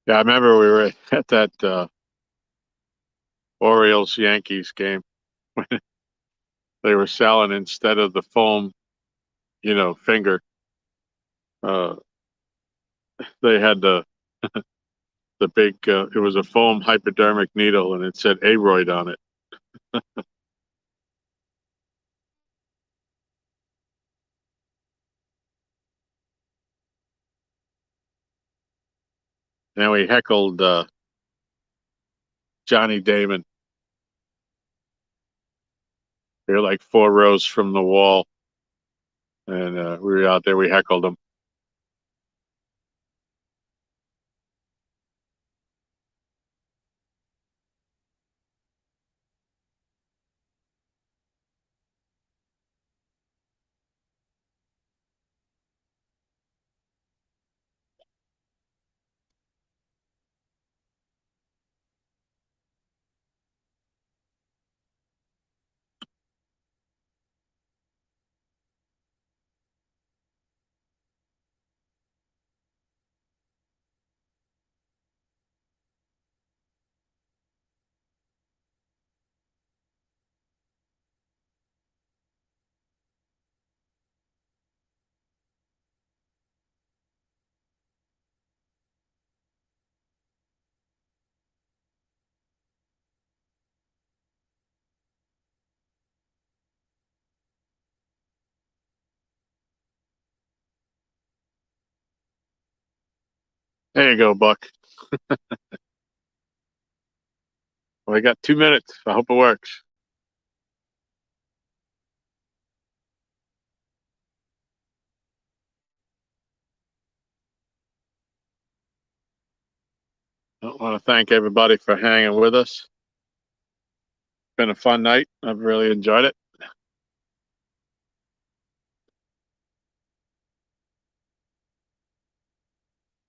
Yeah, I remember we were at that Orioles Yankees game when they were selling, instead of the foam, finger, uh, they had the big. It was a foam hypodermic needle, and it said Aroid on it. And we heckled Johnny Damon. We were like 4 rows from the wall, and we were out there. We heckled him. There you go, Buck. Well, I got 2 minutes. I hope it works. I want to thank everybody for hanging with us. It's been a fun night. I've really enjoyed it.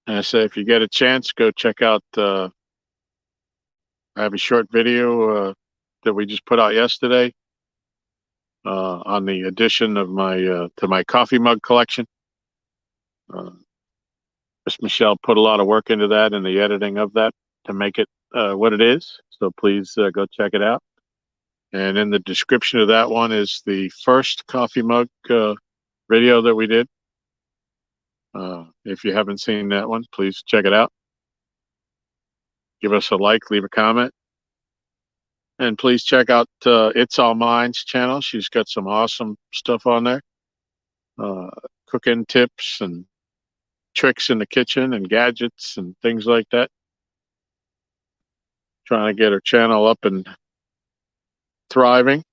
And I say, if you get a chance, go check out. I have a short video that we just put out yesterday on the addition of my to my coffee mug collection. Uh, Miss Michelle put a lot of work into that and the editing of that to make it what it is. So please go check it out. And in the description of that one is the first coffee mug video that we did. If you haven't seen that one, please check it out. Give us a like, leave a comment. And please check out It's All Mine's channel. She's got some awesome stuff on there. Cooking tips and tricks in the kitchen and gadgets and things like that. Trying to get her channel up and thriving.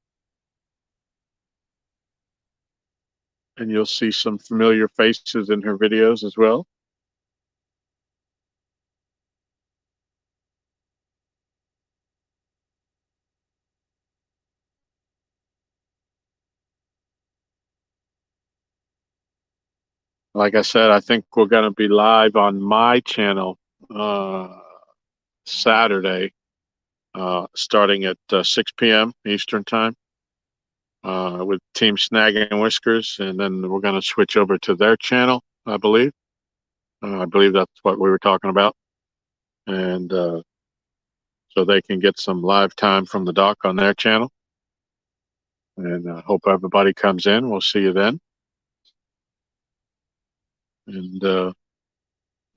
And you'll see some familiar faces in her videos as well. Like I said, I think we're going to be live on my channel Saturday, starting at 6 p.m. Eastern Time, with Team Snagging and Whiskers. And then we're going to switch over to their channel, I believe. I believe that's what we were talking about. And so they can get some live time from the doc on their channel. And I hope everybody comes in. We'll see you then. And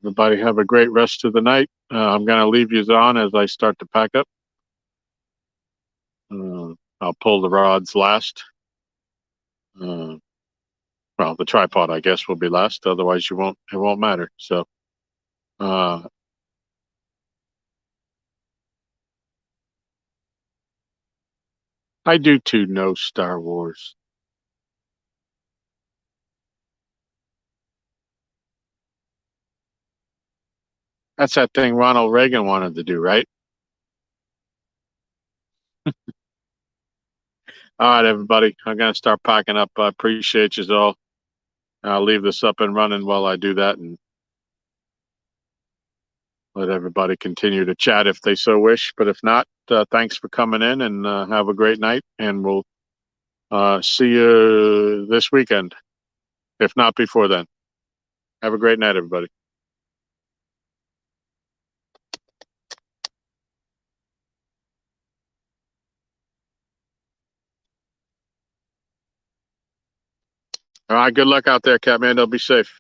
everybody have a great rest of the night. I'm going to leave you on as I start to pack up. I'll pull the rods last. Well, the tripod, I guess, will be last. Otherwise, it won't matter. So, I do too know Star Wars. That's that thing Ronald Reagan wanted to do, right? All right, everybody. I'm going to start packing up. I appreciate you all. I'll leave this up and running while I do that and let everybody continue to chat if they so wish. But if not, thanks for coming in and have a great night. And we'll see you this weekend, if not before then. Have a great night, everybody. All right. Good luck out there, Catmando. Be safe.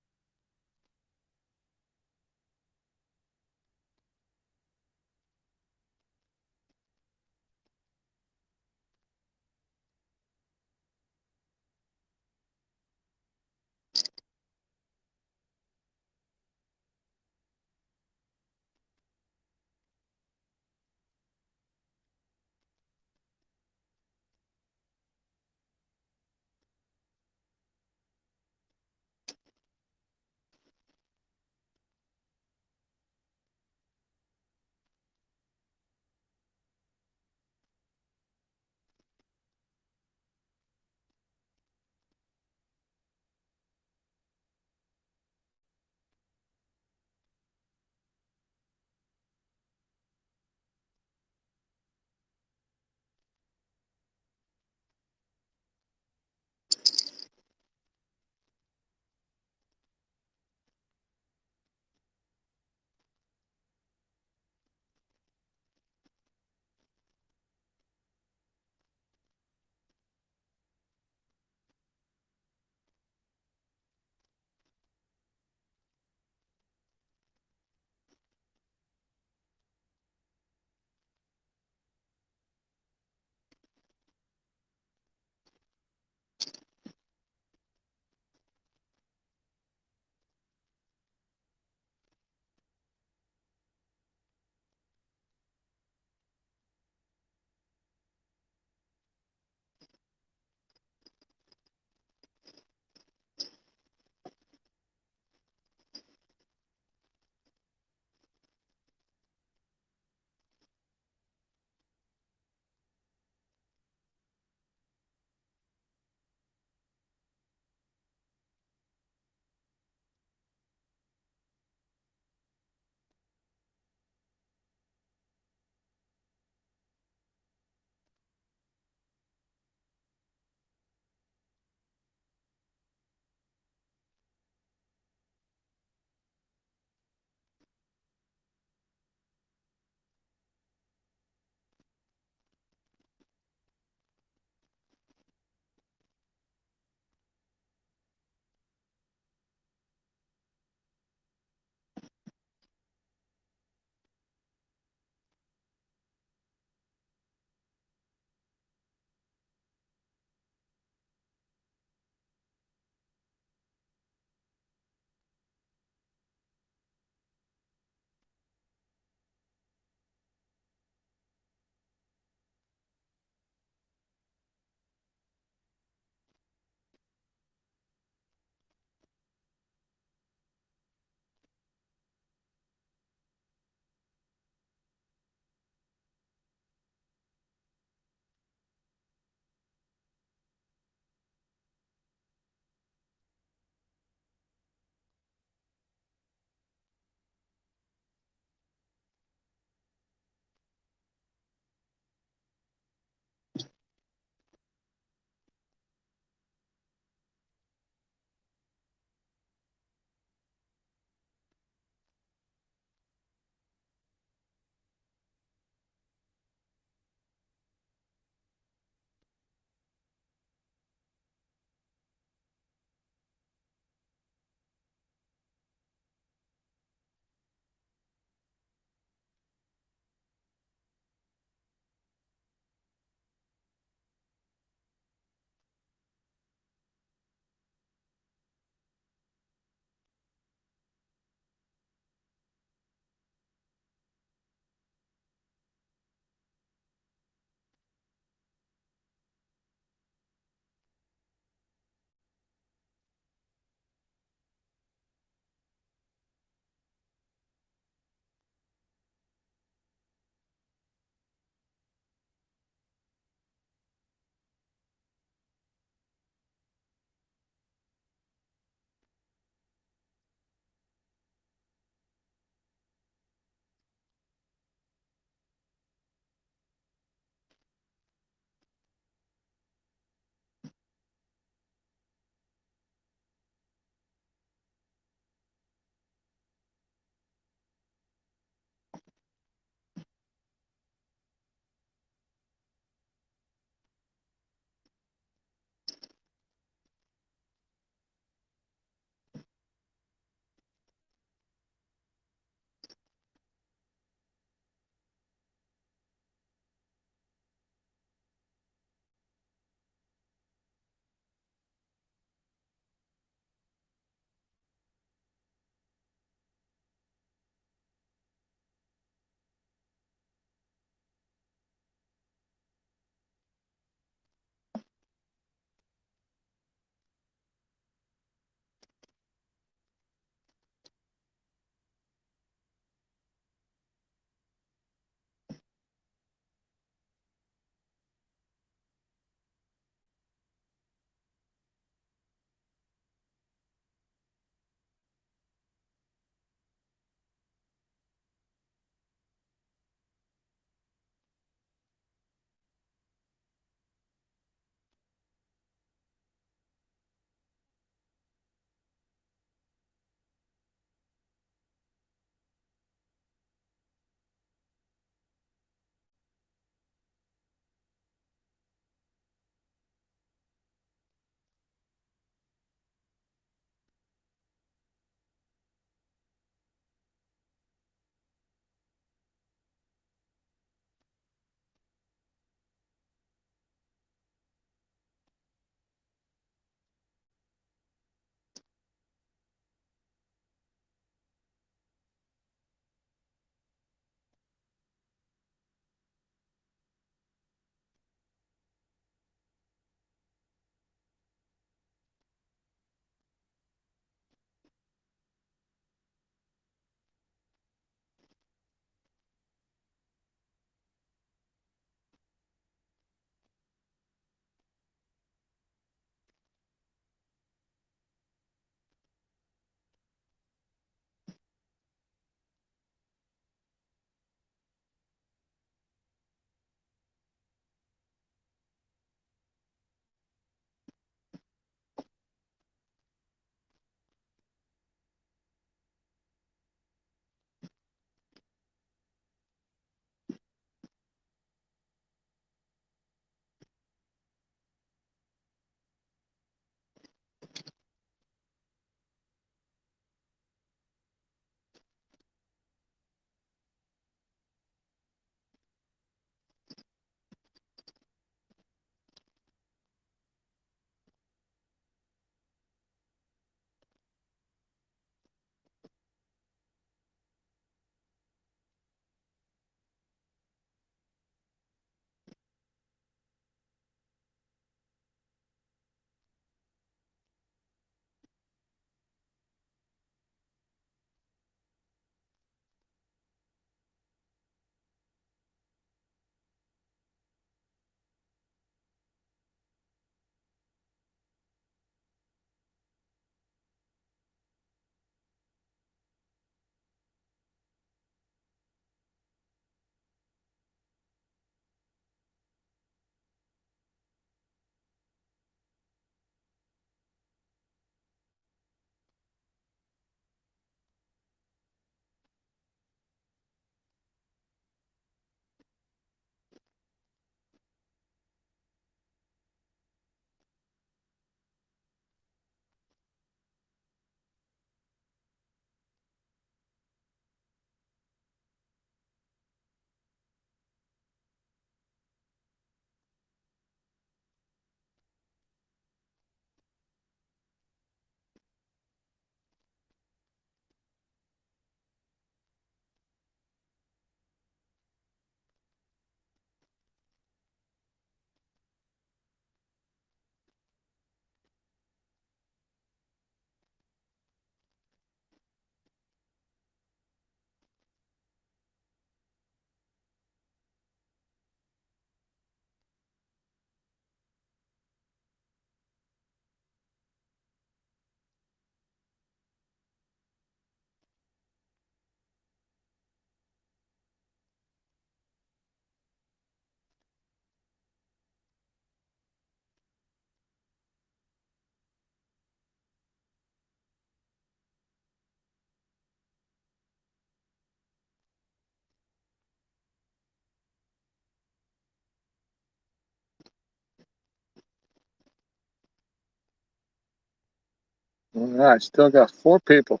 All right, still got 4 people.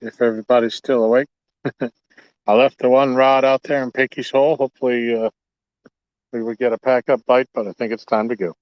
If everybody's still awake. I left the one rod out there in Picky's hole. Hopefully, we would get a pack up bite, but I think it's time to go.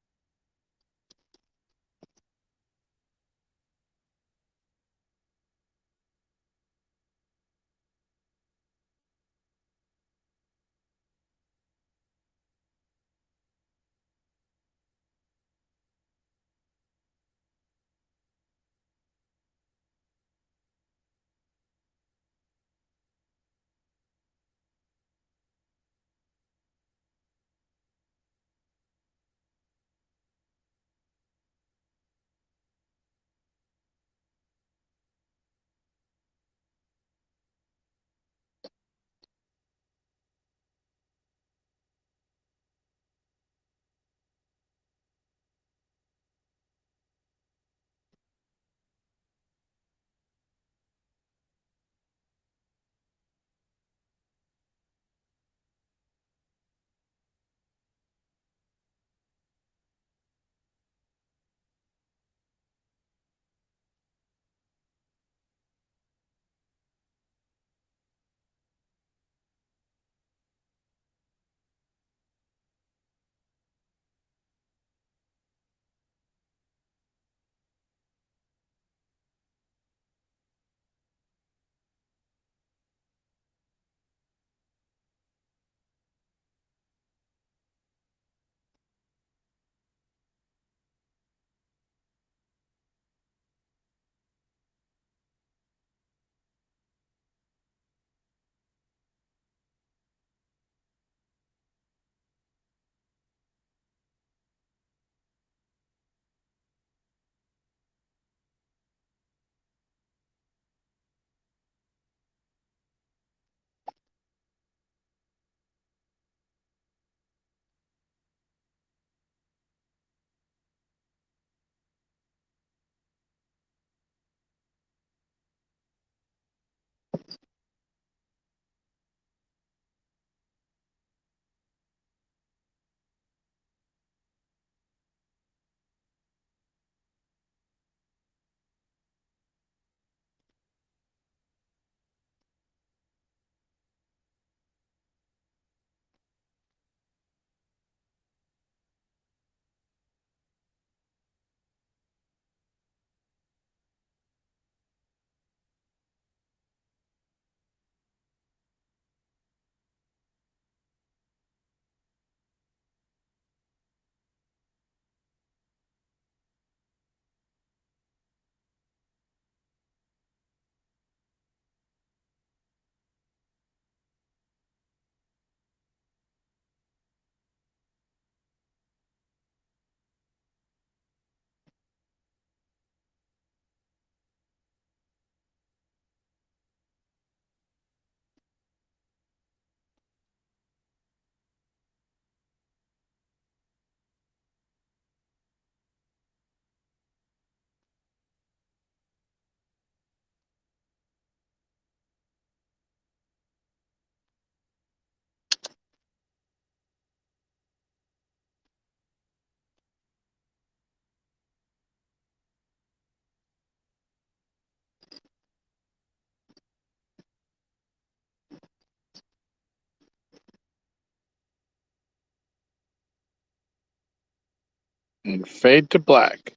And fade to black.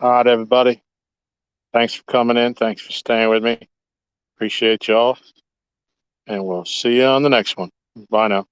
All right, everybody. Thanks for coming in. Thanks for staying with me. Appreciate y'all. And we'll see you on the next one. Bye now.